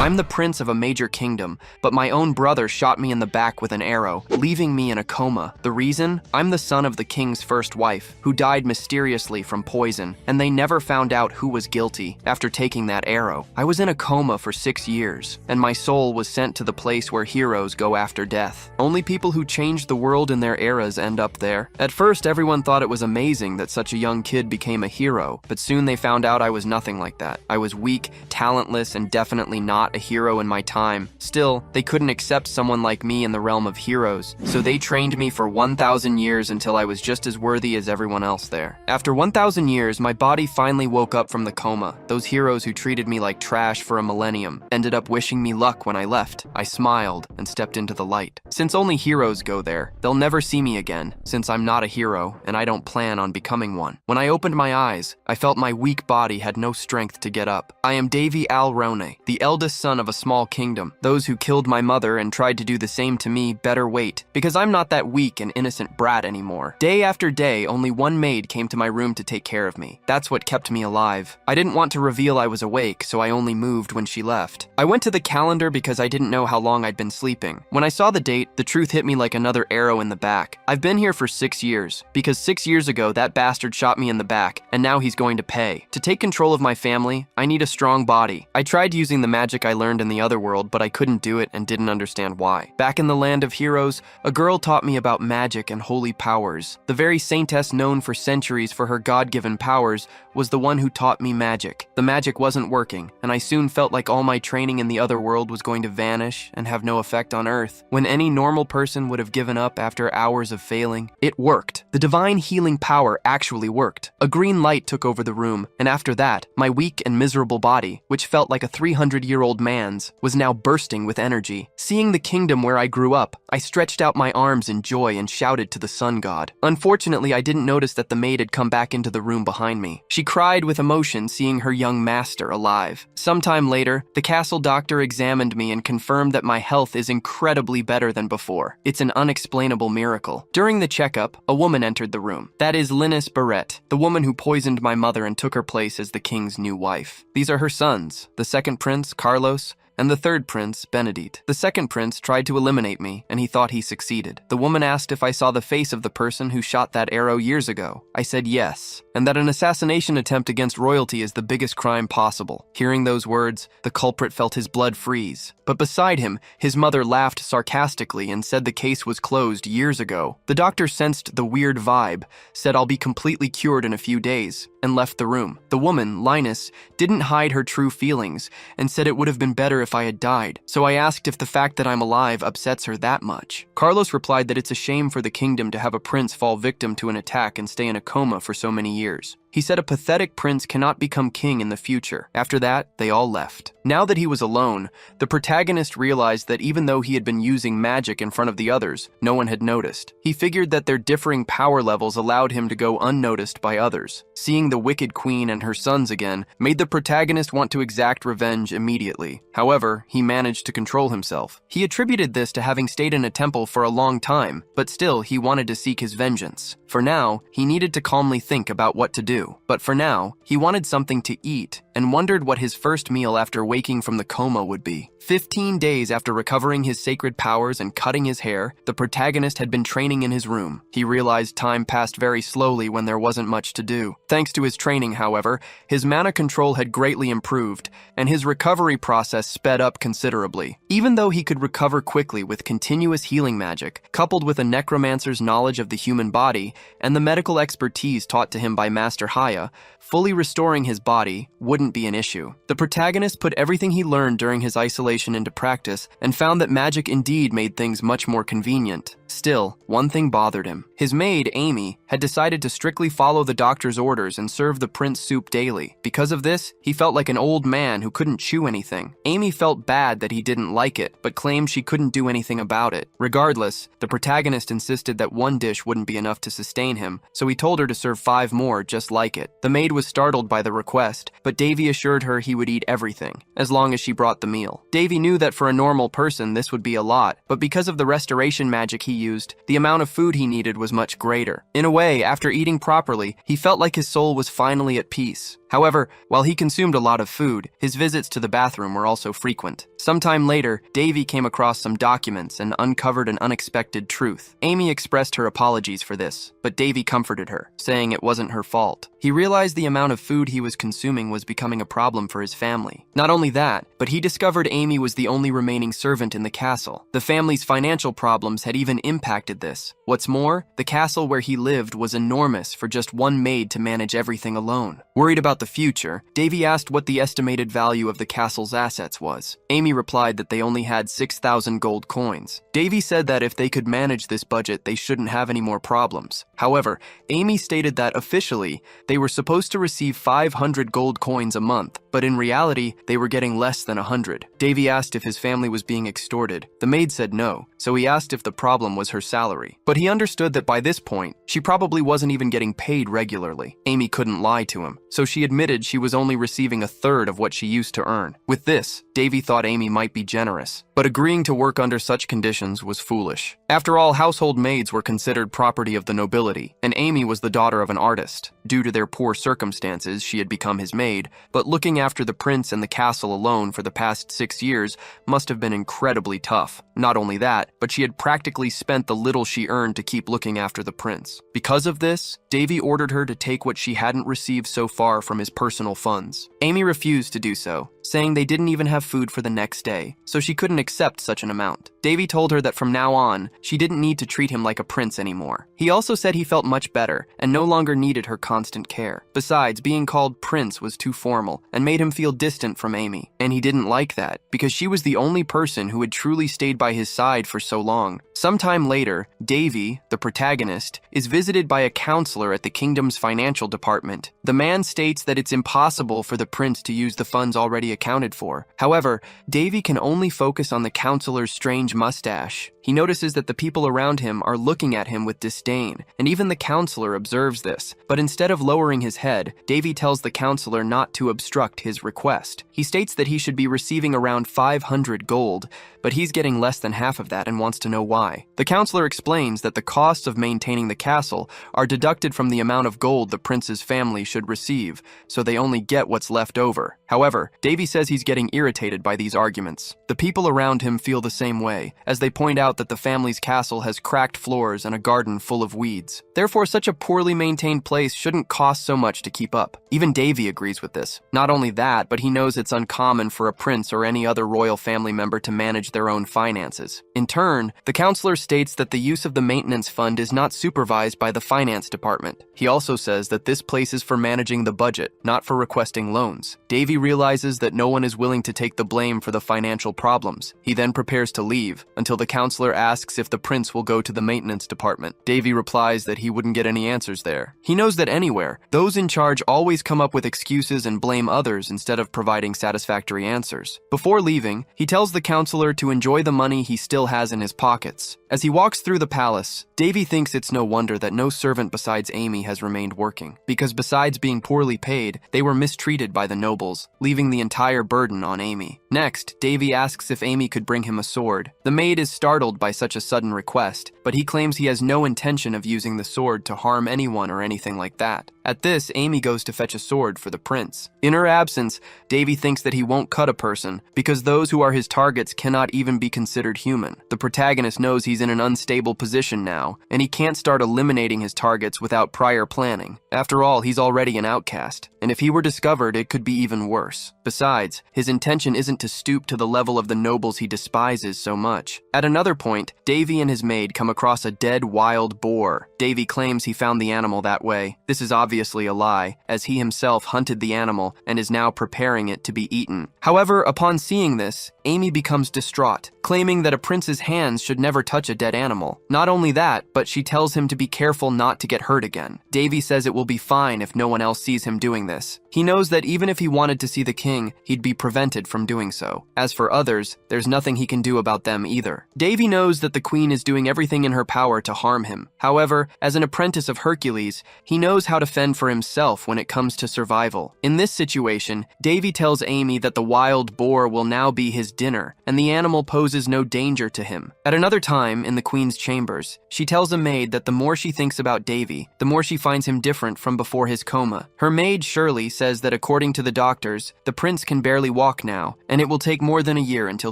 I'm the prince of a major kingdom, but my own brother shot me in the back with an arrow, leaving me in a coma. The reason? I'm the son of the king's first wife, who died mysteriously from poison, and they never found out who was guilty after taking that arrow. I was in a coma for 6 years, and my soul was sent to the place where heroes go after death. Only people who changed the world in their eras end up there. At first, everyone thought it was amazing that such a young kid became a hero, but soon they found out I was nothing like that. I was weak, talentless, and definitely not a hero in my time. Still, they couldn't accept someone like me in the realm of heroes, so they trained me for 1,000 years until I was just as worthy as everyone else there. After 1,000 years, my body finally woke up from the coma. Those heroes who treated me like trash for a millennium ended up wishing me luck when I left. I smiled and stepped into the light. Since only heroes go there, they'll never see me again, since I'm not a hero and I don't plan on becoming one. When I opened my eyes, I felt my weak body had no strength to get up. I am Davy Alrone, the eldest son of a small kingdom. Those who killed my mother and tried to do the same to me better wait, because I'm not that weak and innocent brat anymore. Day after day, only one maid came to my room to take care of me. That's what kept me alive. I didn't want to reveal I was awake, so I only moved when she left. I went to the calendar because I didn't know how long I'd been sleeping. When I saw the date, the truth hit me like another arrow in the back. I've been here for 6 years, because 6 years ago that bastard shot me in the back, and now he's going to pay. To take control of my family, I need a strong body. I tried using the magic I learned in the other world, but I couldn't do it and didn't understand why. Back in the land of heroes, a girl taught me about magic and holy powers. The very saintess known for centuries for her God-given powers was the one who taught me magic. The magic wasn't working, and I soon felt like all my training in the other world was going to vanish and have no effect on Earth. When any normal person would have given up after hours of failing, it worked. The divine healing power actually worked. A green light took over the room, and after that, my weak and miserable body, which felt like a 300-year-old man's, was now bursting with energy. Seeing the kingdom where I grew up, I stretched out my arms in joy and shouted to the sun god. Unfortunately, I didn't notice that the maid had come back into the room behind me. She cried with emotion seeing her young master alive. Sometime later, the castle doctor examined me and confirmed that my health is incredibly better than before. It's an unexplainable miracle. During the checkup, a woman entered the room. That is Linus Barrett, the woman who poisoned my mother and took her place as the king's new wife. These are her sons, the second prince, Carlos, and the third prince, Benedict. The second prince tried to eliminate me, and he thought he succeeded. The woman asked if I saw the face of the person who shot that arrow years ago. I said yes, and that an assassination attempt against royalty is the biggest crime possible. Hearing those words, the culprit felt his blood freeze. But beside him, his mother laughed sarcastically and said the case was closed years ago. The doctor sensed the weird vibe, said I'll be completely cured in a few days, and left the room. The woman, Linus, didn't hide her true feelings and said it would have been better if I had died. So I asked if the fact that I'm alive upsets her that much. Carlos replied that it's a shame for the kingdom to have a prince fall victim to an attack and stay in a coma for so many years. He said a pathetic prince cannot become king in the future. After that, they all left. Now that he was alone, the protagonist realized that even though he had been using magic in front of the others, no one had noticed. He figured that their differing power levels allowed him to go unnoticed by others. Seeing the wicked queen and her sons again made the protagonist want to exact revenge immediately. However, he managed to control himself. He attributed this to having stayed in a temple for a long time, but still he wanted to seek his vengeance. For now, he needed to calmly think about what to do. But for now, he wanted something to eat and wondered what his first meal after waking from the coma would be. 15 days after recovering his sacred powers and cutting his hair, the protagonist had been training in his room. He realized time passed very slowly when there wasn't much to do. Thanks to his training, however, his mana control had greatly improved, and his recovery process sped up considerably. Even though he could recover quickly with continuous healing magic, coupled with a necromancer's knowledge of the human body and the medical expertise taught to him by Master Haya, fully restoring his body wouldn't be an issue. The protagonist put everything he learned during his isolation into practice and found that magic indeed made things much more convenient. Still, one thing bothered him. His maid, Amy, had decided to strictly follow the doctor's orders and serve the prince soup daily. Because of this, he felt like an old man who couldn't chew anything. Amy felt bad that he didn't like it, but claimed she couldn't do anything about it. Regardless, the protagonist insisted that one dish wouldn't be enough to sustain him, so he told her to serve 5 more just like it. The maid was startled by the request, but Davy assured her he would eat everything, as long as she brought the meal. Davy knew that for a normal person this would be a lot, but because of the restoration magic he used, the amount of food he needed was much greater. In a way, after eating properly, he felt like his soul was finally at peace. However, while he consumed a lot of food, his visits to the bathroom were also frequent. Sometime later, Davy came across some documents and uncovered an unexpected truth. Amy expressed her apologies for this, but Davy comforted her, saying it wasn't her fault. He realized the amount of food he was consuming was becoming a problem for his family. Not only that, but he discovered Amy was the only remaining servant in the castle. The family's financial problems had even impacted this. What's more, the castle where he lived was enormous for just one maid to manage everything alone. Worried about the future, Davy asked what the estimated value of the castle's assets was. Amy replied that they only had 6,000 gold coins. Davy said that if they could manage this budget, they shouldn't have any more problems. However, Amy stated that officially, they were supposed to receive 500 gold coins a month, but in reality, they were getting less than 100. Davy asked if his family was being extorted. The maid said no, so he asked if the problem was her salary. But he understood that by this point, she probably wasn't even getting paid regularly. Amy couldn't lie to him, so she admitted she was only receiving a third of what she used to earn. With this, Davy thought Amy might be generous, but agreeing to work under such conditions was foolish. After all, household maids were considered property of the nobility, and Amy was the daughter of an artist. Due to their poor circumstances, she had become his maid, but looking after the prince and the castle alone for the past 6 years must have been incredibly tough. Not only that, but she had practically spent the little she earned to keep looking after the prince. Because of this, Davy ordered her to take what she hadn't received so far from his personal funds. Amy refused to do so, saying they didn't even have food for the next day, so she couldn't accept such an amount. Davy told her that from now on, she didn't need to treat him like a prince anymore. He also said he felt much better and no longer needed her constant care. Besides, being called prince was too formal and made him feel distant from Amy, and he didn't like that because she was the only person who had truly stayed by his side for so long. Sometime later, Davy, the protagonist, is visited by a counselor at the kingdom's financial department. The man states that it's impossible for the prince to use the funds already accounted for. However, Davy can only focus on the counselor's strange mustache. He notices that the people around him are looking at him with disdain, and even the counselor observes this. But instead of lowering his head, Davy tells the counselor not to obstruct his request. He states that he should be receiving around 500 gold, but he's getting less than half of that and wants to know why. The counselor explains that the costs of maintaining the castle are deducted from the amount of gold the prince's family should receive, so they only get what's left over. However, Davy says he's getting irritated by these arguments. The people around him feel the same way, as they point out that the family's castle has cracked floors and a garden full of weeds. Therefore, such a poorly maintained place shouldn't cost so much to keep up. Even Davy agrees with this. Not only that, but he knows it's uncommon for a prince or any other royal family member to manage their own finances. In turn, the counselor states that the use of the maintenance fund is not supervised by the finance department. He also says that this place is for managing the budget, not for requesting loans. Davy realizes that no one is willing to take the blame for the financial problems. He then prepares to leave, until the counselor asks if the prince will go to the maintenance department. Davy replies that he wouldn't get any answers there. He knows that anywhere, those in charge always come up with excuses and blame others instead of providing satisfactory answers. Before leaving, he tells the counselor to enjoy the money he still has in his pockets. As he walks through the palace, Davy thinks it's no wonder that no servant besides Amy has remained working, because besides being poorly paid, they were mistreated by the nobles, leaving the entire burden on Amy. Next, Davy asks if Amy could bring him a sword. The maid is startled by such a sudden request, but he claims he has no intention of using the sword to harm anyone or anything like that. At this, Amy goes to fetch a sword for the prince. In her absence, Davy thinks that he won't cut a person, because those who are his targets cannot even be considered human. The protagonist knows he's in an unstable position now, and he can't start eliminating his targets without prior planning. After all, he's already an outcast, and if he were discovered, it could be even worse. Besides, his intention isn't to stoop to the level of the nobles he despises so much. At another point, Davy and his maid come across a dead wild boar. Davy claims he found the animal that way. This is obviously a lie, as he himself hunted the animal and is now preparing it to be eaten. However, upon seeing this, Amy becomes distraught, claiming that a prince's hands should never touch a dead animal. Not only that, but she tells him to be careful not to get hurt again. Davy says it will be fine if no one else sees him doing this. He knows that even if he wanted to see the king, he'd be prevented from doing so. As for others, there's nothing he can do about them either. Davy knows that the queen is doing everything in her power to harm him. However, as an apprentice of Hercules, he knows how to fend for himself when it comes to survival. In this situation, Davy tells Amy that the wild boar will now be his dinner, and the animal poses no danger to him. At another time, in the queen's chambers, she tells a maid that the more she thinks about Davy, the more she finds him different from before his coma. Her maid, Shirley, says that according to the doctors, the prince can barely walk now, and it will take more than a year until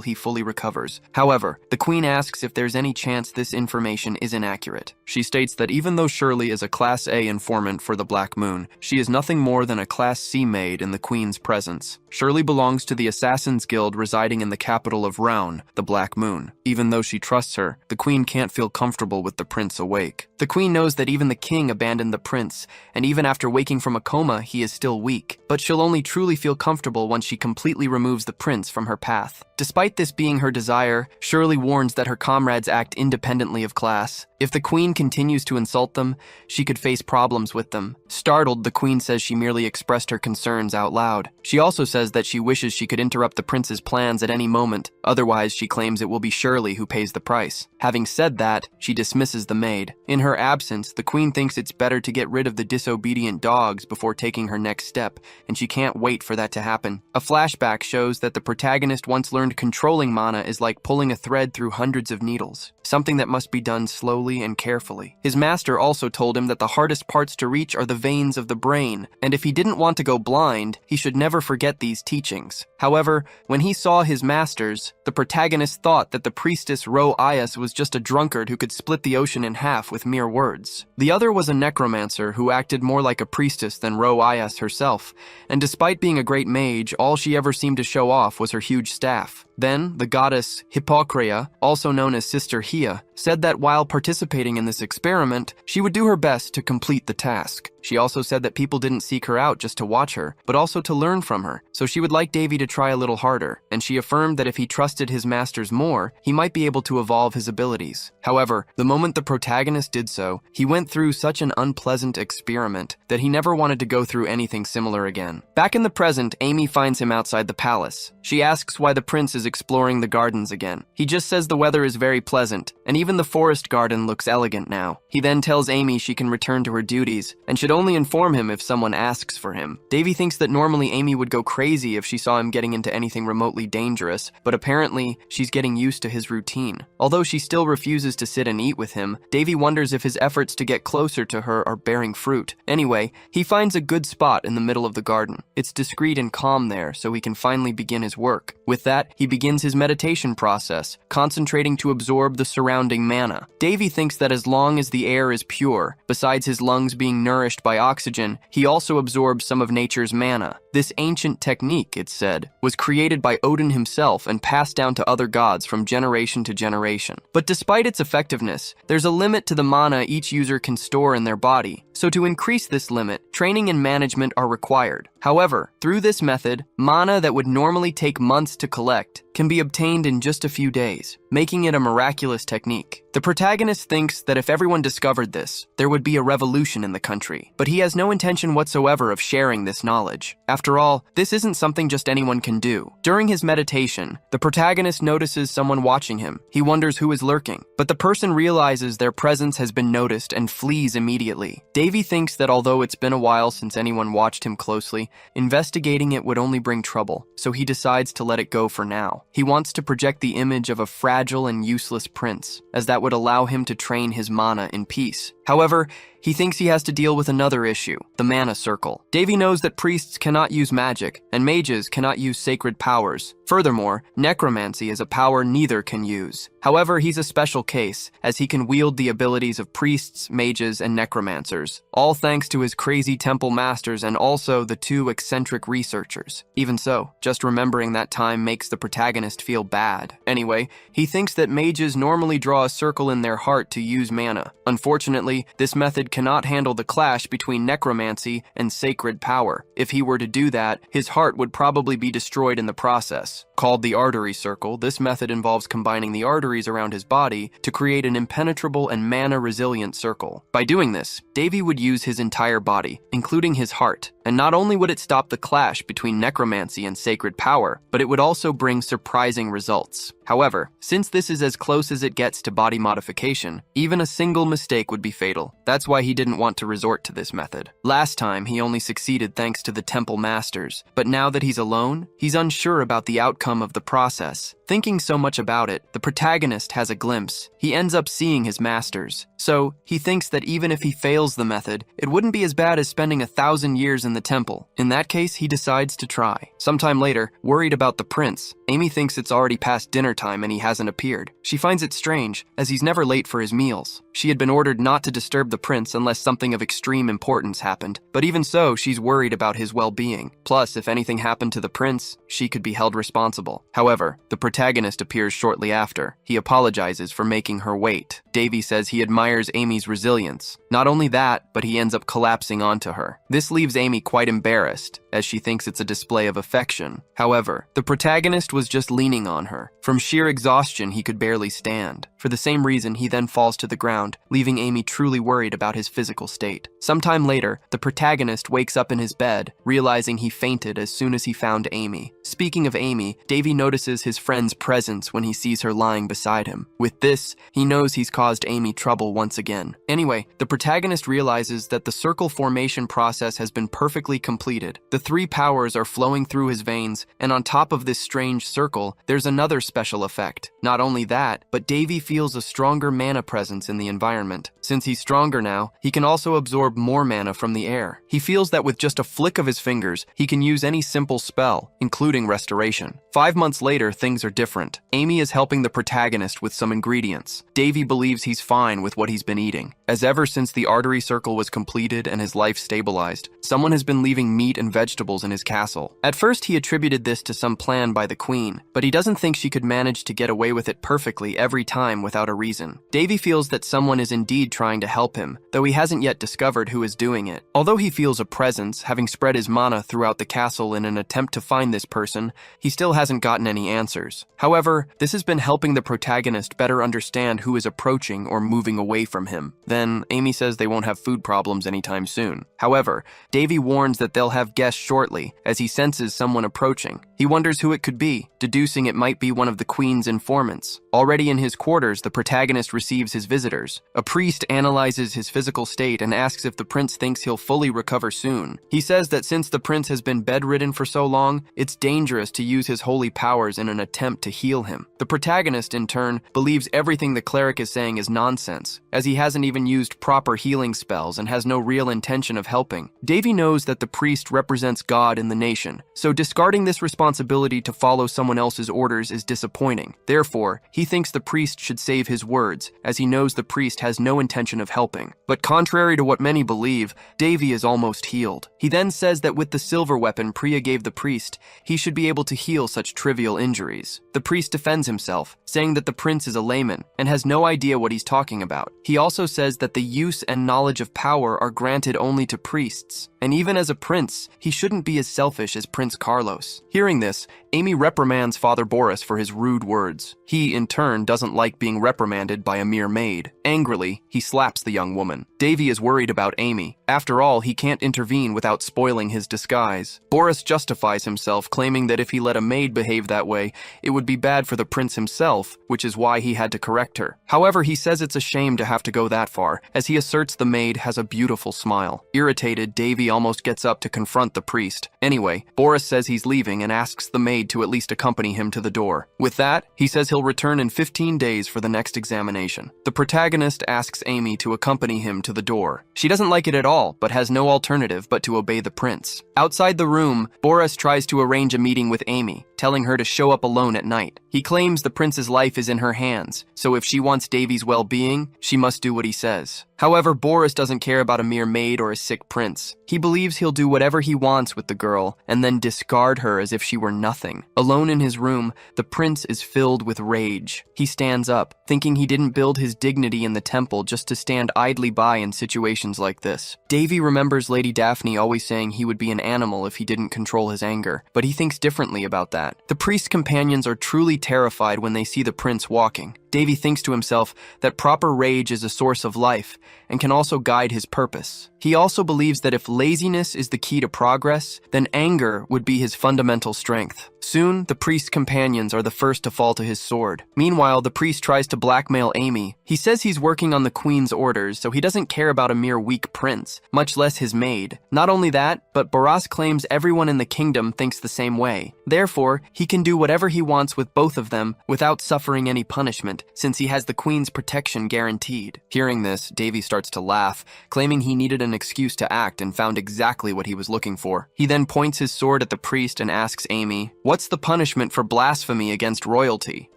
he fully recovers. However, the queen asks if there's any chance this information is inaccurate. She states that even though Shirley is a Class A informant for the Black Moon, she is nothing more than a Class C maid in the queen's presence. Shirley belongs to the Assassin's Guild residing in the capital of Rouen, the Black Moon. Even though she trusts her, the queen can't feel comfortable with the prince awake. The queen knows that even the king abandoned the prince, and even after waking from a coma, he is still weak. But she'll only truly feel comfortable once she completely removes the prince from her path. Despite this being her desire, Shirley warns that her comrades act independently of class. If the queen continues to insult them, she could face problems with them. Startled, the queen says she merely expressed her concerns out loud. She also says that she wishes she could interrupt the prince's plans at any moment, otherwise she claims it will be Shirley who pays the price. Having said that, she dismisses the maid. In her absence, the queen thinks it's better to get rid of the disobedient dogs before taking her next step, and she can't wait for that to happen. A flashback shows that the protagonist once learned controlling mana is like pulling a thread through hundreds of needles, something that must be done slowly and carefully. His master also told him that the hardest parts to reach are the veins of the brain, and if he didn't want to go blind, he should never forget these teachings. However, when he saw his masters, the protagonist thought that the priestess Ro Ayas was just a drunkard who could split the ocean in half with mere words. The other was a necromancer who acted more like a priestess than Ro Ayas herself, and despite being a great mage, all she ever seemed to show off was her huge staff. Then, the goddess Hippocrea, also known as Sister Hia, said that while participating in this experiment, she would do her best to complete the task. She also said that people didn't seek her out just to watch her, but also to learn from her, so she would like Davy to try a little harder, and she affirmed that if he trusted his masters more, he might be able to evolve his abilities. However, the moment the protagonist did so, he went through such an unpleasant experiment that he never wanted to go through anything similar again. Back in the present, Amy finds him outside the palace. She asks why the prince is exploring the gardens again. He just says the weather is very pleasant, and even the forest garden looks elegant now. He then tells Amy she can return to her duties, and should only inform him if someone asks for him. Davy thinks that normally Amy would go crazy if she saw him getting into anything remotely dangerous, but apparently she's getting used to his routine. Although she still refuses to sit and eat with him, Davy wonders if his efforts to get closer to her are bearing fruit. Anyway, he finds a good spot in the middle of the garden. It's discreet and calm there, so he can finally begin his work. With that, he begins his meditation process, concentrating to absorb the surrounding mana. Davy thinks that as long as the air is pure, besides his lungs being nourished by oxygen, he also absorbs some of nature's mana. This ancient technique, it's said, was created by Odin himself and passed down to other gods from generation to generation. But despite its effectiveness, there's a limit to the mana each user can store in their body. So to increase this limit, training and management are required. However, through this method, mana that would normally take months to collect can be obtained in just a few days, making it a miraculous technique. The protagonist thinks that if everyone discovered this, there would be a revolution in the country, but he has no intention whatsoever of sharing this knowledge. After all, this isn't something just anyone can do. During his meditation, the protagonist notices someone watching him. He wonders who is lurking, but the person realizes their presence has been noticed and flees immediately. Davy thinks that although it's been a while since anyone watched him closely, investigating it would only bring trouble, so he decides to let it go for now. He wants to project the image of a fragile and useless prince, as that would allow him to train his mana in peace. However, he thinks he has to deal with another issue, the mana circle. Davy knows that priests cannot use magic, and mages cannot use sacred powers. Furthermore, necromancy is a power neither can use. However, he's a special case, as he can wield the abilities of priests, mages, and necromancers, all thanks to his crazy temple masters and also the two eccentric researchers. Even so, just remembering that time makes the protagonist feel bad. Anyway, he thinks that mages normally draw a circle in their heart to use mana. Unfortunately, this method cannot handle the clash between necromancy and sacred power. If he were to do that, his heart would probably be destroyed in the process. Called the artery circle, this method involves combining the arteries around his body to create an impenetrable and mana-resilient circle. By doing this, Davy would use his entire body, including his heart, And not only would it stop the clash between necromancy and sacred power, but it would also bring surprising results. However, since this is as close as it gets to body modification, even a single mistake would be fatal. That's why he didn't want to resort to this method. Last time, he only succeeded thanks to the temple masters, but now that he's alone, he's unsure about the outcome of the process. Thinking so much about it, the protagonist has a glimpse. He ends up seeing his masters. So, he thinks that even if he fails the method, it wouldn't be as bad as spending 1,000 years in the temple. In that case, he decides to try. Sometime later, worried about the prince, Amy thinks it's already past dinner time and he hasn't appeared. She finds it strange, as he's never late for his meals. She had been ordered not to disturb the prince unless something of extreme importance happened, but even so, she's worried about his well-being. Plus, if anything happened to the prince, she could be held responsible. However, the protagonist appears shortly after. He apologizes for making her wait. Davy says he admires Amy's resilience. Not only that, but he ends up collapsing onto her. This leaves Amy quite embarrassed, as she thinks it's a display of affection. However, the protagonist was just leaning on her. From sheer exhaustion, he could barely stand. For the same reason, he then falls to the ground, leaving Amy truly worried about his physical state. Sometime later, the protagonist wakes up in his bed, realizing he fainted as soon as he found Amy. Speaking of Amy, Davy notices his friend's presence when he sees her lying beside him. With this, he knows he's caused Amy trouble once again. Anyway, the protagonist realizes that the circle formation process has been perfectly completed. The 3 powers are flowing through his veins, and on top of this strange circle, there's another special effect. Not only that, but Davy feels a stronger mana presence in the environment. Since he's stronger now, he can also absorb more mana from the air. He feels that with just a flick of his fingers, he can use any simple spell, including restoration. 5 months later, things are different. Amy is helping the protagonist with some ingredients. Davy believes he's fine with what he's been eating, as ever since the artery circle was completed and his life stabilized, someone has been leaving meat and vegetables in his castle. At first, he attributed this to some plan by the queen, but he doesn't think she could manage to get away with it perfectly every time without a reason. Davy feels that someone is indeed trying to help him, though he hasn't yet discovered who is doing it. Although he feels a presence, having spread his mana throughout the castle in an attempt to find this person, he still hasn't gotten any answers. However, this has been helping the protagonist better understand who is approaching or moving away from him. Then, Amy says they won't have food problems anytime soon. However, Davy warns that they'll have guests shortly, as he senses someone approaching. He wonders who it could be, deducing it might be one of the queen's informants. Already in his quarters, the protagonist receives his visitors. A priest analyzes his physical state and asks if the prince thinks he'll fully recover soon. He says that since the prince has been bedridden for so long, it's dangerous to use his holy powers in an attempt to heal him. The protagonist, in turn, believes everything the cleric is saying is nonsense, as he hasn't even used proper healing spells and has no real intention of helping. Davy knows that the priest represents God in the nation, so discarding this responsibility to follow someone else's orders is disappointing. Therefore, he thinks the priest should save his words, as he knows the priest has no intention of helping. But contrary to what many believe, Davy is almost healed. He then says that with the silver weapon Priya gave the priest, he should be able to heal such trivial injuries. The priest defends himself, saying that the prince is a layman and has no idea what he's talking about. He also says that the use and knowledge of power are granted only to priests, and even as a prince, he shouldn't be as selfish as Prince Carlos. Hearing this, Amy reprimands Father Boris for his rude words. He, in turn, doesn't like being reprimanded by a mere maid. Angrily, he slaps the young woman. Davy is worried about Amy. After all, he can't intervene without spoiling his disguise. Boris justifies himself, claiming that if he let a maid behave that way, it would be bad for the prince himself, which is why he had to correct her. However, he says it's a shame to have to go that far, as he asserts the maid has a beautiful smile. Irritated, Davy almost gets up to confront the priest. Anyway, Boris says he's leaving and asks the maid to at least accompany him to the door. With that, he says he'll return in 15 days for the next examination. The protagonist asks Amy to accompany him to the door. She doesn't like it at all, but has no alternative but to obey the prince. Outside the room, Boris tries to arrange a meeting with Amy, telling her to show up alone at night. He claims the prince's life is in her hands, so if she wants Davy's well-being, she must do what he says. However, Boris doesn't care about a mere maid or a sick prince. He believes he'll do whatever he wants with the girl, and then discard her as if she were nothing. Alone in his room, the prince is filled with rage. He stands up, thinking he didn't build his dignity in the temple just to stand idly by in situations like this. Davy remembers Lady Daphne always saying he would be an animal if he didn't control his anger, but he thinks differently about that. The priest's companions are truly terrified when they see the prince walking. Davy thinks to himself that proper rage is a source of life and can also guide his purpose. He also believes that if laziness is the key to progress, then anger would be his fundamental strength. Soon, the priest's companions are the first to fall to his sword. Meanwhile, the priest tries to blackmail Amy. He says he's working on the queen's orders, so he doesn't care about a mere weak prince, much less his maid. Not only that, but Barras claims everyone in the kingdom thinks the same way. Therefore, he can do whatever he wants with both of them without suffering any punishment, since he has the queen's protection guaranteed. Hearing this, Davy starts to laugh, claiming he needed an excuse to act and found exactly what he was looking for. He then points his sword at the priest and asks Amy, "What's the punishment for blasphemy against royalty?"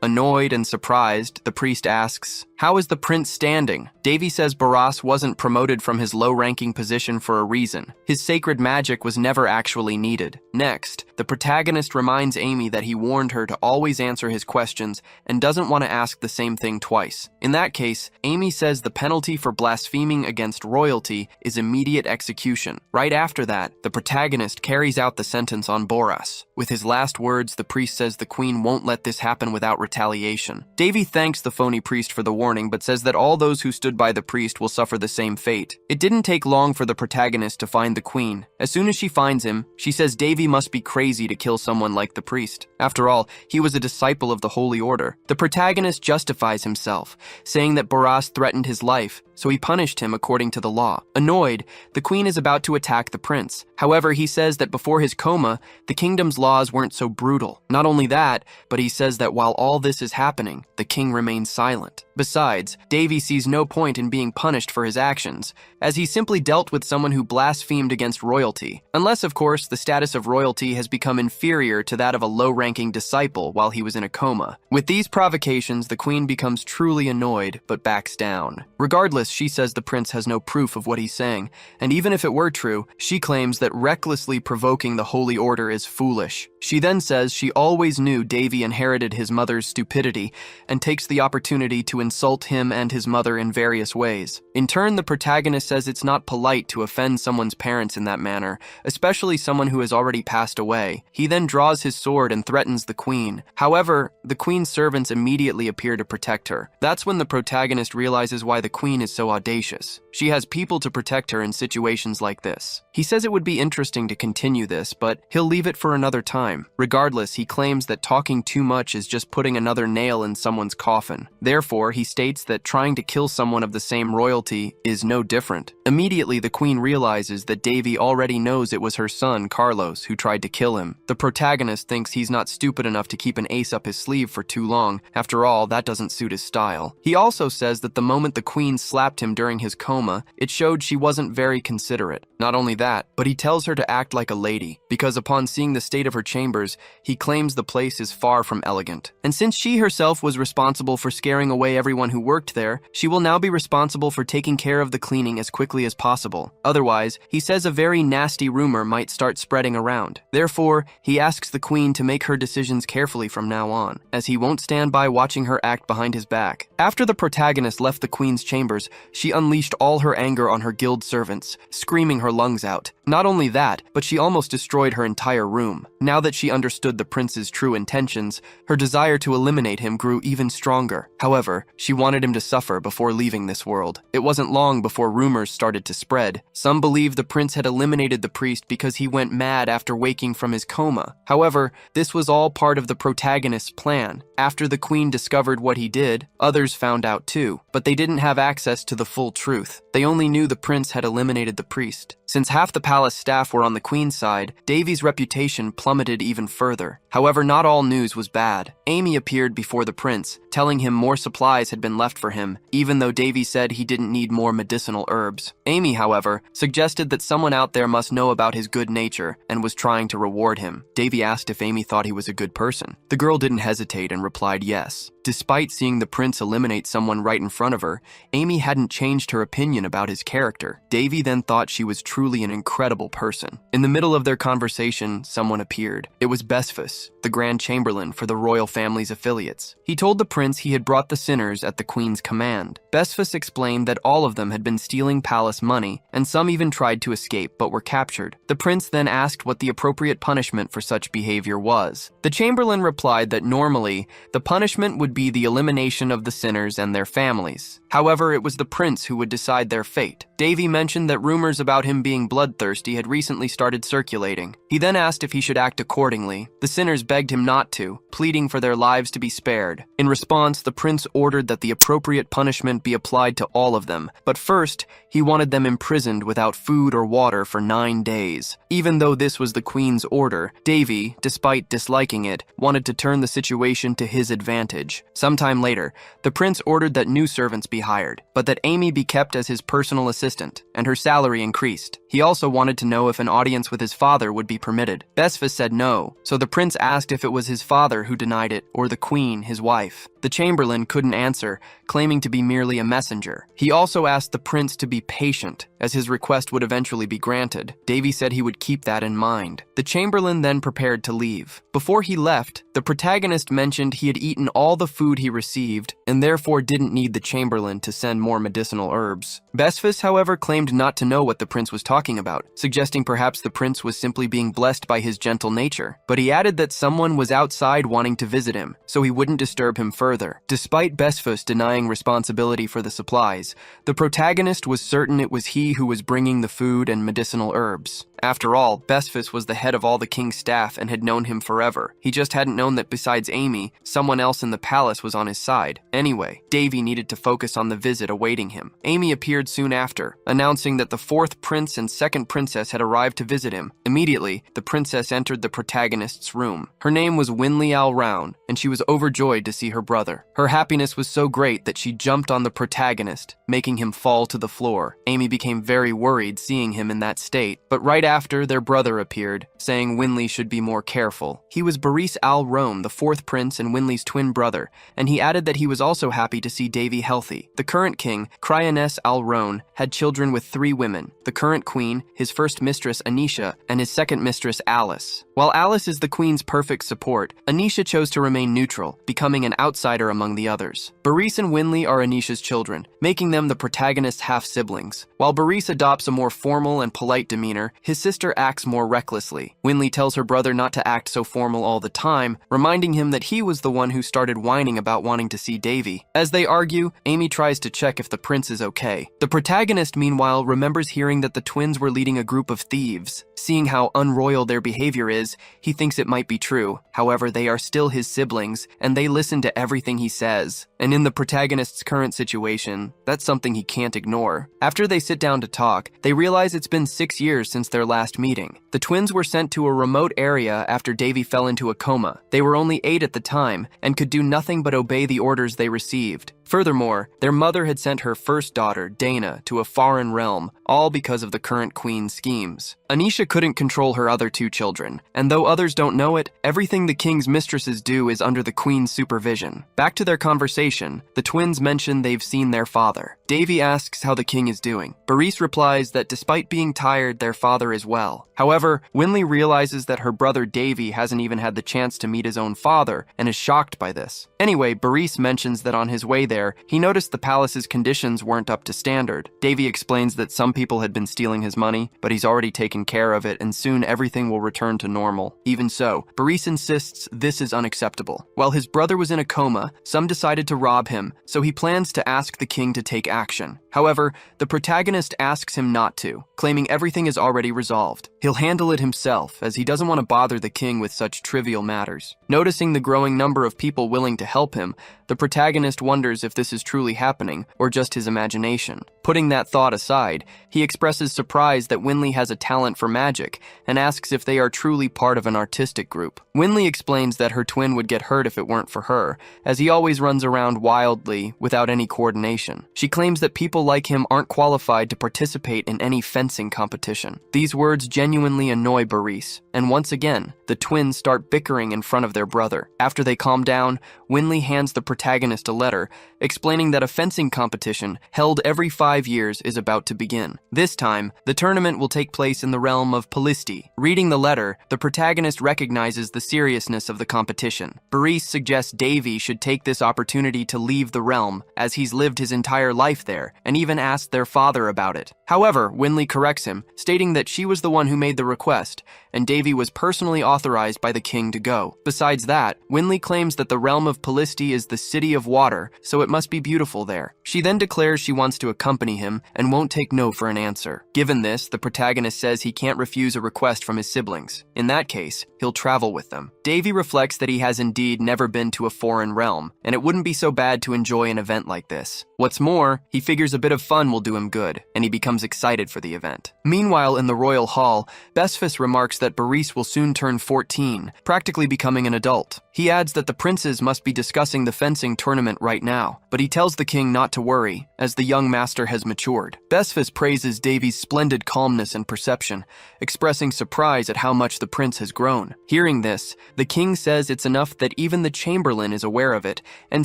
Annoyed and surprised, the priest asks, "How is the prince standing?" Davy says Barras wasn't promoted from his low-ranking position for a reason. His sacred magic was never actually needed. Next, the protagonist reminds Amy that he warned her to always answer his questions and doesn't want to ask the same thing twice. In that case, Amy says the penalty for blaspheming against royalty is immediate execution. Right after that, the protagonist carries out the sentence on Barras. With his last words, the priest says the queen won't let this happen without retaliation. Davy thanks the phony priest for the warning, but says that all those who stood by the priest will suffer the same fate. It didn't take long for the protagonist to find the queen. As soon as she finds him, she says Davy must be crazy to kill someone like the priest. After all, he was a disciple of the Holy Order. The protagonist justifies himself, saying that Barras threatened his life, so he punished him according to the law. Annoyed, the queen is about to attack the prince. However, he says that before his coma, the kingdom's laws weren't so brutal. Not only that, but he says that while all this is happening, the king remains silent. Besides, Davy sees no point in being punished for his actions, as he simply dealt with someone who blasphemed against royalty. Unless, of course, the status of royalty has become inferior to that of a low-ranking disciple while he was in a coma. With these provocations, the queen becomes truly annoyed, but backs down. Regardless, she says the prince has no proof of what he's saying, and even if it were true, she claims that recklessly provoking the Holy Order is foolish. She then says she always knew Davy inherited his mother's stupidity and takes the opportunity to insult him and his mother in various ways. In turn, the protagonist says it's not polite to offend someone's parents in that manner, especially someone who has already passed away. He then draws his sword and threatens the queen. However, the queen's servants immediately appear to protect her. That's when the protagonist realizes why the queen is so audacious. She has people to protect her in situations like this. He says it would be interesting to continue this, but he'll leave it for another time. Regardless, he claims that talking too much is just putting another nail in someone's coffin. Therefore, he states that trying to kill someone of the same royalty is no different. Immediately, the queen realizes that Davy already knows it was her son, Carlos, who tried to kill him. The protagonist thinks he's not stupid enough to keep an ace up his sleeve for too long. After all, that doesn't suit his style. He also says that the moment the queen slapped him during his coma, it showed she wasn't very considerate. Not only that, but he tells her to act like a lady, because upon seeing the state of her chambers, he claims the place is far from elegant. And since she herself was responsible for scaring away everyone who worked there, she will now be responsible for taking care of the cleaning as quickly as possible. Otherwise, he says a very nasty rumor might start spreading around. Therefore, he asks the queen to make her decisions carefully from now on, as he won't stand by watching her act behind his back. After the protagonist left the queen's chambers, she unleashed all her anger on her guild servants, screaming her lungs out. Not only that, but she almost destroyed her entire room. Now that she understood the prince's true intentions, her desire to eliminate him grew even stronger. However, she wanted him to suffer before leaving this world. It wasn't long before rumors started to spread. Some believed the prince had eliminated the priest because he went mad after waking from his coma. However, this was all part of the protagonist's plan. After the queen discovered what he did, others found out too, but they didn't have access to the full truth. They only knew the prince had eliminated the priest. Since half the palace staff were on the queen's side, Davy's reputation plummeted even further. However, not all news was bad. Amy appeared before the prince, telling him more supplies had been left for him, even though Davy said he didn't need more medicinal herbs. Amy, however, suggested that someone out there must know about his good nature and was trying to reward him. Davy asked if Amy thought he was a good person. The girl didn't hesitate and replied yes. Despite seeing the prince eliminate someone right in front of her, Amy hadn't changed her opinion about his character. Davy then thought she was truly an incredible person. In the middle of their conversation, someone appeared. It was Besfus. the Grand Chamberlain for the royal family's affiliates. He told the prince he had brought the sinners at the queen's command. Besphus explained that all of them had been stealing palace money, and some even tried to escape but were captured. The prince then asked what the appropriate punishment for such behavior was. The chamberlain replied that normally, the punishment would be the elimination of the sinners and their families. However, it was the prince who would decide their fate. Davy mentioned that rumors about him being bloodthirsty had recently started circulating. He then asked if he should act accordingly. The sinners begged him not to, pleading for their lives to be spared. In response, the prince ordered that the appropriate punishment be applied to all of them, but first, he wanted them imprisoned without food or water for 9 days. Even though this was the queen's order, Davy, despite disliking it, wanted to turn the situation to his advantage. Sometime later, the prince ordered that new servants be hired, but that Amy be kept as his personal assistant, and her salary increased. He also wanted to know if an audience with his father would be permitted. Besphus said no, so the prince asked if it was his father who denied it, or the queen, his wife. The chamberlain couldn't answer, claiming to be merely a messenger. He also asked the prince to be patient, as his request would eventually be granted. Davy said he would keep that in mind. The chamberlain then prepared to leave. Before he left, the protagonist mentioned he had eaten all the food he received, and therefore didn't need the chamberlain to send more medicinal herbs. Besphus, however, claimed not to know what the prince was talking about, suggesting perhaps the prince was simply being blessed by his gentle nature. But he added that someone was outside wanting to visit him, so he wouldn't disturb him further. Despite Besphus denying responsibility for the supplies, the protagonist was certain it was he who was bringing the food and medicinal herbs. After all, Besphus was the head of all the king's staff and had known him forever. He just hadn't known that besides Amy, someone else in the palace was on his side. Anyway, Davy needed to focus on the visit awaiting him. Amy appeared soon after, announcing that the 4th prince and 2nd princess had arrived to visit him. Immediately, the princess entered the protagonist's room. Her name was Winley Al-Roun, and she was overjoyed to see her brother. Her happiness was so great that she jumped on the protagonist, making him fall to the floor. Amy became very worried seeing him in that state, but right after, their brother appeared, saying Winley should be more careful. He was Boris Al-Roun, the 4th prince and Winley's twin brother, and he added that he was also happy to see Davy healthy. The current king, Cryones Al-Roun, had children with 3 women, the current queen, his first mistress Anisha, and his second mistress Alice. While Alice is the queen's perfect support, Anisha chose to remain neutral, becoming an outsider among the others. Boris and Winley are Anisha's children, making them the protagonist's half-siblings. While Boris adopts a more formal and polite demeanor, his sister acts more recklessly. Winley tells her brother not to act so formal all the time, reminding him that he was the one who started whining about wanting to see Davy. As they argue, Amy tries to check if the prince is okay. The protagonist, meanwhile, remembers hearing that the twins were leading a group of thieves. Seeing how unroyal their behavior is, he thinks it might be true. However, they are still his siblings, and they listen to everything he says. And in the protagonist's current situation, that's something he can't ignore. After they sit down to talk, they realize it's been 6 years since their last meeting. The twins were sent to a remote area after Davy fell into a coma. They were only 8 at the time, and could do nothing but obey the orders they received. Furthermore, their mother had sent her first daughter, Dana, to a foreign realm, all because of the current queen's schemes. Anisha couldn't control her other 2 children, and though others don't know it, everything the king's mistresses do is under the queen's supervision. Back to their conversation, the twins mention they've seen their father. Davy asks how the king is doing. Boris replies that despite being tired, their father is well. However, Winley realizes that her brother Davy hasn't even had the chance to meet his own father, and is shocked by this. Anyway, Boris mentions that on his way there, he noticed the palace's conditions weren't up to standard. Davy explains that some people had been stealing his money, but he's already taken care of it and soon everything will return to normal. Even so, Boris insists this is unacceptable. While his brother was in a coma, some decided to rob him, so he plans to ask the king to take action. However, the protagonist asks him not to, claiming everything is already resolved. He'll handle it himself, as he doesn't want to bother the king with such trivial matters. Noticing the growing number of people willing to help him, the protagonist wonders if this is truly happening, or just his imagination. Putting that thought aside, he expresses surprise that Winley has a talent for magic, and asks if they are truly part of an artistic group. Winley explains that her twin would get hurt if it weren't for her, as he always runs around wildly without any coordination. She claims that people people like him aren't qualified to participate in any fencing competition. These words genuinely annoy Boris, and once again, the twins start bickering in front of their brother. After they calm down, Winley hands the protagonist a letter explaining that a fencing competition held every 5 years is about to begin. This time, the tournament will take place in the realm of Polisti. Reading the letter, the protagonist recognizes the seriousness of the competition. Boris suggests Davy should take this opportunity to leave the realm, as he's lived his entire life there, and even asked their father about it. However, Winley corrects him, stating that she was the one who made the request, and Davy was personally authorized by the king to go. Besides that, Winley claims that the realm of Polisti is the city of water, so it must be beautiful there. She then declares she wants to accompany him and won't take no for an answer. Given this, the protagonist says he can't refuse a request from his siblings. In that case, he'll travel with them. Davy reflects that he has indeed never been to a foreign realm, and it wouldn't be so bad to enjoy an event like this. What's more, he figures a bit of fun will do him good, and he becomes excited for the event. Meanwhile, in the royal hall, Besfus remarks that Boris will soon turn 14, practically becoming an adult. He adds that the princes must be discussing the fencing tournament right now, but he tells the king not to worry, as the young master has matured. Besfus praises Davy's splendid calmness and perception, expressing surprise at how much the prince has grown. Hearing this, the king says it's enough that even the chamberlain is aware of it, and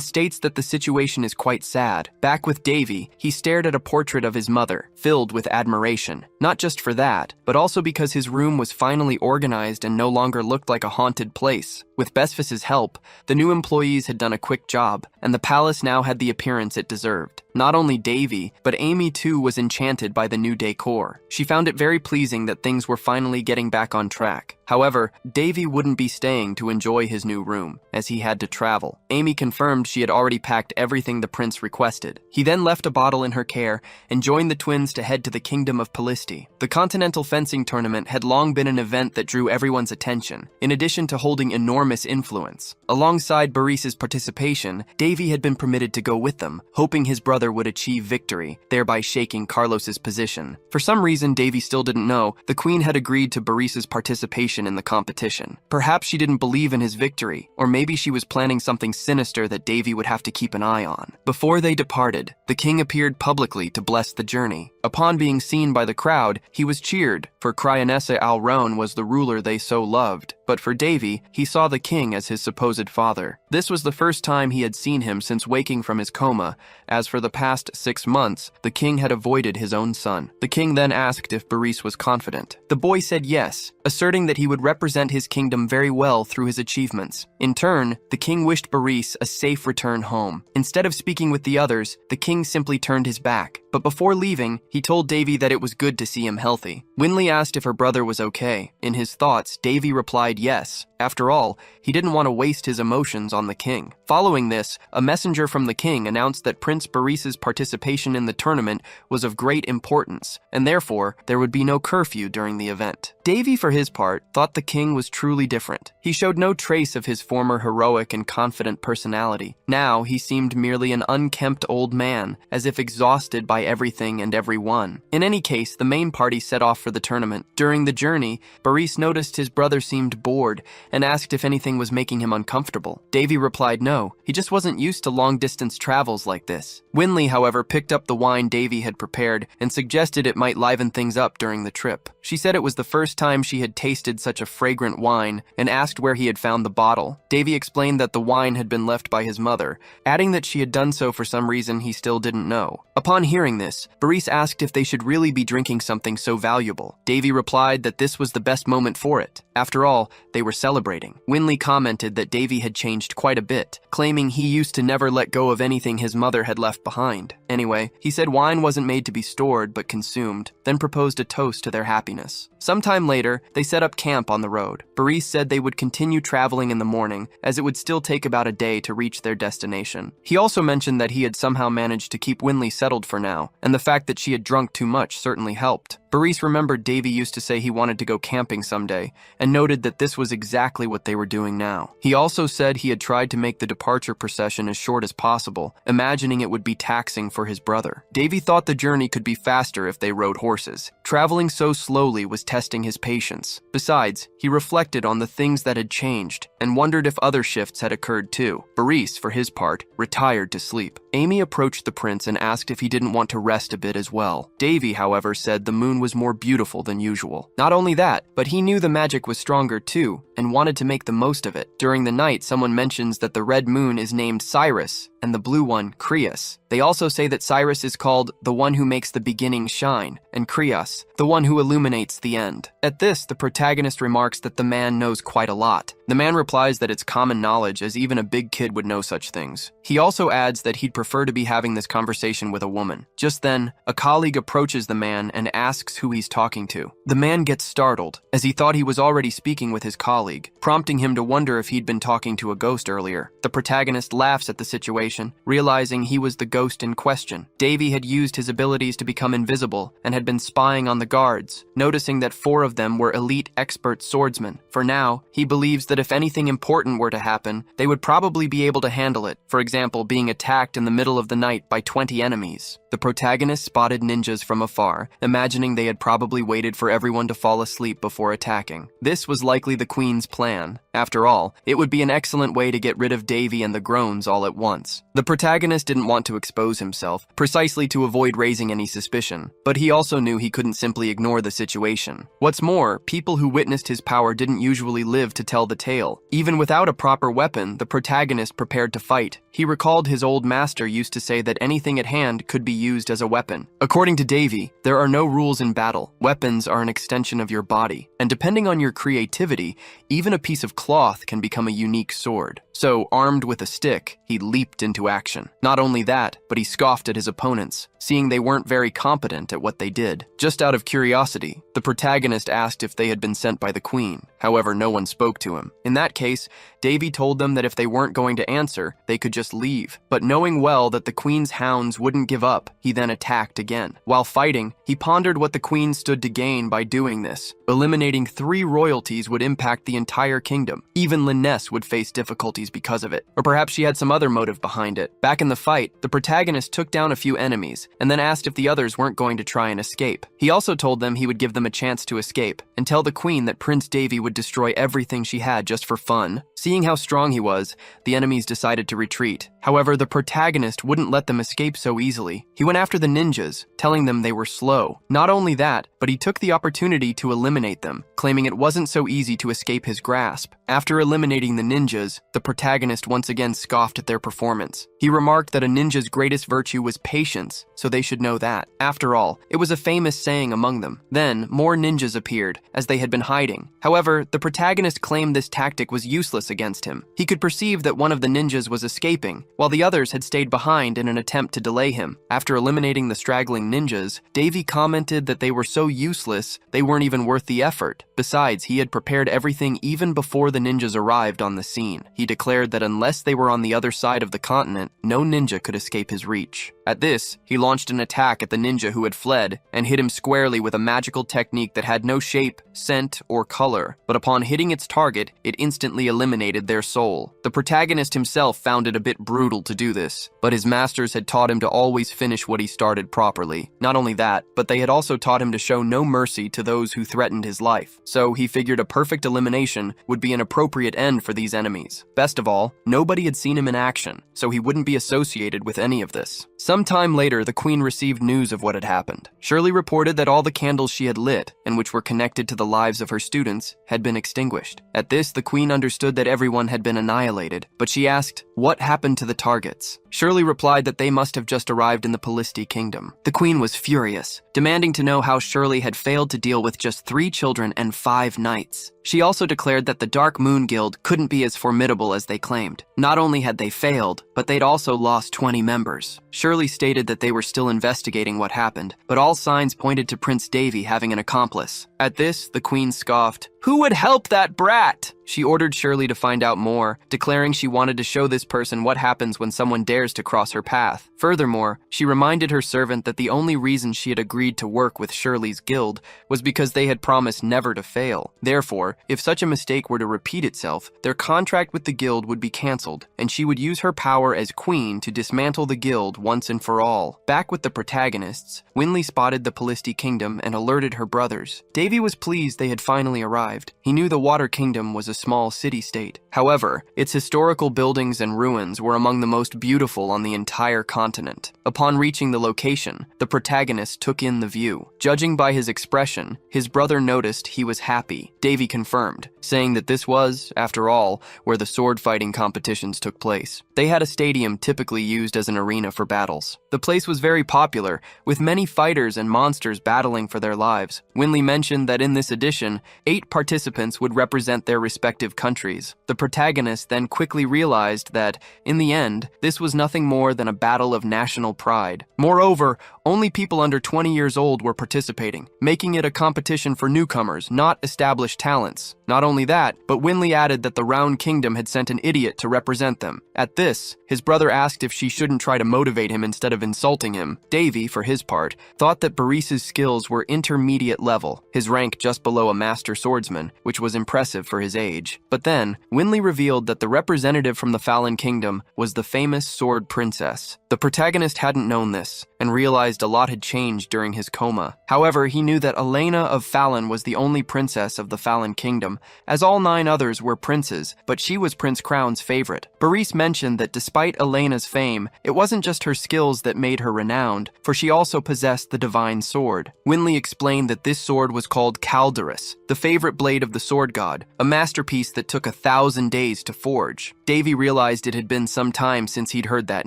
states that the situation is quite sad. Back with Davy, he stared at a portrait of his mother, filled with admiration. Not just for that, but also because his room was finally organized and no longer looked like a haunted place. With Besfus's help, the new employees had done a quick job, and the palace now had the appearance it deserved. Not only Davy, but Amy too was enchanted by the new decor. She found it very pleasing that things were finally getting back on track. However, Davy wouldn't be staying to enjoy his new room, as he had to travel. Amy confirmed she had already packed everything the prince requested. He then left a bottle in her care and joined the twins to head to the kingdom of Polisti. The continental fencing tournament had long been an event that drew everyone's attention, in addition to holding enormous influence. Alongside Boris's participation, Davy had been permitted to go with them, hoping his brother would achieve victory, thereby shaking Carlos's position. For some reason Davy still didn't know, the queen had agreed to Boris's participation in the competition. Perhaps she didn't believe in his victory, or maybe she was planning something sinister that Davy would have to keep an eye on. Before they departed, the king appeared publicly to bless the journey. Upon being seen by the crowd, he was cheered, for Cryanessa Alrone was the ruler they so loved. But for Davy, he saw the king as his supposed father. This was the first time he had seen him since waking from his coma, as for the past 6 months, the king had avoided his own son. The king then asked if Boris was confident. The boy said yes, asserting that he would represent his kingdom very well through his achievements. In turn, the king wished Boris a safe return home. Instead of speaking with the others, the king simply turned his back. But before leaving, he told Davy that it was good to see him healthy. Winley asked if her brother was okay. In his thoughts, Davy replied yes. After all, he didn't want to waste his emotions on the king. Following this, a messenger from the king announced that Prince Boris's participation in the tournament was of great importance, and therefore, there would be no curfew during the event. Davy, for his part, thought the king was truly different. He showed no trace of his former heroic and confident personality. Now, he seemed merely an unkempt old man, as if exhausted by everything and everyone. In any case, the main party set off for the tournament. During the journey, Boris noticed his brother seemed bored and asked if anything was making him uncomfortable. Davy replied no, he just wasn't used to long-distance travels like this. Winley, however, picked up the wine Davy had prepared and suggested it might liven things up during the trip. She said it was the first time she had tasted such a fragrant wine and asked where he had found the bottle. Davy explained that the wine had been left by his mother, adding that she had done so for some reason he still didn't know. Upon hearing this, Boris asked if they should really be drinking something so valuable. Davy replied that this was the best moment for it. After all, they were celebrating. Winley commented that Davy had changed quite a bit, claiming he used to never let go of anything his mother had left behind. Anyway, he said wine wasn't made to be stored but consumed, then proposed a toast to their happiness. Sometime later, they set up camp on the road. Boris said they would continue traveling in the morning, as it would still take about a day to reach their destination. He also mentioned that he had somehow managed to keep Winley settled for now, and the fact that she had drunk too much certainly helped. Boris remembered Davy used to say he wanted to go camping someday, and noted that this was exactly what they were doing now. He also said he had tried to make the departure procession as short as possible, imagining it would be taxing for his brother. Davy thought the journey could be faster if they rode horses. Traveling so slowly was testing his patience. Besides, he reflected on the things that had changed, and wondered if other shifts had occurred too. Boris, for his part, retired to sleep. Amy approached the prince and asked if he didn't want to rest a bit as well. Davy, however, said the moon was more beautiful than usual. Not only that, but he knew the magic was stronger too, and wanted to make the most of it. During the night, someone mentions that the red moon is named Cyrus, and the blue one, Creus. They also say that Cyrus is called the one who makes the beginning shine, and Creus, the one who illuminates the end. At this, the protagonist remarks that the man knows quite a lot. The man replies that it's common knowledge, as even a big kid would know such things. He also adds that he'd prefer to be having this conversation with a woman. Just then, a colleague approaches the man and asks who he's talking to. The man gets startled, as he thought he was already speaking with his colleague, prompting him to wonder if he'd been talking to a ghost earlier. The protagonist laughs at the situation, realizing he was the ghost in question. Davy had used his abilities to become invisible and had been spying on the guards, noticing that 4 of them were elite expert swordsmen. For now, he believes that if anything important were to happen, they would probably be able to handle it, for example, being attacked in the middle of the night by 20 enemies. The protagonist spotted ninjas from afar, imagining they had probably waited for everyone to fall asleep before attacking. This was likely the Queen's plan. After all, it would be an excellent way to get rid of Davy and the groans all at once. The protagonist didn't want to expose himself, precisely to avoid raising any suspicion, but he also knew he couldn't simply ignore the situation. What's more, people who witnessed his power didn't usually live to tell the tale. Even without a proper weapon, the protagonist prepared to fight. He recalled his old master used to say that anything at hand could be used as a weapon. According to Davy, there are no rules in battle. Weapons are an extension of your body, and depending on your creativity, even a piece of cloth can become a unique sword. So, armed with a stick, he leaped into action. Not only that, but he scoffed at his opponents, seeing they weren't very competent at what they did. Just out of curiosity, the protagonist asked if they had been sent by the Queen. However, no one spoke to him. In that case, Davy told them that if they weren't going to answer, they could just leave. But knowing well that the Queen's hounds wouldn't give up, he then attacked again. While fighting, he pondered what the Queen stood to gain by doing this. Eliminating 3 royalties would impact the entire kingdom. Even Liness would face difficulties because of it. Or perhaps she had some other motive behind it. Back in the fight, the protagonist took down a few enemies, and then asked if the others weren't going to try and escape. He also told them he would give them a chance to escape, and tell the Queen that Prince Davy would destroy everything she had just for fun. Seeing how strong he was, the enemies decided to retreat. However, the protagonist wouldn't let them escape so easily. He went after the ninjas, telling them they were slow. Not only that, but he took the opportunity to eliminate them, claiming it wasn't so easy to escape his grasp. After eliminating the ninjas, the protagonist once again scoffed at their performance. He remarked that a ninja's greatest virtue was patience, so they should know that. After all, it was a famous saying among them. Then, more ninjas appeared, as they had been hiding. However, the protagonist claimed this tactic was useless against him. He could perceive that one of the ninjas was escaping, while the others had stayed behind in an attempt to delay him. After eliminating the straggling ninjas, Davy commented that they were so useless, they weren't even worth the effort. Besides, he had prepared everything even before the ninjas arrived on the scene. He declared that unless they were on the other side of the continent, no ninja could escape his reach. At this, he launched an attack at the ninja who had fled, and hit him squarely with a magical technique that had no shape, scent, or color, but upon hitting its target, it instantly eliminated their soul. The protagonist himself found it a bit brutal to do this, but his masters had taught him to always finish what he started properly. Not only that, but they had also taught him to show no mercy to those who threatened his life. So he figured a perfect elimination would be an appropriate end for these enemies. Best of all, nobody had seen him in action, so he wouldn't be associated with any of this. Some time later, the Queen received news of what had happened. Shirley reported that all the candles she had lit, and which were connected to the lives of her students, had been extinguished. At this, the Queen understood that everyone had been annihilated, but she asked, what happened to the targets? Shirley replied that they must have just arrived in the Pallisti kingdom. The Queen was furious, demanding to know how Shirley had failed to deal with just 3 children and 5 knights. She also declared that the Dark Moon Guild couldn't be as formidable as they claimed. Not only had they failed, but they'd also lost 20 members. Shirley stated that they were still investigating what happened, but all signs pointed to Prince Davy having an accomplice. At this, the Queen scoffed. Who would help that brat? She ordered Shirley to find out more, declaring she wanted to show this person what happens when someone dares to cross her path. Furthermore, she reminded her servant that the only reason she had agreed to work with Shirley's guild was because they had promised never to fail. Therefore, if such a mistake were to repeat itself, their contract with the guild would be cancelled, and she would use her power as queen to dismantle the guild once and for all. Back with the protagonists, Winley spotted the Pallisti kingdom and alerted her brothers. Davy was pleased they had finally arrived. He knew the Water Kingdom was a small city-state. However, its historical buildings and ruins were among the most beautiful on the entire continent. Upon reaching the location, the protagonist took in the view. Judging by his expression, his brother noticed he was happy. Davy confirmed, saying that this was, after all, where the sword fighting competitions took place. They had a stadium typically used as an arena for battles. The place was very popular, with many fighters and monsters battling for their lives. Winley mentioned that in this edition, 8 participants would represent their respective countries. The protagonist then quickly realized that, in the end, this was nothing more than a battle of national pride. Moreover, only people under 20 years old were participating, making it a competition for newcomers, not established talents. Not only that, but Winley added that the Round Kingdom had sent an idiot to represent them. At this, his brother asked if she shouldn't try to motivate him instead of insulting him. Davy, for his part, thought that Boris's skills were intermediate level, his rank just below a master swordsman, which was impressive for his age. But then, Winley revealed that the representative from the Fallen Kingdom was the famous Sword Princess. The protagonist hadn't known this, and realized a lot had changed during his coma. However, he knew that Elena of Fallen was the only princess of the Fallen Kingdom, as all 9 others were princes, but she was Prince Crown's favorite. Boris mentioned that despite Elena's fame, it wasn't just her skills that made her renowned, for she also possessed the divine sword. Winley explained that this sword was called Calderus, the favorite blade of the sword god, a masterpiece that took 1,000 days to forge. Davy realized it had been some time since he'd heard that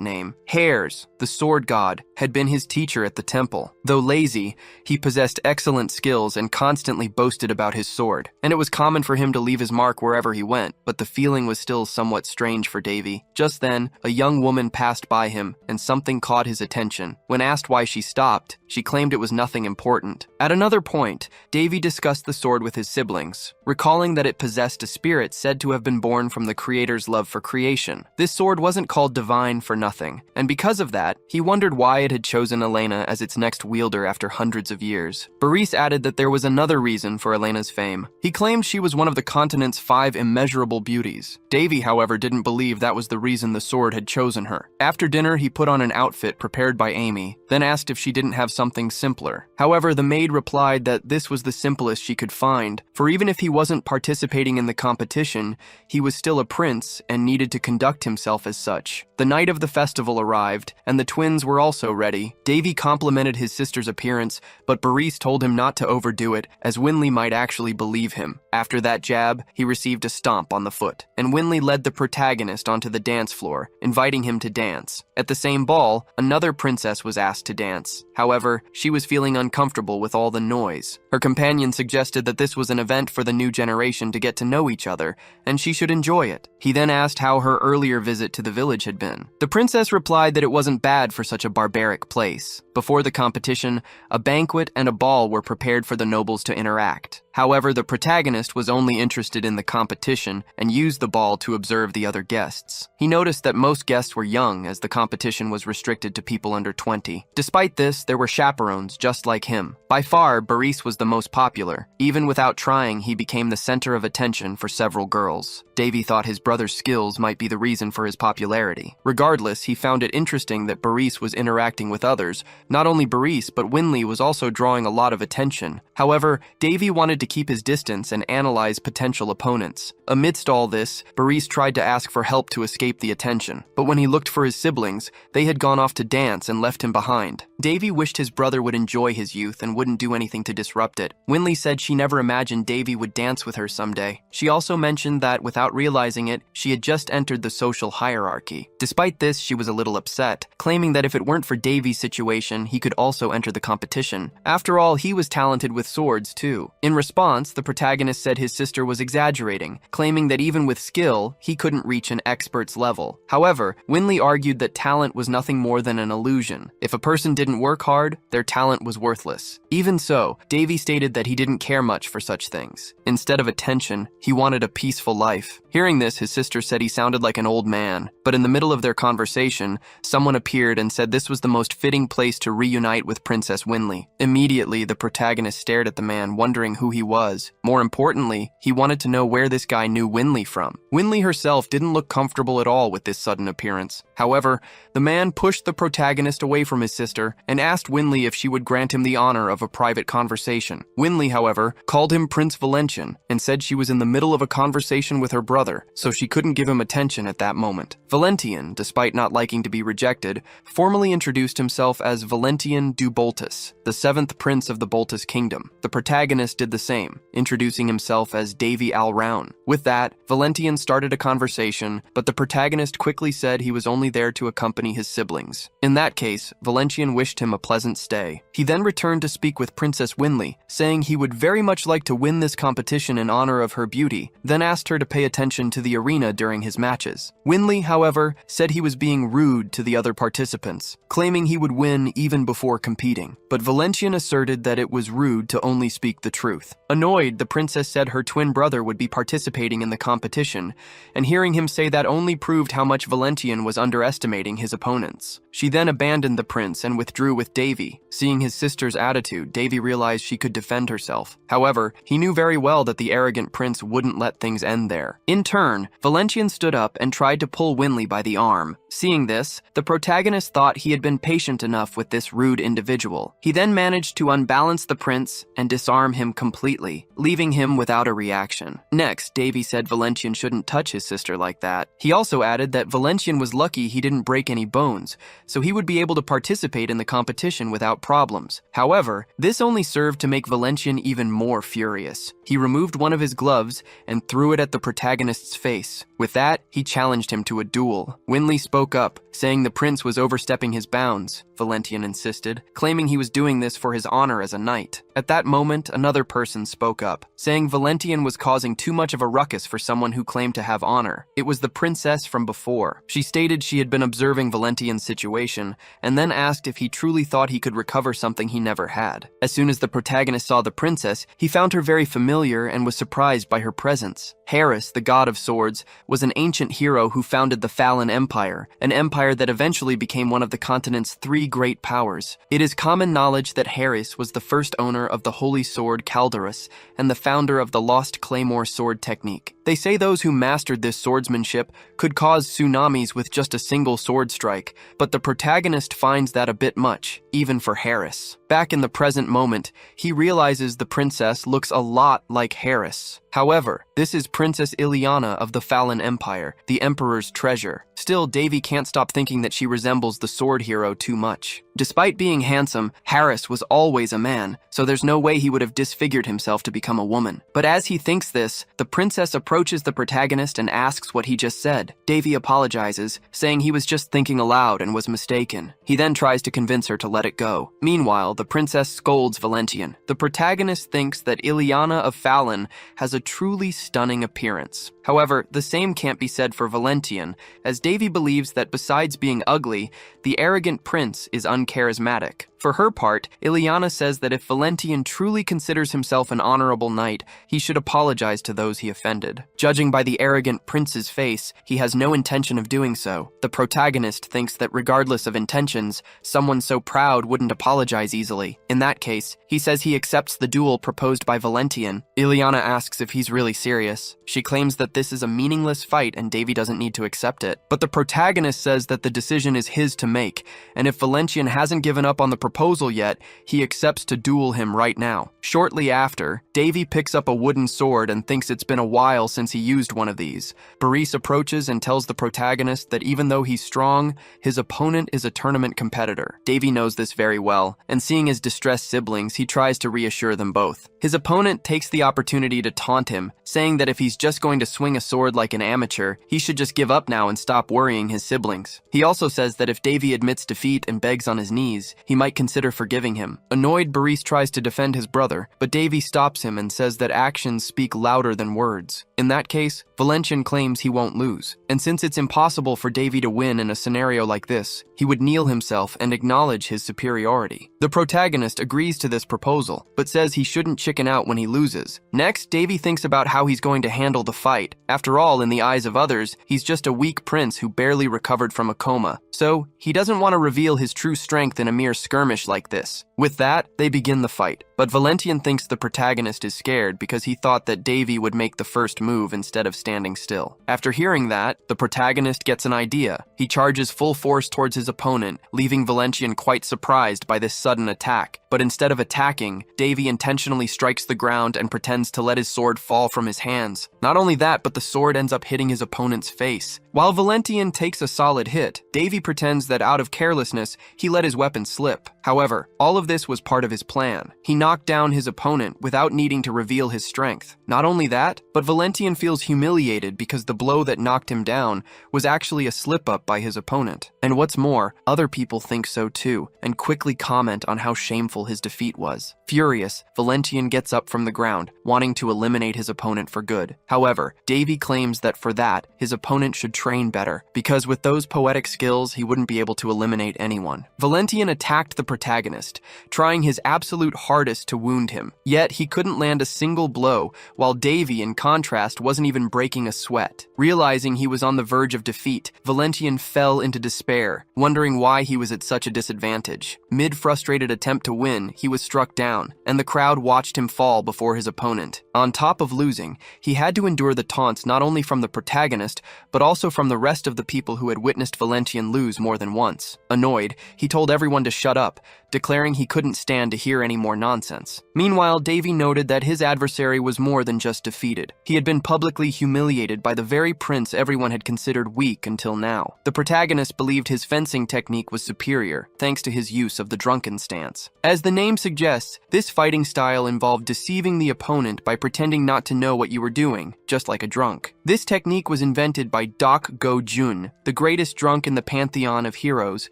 name. Hares, the sword god, had been his teacher at the temple. Though lazy, he possessed excellent skills and constantly boasted about his sword, and it was common for him to leave his mark wherever he went, but the feeling was still somewhat strange for Davy. Just then, a young woman passed by him, and something caught his attention. When asked why she stopped, she claimed it was nothing important. At another point, Davy discussed the sword with his siblings, recalling that it possessed a spirit said to have been born from the creator's love for creation. This sword wasn't called divine for nothing, and because of that, he wondered why it had chosen Elena as its next wielder after hundreds of years. Boris added that there was another reason for Elena's fame. He claimed she was one of the continent's 5 immeasurable beauties. Davy, however, didn't believe that was the reason the sword had chosen her. After dinner, he put on an outfit prepared by Amy, then asked if she didn't have something simpler. However, the maid replied that this was the simplest she could find, for even if he wasn't participating in the competition, he was still a prince and needed to conduct himself as such. The night of the festival arrived, and the twins were also ready. Davy complimented his sister's appearance, but Boris told him not to overdo it, as Winley might actually believe him. After that jab, he received a stomp on the foot, and Winley led the protagonist onto the dance floor, inviting him to dance. At the same ball, another princess was asked to dance. However, she was feeling uncomfortable with all the noise. Her companion suggested that this was an event for the new generation to get to know each other, and she should enjoy it. He then asked how her earlier visit to the village had been. The princess replied that it wasn't bad for such a barbaric place. Before the competition, a banquet and a ball were prepared for the nobles to interact. However, the protagonist was only interested in the competition and used the ball to observe the other guests. He noticed that most guests were young, as the competition was restricted to people under 20. Despite this, there were chaperones just like him. By far, Boris was the most popular. Even without trying, he became the center of attention for several girls. Davy thought his brother's skills might be the reason for his popularity. Regardless, he found it interesting that Boris was interacting with others. Not only Boris, but Winley was also drawing a lot of attention. However, Davy wanted to keep his distance and analyze potential opponents. Amidst all this, Boris tried to ask for help to escape the attention, but when he looked for his siblings, they had gone off to dance and left him behind. Davy wished his brother would enjoy his youth and wouldn't do anything to disrupt it. Winley said she never imagined Davy would dance with her someday. She also mentioned that, without realizing it, she had just entered the social hierarchy. Despite this, she was a little upset, claiming that if it weren't for Davy's situation, he could also enter the competition. After all, he was talented with swords too. In response, the protagonist said his sister was exaggerating, claiming that even with skill, he couldn't reach an expert's level. However, Winley argued that talent was nothing more than an illusion. If a person didn't work hard, their talent was worthless. Even so, Davy stated that he didn't care much for such things. Instead of attention, he wanted a peaceful life. Hearing this, his sister said he sounded like an old man, but in the middle of their conversation, someone appeared and said this was the most fitting place to reunite with Princess Winley. Immediately, the protagonist stared at the man, wondering who he was. More importantly, he wanted to know where this guy knew Winley from. Winley herself didn't look comfortable at all with this sudden appearance. However, the man pushed the protagonist away from his sister and asked Winley if she would grant him the honor of a private conversation. Winley, however, called him Prince Valentian and said she was in the middle of a conversation with her brother, so she couldn't give him attention at that moment. Valentian, despite not liking to be rejected, formally introduced himself as Valentian du Boltus, the seventh prince of the Boltus kingdom. The protagonist did the same, introducing himself as Davy Alroun. With that, Valentian started a conversation, but the protagonist quickly said he was only there to accompany his siblings. In that case, Valentian wished him a pleasant stay. He then returned to speak with Princess Winley, saying he would very much like to win this competition in honor of her beauty, then asked her to pay attention to the arena during his matches. Winley, however, said he was being rude to the other participants, claiming he would win even before competing. But Valentian asserted that it was rude to only speak the truth. Annoyed, the princess said her twin brother would be participating in the competition, and hearing him say that only proved how much Valentian was underestimating his opponents. She then abandoned the prince and withdrew with Davy. Seeing his sister's attitude, Davy realized she could defend herself. However, he knew very well that the arrogant prince wouldn't let things end there. In turn, Valentian stood up and tried to pull Winley by the arm. Seeing this, the protagonist thought he had been patient enough with this rude individual. He then managed to unbalance the prince and disarm him completely, leaving him without a reaction. Next, Davy said Valentian shouldn't touch his sister like that. He also added that Valentian was lucky he didn't break any bones, so he would be able to participate in the competition without problems. However, this only served to make Valentian even more furious. He removed one of his gloves and threw it at the protagonist's face. With that, he challenged him to a duel. Winley spoke up, saying the prince was overstepping his bounds. Valentian insisted, claiming he was doing this for his honor as a knight. At that moment, another person spoke up, saying Valentian was causing too much of a ruckus for someone who claimed to have honor. It was the princess from before. She stated she had been observing Valentian's situation, and then asked if he truly thought he could recover something he never had. As soon as the protagonist saw the princess, he found her very familiar and was surprised by her presence. Harris, the god of swords, was an ancient hero who founded the Fallen Empire, an empire that eventually became one of the continent's three great powers. It is common knowledge that Harris was the first owner of the holy sword Calderus and the founder of the lost claymore sword technique. They say those who mastered this swordsmanship could cause tsunamis with just a single sword strike, but the protagonist finds that a bit much, even for Harris. Back in the present moment, he realizes the princess looks a lot like Harris. However, this is Princess Ileana of the Fallen Empire, the Emperor's treasure. Still, Davy can't stop thinking that she resembles the sword hero too much. Despite being handsome, Harris was always a man, so there's no way he would have disfigured himself to become a woman. But as he thinks this, the princess approaches the protagonist and asks what he just said. Davy apologizes, saying he was just thinking aloud and was mistaken. He then tries to convince her to let it go. Meanwhile, the princess scolds Valentian. The protagonist thinks that Ileana of Fallen has a truly stunning appearance. However, the same can't be said for Valentian, as Davy believes that besides being ugly, the arrogant prince is uncharismatic. For her part, Ileana says that if Valentian truly considers himself an honorable knight, he should apologize to those he offended. Judging by the arrogant prince's face, he has no intention of doing so. The protagonist thinks that regardless of intentions, someone so proud wouldn't apologize easily. In that case, he says he accepts the duel proposed by Valentian. Ileana asks if he's really serious. She claims that this is a meaningless fight and Davy doesn't need to accept it. But the protagonist says that the decision is his to make, and if Valentian hasn't given up on the proposal yet, he accepts to duel him right now. Shortly after, Davy picks up a wooden sword and thinks it's been a while since he used one of these. Boris approaches and tells the protagonist that even though he's strong, his opponent is a tournament competitor. Davy knows this very well, and seeing his distressed siblings, he tries to reassure them both. His opponent takes the opportunity to taunt him, saying that if he's just going to swing a sword like an amateur, he should just give up now and stop worrying his siblings. He also says that if Davy admits defeat and begs on his knees, he might consider forgiving him. Annoyed, Boris tries to defend his brother, but Davy stops him and says that actions speak louder than words. In that case, Valentian claims he won't lose, and since it's impossible for Davy to win in a scenario like this, he would kneel himself and acknowledge his superiority. The protagonist agrees to this proposal, but says he shouldn't chicken out when he loses. Next, Davy thinks about how he's going to handle the fight. After all, in the eyes of others, he's just a weak prince who barely recovered from a coma, so he doesn't want to reveal his true strength in a mere skirmish like this. With that, they begin the fight, but Valentian Valentian thinks the protagonist is scared because he thought that Davy would make the first move instead of standing still. After hearing that, the protagonist gets an idea. He charges full force towards his opponent, leaving Valentian quite surprised by this sudden attack. But instead of attacking, Davy intentionally strikes the ground and pretends to let his sword fall from his hands. Not only that, but the sword ends up hitting his opponent's face. While Valentian takes a solid hit, Davy pretends that out of carelessness, he let his weapon slip. However, all of this was part of his plan. He knocked down his opponent without needing to reveal his strength. Not only that, but Valentian feels humiliated because the blow that knocked him down was actually a slip-up by his opponent. And what's more, other people think so too, and quickly comment on how shameful his defeat was. Furious, Valentian gets up from the ground, wanting to eliminate his opponent for good. However, Davy claims that for that, his opponent should train better, because with those poetic skills, he wouldn't be able to eliminate anyone. Valentian attacked the protagonist, trying his absolute hardest to wound him. Yet, he couldn't land a single blow, while Davy, in contrast, wasn't even breaking a sweat. Realizing he was on the verge of defeat, Valentian fell into despair, wondering why he was at such a disadvantage. Mid-frustrated attempt to win, he was struck down, and the crowd watched him fall before his opponent. On top of losing, he had to endure the taunts not only from the protagonist, but also from the rest of the people who had witnessed Valentian lose more than once. Annoyed, he told everyone to shut up, declaring he couldn't stand to hear any more nonsense. Meanwhile, Davy noted that his adversary was more than just defeated. He had been publicly humiliated by the very prince everyone had considered weak until now. The protagonist believed his fencing technique was superior, thanks to his use of the drunken stance. As the name suggests, this fighting style involved deceiving the opponent by pretending not to know what you were doing, just like a drunk. This technique was invented by Dak Go-jun, the greatest drunk in the pantheon of heroes,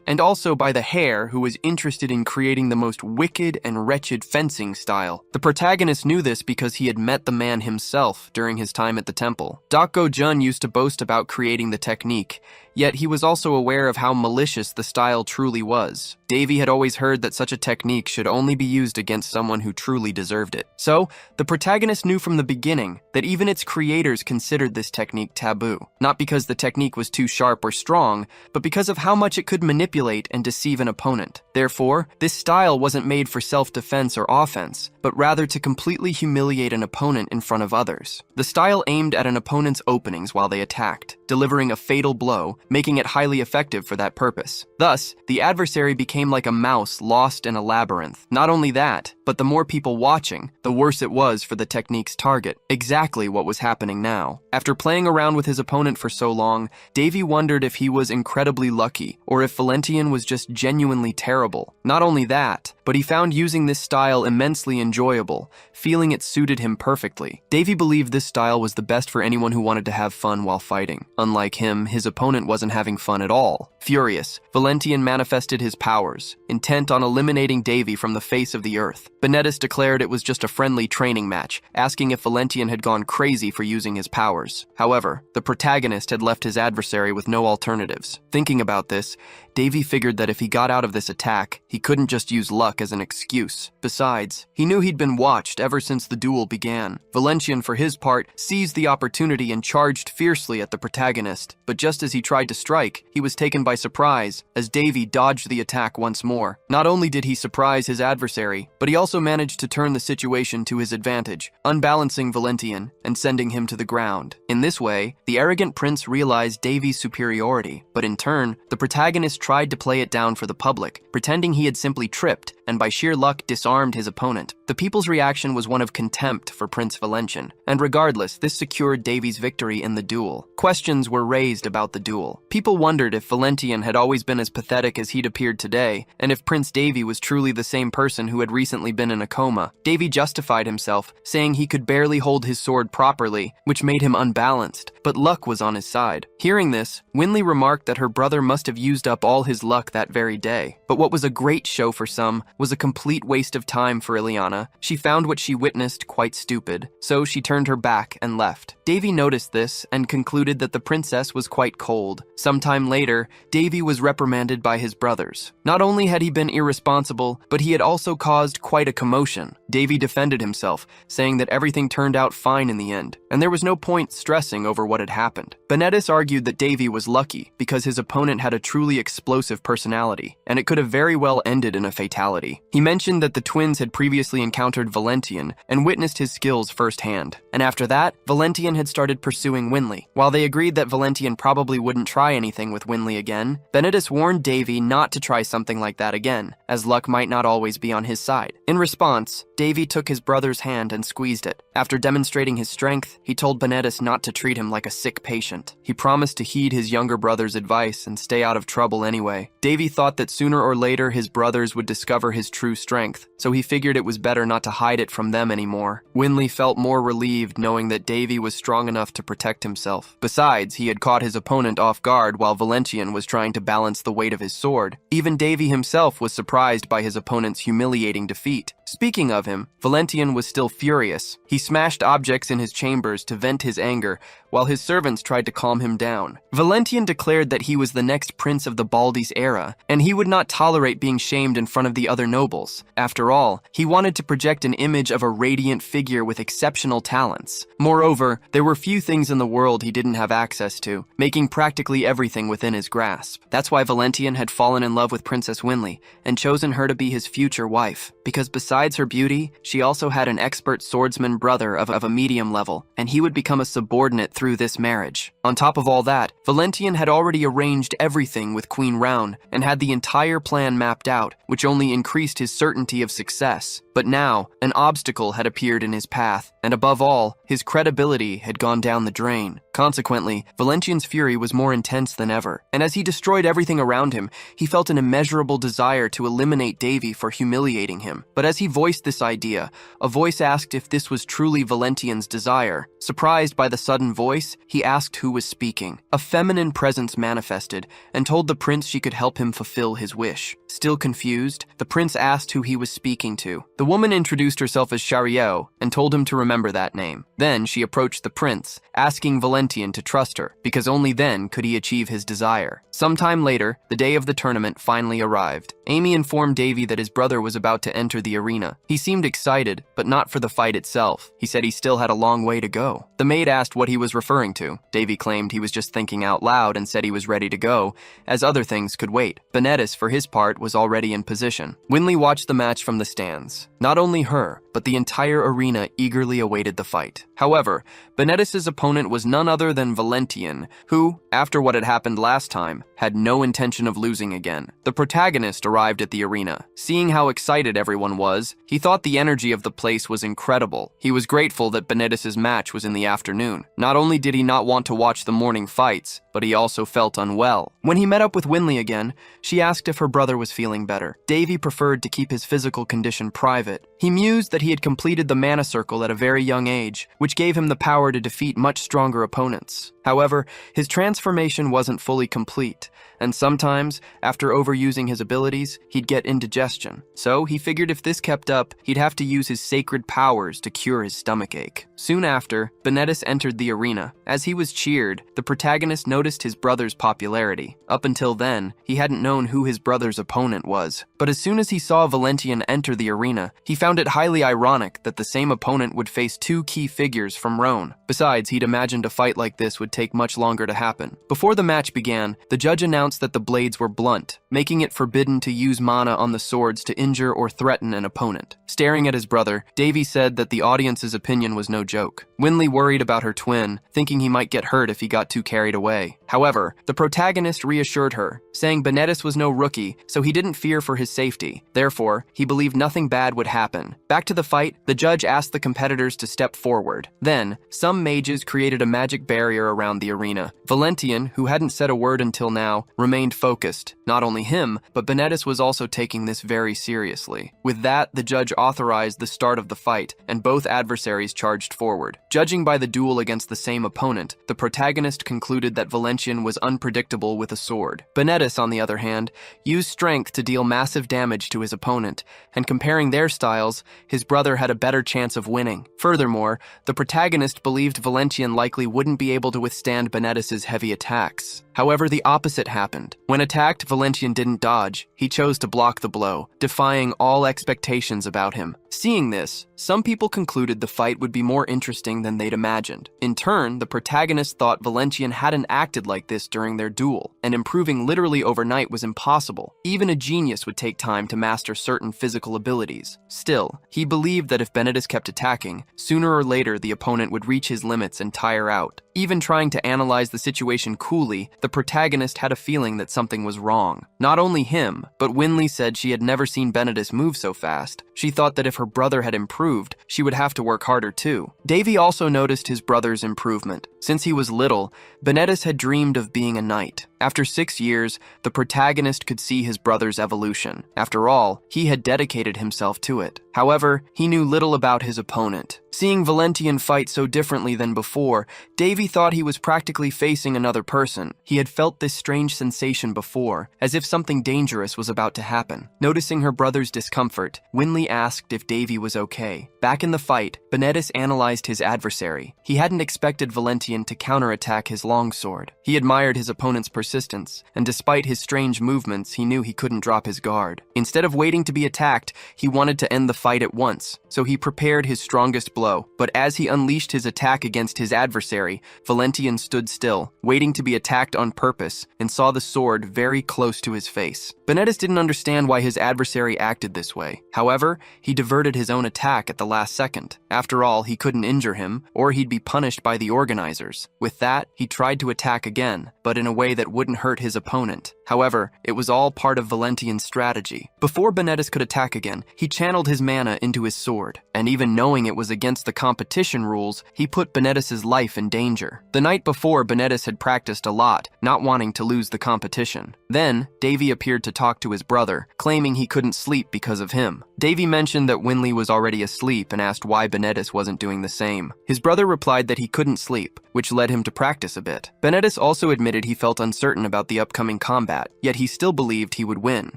and also by the Hare, who was interested in creating the most wicked and wretched fencing style. The protagonist knew this because he had met the man himself during his time at the temple. Dak Go-jun used to boast about creating the technique, yet he was also aware of how malicious the style truly was. Davy had always heard that such a technique should only be used against someone who truly deserved it. So, the protagonist knew from the beginning that even its creators considered this technique taboo. Not because the technique was too sharp or strong, but because of how much it could manipulate and deceive an opponent. Therefore, this style wasn't made for self-defense or offense, but rather to completely humiliate an opponent in front of others. The style aimed at an opponent's openings while they attacked, delivering a fatal blow, making it highly effective for that purpose. Thus, the adversary became like a mouse lost in a labyrinth. Not only that, but the more people watching, the worse it was for the technique's target. Exactly what was happening now. After playing around with his opponent for so long, Davy wondered if he was incredibly lucky, or if Valentian was just genuinely terrible. Not only that, but he found using this style immensely enjoyable, feeling it suited him perfectly. Davy believed this style was the best for anyone who wanted to have fun while fighting. Unlike him, his opponent wasn't having fun at all. Furious, Valentian manifested his powers, intent on eliminating Davy from the face of the earth. Benedis declared it was just a friendly training match, asking if Valentian had gone crazy for using his powers. However, the protagonist had left his adversary with no alternatives. Thinking about this, Davy figured that if he got out of this attack, he couldn't just use luck as an excuse. Besides, he knew he'd been watched ever since the duel began. Valentian, for his part, seized the opportunity and charged fiercely at the protagonist. But just as he tried to strike, he was taken by surprise, as Davy dodged the attack once more. Not only did he surprise his adversary, but he also managed to turn the situation to his advantage, unbalancing Valentian and sending him to the ground. In this way, the arrogant prince realized Davy's superiority, but in turn, the protagonist tried to play it down for the public, pretending he had simply tripped and by sheer luck disarmed his opponent. The people's reaction was one of contempt for Prince Valentian, and regardless, this secured Davy's victory in the duel. Questions were raised about the duel. People wondered if Valentian had always been as pathetic as he'd appeared today, and if Prince Davy was truly the same person who had recently been in a coma. Davy justified himself, saying he could barely hold his sword properly, which made him unbalanced, but luck was on his side. Hearing this, Winley remarked that her brother must have used up all his luck that very day. But what was a great show for some was a complete waste of time for Ileana. She found what she witnessed quite stupid, so she turned her back and left. Davy noticed this and concluded that the princess was quite cold. Sometime later, Davy was reprimanded by his brothers. Not only had he been irresponsible, but he had also caused quite a commotion. Davy defended himself, saying that everything turned out fine in the end, and there was no point stressing over what had happened. Benedis argued that Davy was lucky because his opponent had a truly explosive personality, and it could have very well ended in a fatality. He mentioned that the twins had previously encountered Valentian and witnessed his skills firsthand, and after that, Valentian had started pursuing Winley. While they agreed that Valentian probably wouldn't try anything with Winley again, Benedis warned Davy not to try something like that again, as luck might not always be on his side. In response, Davy took his brother's hand and squeezed it. After demonstrating his strength, he told Benedis not to treat him like a sick patient. He promised to heed his younger brother's advice and stay out of trouble anyway. Davy thought that sooner or later his brothers would discover his true strength, so he figured it was better not to hide it from them anymore. Winley felt more relieved knowing that Davy was strong enough to protect himself. Besides, he had caught his opponent off guard while Valentian was trying to balance the weight of his sword. Even Davy himself was surprised by his opponent's humiliating defeat. Speaking of him, Valentian was still furious. He smashed objects in his chambers to vent his anger, while his servants tried to calm him down. Valentian declared that he was the next prince of the Baldi's era, and he would not tolerate being shamed in front of the other nobles. After all, he wanted to project an image of a radiant figure with exceptional talents. Moreover, there were few things in the world he didn't have access to, making practically everything within his grasp. That's why Valentian had fallen in love with Princess Winley and chosen her to be his future wife, because besides her beauty, she also had an expert swordsman brother of a medium level, and he would become a subordinate through this marriage. On top of all that, Valentian had already arranged everything with Queen Round and had the entire plan mapped out, which only increased his certainty of success. But now, an obstacle had appeared in his path, and above all, his credibility had gone down the drain. Consequently, Valentian's fury was more intense than ever, and as he destroyed everything around him, he felt an immeasurable desire to eliminate Davy for humiliating him. But as he voiced this idea, a voice asked if this was truly Valentian's desire. Surprised by the sudden voice, he asked who was speaking. A feminine presence manifested and told the prince she could help him fulfill his wish. Still confused, the prince asked who he was speaking to. The woman introduced herself as Shariao and told him to remember that name. Then she approached the prince, asking Valentian to trust her, because only then could he achieve his desire. Sometime later, the day of the tournament finally arrived. Amy informed Davy that his brother was about to enter the arena. He seemed excited, but not for the fight itself. He said he still had a long way to go. The maid asked what he was referring to. Davy claimed he was just thinking out loud and said he was ready to go, as other things could wait. Benedis, for his part, was already in position. Winley watched the match from the stands. Not only her, but the entire arena eagerly awaited the fight. However, Benedis' opponent was none other than Valentian, who, after what had happened last time, had no intention of losing again. The protagonist arrived at the arena. Seeing how excited everyone was, he thought the energy of the place was incredible. He was grateful that Benedis' match was in the afternoon. Not only did he not want to watch the morning fights, but he also felt unwell. When he met up with Winley again, she asked if her brother was feeling better. Davy preferred to keep his physical condition private. He mused that he had completed the mana circle at a very young age, which gave him the power to defeat much stronger opponents. However, his transformation wasn't fully complete, and sometimes, after overusing his abilities, he'd get indigestion. So he figured if this kept up, he'd have to use his sacred powers to cure his stomachache. Soon after, Benedis entered the arena. As he was cheered, the protagonist noticed his brother's popularity. Up until then, he hadn't known who his brother's opponent was. But as soon as he saw Valentian enter the arena, he found it highly ironic that the same opponent would face two key figures from Rhone. Besides, he'd imagined a fight like this would take much longer to happen. Before the match began, the judge announced that the blades were blunt, making it forbidden to use mana on the swords to injure or threaten an opponent. Staring at his brother, Davy said that the audience's opinion was no joke. Winley worried about her twin, thinking he might get hurt if he got too carried away. However, the protagonist reassured her, saying Benedis was no rookie, so he didn't fear for his safety. Therefore, he believed nothing bad would happen. Back to the fight, the judge asked the competitors to step forward. Then, some mages created a magic barrier around the arena. Valentian, who hadn't said a word until now, remained focused. Not only him, but Benedis was also taking this very seriously. With that, the judge authorized the start of the fight, and both adversaries charged forward. Judging by the duel against the same opponent, the protagonist concluded that Valentian was unpredictable with a sword. Benedis, on the other hand, used strength to deal massive damage to his opponent, and comparing their styles, his brother had a better chance of winning. Furthermore, the protagonist believed Valentian likely wouldn't be able to withstand Benedis' heavy attacks. However, the opposite happened. When attacked, Valentian didn't dodge. He chose to block the blow, defying all expectations about him. Seeing this, some people concluded the fight would be more interesting than they'd imagined. In turn, the protagonist thought Valentian hadn't acted like this during their duel, and improving literally overnight was impossible. Even a genius would take time to master certain physical abilities. Still, he believed that if Benedis kept attacking, sooner or later the opponent would reach his limits and tire out. Even trying to analyze the situation coolly, the protagonist had a feeling that something was wrong. Not only him, but Winley said she had never seen Benedis move so fast. She thought that if her brother had improved, she would have to work harder too. Davy also noticed his brother's improvement. Since he was little, Benedis had dreamed of being a knight. After 6 years, the protagonist could see his brother's evolution. After all, he had dedicated himself to it. However, he knew little about his opponent. Seeing Valentian fight so differently than before, Davy thought he was practically facing another person. He had felt this strange sensation before, as if something dangerous was about to happen. Noticing her brother's discomfort, Winley asked if Davy was okay. Back in the fight, Benedis analyzed his adversary. He hadn't expected Valentian to counterattack his longsword. He admired his opponent's persistence, and despite his strange movements, he knew he couldn't drop his guard. Instead of waiting to be attacked, he wanted to end the fight at once, so he prepared his strongest blow. But as he unleashed his attack against his adversary, Valentian stood still, waiting to be attacked on purpose, and saw the sword very close to his face. Benedis didn't understand why his adversary acted this way. However, he diverted his own attack at the last second. After all, he couldn't injure him, or he'd be punished by the organizers. With that, he tried to attack again, but in a way that wouldn't hurt his opponent. However, it was all part of Valentian's strategy. Before Benedis could attack again, he channeled his mana into his sword, and even knowing it was against the competition rules, he put Benedis' life in danger. The night before, Benedis had practiced a lot, not wanting to lose the competition. Then, Davy appeared to talk to his brother, claiming he couldn't sleep because of him. Davy mentioned that Winley was already asleep and asked why Benedis wasn't doing the same. His brother replied that he couldn't sleep, which led him to practice a bit. Benedis also admitted he felt uncertain about the upcoming combat, yet he still believed he would win.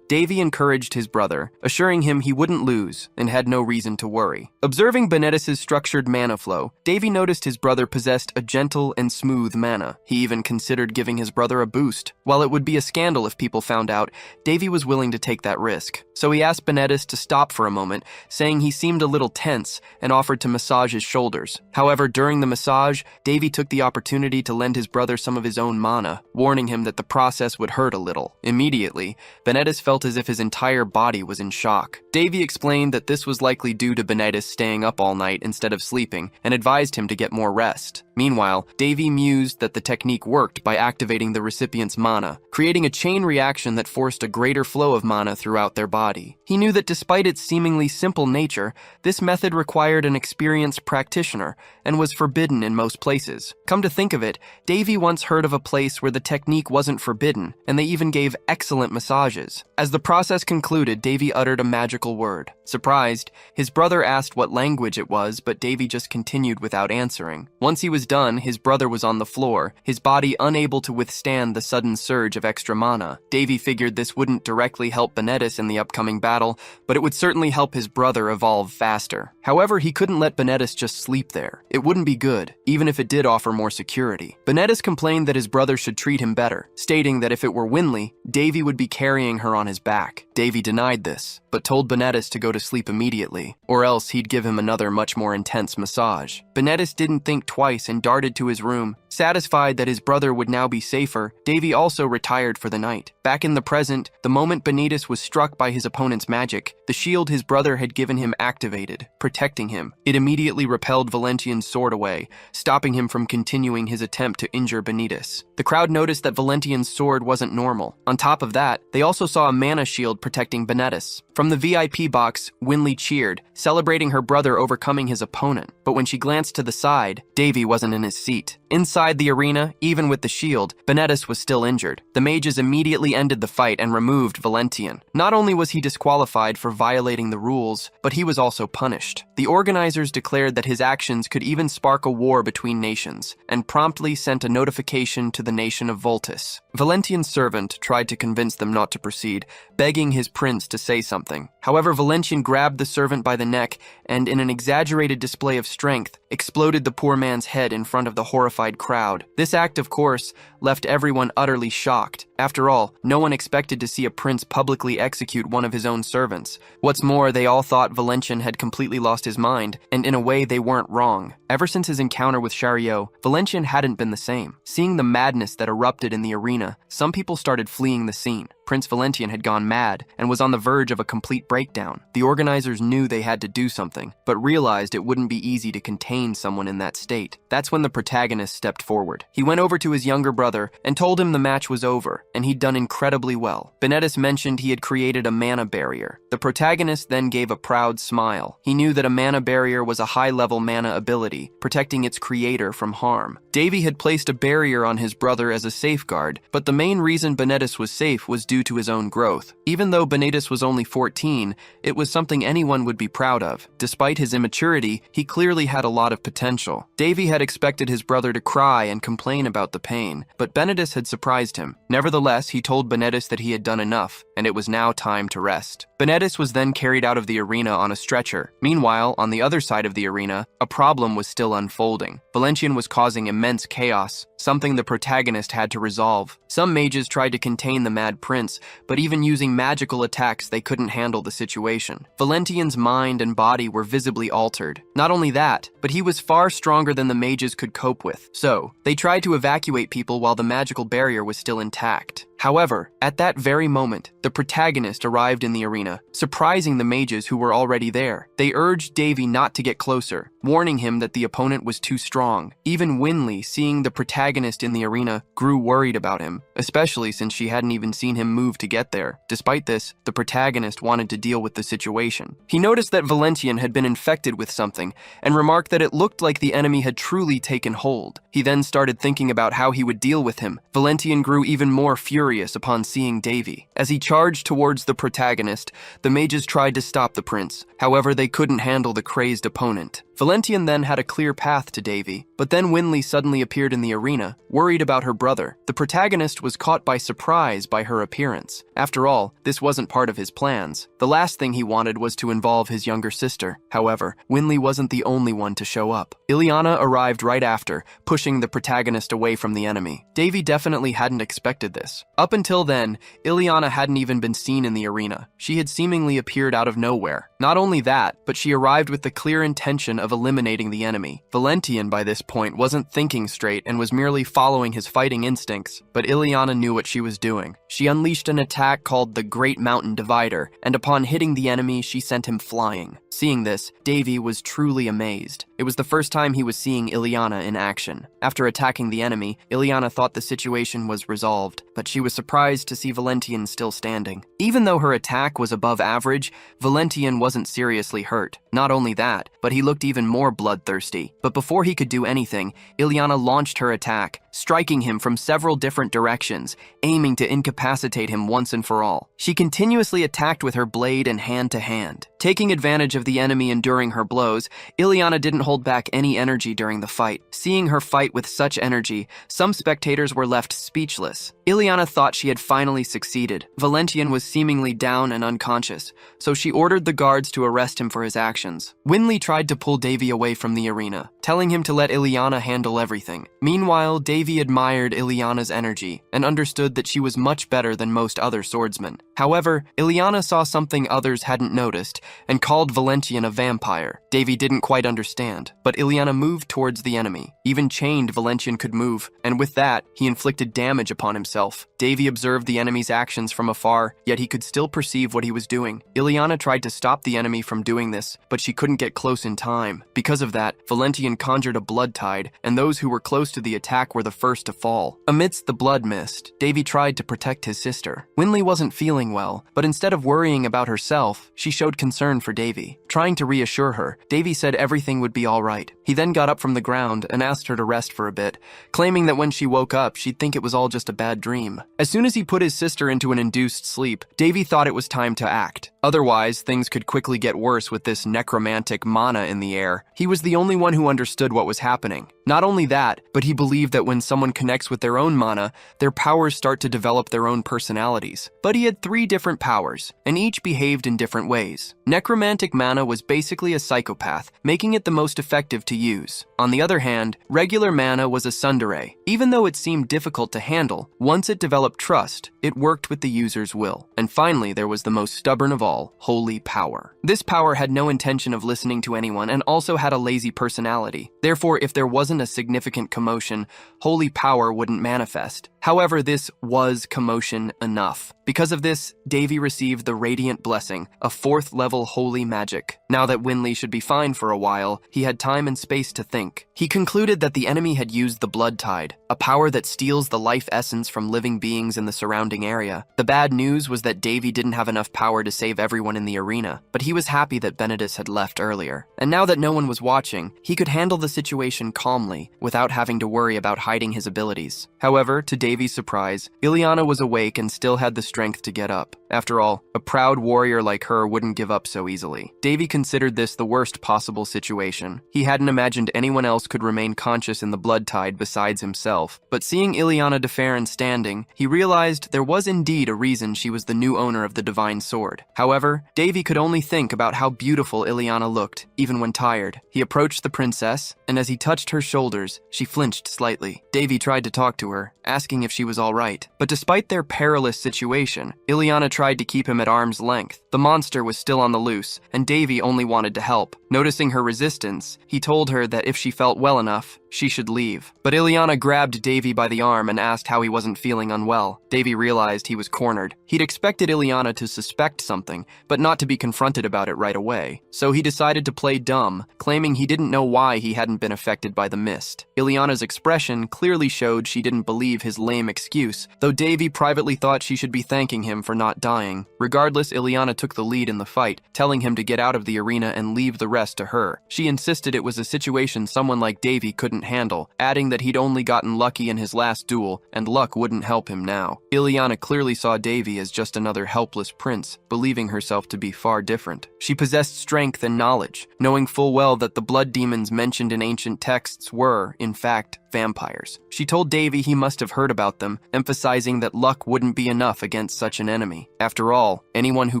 Davy encouraged his brother, assuring him he wouldn't lose and had no reason to worry. Observing Benedis' structured mana flow, Davy noticed his brother possessed a gentle and smooth mana. He even considered giving his brother a boost. While it would be a scandal if people found out, Davy was willing to take that risk. So he asked Benedis to stop for a moment, saying he seemed a little tense and offered to massage his shoulders. However, during the massage, Davy took the opportunity to lend his brother some of his own mana, warning him that the process would hurt a little. Immediately, Benedis felt as if his entire body was in shock. Davy explained that this was likely due to Benedis staying up all night instead of sleeping, and advised him to get more rest. Meanwhile, Davy mused that the technique worked by activating the recipient's mana, creating a chain reaction that forced a greater flow of mana throughout their body. He knew that despite its seemingly simple nature, this method required an experienced practitioner and was forbidden in most places. Come to think of it, Davy once heard of a place where the technique wasn't forbidden, and they even gave excellent massages. As the process concluded, Davy uttered a magical word. Surprised, his brother asked what language it was, but Davy just continued without answering. Once he was done, his brother was on the floor, his body unable to withstand the sudden surge of extra mana. Davy figured this wouldn't directly help Benedis in the upcoming battle, but it would certainly help his brother evolve faster. However, he couldn't let Benedis just sleep there. It wouldn't be good, even if it did offer more security. Benedis complained that his brother should treat him better, stating that if it were Winley, Davy would be carrying her on his back. Davy denied this, but told Benedis to go to sleep immediately, or else he'd give him another much more intense massage. Benedis didn't think twice and darted to his room. Satisfied that his brother would now be safer, Davy also retired for the night. Back in the present, the moment Benedis was struck by his opponent's magic, the shield his brother had given him activated, protecting him. It immediately repelled Valentian's sword away, stopping him from continuing his attempt to injure Benedis. The crowd noticed that Valentian's sword wasn't normal. On top of that, they also saw a mana shield protecting Benedis. From the VIP box, Winley cheered, celebrating her brother overcoming his opponent. But when she glanced to the side, Davy wasn't in his seat. Inside the arena, even with the shield, Benedis was still injured. The mages immediately ended the fight and removed Valentian. Not only was he disqualified for violating the rules, but he was also punished. The organizers declared that his actions could even spark a war between nations, and promptly sent a notification to the nation of Voltus. Valentian's servant tried to convince them not to proceed, begging his prince to say something. However, Valentian grabbed the servant by the neck and, in an exaggerated display of strength, exploded the poor man's head in front of the horrified terrified crowd. This act, of course, left everyone utterly shocked. After all, no one expected to see a prince publicly execute one of his own servants. What's more, they all thought Valentian had completely lost his mind, and in a way they weren't wrong. Ever since his encounter with Chariot, Valentian hadn't been the same. Seeing the madness that erupted in the arena, some people started fleeing the scene. Prince Valentian had gone mad and was on the verge of a complete breakdown. The organizers knew they had to do something, but realized it wouldn't be easy to contain someone in that state. That's when the protagonist stepped forward. He went over to his younger brother and told him the match was over, and he'd done incredibly well. Benedis mentioned he had created a mana barrier. The protagonist then gave a proud smile. He knew that a mana barrier was a high-level mana ability, protecting its creator from harm. Davy had placed a barrier on his brother as a safeguard, but the main reason Benedis was safe was due to his own growth. Even though Benedis was only 14, it was something anyone would be proud of. Despite his immaturity, he clearly had a lot of potential. Davy had expected his brother to cry and complain about the pain, but Benedis had surprised him. Nevertheless, he told Benedis that he had done enough, and it was now time to rest. Benedis was then carried out of the arena on a stretcher. Meanwhile, on the other side of the arena, a problem was still unfolding. Valentian was causing immense chaos, something the protagonist had to resolve. Some mages tried to contain the Mad Prince, but even using magical attacks, they couldn't handle the situation. Valentian's mind and body were visibly altered. Not only that, but he was far stronger than the mages could cope with. So, they tried to evacuate people while the magical barrier was still intact. However, at that very moment, the protagonist arrived in the arena, surprising the mages who were already there. They urged Davy not to get closer, warning him that the opponent was too strong. Even Winley, seeing the protagonist in the arena, grew worried about him, especially since she hadn't even seen him move to get there. Despite this, the protagonist wanted to deal with the situation. He noticed that Valentian had been infected with something, and remarked that it looked like the enemy had truly taken hold. He then started thinking about how he would deal with him. Valentian grew even more furious upon seeing Davy. As he charged towards the protagonist, the mages tried to stop the prince. However, they couldn't handle the crazed opponent. Valentian then had a clear path to Davy, but then Winley suddenly appeared in the arena, worried about her brother. The protagonist was caught by surprise by her appearance. After all, this wasn't part of his plans. The last thing he wanted was to involve his younger sister. However, Winley wasn't the only one to show up. Ileana arrived right after, pushing the protagonist away from the enemy. Davy definitely hadn't expected this. Up until then, Ileana hadn't even been seen in the arena. She had seemingly appeared out of nowhere. Not only that, but she arrived with the clear intention of eliminating the enemy. Valentian, by this point, wasn't thinking straight and was merely following his fighting instincts, but Ileana knew what she was doing. She unleashed an attack called the Great Mountain Divider, and upon hitting the enemy, she sent him flying. Seeing this, Davy was truly amazed. It was the first time he was seeing Ileana in action. After attacking the enemy, Ileana thought the situation was resolved, but she was surprised to see Valentian still standing. Even though her attack was above average, Valentian wasn't seriously hurt. Not only that, but he looked even more bloodthirsty. But before he could do anything, Ileana launched her attack, striking him from several different directions, aiming to incapacitate him once and for all. She continuously attacked with her blade and hand to hand. Taking advantage of the enemy enduring her blows, Ileana didn't hold back any energy during the fight. Seeing her fight with such energy, some spectators were left speechless. Ileana thought she had finally succeeded. Valentian was seemingly down and unconscious, so she ordered the guards to arrest him for his actions. Winley tried to pull Davy away from the arena, telling him to let Ileana handle everything. Meanwhile, Davy admired Ileana's energy and understood that she was much better than most other swordsmen. However, Ileana saw something others hadn't noticed and called Valentian a vampire. Davy didn't quite understand, but Ileana moved towards the enemy. Even chained, Valentian could move, and with that, he inflicted damage upon himself. Davy observed the enemy's actions from afar, yet he could still perceive what he was doing. Ileana tried to stop the enemy from doing this, but she couldn't get close in time. Because of that, Valentian conjured a blood tide, and those who were close to the attack were the first to fall. Amidst the blood mist, Davy tried to protect his sister. Winley wasn't feeling well, but instead of worrying about herself, she showed concern for Davy. Trying to reassure her, Davy said everything would be all right. He then got up from the ground and asked her to rest for a bit, claiming that when she woke up, she'd think it was all just a bad dream. As soon as he put his sister into an induced sleep, Davy thought it was time to act. Otherwise, things could quickly get worse with this necromantic mana in the air. He was the only one who understood what was happening. Not only that, but he believed that when someone connects with their own mana, their powers start to develop their own personalities. But he had 3 different powers, and each behaved in different ways. Necromantic mana mana was basically a psychopath, making it the most effective to use. On the other hand, regular mana was a tsundere. Even though it seemed difficult to handle, once it developed trust, it worked with the user's will. And finally, there was the most stubborn of all, holy power. This power had no intention of listening to anyone and also had a lazy personality. Therefore, if there wasn't a significant commotion, holy power wouldn't manifest. However, this was commotion enough. Because of this, Davy received the Radiant Blessing, a 4th level holy magic. Now that Winley should be fine for a while, he had time and space to think. He concluded that the enemy had used the Blood Tide, a power that steals the life essence from living beings in the surrounding area. The bad news was that Davy didn't have enough power to save everyone in the arena, but he was happy that Benedis had left earlier. And now that no one was watching, he could handle the situation calmly, without having to worry about hiding his abilities. However, to Davy's surprise, Ileana was awake and still had the strength to get up. After all, a proud warrior like her wouldn't give up so easily. Davy considered this the worst possible situation. He hadn't imagined anyone else could remain conscious in the Blood Tide besides himself. But seeing Ileana de Farron standing, he realized there was indeed a reason she was the new owner of the Divine Sword. However, Davy could only think about how beautiful Ileana looked, even when tired. He approached the princess, and as he touched her shoulders, she flinched slightly. Davy tried to talk to her, asking if she was all right. But despite their perilous situation, Ileana tried to keep him at arm's length. The monster was still on the loose, and Davy only wanted to help. Noticing her resistance, he told her that if she felt well enough, she should leave. But Ileana grabbed Davy by the arm and asked how he wasn't feeling unwell. Davy realized he was cornered. He'd expected Ileana to suspect something, but not to be confronted about it right away. So he decided to play dumb, claiming he didn't know why he hadn't been affected by the mist. Ileana's expression clearly showed she didn't believe his lame excuse, though Davy privately thought she should be thanking him for not dying. Regardless, Ileana took the lead in the fight, telling him to get out of the arena and leave the rest to her. She insisted it was a situation someone like Davy couldn't handle, adding that he'd only gotten lucky in his last duel, and luck wouldn't help him now. Ileana clearly saw Davy as just another helpless prince, believing herself to be far different. She possessed strength and knowledge, knowing full well that the blood demons mentioned in ancient texts were, in fact, vampires. She told Davy he must have heard about them, emphasizing that luck wouldn't be enough against such an enemy. After all, anyone who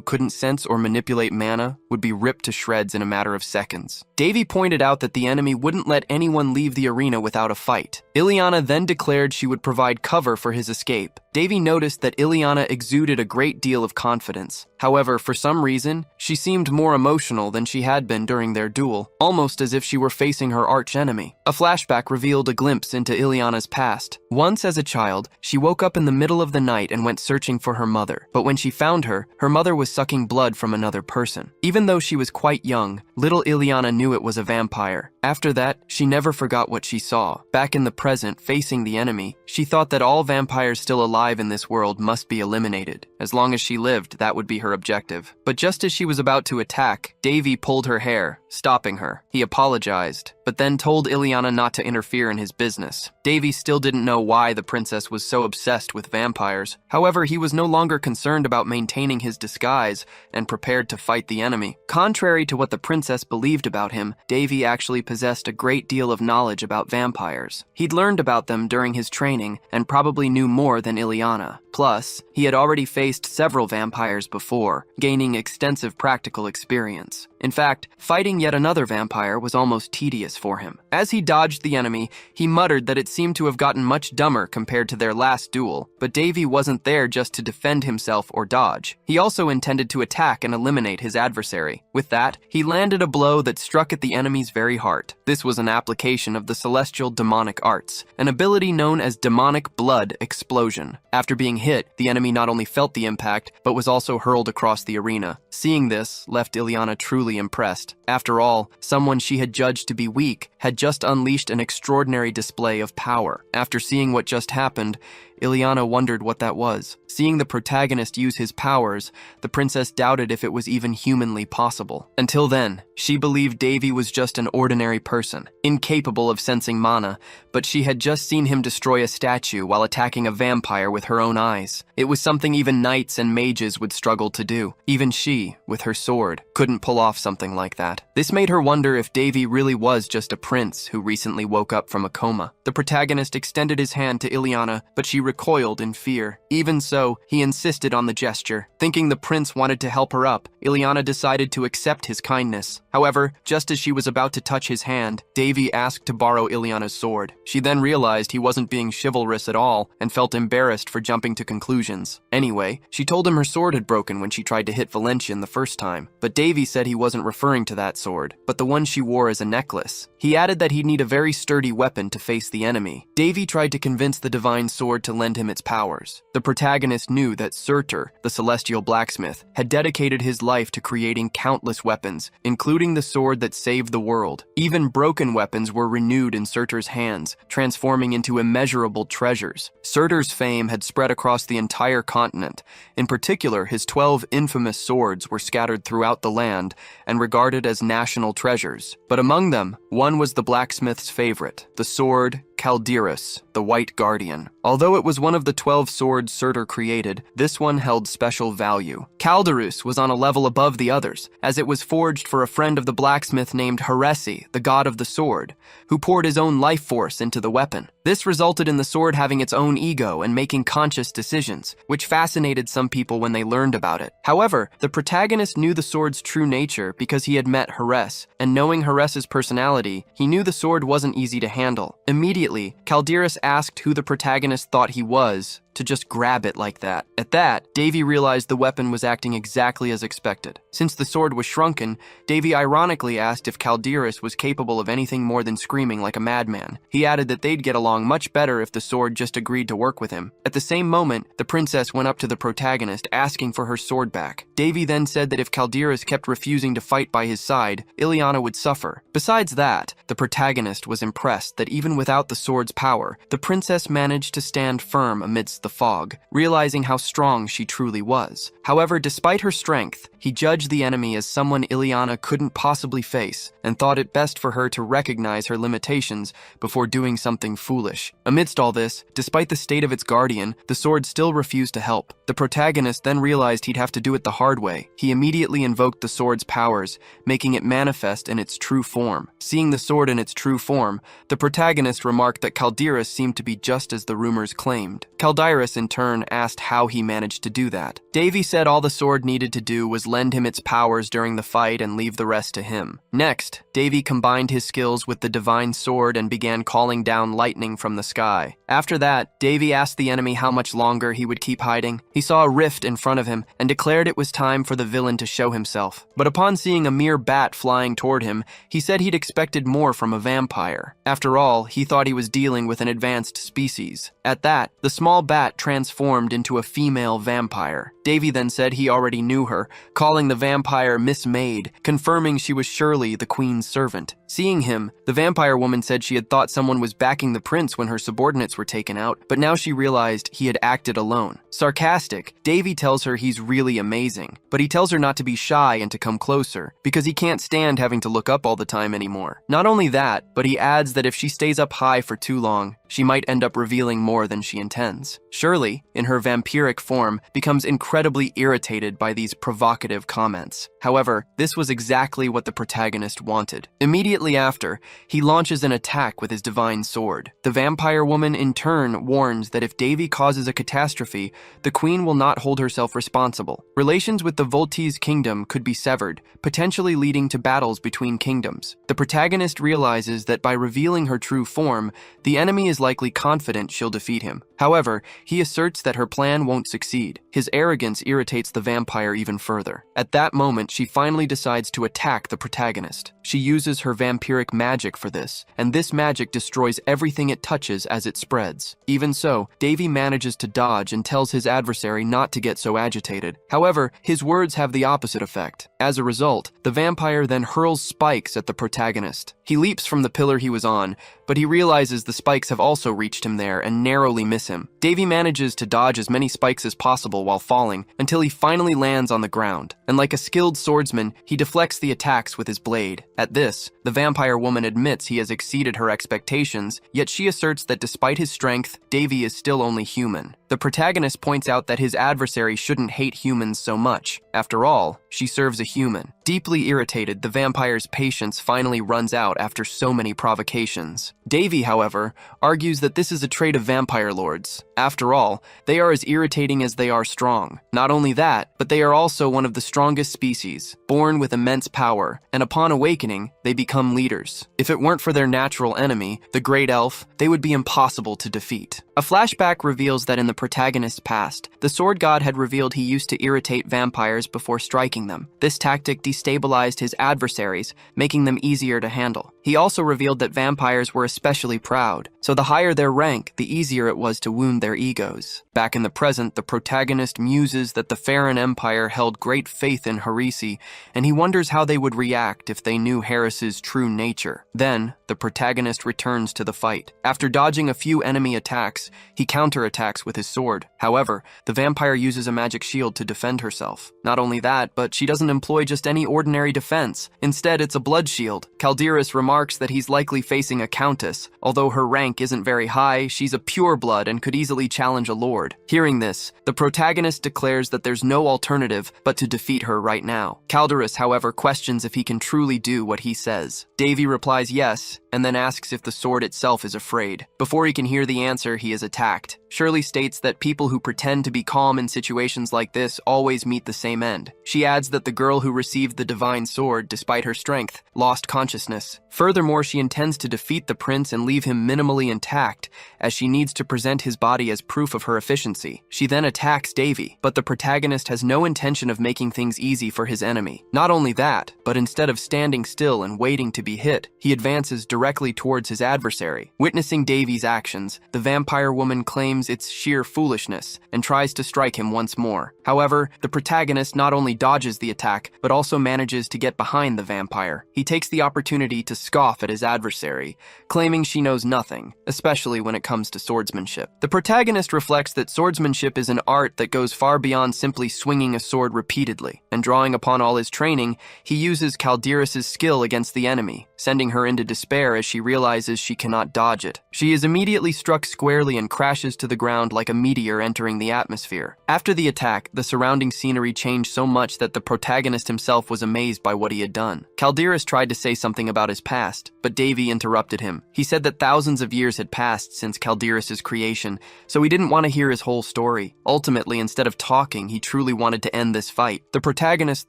couldn't sense or manipulate mana would be ripped to shreds in a matter of seconds. Davy pointed out that the enemy wouldn't let anyone leave the arena without a fight. Ileana then declared she would provide cover for his escape. Davy noticed that Ileana exuded a great deal of confidence. However, for some reason, she seemed more emotional than she had been during their duel, almost as if she were facing her arch-enemy. A flashback revealed a glimpse into Ileana's past. Once as a child, she woke up in the middle of the night and went searching for her mother. But when she found her, her mother was sucking blood from another person. Even though she was quite young, little Ileana knew it was a vampire. After that, she never forgot what she saw. Back in the present, facing the enemy, she thought that all vampires still alive in this world must be eliminated. As long as she lived, that would be her objective. But just as she was about to attack, Davy pulled her hair, stopping her. He apologized, but then told Ileana not to interfere in his business. Davy still didn't know why the princess was so obsessed with vampires. However, he was no longer concerned about maintaining his disguise and prepared to fight the enemy. Contrary to what the princess believed about him, Davy actually possessed a great deal of knowledge about vampires. He'd learned about them during his training and probably knew more than Ileana. Plus, he had already faced several vampires before, gaining extensive practical experience. In fact, fighting yet another vampire was almost tedious for him. As he dodged the enemy, he muttered that it seemed to have gotten much dumber compared to their last duel, but Davy wasn't there just to defend himself or dodge. He also intended to attack and eliminate his adversary. With that, he landed a blow that struck at the enemy's very heart. This was an application of the celestial demonic arts, an ability known as demonic blood explosion. After being hit, the enemy not only felt the impact, but was also hurled across the arena. Seeing this left Ileana truly impressed. After all, someone she had judged to be weak had just unleashed an extraordinary display of power. After seeing what just happened, Ileana wondered what that was. Seeing the protagonist use his powers, the princess doubted if it was even humanly possible. Until then, she believed Davy was just an ordinary person, incapable of sensing mana, but she had just seen him destroy a statue while attacking a vampire with her own eyes. It was something even knights and mages would struggle to do. Even she, with her sword, couldn't pull off something like that. This made her wonder if Davy really was just a prince who recently woke up from a coma. The protagonist extended his hand to Ileana, but she recoiled in fear. Even so, he insisted on the gesture. Thinking the prince wanted to help her up, Ileana decided to accept his kindness. However, just as she was about to touch his hand, Davy asked to borrow Ileana's sword. She then realized he wasn't being chivalrous at all and felt embarrassed for jumping to conclusions. Anyway, she told him her sword had broken when she tried to hit Valentian the first time, but Davy said he wasn't referring to that sword, but the one she wore as a necklace. He added that he'd need a very sturdy weapon to face the enemy. Davy tried to convince the divine sword to lend him its powers. The protagonist knew that Surtur, the celestial blacksmith, had dedicated his life to creating countless weapons, including the sword that saved the world. Even broken weapons were renewed in Surtur's hands, transforming into immeasurable treasures. Surtur's fame had spread across the entire continent. In particular, his 12 infamous swords were scattered throughout the land and regarded as national treasures. But among them, one was the blacksmith's favorite, the sword Caldeirus, the White Guardian. Although it was one of the 12 swords Surtur created, this one held special value. Caldeirus was on a level above the others, as it was forged for a friend of the blacksmith named Heresi, the god of the sword, who poured his own life force into the weapon. This resulted in the sword having its own ego and making conscious decisions, which fascinated some people when they learned about it. However, the protagonist knew the sword's true nature because he had met Heres, and knowing Heres's personality, he knew the sword wasn't easy to handle. Immediately, Caldeirus asked who the protagonist thought he was to just grab it like that. At that, Davy realized the weapon was acting exactly as expected. Since the sword was shrunken, Davy ironically asked if Caldeirus was capable of anything more than screaming like a madman. He added that they'd get along much better if the sword just agreed to work with him. At the same moment, the princess went up to the protagonist asking for her sword back. Davy then said that if Caldeirus kept refusing to fight by his side, Ileana would suffer. Besides that, the protagonist was impressed that even without the sword's power, the princess managed to stand firm amidst the fog, realizing how strong she truly was. However, despite her strength, he judged the enemy as someone Ileana couldn't possibly face and thought it best for her to recognize her limitations before doing something foolish. Amidst all this, despite the state of its guardian, the sword still refused to help. The protagonist then realized he'd have to do it the hard way. He immediately invoked the sword's powers, making it manifest in its true form. Seeing the sword in its true form, the protagonist remarked that Caldeirus seemed to be just as the rumors claimed. Caldeirus, in turn, asked how he managed to do that. Davy said all the sword needed to do was lend him its powers during the fight and leave the rest to him. Next, Davy combined his skills with the divine sword and began calling down lightning from the sky. After that, Davy asked the enemy how much longer he would keep hiding. He saw a rift in front of him and declared it was time for the villain to show himself. But upon seeing a mere bat flying toward him, he said he'd expected more from a vampire. After all, he thought he was dealing with an advanced species. At that, the small bat transformed into a female vampire. Davy then said he already knew her, calling the vampire Miss Maid, confirming she was surely the queen's servant. Seeing him, the vampire woman said she had thought someone was backing the prince when her subordinates were taken out, but now she realized he had acted alone. Sarcastic, Davy tells her he's really amazing, but he tells her not to be shy and to come closer, because he can't stand having to look up all the time anymore. Not only that, but he adds that if she stays up high for too long, she might end up revealing more than she intends. Shirley, in her vampiric form, becomes incredibly irritated by these provocative comments. However, this was exactly what the protagonist wanted. Immediately after, he launches an attack with his divine sword. The vampire woman in turn warns that if Davy causes a catastrophe, the queen will not hold herself responsible. Relations with the Voltese kingdom could be severed, potentially leading to battles between kingdoms. The protagonist realizes that by revealing her true form, the enemy is likely confident she'll defeat him. However, he asserts that her plan won't succeed. His arrogance irritates the vampire even further. At that moment, she finally decides to attack the protagonist. She uses her vampiric magic for this, and this magic destroys everything it touches as it spreads. Even so, Davy manages to dodge and tells his adversary not to get so agitated. However, his words have the opposite effect. As a result, the vampire then hurls spikes at the protagonist. He leaps from the pillar he was on, but he realizes the spikes have also reached him there and narrowly miss him. Davy manages to dodge as many spikes as possible while falling until he finally lands on the ground, and like a skilled swordsman, he deflects the attacks with his blade. At this, the vampire woman admits he has exceeded her expectations, yet she asserts that despite his strength, Davy is still only human. The protagonist points out that his adversary shouldn't hate humans so much. After all, she serves a human. Deeply irritated, the vampire's patience finally runs out out after so many provocations. Davy, however, argues that this is a trait of vampire lords. After all, they are as irritating as they are strong. Not only that, but they are also one of the strongest species, born with immense power, and upon awakening, they become leaders. If it weren't for their natural enemy, the Great Elf, they would be impossible to defeat. A flashback reveals that in the protagonist's past, the sword god had revealed he used to irritate vampires before striking them. This tactic destabilized his adversaries, making them easier to handle. He also revealed that vampires were especially proud, so the higher their rank, the easier it was to wound their egos. Back in the present, the protagonist muses that the Farron Empire held great faith in Harisi, and he wonders how they would react if they knew Harris's true nature. Then, the protagonist returns to the fight. After dodging a few enemy attacks, he counterattacks with his sword. However, the vampire uses a magic shield to defend herself. Not only that, but she doesn't employ just any ordinary defense. Instead, it's a blood shield. Calderas remarks that he's likely facing a countess. Although her rank isn't very high, she's a pureblood and could easily challenge a lord. Hearing this, the protagonist declares that there's no alternative but to defeat her right now. Calderas, however, questions if he can truly do what he says. Davy replies yes, and then asks if the sword itself is afraid. Before he can hear the answer, he is attacked. Shirley states that people who pretend to be calm in situations like this always meet the same end. She adds that the girl who received the divine sword, despite her strength, lost consciousness. Furthermore, she intends to defeat the prince and leave him minimally intact, as she needs to present his body as proof of her efficiency. She then attacks Davy, but the protagonist has no intention of making things easy for his enemy. Not only that, but instead of standing still and waiting to be hit, he advances directly towards his adversary. Witnessing Davy's actions, the vampire woman claims it's sheer foolishness and tries to strike him once more. However, the protagonist not only dodges the attack, but also manages to get behind the vampire. He takes the opportunity to scoff at his adversary, claiming she knows nothing, especially when it comes to swordsmanship. The protagonist reflects that swordsmanship is an art that goes far beyond simply swinging a sword repeatedly, and drawing upon all his training, he uses Calderas' skill against the enemy, sending her into despair as she realizes she cannot dodge it. She is immediately struck squarely and crashes to the ground like a meteor entering the atmosphere. After the attack, the surrounding scenery changed so much that the protagonist himself was amazed by what he had done. Calderas tried to say something about his past, but Davy interrupted him. He said that thousands of years had passed since Calderas' creation, so he didn't want to hear his whole story. Ultimately, instead of talking, he truly wanted to end this fight. The protagonist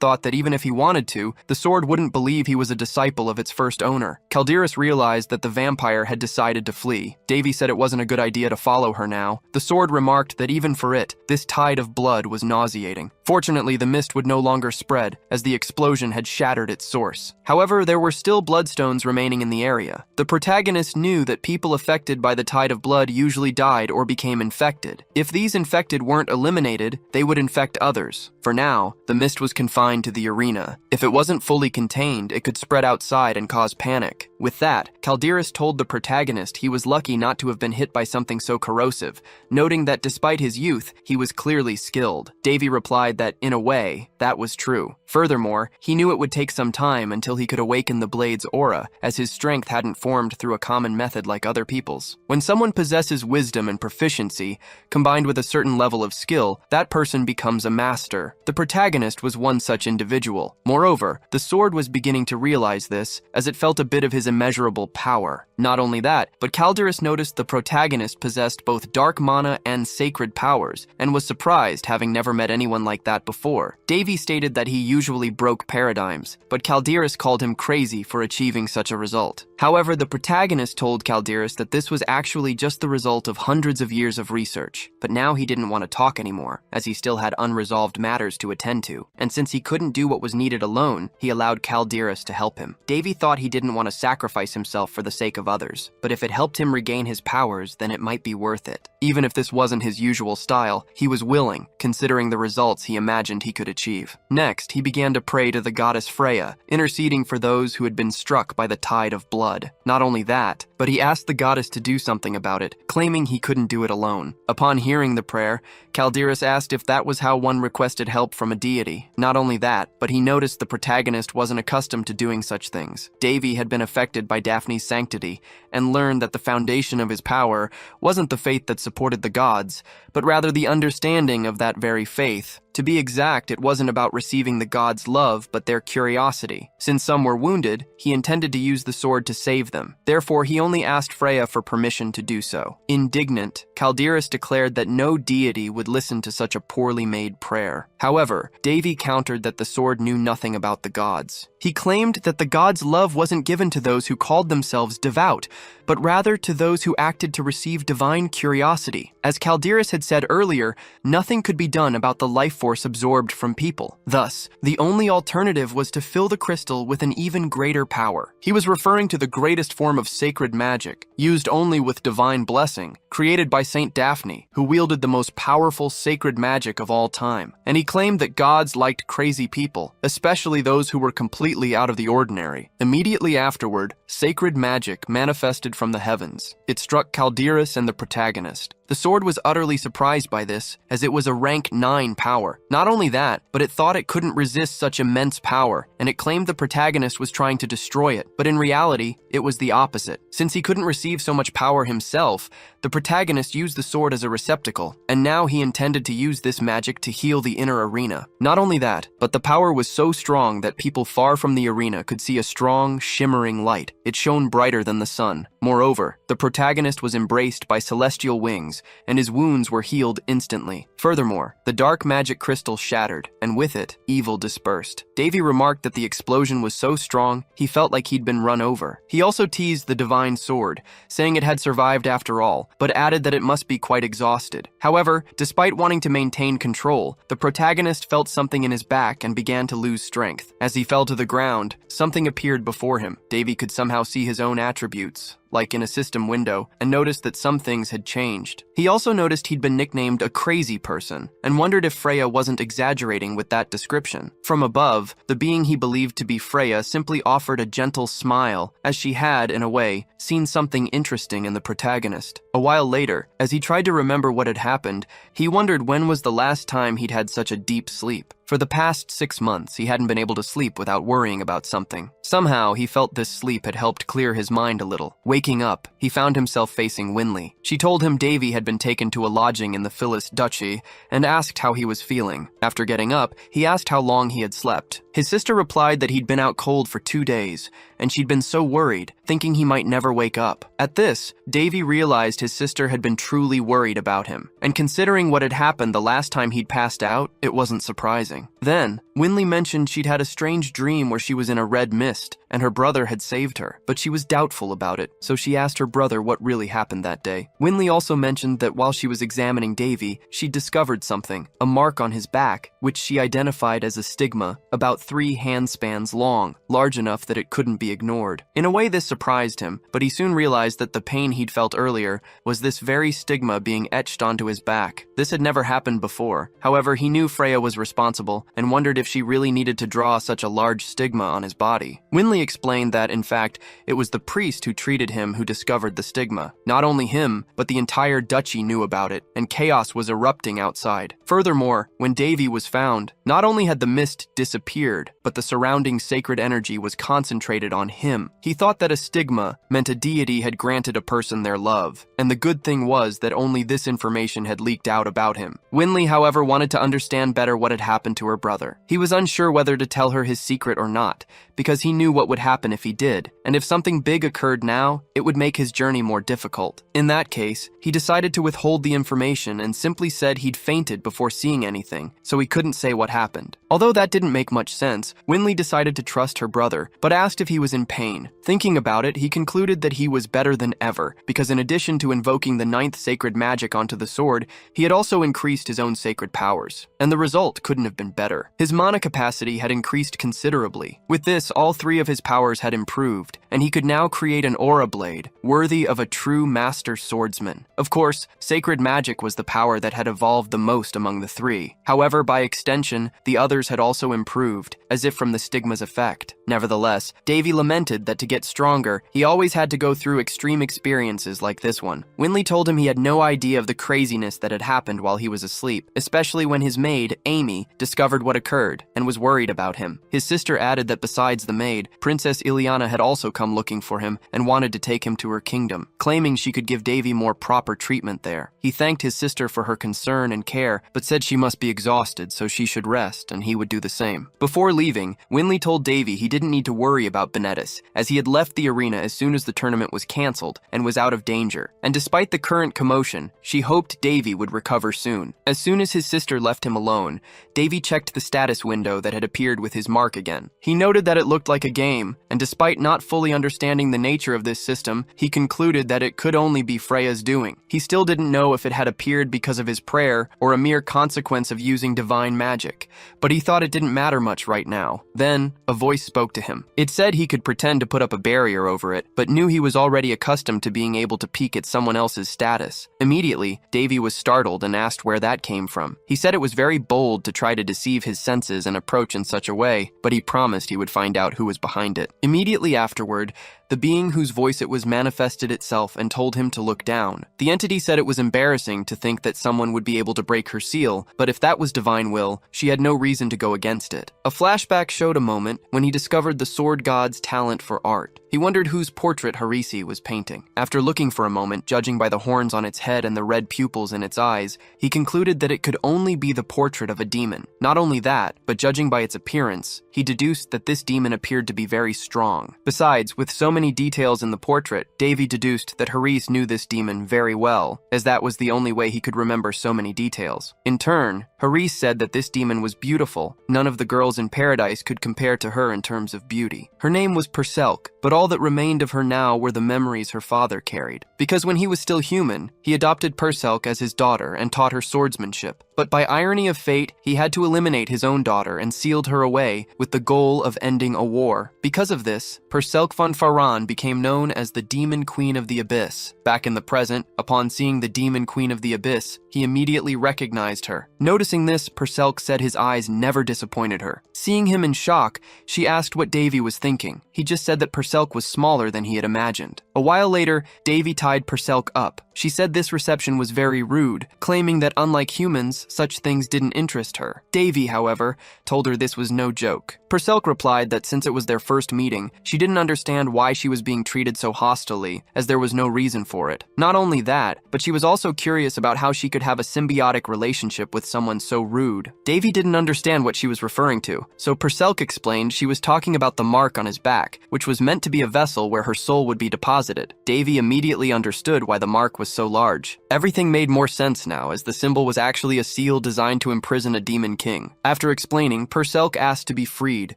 thought that even if he wanted to, the sword wouldn't believe he was a disciple of its first owner. Calderas realized that the vampire had decided to flee. Davy said it wasn't a good idea to follow her now. The sword remarked that even for it, this tide of blood was nauseating. Fortunately, the mist would no longer spread, as the explosion had shattered its source. However, there were still bloodstones remaining in the area. The protagonist knew that people affected by the tide of blood usually died or became infected. If these infected weren't eliminated, they would infect others. For now, the mist was confined to the arena. If it wasn't fully contained, it could spread outside and cause panic. With that, Calderas told the protagonist he was lucky not to have been hit by something so corrosive, noting that despite his youth, he was clearly skilled. Davy replied that, in a way, that was true. Furthermore, he knew it would take some time until he could awaken the blade's aura, as his strength hadn't formed through a common method like other people's. When someone possesses wisdom and proficiency, combined with a certain level of skill, that person becomes a master. The protagonist was one such individual. Moreover, the sword was beginning to realize this, as it felt a bit of his immeasurable power. Not only that, but Calderas noticed the protagonist possessed both dark mana and sacred powers, and was surprised, having never met anyone like that before. Davy stated that he usually broke paradigms, but Calderas called him crazy for achieving such a result. However, the protagonist told Calderas that this was actually just the result of hundreds of years of research, but now he didn't want to talk anymore, as he still had unresolved matters to attend to, and since he couldn't do what was needed alone, he allowed Calderas to help him. Davy thought he didn't want to sacrifice himself for the sake of others, but if it helped him regain his powers, then it might be worth it. Even if this wasn't his usual style, he was willing, considering the results he imagined he could achieve. Next, he began to pray to the goddess Freya, interceding for those who had been struck by the tide of blood. Not only that, but he asked the goddess to do something about it, claiming he couldn't do it alone. Upon hearing the prayer, Calderas asked if that was how one requested help from a deity. Not only that, but he noticed the protagonist wasn't accustomed to doing such things. Davy had been affected by Daphne's sanctity, and learned that the foundation of his power wasn't the faith that supported the gods, but rather the understanding of that very faith. To be exact, it wasn't about receiving the gods' love, but their curiosity. Since some were wounded, he intended to use the sword to save them. Therefore, he only asked Freya for permission to do so. Indignant, Calderas declared that no deity would listen to such a poorly made prayer. However, Devi countered that the sword knew nothing about the gods. He claimed that the gods' love wasn't given to those who called themselves devout, but rather to those who acted to receive divine curiosity. As Calderas had said earlier, nothing could be done about the life force absorbed from people. Thus, the only alternative was to fill the crystal with an even greater power. He was referring to the greatest form of sacred magic, used only with divine blessing, created by Saint Daphne, who wielded the most powerful sacred magic of all time. And he claimed that gods liked crazy people, especially those who were completely out of the ordinary. Immediately afterward, sacred magic manifested from the heavens. It struck Calderas and the protagonist. The sword was utterly surprised by this, as it was a rank 9 power. Not only that, but it thought it couldn't resist such immense power, and it claimed the protagonist was trying to destroy it. But in reality, it was the opposite. Since he couldn't receive so much power himself, the protagonist used the sword as a receptacle, and now he intended to use this magic to heal the inner arena. Not only that, but the power was so strong that people far from the arena could see a strong, shimmering light. It shone brighter than the sun. Moreover, the protagonist was embraced by celestial wings, and his wounds were healed instantly. Furthermore, the dark magic crystal shattered, and with it, evil dispersed. Davy remarked that the explosion was so strong, he felt like he'd been run over. He also teased the divine sword, saying it had survived after all, but added that it must be quite exhausted. However, despite wanting to maintain control, the protagonist felt something in his back and began to lose strength. As he fell to the ground, something appeared before him. Davy could somehow see his own attributes, like in a system window, and noticed that some things had changed. He also noticed he'd been nicknamed a crazy person, and wondered if Freya wasn't exaggerating with that description. From above, the being he believed to be Freya simply offered a gentle smile, as she had, in a way, seen something interesting in the protagonist. A while later, as he tried to remember what had happened, he wondered when was the last time he'd had such a deep sleep. For the past 6 months, he hadn't been able to sleep without worrying about something. Somehow, he felt this sleep had helped clear his mind a little. Waking up, he found himself facing Winley. She told him Davy had been taken to a lodging in the Phyllis Duchy and asked how he was feeling. After getting up, he asked how long he had slept. His sister replied that he'd been out cold for 2 days, and she'd been so worried, thinking he might never wake up. At this, Davy realized his sister had been truly worried about him, and considering what had happened the last time he'd passed out, it wasn't surprising. Then, Winley mentioned she'd had a strange dream where she was in a red mist, and her brother had saved her, but she was doubtful about it, so she asked her brother what really happened that day. Winley also mentioned that while she was examining Davy, she discovered something, a mark on his back, which she identified as a stigma, about 3 handspans long, large enough that it couldn't be ignored. In a way, this surprised him, but he soon realized that the pain he'd felt earlier was this very stigma being etched onto his back. This had never happened before. However, he knew Freya was responsible, and wondered if she really needed to draw such a large stigma on his body. Winley explained that, in fact, it was the priest who treated him who discovered the stigma. Not only him, but the entire duchy knew about it, and chaos was erupting outside. Furthermore, when Davy was found, not only had the mist disappeared, but the surrounding sacred energy was concentrated on him. He thought that a stigma meant a deity had granted a person their love, and the good thing was that only this information had leaked out about him. Winley, however, wanted to understand better what had happened to her brother. He was unsure whether to tell her his secret or not, because he knew what would happen if he did, and if something big occurred now, it would make his journey more difficult. In that case, he decided to withhold the information and simply said he'd fainted before seeing anything, so he couldn't say what happened. Although that didn't make much sense, Winley decided to trust her brother, but asked if he was in pain. Thinking about it, he concluded that he was better than ever, because in addition to invoking the 9th sacred magic onto the sword, he had also increased his own sacred powers. And the result couldn't have been better. His mana capacity had increased considerably. With this, all 3 of his powers had improved, and he could now create an aura blade, worthy of a true master swordsman. Of course, sacred magic was the power that had evolved the most among the 3. However, by extension, the others had also improved, as if from the stigma's effect. Nevertheless, Davy lamented that to get stronger, he always had to go through extreme experiences like this one. Winley told him he had no idea of the craziness that had happened while he was asleep, especially when his maid, Amy, discovered what occurred and was worried about him. His sister added that besides the maid, Princess Ileana had also come looking for him and wanted to take him to her kingdom, claiming she could give Davy more proper treatment there. He thanked his sister for her concern and care, but said she must be exhausted so she should rest and he would do the same. Before leaving, Winley told Davy he didn't need to worry about Benedis, as he had left the arena as soon as the tournament was cancelled and was out of danger. And despite the current commotion, she hoped Davy would recover soon. As soon as his sister left him alone, Davy checked the status window that had appeared with his mark again. He noted that it looked like a game, and despite not fully understanding the nature of this system, he concluded that it could only be Freya's doing. He still didn't know if it had appeared because of his prayer or a mere consequence of using divine magic, but he thought it didn't matter much right now. Then, a voice spoke to him. It said he could pretend to put up a barrier over it, but knew he was already accustomed to being able to peek at someone else's status. Immediately, Davy was startled and asked where that came from. He said it was very bold to try to deceive his senses and approach in such a way, but he promised he would find out who was behind it. Immediately afterward, the being whose voice it was manifested itself and told him to look down. The entity said it was embarrassing to think that someone would be able to break her seal, but if that was divine will, she had no reason to go against it. A flashback showed a moment when he discovered the sword god's talent for art. He wondered whose portrait Harisi was painting. After looking for a moment, judging by the horns on its head and the red pupils in its eyes, he concluded that it could only be the portrait of a demon. Not only that, but judging by its appearance, he deduced that this demon appeared to be very strong. Besides, with so many details in the portrait, Davy deduced that Haris knew this demon very well, as that was the only way he could remember so many details. In turn, Haris said that this demon was beautiful. None of the girls in paradise could compare to her in terms of beauty. Her name was Perselk, but all that remained of her now were the memories her father carried. Because when he was still human, he adopted Perselk as his daughter and taught her swordsmanship. But by irony of fate, he had to eliminate his own daughter and sealed her away with the goal of ending a war. Because of this, Perselk von Faran became known as the Demon Queen of the Abyss. Back in the present, upon seeing the Demon Queen of the Abyss, he immediately recognized her. Noticing this, Perselk said his eyes never disappointed her. Seeing him in shock, she asked what Davy was thinking. He just said that Perselk was smaller than he had imagined. A while later, Davy tied Perselk up. She said this reception was very rude, claiming that unlike humans, such things didn't interest her. Davy, however, told her this was no joke. Perselk replied that since it was their first meeting, she didn't understand why she was being treated so hostilely, as there was no reason for it. Not only that, but she was also curious about how she could have a symbiotic relationship with someone so rude. Davy didn't understand what she was referring to, so Perselk explained she was talking about the mark on his back, which was meant to be a vessel where her soul would be deposited. Davy immediately understood why the mark was so large. Everything made more sense now, as the symbol was actually a seal designed to imprison a demon king. After explaining, Perselk asked to be freed,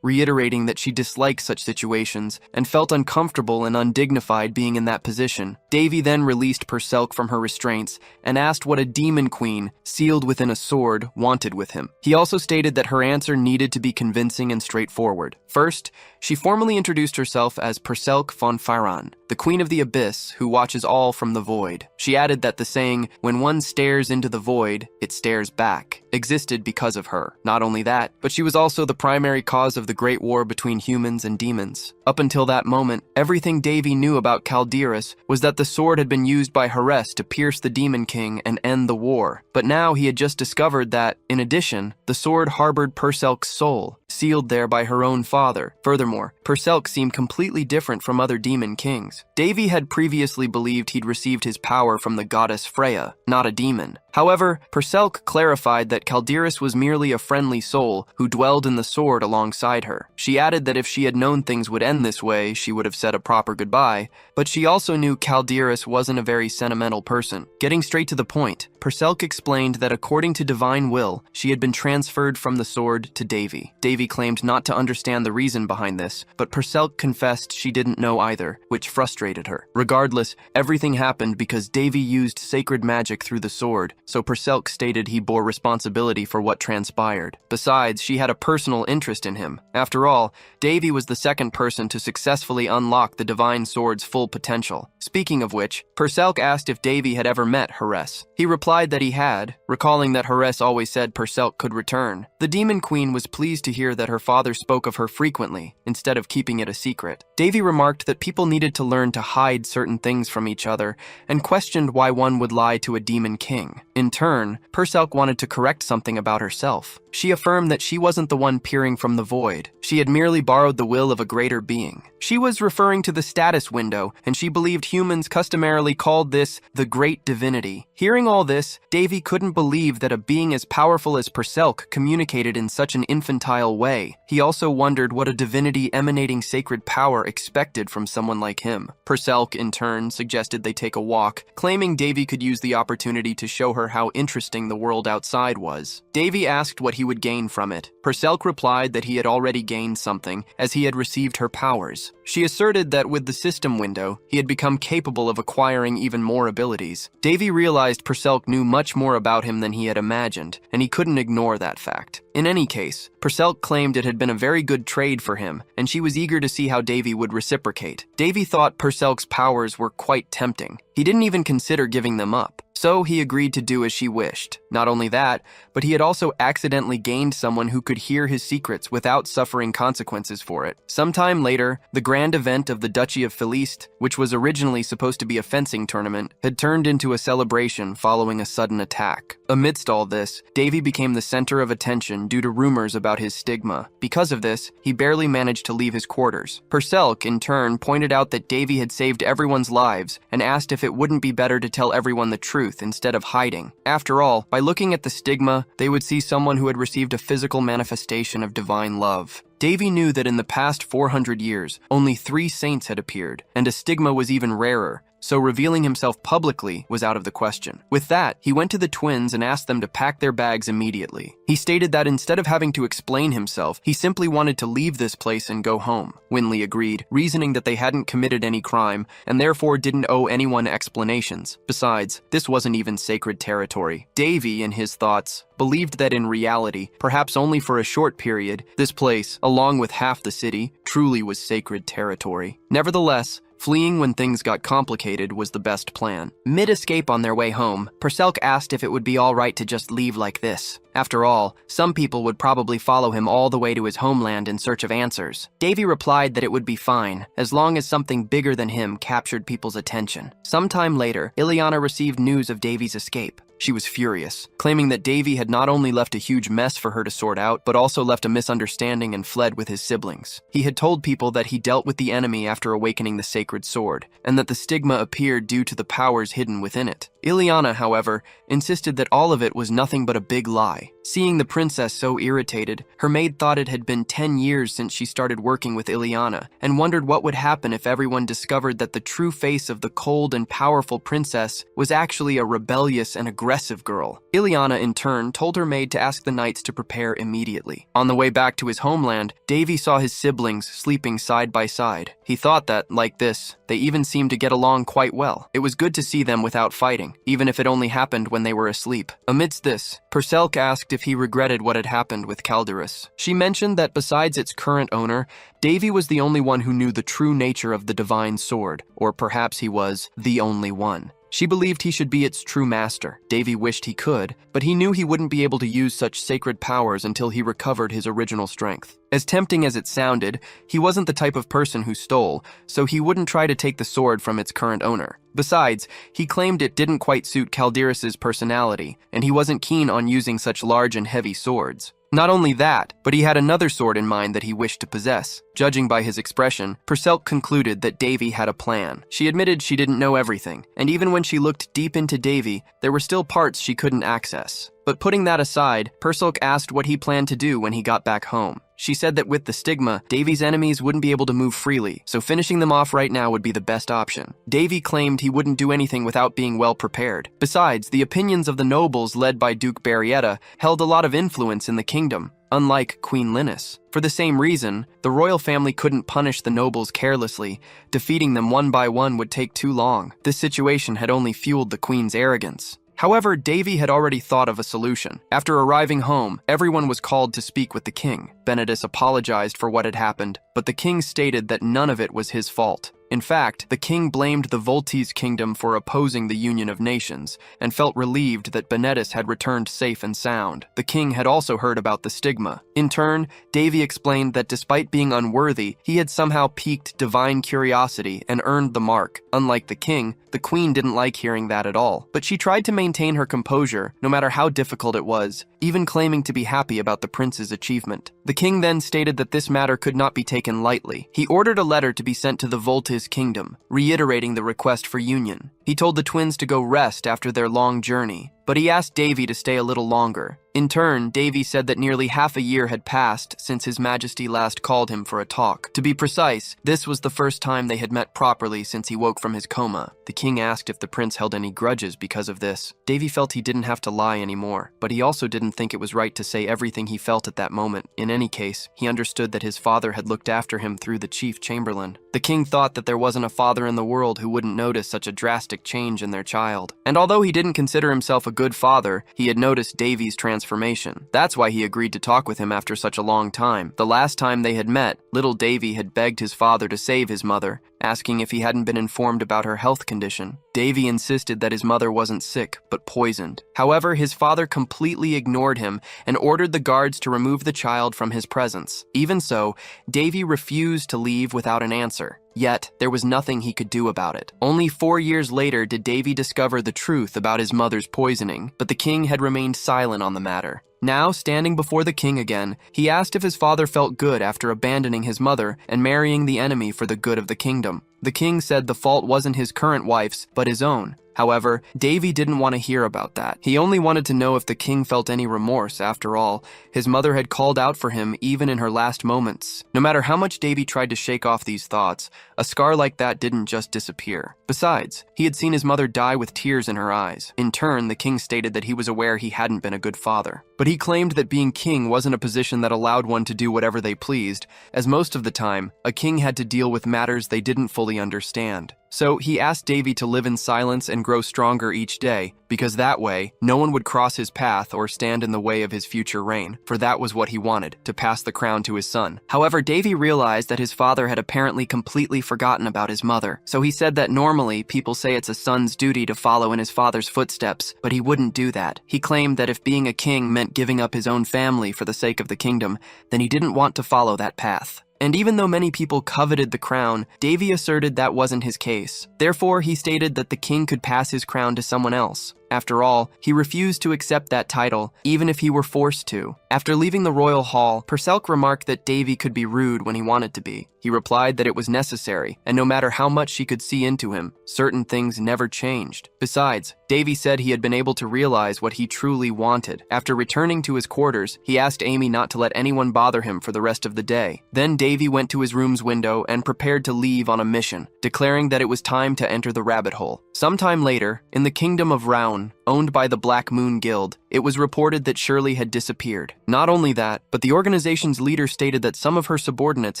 reiterating that she disliked such situations and felt uncomfortable and undignified being in that position. Davy then released Perselk from her restraints and asked what a demon queen, sealed within a sword, wanted with him. He also stated that her answer needed to be convincing and straightforward. First, she formally introduced herself as Perselk von Faran, the Queen of the Abyss who watches all from the void. She added that the saying, "When one stares into the void, it stares back," existed because of her. Not only that, but she was also the primary cause of the Great War between humans and demons. Up until that moment, everything Davy knew about Calderas was that the sword had been used by Hares to pierce the Demon King and end the war. But now he had just discovered that, in addition, the sword harbored Perselk's soul, sealed there by her own father. Furthermore, Perselk seemed completely different from other demon kings. Davy had previously believed he'd received his power from the goddess Freya, not a demon. However, Perselk clarified that Calderas was merely a friendly soul who dwelled in the sword alongside her. She added that if she had known things would end this way, she would have said a proper goodbye, but she also knew Calderas wasn't a very sentimental person. Getting straight to the point, Perselk explained that according to divine will, she had been transferred from the sword to Davy. Davy claimed not to understand the reason behind this, but Perselk confessed she didn't know either, which frustrated her. Regardless, everything happened because Davy used sacred magic through the sword, so Perselk stated he bore responsibility for what transpired. Besides, she had a personal interest in him. After all, Davy was the second person to successfully unlock the divine sword's full potential. Speaking of which, Perselk asked if Davy had ever met Hares. He replied that he had, recalling that Hares always said Perselk could return. The Demon Queen was pleased to hear that her father spoke of her frequently, instead of keeping it a secret. Davy remarked that people needed to learn to hide certain things from each other, and questioned why one would lie to a demon king. In turn, Perselk wanted to correct something about herself. She affirmed that she wasn't the one peering from the void. She had merely borrowed the will of a greater being. She was referring to the status window, and she believed humans customarily called this the Great Divinity. Hearing all this, Davy couldn't believe that a being as powerful as Perselk communicated in such an infantile way. He also wondered what a divinity emanating sacred power expected from someone like him. Perselk, in turn, suggested they take a walk, claiming Davy could use the opportunity to show her how interesting the world outside was. Davy asked what he would gain from it. Perselk replied that he had already gained something, as he had received her powers. She asserted that with the system window, he had become capable of acquiring even more abilities. Davy realized Perselk knew much more about him than he had imagined, and he couldn't ignore that fact. In any case, Perselk claimed it had been a very good trade for him, and she was eager to see how Davy would reciprocate. Davy thought Perselk's powers were quite tempting. He didn't even consider giving them up. So he agreed to do as she wished. Not only that, but he had also accidentally gained someone who could hear his secrets without suffering consequences for it. Sometime later, the grand event of the Duchy of Feliste, which was originally supposed to be a fencing tournament, had turned into a celebration following a sudden attack. Amidst all this, Davy became the center of attention due to rumors about his stigma. Because of this, he barely managed to leave his quarters. Perselk, in turn, pointed out that Davy had saved everyone's lives and asked if it wouldn't be better to tell everyone the truth instead of hiding. After all, by looking at the stigma, they would see someone who had received a physical manifestation of divine love. Davy knew that in the past 400 years, only 3 saints had appeared, and a stigma was even rarer, so revealing himself publicly was out of the question. With that, he went to the twins and asked them to pack their bags immediately. He stated that instead of having to explain himself, he simply wanted to leave this place and go home. Winley agreed, reasoning that they hadn't committed any crime and therefore didn't owe anyone explanations. Besides, this wasn't even sacred territory. Davy, in his thoughts, believed that in reality, perhaps only for a short period, this place, along with half the city, truly was sacred territory. Nevertheless, fleeing when things got complicated was the best plan. Mid-escape on their way home, Perselk asked if it would be all right to just leave like this. After all, some people would probably follow him all the way to his homeland in search of answers. Davy replied that it would be fine, as long as something bigger than him captured people's attention. Sometime later, Ileana received news of Davy's escape. She was furious, claiming that Davy had not only left a huge mess for her to sort out, but also left a misunderstanding and fled with his siblings. He had told people that he dealt with the enemy after awakening the sacred sword, and that the stigma appeared due to the powers hidden within it. Ileana, however, insisted that all of it was nothing but a big lie. Seeing the princess so irritated, her maid thought it had been 10 years since she started working with Ileana, and wondered what would happen if everyone discovered that the true face of the cold and powerful princess was actually a rebellious and aggressive girl. Ileana, in turn, told her maid to ask the knights to prepare immediately. On the way back to his homeland, Davy saw his siblings sleeping side by side. He thought that, like this, they even seemed to get along quite well. It was good to see them without fighting, even if it only happened when they were asleep. Amidst this, Perselk asked if he regretted what had happened with Calderus. She mentioned that besides its current owner, Davy was the only one who knew the true nature of the divine sword, or perhaps he was the only one. She believed he should be its true master. Davy wished he could, but he knew he wouldn't be able to use such sacred powers until he recovered his original strength. As tempting as it sounded, he wasn't the type of person who stole, so he wouldn't try to take the sword from its current owner. Besides, he claimed it didn't quite suit Calderus's personality, and he wasn't keen on using such large and heavy swords. Not only that, but he had another sword in mind that he wished to possess. Judging by his expression, Perselk concluded that Davy had a plan. She admitted she didn't know everything, and even when she looked deep into Davy, there were still parts she couldn't access. But putting that aside, Perselk asked what he planned to do when he got back home. She said that with the stigma, Davy's enemies wouldn't be able to move freely, so finishing them off right now would be the best option. Davy claimed he wouldn't do anything without being well prepared. Besides, the opinions of the nobles led by Duke Barrietta held a lot of influence in the kingdom, unlike Queen Linus. For the same reason, the royal family couldn't punish the nobles carelessly. Defeating them one by one would take too long. This situation had only fueled the queen's arrogance. However, Davy had already thought of a solution. After arriving home, everyone was called to speak with the king. Benedus apologized for what had happened, but the king stated that none of it was his fault. In fact, the king blamed the Voltes kingdom for opposing the Union of Nations, and felt relieved that Benedis had returned safe and sound. The king had also heard about the stigma. In turn, Davy explained that despite being unworthy, he had somehow piqued divine curiosity and earned the mark. Unlike the king, the queen didn't like hearing that at all, but she tried to maintain her composure, no matter how difficult it was, even claiming to be happy about the prince's achievement. The king then stated that this matter could not be taken lightly. He ordered a letter to be sent to the Voltes kingdom, reiterating the request for union. He told the twins to go rest after their long journey, but he asked Davy to stay a little longer. In turn, Davy said that nearly half a year had passed since His Majesty last called him for a talk. To be precise, this was the first time they had met properly since he woke from his coma. The king asked if the prince held any grudges because of this. Davy felt he didn't have to lie anymore, but he also didn't think it was right to say everything he felt at that moment. In any case, he understood that his father had looked after him through the chief chamberlain. The king thought that there wasn't a father in the world who wouldn't notice such a drastic change in their child. And although he didn't consider himself a good father, he had noticed Davy's transformation. That's why he agreed to talk with him after such a long time. The last time they had met, little Davy had begged his father to save his mother, asking if he hadn't been informed about her health condition. Davy insisted that his mother wasn't sick, but poisoned. However, his father completely ignored him and ordered the guards to remove the child from his presence. Even so, Davy refused to leave without an answer. Yet, there was nothing he could do about it. Only 4 years later did Davy discover the truth about his mother's poisoning, but the king had remained silent on the matter. Now, standing before the king again, he asked if his father felt good after abandoning his mother and marrying the enemy for the good of the kingdom. The king said the fault wasn't his current wife's, but his own. However, Davy didn't want to hear about that. He only wanted to know if the king felt any remorse. After all, his mother had called out for him even in her last moments. No matter how much Davy tried to shake off these thoughts, a scar like that didn't just disappear. Besides, he had seen his mother die with tears in her eyes. In turn, the king stated that he was aware he hadn't been a good father. But he claimed that being king wasn't a position that allowed one to do whatever they pleased, as most of the time, a king had to deal with matters they didn't fully understand. So he asked Davy to live in silence and grow stronger each day, because that way, no one would cross his path or stand in the way of his future reign, for that was what he wanted, to pass the crown to his son. However, Davy realized that his father had apparently completely forgotten about his mother, so he said that normally people say it's a son's duty to follow in his father's footsteps, but he wouldn't do that. He claimed that if being a king meant giving up his own family for the sake of the kingdom, then he didn't want to follow that path. And even though many people coveted the crown, Davy asserted that wasn't his case. Therefore, he stated that the king could pass his crown to someone else. After all, he refused to accept that title, even if he were forced to. After leaving the royal hall, Perselk remarked that Davy could be rude when he wanted to be. He replied that it was necessary, and no matter how much she could see into him, certain things never changed. Besides, Davy said he had been able to realize what he truly wanted. After returning to his quarters, he asked Amy not to let anyone bother him for the rest of the day. Then Davy went to his room's window and prepared to leave on a mission, declaring that it was time to enter the rabbit hole. Sometime later, in the kingdom of Raun, owned by the Black Moon Guild, it was reported that Shirley had disappeared. Not only that, but the organization's leader stated that some of her subordinates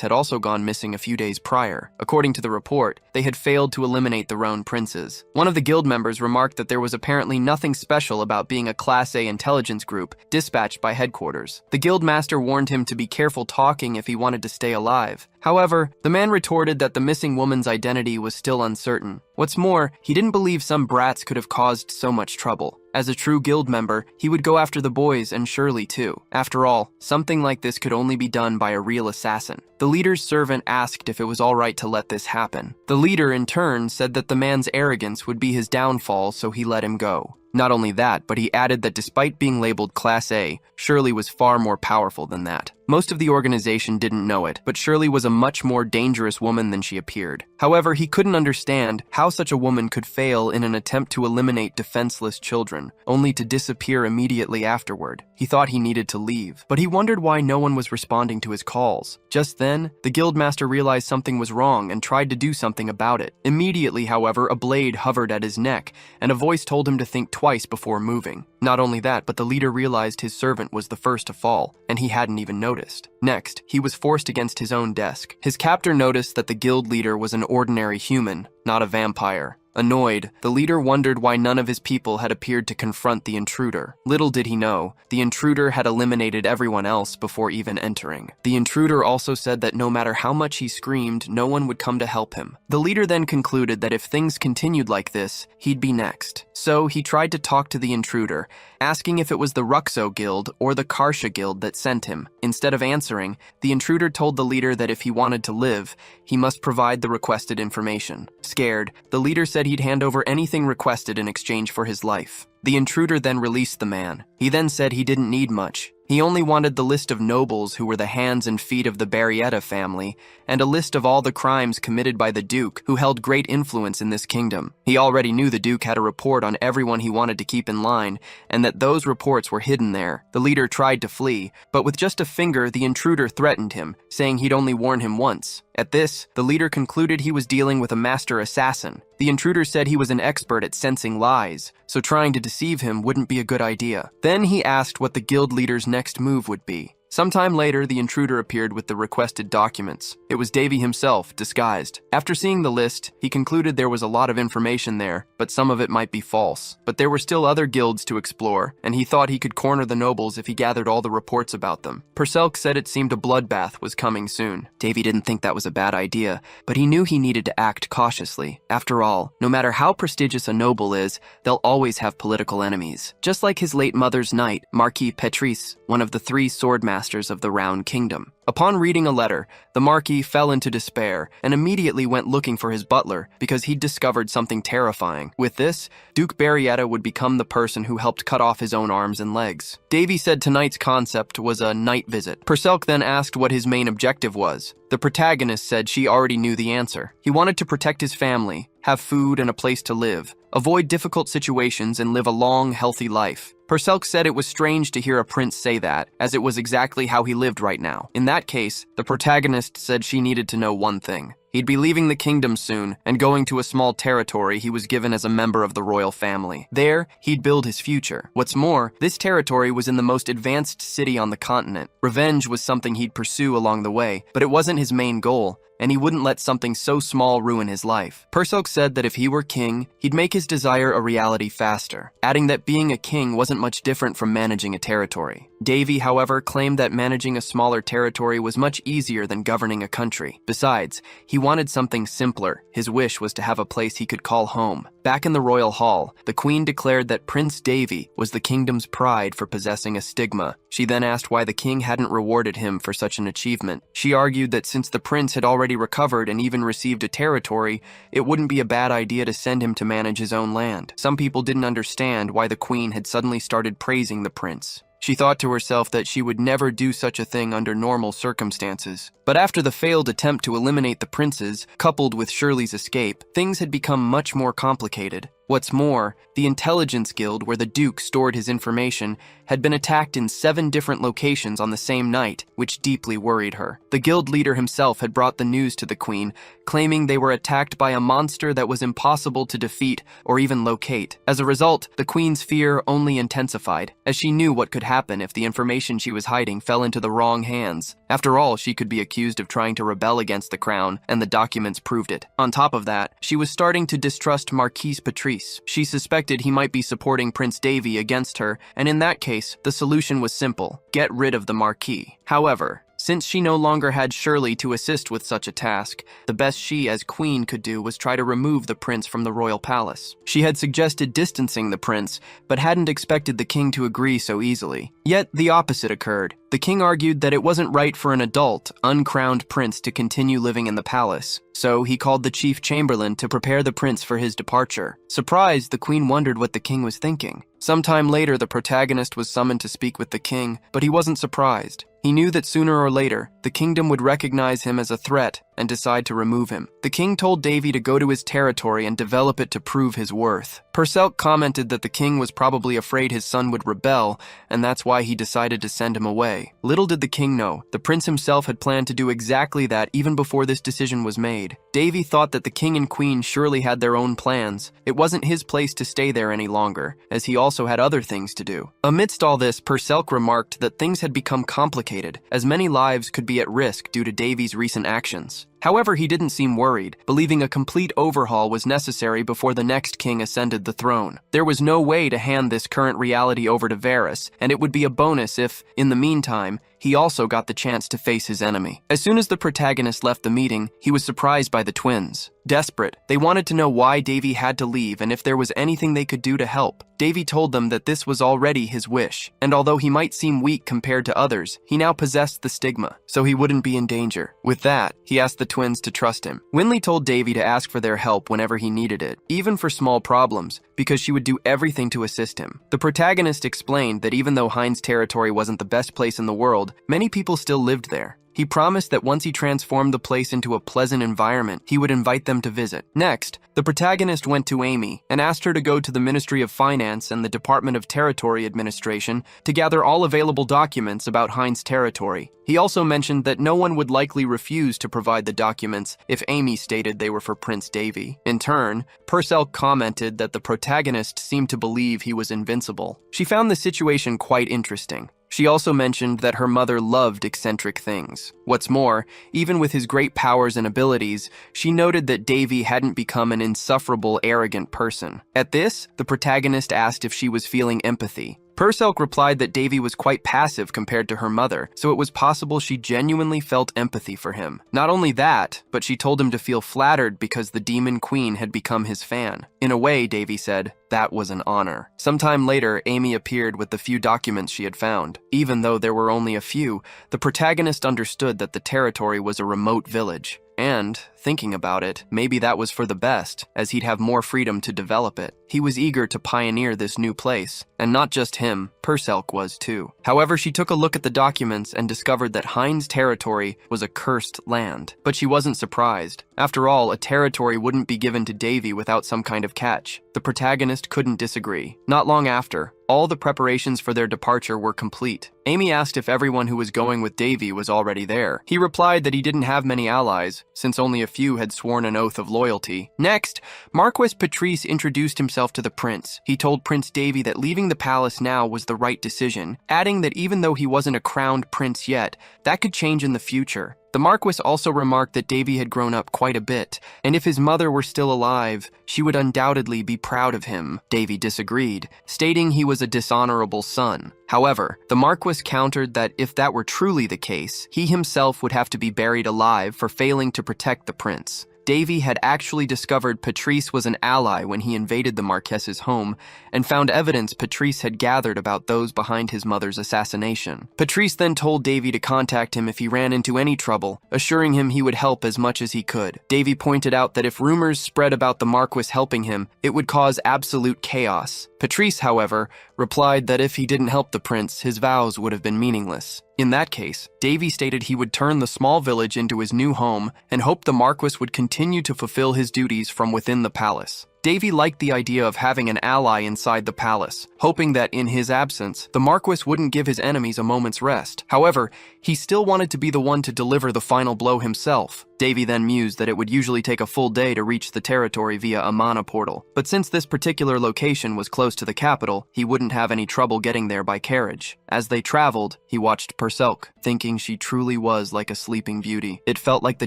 had also gone missing a few days prior. According to the report, they had failed to eliminate the Roan princes. One of the guild members remarked that there was apparently nothing special about being a Class A intelligence group dispatched by headquarters. The guild master warned him to be careful talking if he wanted to stay alive. However, the man retorted that the missing woman's identity was still uncertain. What's more, he didn't believe some brats could have caused so much trouble. As a true guild member, he would go after the boys and Shirley too. After all, something like this could only be done by a real assassin. The leader's servant asked if it was all right to let this happen. The leader, in turn, said that the man's arrogance would be his downfall, so he let him go. Not only that, but he added that despite being labeled Class A, Shirley was far more powerful than that. Most of the organization didn't know it, but Shirley was a much more dangerous woman than she appeared. However, he couldn't understand how such a woman could fail in an attempt to eliminate defenseless children, only to disappear immediately afterward. He thought he needed to leave, but he wondered why no one was responding to his calls. Just then, the guildmaster realized something was wrong and tried to do something about it. Immediately, however, a blade hovered at his neck, and a voice told him to think twice before moving. Not only that, but the leader realized his servant was the first to fall, and he hadn't even noticed. Next, he was forced against his own desk. His captor noticed that the guild leader was an ordinary human, not a vampire. Annoyed, the leader wondered why none of his people had appeared to confront the intruder. Little did he know, the intruder had eliminated everyone else before even entering. The intruder also said that no matter how much he screamed, no one would come to help him. The leader then concluded that if things continued like this, he'd be next. So he tried to talk to the intruder, asking if it was the Ruxo Guild or the Karsha Guild that sent him. Instead of answering, the intruder told the leader that if he wanted to live, he must provide the requested information. Scared, the leader said he'd hand over anything requested in exchange for his life. The intruder then released the man. He then said he didn't need much. He only wanted the list of nobles who were the hands and feet of the Barrietta family, and a list of all the crimes committed by the Duke, who held great influence in this kingdom. He already knew the Duke had a report on everyone he wanted to keep in line, and that those reports were hidden there. The leader tried to flee, but with just a finger, the intruder threatened him, saying he'd only warn him once. At this, the leader concluded he was dealing with a master assassin. The intruder said he was an expert at sensing lies, so trying to deceive him wouldn't be a good idea. Then he asked what the guild leader's next move would be. Sometime later, the intruder appeared with the requested documents. It was Davy himself, disguised. After seeing the list, he concluded there was a lot of information there, but some of it might be false. But there were still other guilds to explore, and he thought he could corner the nobles if he gathered all the reports about them. Perselk said it seemed a bloodbath was coming soon. Davy didn't think that was a bad idea, but he knew he needed to act cautiously. After all, no matter how prestigious a noble is, they'll always have political enemies. Just like his late mother's knight, Marquis Petrice, one of the 3 sword masters of the Round Kingdom. Upon reading a letter, the Marquis fell into despair and immediately went looking for his butler because he'd discovered something terrifying. With this, Duke Barrietta would become the person who helped cut off his own arms and legs. Davy said tonight's concept was a night visit. Perselk then asked what his main objective was. The protagonist said she already knew the answer. He wanted to protect his family, have food and a place to live, avoid difficult situations, and live a long, healthy life. Perselk said it was strange to hear a prince say that, as it was exactly how he lived right now. In that case, the protagonist said she needed to know one thing. He'd be leaving the kingdom soon and going to a small territory he was given as a member of the royal family. There, he'd build his future. What's more, this territory was in the most advanced city on the continent. Revenge was something he'd pursue along the way, but it wasn't his main goal, and he wouldn't let something so small ruin his life. Perselk said that if he were king, he'd make his desire a reality faster, adding that being a king wasn't much different from managing a territory. Davy, however, claimed that managing a smaller territory was much easier than governing a country. Besides, he wanted something simpler. His wish was to have a place he could call home. Back in the royal hall, the queen declared that Prince Davy was the kingdom's pride for possessing a stigma. She then asked why the king hadn't rewarded him for such an achievement. She argued that since the prince had already recovered and even received a territory, it wouldn't be a bad idea to send him to manage his own land. Some people didn't understand why the queen had suddenly started praising the prince. She thought to herself that she would never do such a thing under normal circumstances. But after the failed attempt to eliminate the princes, coupled with Shirley's escape, things had become much more complicated. What's more, the intelligence guild where the Duke stored his information had been attacked in 7 different locations on the same night, which deeply worried her. The guild leader himself had brought the news to the queen, claiming they were attacked by a monster that was impossible to defeat or even locate. As a result, the queen's fear only intensified, as she knew what could happen if the information she was hiding fell into the wrong hands. After all, she could be accused of trying to rebel against the crown, and the documents proved it. On top of that, she was starting to distrust Marquis Petrice. She suspected he might be supporting Prince Davy against her, and in that case, the solution was simple: get rid of the Marquis. However, since she no longer had Shirley to assist with such a task, the best she as queen could do was try to remove the prince from the royal palace. She had suggested distancing the prince, but hadn't expected the king to agree so easily. Yet the opposite occurred. The king argued that it wasn't right for an adult, uncrowned prince to continue living in the palace, so he called the chief chamberlain to prepare the prince for his departure. Surprised, the queen wondered what the king was thinking. Sometime later, the protagonist was summoned to speak with the king, but he wasn't surprised. He knew that sooner or later, the kingdom would recognize him as a threat and decide to remove him. The king told Davy to go to his territory and develop it to prove his worth. Perselk commented that the king was probably afraid his son would rebel, and that's why he decided to send him away. Little did the king know, the prince himself had planned to do exactly that even before this decision was made. Davy thought that the king and queen surely had their own plans. It wasn't his place to stay there any longer, as he also had other things to do. Amidst all this, Perselk remarked that things had become complicated, as many lives could be at risk due to Davy's recent actions. However, he didn't seem worried, believing a complete overhaul was necessary before the next king ascended the throne. There was no way to hand this current reality over to Varys, and it would be a bonus if, in the meantime, he also got the chance to face his enemy. As soon as the protagonist left the meeting, he was surprised by the twins. Desperate, they wanted to know why Davy had to leave and if there was anything they could do to help. Davy told them that this was already his wish, and although he might seem weak compared to others, he now possessed the stigma, so he wouldn't be in danger. With that, he asked the twins to trust him. Winley told Davy to ask for their help whenever he needed it, even for small problems, because she would do everything to assist him. The protagonist explained that even though Heinz territory wasn't the best place in the world, many people still lived there. He promised that once he transformed the place into a pleasant environment, he would invite them to visit. Next, the protagonist went to Amy and asked her to go to the Ministry of Finance and the Department of Territory Administration to gather all available documents about Heinz territory. He also mentioned that no one would likely refuse to provide the documents if Amy stated they were for Prince Davy. In turn, Purcell commented that the protagonist seemed to believe he was invincible. She found the situation quite interesting. She also mentioned that her mother loved eccentric things. What's more, even with his great powers and abilities, she noted that Davy hadn't become an insufferable, arrogant person. At this, the protagonist asked if she was feeling empathy. Purcell replied that Davy was quite passive compared to her mother, so it was possible she genuinely felt empathy for him. Not only that, but she told him to feel flattered because the Demon Queen had become his fan. In a way, Davy said, that was an honor. Sometime later, Amy appeared with the few documents she had found. Even though there were only a few, the protagonist understood that the territory was a remote village. And, thinking about it, maybe that was for the best, as he'd have more freedom to develop it. He was eager to pioneer this new place, and not just him, Purcell was too. However, she took a look at the documents and discovered that Heinz territory was a cursed land. But she wasn't surprised. After all, a territory wouldn't be given to Davy without some kind of catch. The protagonist couldn't disagree. Not long after, all the preparations for their departure were complete. Amy asked if everyone who was going with Davy was already there. He replied that he didn't have many allies, since only a few had sworn an oath of loyalty. Next, Marquis Patrice introduced himself to the prince. He told Prince Davy that leaving the palace now was the right decision, adding that even though he wasn't a crowned prince yet, that could change in the future. The Marquis also remarked that Davy had grown up quite a bit, and if his mother were still alive, she would undoubtedly be proud of him. Davy disagreed, stating he was a dishonorable son. However, the Marquis countered that if that were truly the case, he himself would have to be buried alive for failing to protect the prince. Davy had actually discovered Patrice was an ally when he invaded the Marquess's home and found evidence Patrice had gathered about those behind his mother's assassination. Patrice then told Davy to contact him if he ran into any trouble, assuring him he would help as much as he could. Davy pointed out that if rumors spread about the Marquis helping him, it would cause absolute chaos. Patrice, however, replied that if he didn't help the prince, his vows would have been meaningless. In that case, Davy stated he would turn the small village into his new home and hoped the Marquis would continue to fulfill his duties from within the palace. Davy liked the idea of having an ally inside the palace, hoping that in his absence, the Marquis wouldn't give his enemies a moment's rest. However, he still wanted to be the one to deliver the final blow himself. Davy then mused that it would usually take a full day to reach the territory via a mana portal, but since this particular location was close to the capital, he wouldn't have any trouble getting there by carriage. As they traveled, he watched Purcell, thinking she truly was like a sleeping beauty. It felt like the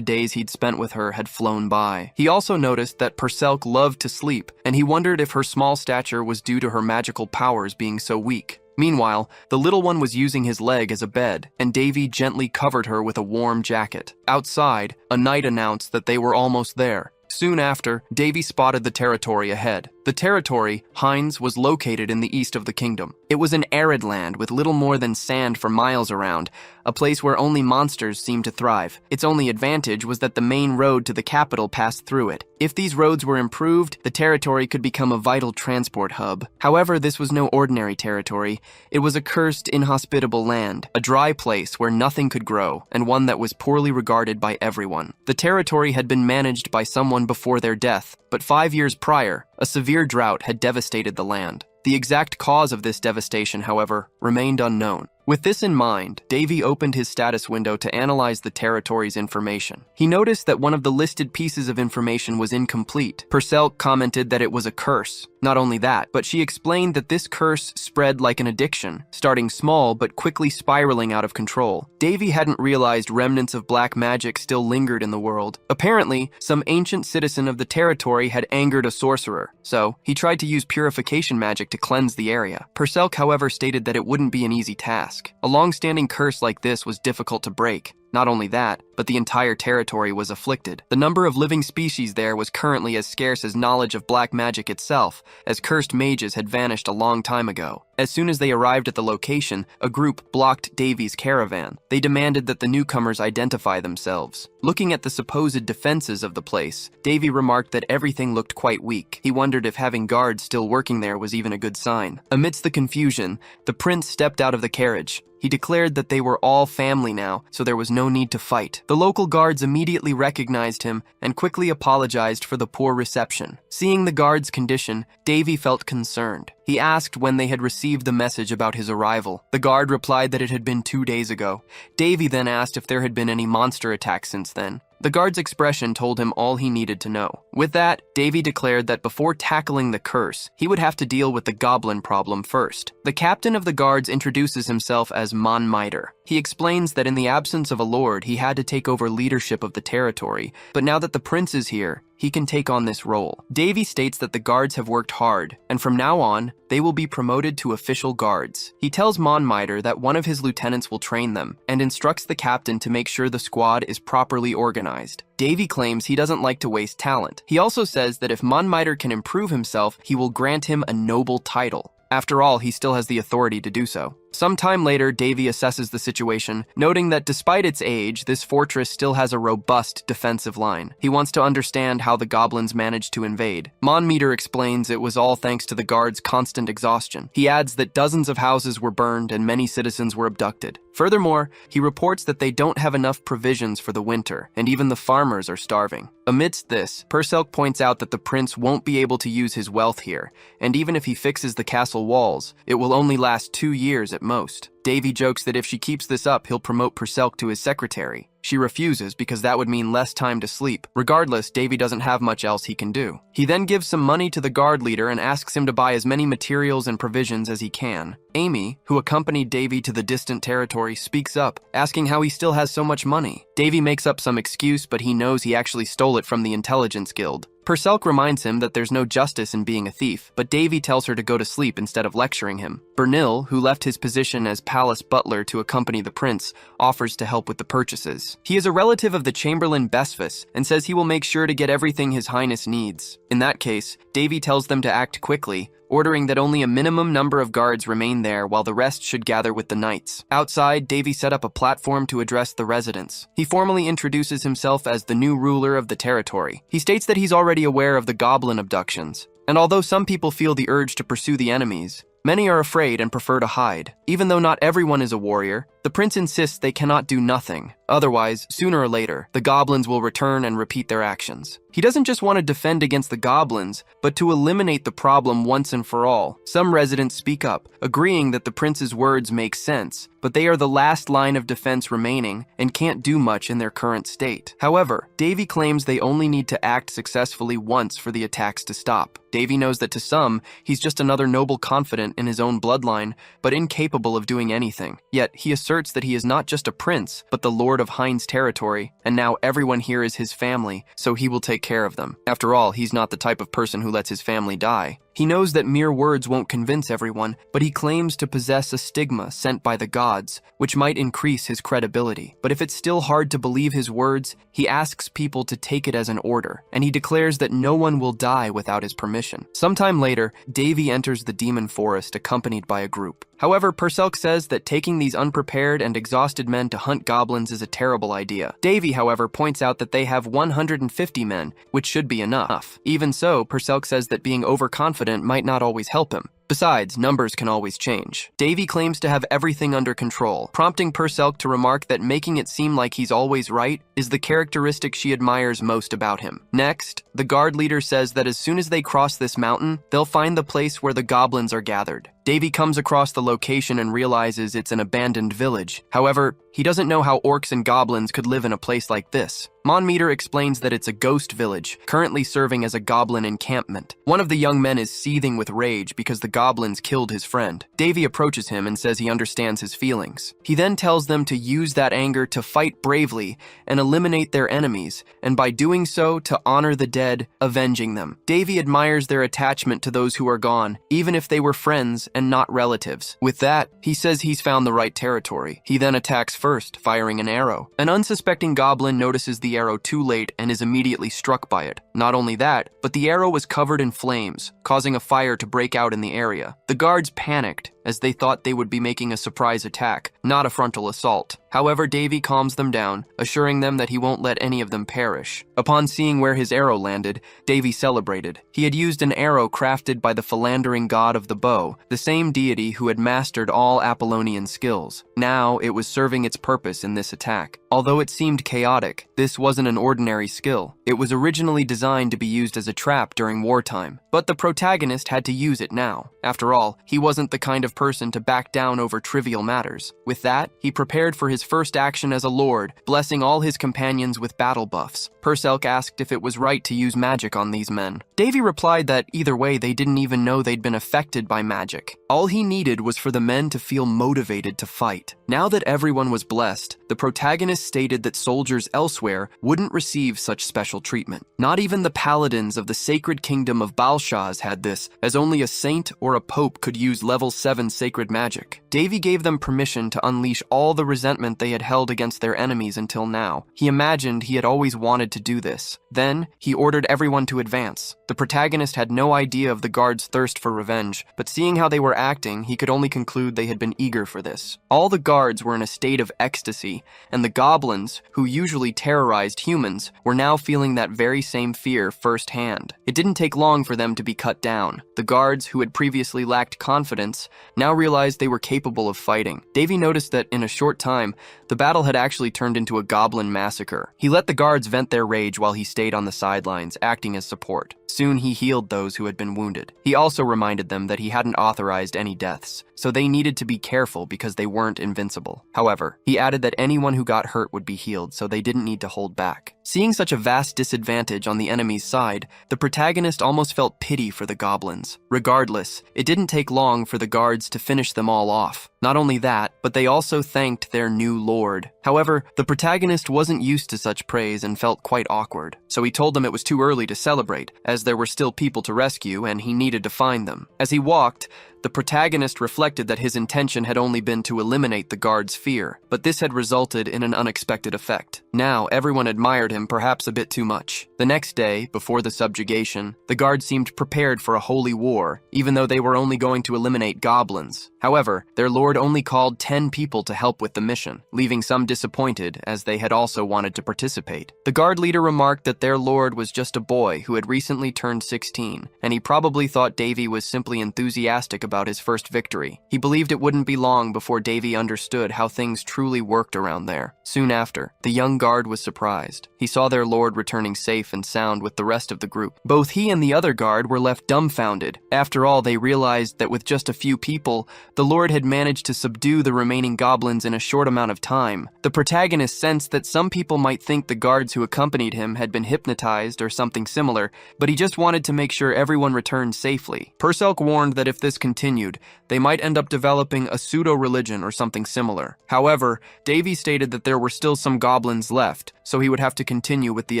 days he'd spent with her had flown by. He also noticed that Purcell loved to sleep, and he wondered if her small stature was due to her magical powers being so weak. Meanwhile, the little one was using his leg as a bed, and Davy gently covered her with a warm jacket. Outside, a knight announced that they were almost there. Soon after, Davy spotted the territory ahead. The territory, Heinz, was located in the east of the kingdom. It was an arid land with little more than sand for miles around, a place where only monsters seemed to thrive. Its only advantage was that the main road to the capital passed through it. If these roads were improved, the territory could become a vital transport hub. However, this was no ordinary territory. It was a cursed, inhospitable land, a dry place where nothing could grow, and one that was poorly regarded by everyone. The territory had been managed by someone before their death, but 5 years prior, a severe drought had devastated the land. The exact cause of this devastation, however, remained unknown. With this in mind, Davy opened his status window to analyze the territory's information. He noticed that one of the listed pieces of information was incomplete. Purcell commented that it was a curse. Not only that, but she explained that this curse spread like an addiction, starting small but quickly spiraling out of control. Davy hadn't realized remnants of black magic still lingered in the world. Apparently, some ancient citizen of the territory had angered a sorcerer, so he tried to use purification magic to cleanse the area. Perselk, however, stated that it wouldn't be an easy task. A long-standing curse like this was difficult to break. Not only that, but the entire territory was afflicted. The number of living species there was currently as scarce as knowledge of black magic itself, as cursed mages had vanished a long time ago. As soon as they arrived at the location, a group blocked Davy's caravan. They demanded that the newcomers identify themselves. Looking at the supposed defenses of the place, Davy remarked that everything looked quite weak. He wondered if having guards still working there was even a good sign. Amidst the confusion, the prince stepped out of the carriage. He declared that they were all family now, so there was no need to fight. The local guards immediately recognized him and quickly apologized for the poor reception. Seeing the guards' condition, Davy felt concerned. He asked when they had received the message about his arrival. The guard replied that it had been 2 days ago. Davy then asked if there had been any monster attacks since then. The guard's expression told him all he needed to know. With that, Davy declared that before tackling the curse, he would have to deal with the goblin problem first. The captain of the guards introduces himself as Manhwa. He explains that in the absence of a lord, he had to take over leadership of the territory, but now that the prince is here, he can take on this role. Davy states that the guards have worked hard, and from now on, they will be promoted to official guards. He tells Manhwa that one of his lieutenants will train them, and instructs the captain to make sure the squad is properly organized. Davy claims he doesn't like to waste talent. He also says that if Manhwa can improve himself, he will grant him a noble title. After all, he still has the authority to do so. Some time later, Davy assesses the situation, noting that despite its age, this fortress still has a robust defensive line. He wants to understand how the goblins managed to invade. Manhwa explains it was all thanks to the guards' constant exhaustion. He adds that dozens of houses were burned and many citizens were abducted. Furthermore, he reports that they don't have enough provisions for the winter, and even the farmers are starving. Amidst this, Perselk points out that the prince won't be able to use his wealth here, and even if he fixes the castle walls, it will only last 2 years at most. Davy jokes that if she keeps this up, he'll promote Perselk to his secretary. She refuses because that would mean less time to sleep. Regardless, Davy doesn't have much else he can do. He then gives some money to the guard leader and asks him to buy as many materials and provisions as he can. Amy, who accompanied Davy to the distant territory, speaks up, asking how he still has so much money. Davy makes up some excuse, but he knows he actually stole it from the intelligence guild. Perselk reminds him that there's no justice in being a thief, but Davy tells her to go to sleep instead of lecturing him. Bernil, who left his position as palace butler to accompany the prince, offers to help with the purchases. He is a relative of the Chamberlain Besfus and says he will make sure to get everything His Highness needs. In that case, Davy tells them to act quickly, ordering that only a minimum number of guards remain there while the rest should gather with the knights. Outside, Davy set up a platform to address the residents. He formally introduces himself as the new ruler of the territory. He states that he's already aware of the goblin abductions, and although some people feel the urge to pursue the enemies, many are afraid and prefer to hide. Even though not everyone is a warrior, the prince insists they cannot do nothing. Otherwise, sooner or later, the goblins will return and repeat their actions. He doesn't just want to defend against the goblins, but to eliminate the problem once and for all. Some residents speak up, agreeing that the prince's words make sense, but they are the last line of defense remaining and can't do much in their current state. However, Davy claims they only need to act successfully once for the attacks to stop. Davy knows that to some, he's just another noble confidant in his own bloodline, but incapable of doing anything. Yet, he asserts that he is not just a prince, but the lord of Hein's territory, and now everyone here is his family, so he will take care of them. After all, he's not the type of person who lets his family die. He knows that mere words won't convince everyone, but he claims to possess a stigma sent by the gods, which might increase his credibility. But if it's still hard to believe his words, he asks people to take it as an order, and he declares that no one will die without his permission. Sometime later, Davy enters the demon forest accompanied by a group. However, Perselk says that taking these unprepared and exhausted men to hunt goblins is a terrible idea. Davy, however, points out that they have 150 men, which should be enough. Even so, Perselk says that being overconfident might not always help him. Besides, numbers can always change. Davy claims to have everything under control, prompting Perselk to remark that making it seem like he's always right is the characteristic she admires most about him. Next, the guard leader says that as soon as they cross this mountain, they'll find the place where the goblins are gathered. Davy comes across the location and realizes it's an abandoned village. However, he doesn't know how orcs and goblins could live in a place like this. Monmeter explains that it's a ghost village, currently serving as a goblin encampment. One of the young men is seething with rage because the goblins killed his friend. Davy approaches him and says he understands his feelings. He then tells them to use that anger to fight bravely and eliminate their enemies, and by doing so, to honor the dead, avenging them. Davy admires their attachment to those who are gone, even if they were friends and not relatives. With that, he says he's found the right territory. He then attacks first, firing an arrow. An unsuspecting goblin notices the arrow too late and is immediately struck by it. Not only that, but the arrow was covered in flames, causing a fire to break out in the area. The guards panicked, as they thought they would be making a surprise attack, not a frontal assault. However, Davy calms them down, assuring them that he won't let any of them perish. Upon seeing where his arrow landed, Davy celebrated. He had used an arrow crafted by the philandering god of the bow, the same deity who had mastered all Apollonian skills. Now, it was serving its purpose in this attack. Although it seemed chaotic, this wasn't an ordinary skill. It was originally designed to be used as a trap during wartime, but the protagonist had to use it now. After all, he wasn't the kind of person to back down over trivial matters. With that, he prepared for his first action as a lord, blessing all his companions with battle buffs. Perselk asked if it was right to use magic on these men. Davy replied that either way they didn't even know they'd been affected by magic. All he needed was for the men to feel motivated to fight. Now that everyone was blessed, the protagonist stated that soldiers elsewhere wouldn't receive such special treatment. Not even the paladins of the sacred kingdom of Balshaz had this, as only a saint or a pope could use level 7 sacred magic. Davy gave them permission to unleash all the resentment they had held against their enemies until now. He imagined he had always wanted to do this. Then, he ordered everyone to advance. The protagonist had no idea of the guards' thirst for revenge, but seeing how they were acting, he could only conclude they had been eager for this. All the guards were in a state of ecstasy, and the goblins, who usually terrorized humans, were now feeling that very same fear firsthand. It didn't take long for them to be cut down. The guards, who had previously lacked confidence, now realized they were capable of fighting. Davy noticed that in a short time, the battle had actually turned into a goblin massacre. He let the guards vent their rage while he stayed on the sidelines, acting as support. Soon he healed those who had been wounded. He also reminded them that he hadn't authorized any deaths, so they needed to be careful because they weren't invincible. However, he added that anyone who got hurt would be healed, so they didn't need to hold back. Seeing such a vast disadvantage on the enemy's side, the protagonist almost felt pity for the goblins. Regardless, it didn't take long for the guards to finish them all off. Not only that, but they also thanked their new lord. However, the protagonist wasn't used to such praise and felt quite awkward, so he told them it was too early to celebrate, as there were still people to rescue and he needed to find them. As he walked, the protagonist reflected that his intention had only been to eliminate the guard's fear, but this had resulted in an unexpected effect. Now, everyone admired him perhaps a bit too much. The next day, before the subjugation, the guards seemed prepared for a holy war, even though they were only going to eliminate goblins. However, their lord only called 10 people to help with the mission, leaving some disappointed as they had also wanted to participate. The guard leader remarked that their lord was just a boy who had recently turned 16, and he probably thought Davy was simply enthusiastic about his first victory. He believed it wouldn't be long before Davy understood how things truly worked around there. Soon after, the young guard was surprised. He saw their lord returning safe and sound with the rest of the group. Both he and the other guard were left dumbfounded. After all, they realized that with just a few people, the lord had managed to subdue the remaining goblins in a short amount of time. The protagonist sensed that some people might think the guards who accompanied him had been hypnotized or something similar, but he just wanted to make sure everyone returned safely. Perselk warned that if this continued, they might end up developing a pseudo-religion or something similar. However, Davy stated that there were still some goblins left, so he would have to continue with the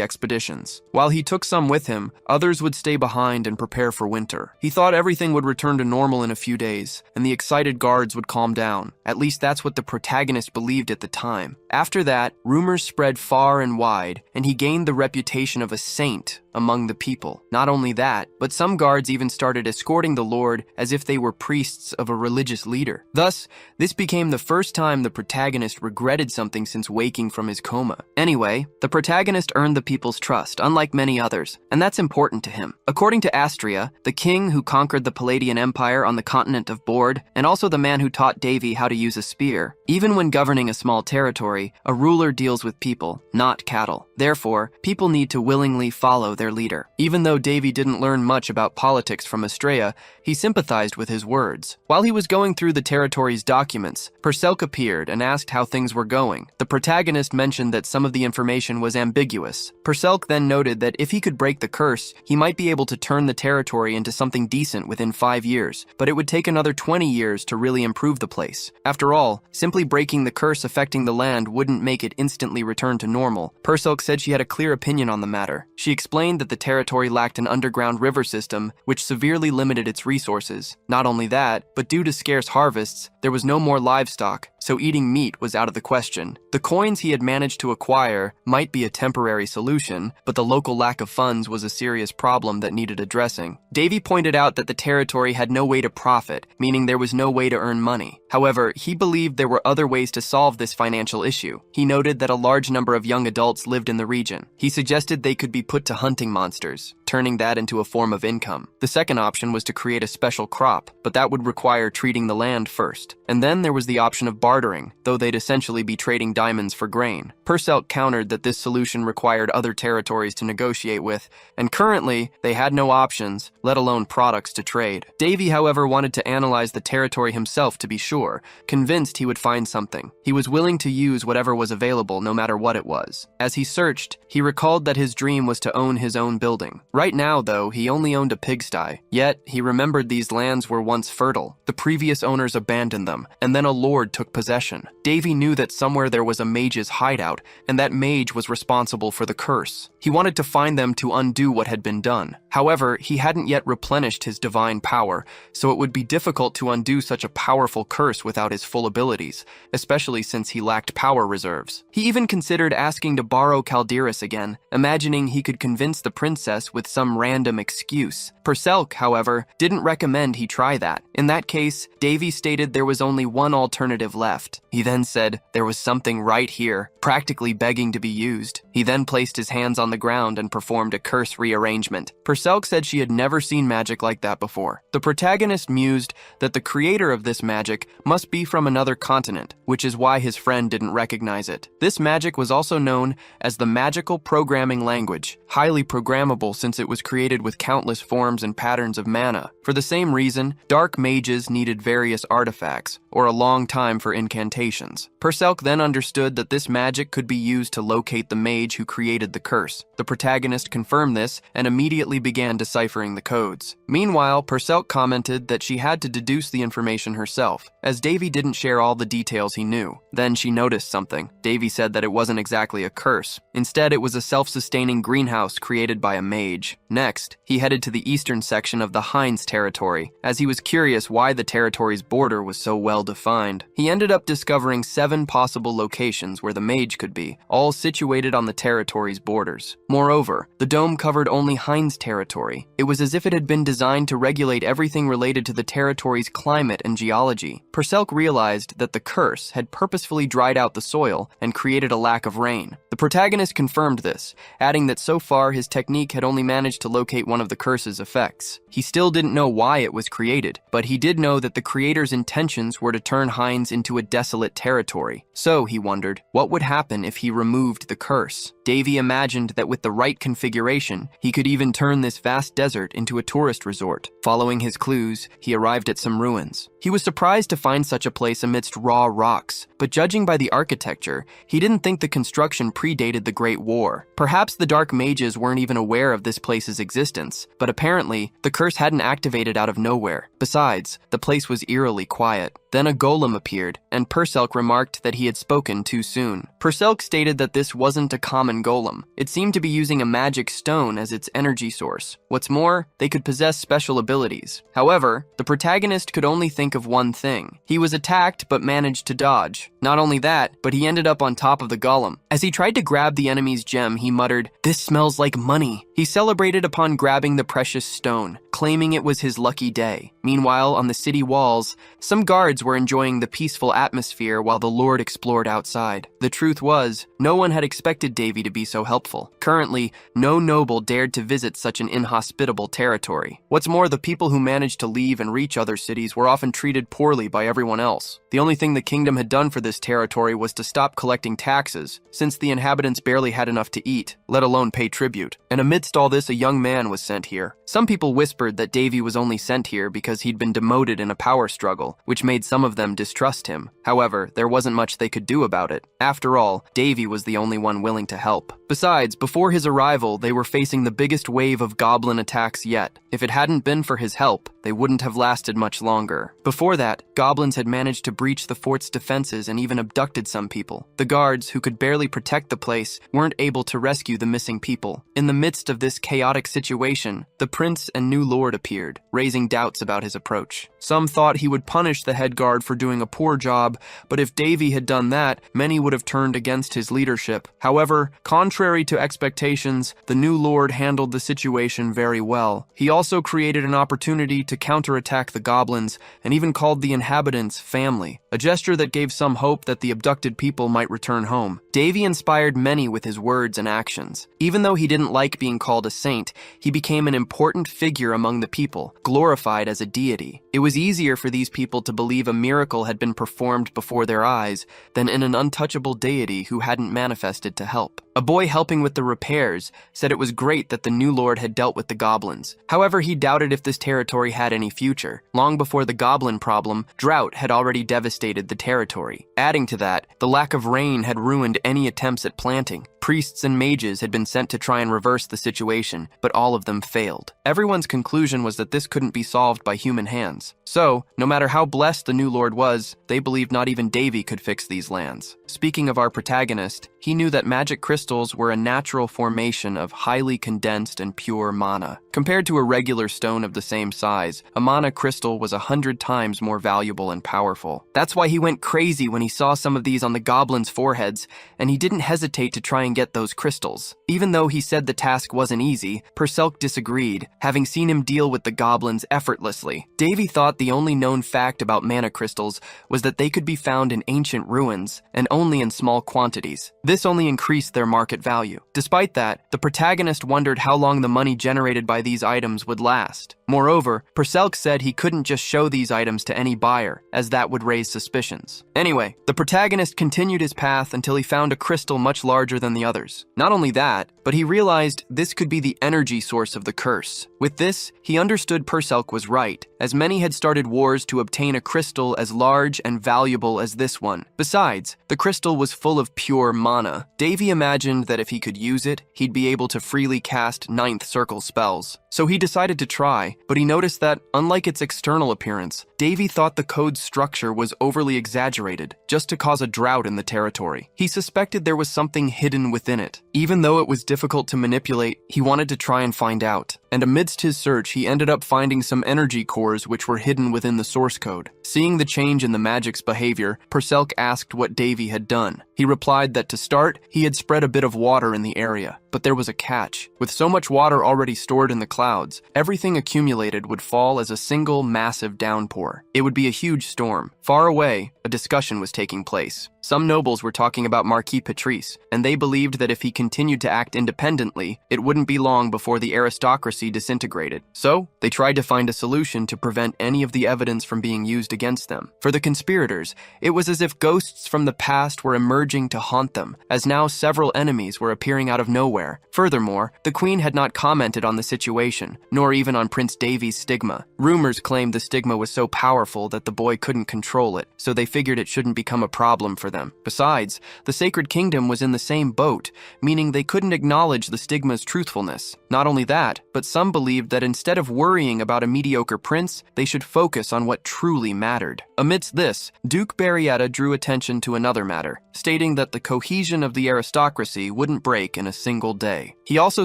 expeditions. While he took some with him, others would stay behind and prepare for winter. He thought everything would return to normal in a few days, and the excited guards would calm down. At least that's what the protagonist believed at the time. After that, rumors spread far and wide, and he gained the reputation of a saint among the people. Not only that, but some guards even started escorting the lord as if they were priests of a religious leader. Thus, this became the first time the protagonist regretted something since waking from his coma. Anyway, way, the protagonist earned the people's trust, unlike many others, and that's important to him. According to Astria, the king who conquered the Palladian Empire on the continent of Bord, and also the man who taught Davy how to use a spear, even when governing a small territory, a ruler deals with people, not cattle. Therefore, people need to willingly follow their leader. Even though Davy didn't learn much about politics from Astrea, he sympathized with his words. While he was going through the territory's documents, Perselk appeared and asked how things were going. The protagonist mentioned that some of the information was ambiguous. Perselk then noted that if he could break the curse, he might be able to turn the territory into something decent within 5 years, but it would take another 20 years to really improve the place. After all, simply breaking the curse affecting the land wouldn't make it instantly return to normal. Perselk said she had a clear opinion on the matter. She explained that the territory lacked an underground river system, which severely limited its resources. Not only that, but due to scarce harvests, there was no more livestock, so eating meat was out of the question. The coins he had managed to acquire might be a temporary solution, but the local lack of funds was a serious problem that needed addressing. Davy pointed out that the territory had no way to profit, meaning there was no way to earn money. However, he believed there were other ways to solve this financial issue. He noted that a large number of young adults lived in the region. He suggested they could be put to hunting monsters, turning that into a form of income. The second option was to create a special crop, but that would require treating the land first. And then there was the option of bartering, though they'd essentially be trading diamonds for grain. Perselk countered that this solution required other territories to negotiate with, and currently, they had no options, let alone products to trade. Davy, however, wanted to analyze the territory himself to be sure, convinced he would find something. He was willing to use whatever was available, no matter what it was. As he searched, he recalled that his dream was to own his own building. Right now, though, he only owned a pigsty. Yet, he remembered these lands were once fertile. The previous owners abandoned them, and then a lord took possession. Davy knew that somewhere there was a mage's hideout, and that mage was responsible for the curse. He wanted to find them to undo what had been done. However, he hadn't yet replenished his divine power, so it would be difficult to undo such a powerful curse without his full abilities, especially since he lacked power reserves. He even considered asking to borrow Calderis again, imagining he could convince the princess with some random excuse. Perselk, however, didn't recommend he try that. In that case, Davy stated there was only one alternative left. He then said there was something right here, practically begging to be used. He then placed his hands on the ground and performed a curse rearrangement. Perselk said she had never seen magic like that before. The protagonist mused that the creator of this magic must be from another continent, which is why his friend didn't recognize it. This magic was also known as the magical programming language, highly programmable since it was created with countless forms and patterns of mana. For the same reason, dark mages needed various artifacts, or a long time for incantations. Perselk then understood that this magic could be used to locate the mage who created the curse. The protagonist confirmed this and immediately began deciphering the codes. Meanwhile, Perselk commented that she had to deduce the information herself, as Davy didn't share all the details he knew. Then she noticed something. Davy said that it wasn't exactly a curse. Instead, it was a self-sustaining greenhouse created by a mage. Next, he headed to the eastern section of the Heinz territory, as he was curious why the territory's border was so well defined. He ended up discovering 7 possible locations where the mage could be, all situated on the territory's borders. Moreover, the dome covered only Heinz territory. It was as if it had been designed to regulate everything related to the territory's climate and geology. Perselk realized that the curse had purposefully dried out the soil and created a lack of rain. The protagonist confirmed this, adding that so far his technique had only managed to locate one of the curse's effects. He still didn't know why it was created, but he did know that the creator's intentions were to turn Heinz into a desolate territory. So, he wondered, what would happen if he removed the curse? Davy imagined that with the right configuration, he could even turn this vast desert into a tourist resort. Following his clues, he arrived at some ruins. He was surprised to find such a place amidst raw rocks, but judging by the architecture, he didn't think the construction predated the Great War. Perhaps the Dark Mages weren't even aware of this place's existence, but apparently, the curse hadn't activated out of nowhere. Besides, the place was eerily quiet. Then a golem appeared, and Perselk remarked that he had spoken too soon. Perselk stated that this wasn't a common golem. It seemed to be using a magic stone as its energy source. What's more, they could possess special abilities. However, the protagonist could only think of one thing. He was attacked but managed to dodge. Not only that, but he ended up on top of the golem. As he tried to grab the enemy's gem, he muttered, "This smells like money." He celebrated upon grabbing the precious stone, claiming it was his lucky day. Meanwhile, on the city walls, some guards were enjoying the peaceful atmosphere while the Lord explored outside. The truth was, no one had expected Davy to be so helpful. Currently, no noble dared to visit such an inhospitable territory. What's more, the people who managed to leave and reach other cities were often treated poorly by everyone else. The only thing the kingdom had done for this territory was to stop collecting taxes, since the inhabitants barely had enough to eat, let alone pay tribute. And amidst all this, a young man was sent here. Some people whispered that Davy was only sent here because he'd been demoted in a power struggle, which made some of them distrust him. However, there wasn't much they could do about it. After all, Davy was the only one willing to help. Besides, before his arrival, they were facing the biggest wave of goblin attacks yet. If it hadn't been for his help, they wouldn't have lasted much longer. Before that, goblins had managed to breach the fort's defenses and even abducted some people. The guards, who could barely protect the place, weren't able to rescue the missing people. In the midst of this chaotic situation, the prince and new lord appeared, raising doubts about his approach. Some thought he would punish the head guard for doing a poor job, but if Davy had done that, many would have turned against his leadership. However, contrary to expectations, the new lord handled the situation very well. He also created an opportunity to counterattack the goblins and even called the inhabitants family, a gesture that gave some hope that the abducted people might return home. Davy inspired many with his words and actions. Even though he didn't like being called a saint, he became an important figure among the people, glorified as a deity. It was easier for these people to believe a miracle had been performed before their eyes than in an untouchable deity who hadn't manifested to help. A boy helping with the repairs said it was great that the new lord had dealt with the goblins. However, he doubted if this territory had any future. Long before the goblin problem, drought had already devastated the territory. Adding to that, the lack of rain had ruined any attempts at planting. Priests and mages had been sent to try and reverse the situation, but all of them failed. Everyone's conclusion was that this couldn't be solved by human hands. So, no matter how blessed the new lord was, they believed not even Davy could fix these lands. Speaking of our protagonist, he knew that magic crystals were a natural formation of highly condensed and pure mana. Compared to a regular stone of the same size, a mana crystal was 100 times more valuable and powerful. That's why he went crazy when he saw some of these on the goblins' foreheads, and he didn't hesitate to try and get those crystals. Even though he said the task wasn't easy, Perselk disagreed, having seen him deal with the goblins effortlessly. Davy thought the only known fact about mana crystals was that they could be found in ancient ruins, and only in small quantities. This only increased their market value. Despite that, the protagonist wondered how long the money generated by these items would last. Moreover, Perselk said he couldn't just show these items to any buyer, as that would raise suspicions. Anyway, the protagonist continued his path until he found a crystal much larger than the others. Not only that, but he realized this could be the energy source of the curse. With this, he understood Perselk was right, as many had started wars to obtain a crystal as large and valuable as this one. Besides, the crystal was full of pure mana. Davy imagined that if he could use it, he'd be able to freely cast ninth circle spells. So he decided to try, but he noticed that, unlike its external appearance, Davy thought the code's structure was overly exaggerated, just to cause a drought in the territory. He suspected there was something hidden within it. Even though it was difficult to manipulate, he wanted to try and find out. And amidst his search, he ended up finding some energy cores which were hidden within the source code. Seeing the change in the magic's behavior, Perselk asked what Davy had done. He replied that to start, he had spread a bit of water in the area. But there was a catch. With so much water already stored in the clouds, everything accumulated would fall as a single massive downpour. It would be a huge storm. Far away, a discussion was taking place. Some nobles were talking about Marquis Patrice, and they believed that if he continued to act independently, it wouldn't be long before the aristocracy disintegrated. So, they tried to find a solution to prevent any of the evidence from being used against them. For the conspirators, it was as if ghosts from the past were emerging to haunt them, as now several enemies were appearing out of nowhere. Furthermore, the Queen had not commented on the situation, nor even on Prince Davy's stigma. Rumors claimed the stigma was so powerful that the boy couldn't control it, so they figured it shouldn't become a problem for them. Besides, the Sacred Kingdom was in the same boat, meaning they couldn't acknowledge the stigma's truthfulness. Not only that, but some believed that instead of worrying about a mediocre prince, they should focus on what truly mattered. mattered. Amidst this, Duke Barrietta drew attention to another matter, stating that the cohesion of the aristocracy wouldn't break in a single day. He also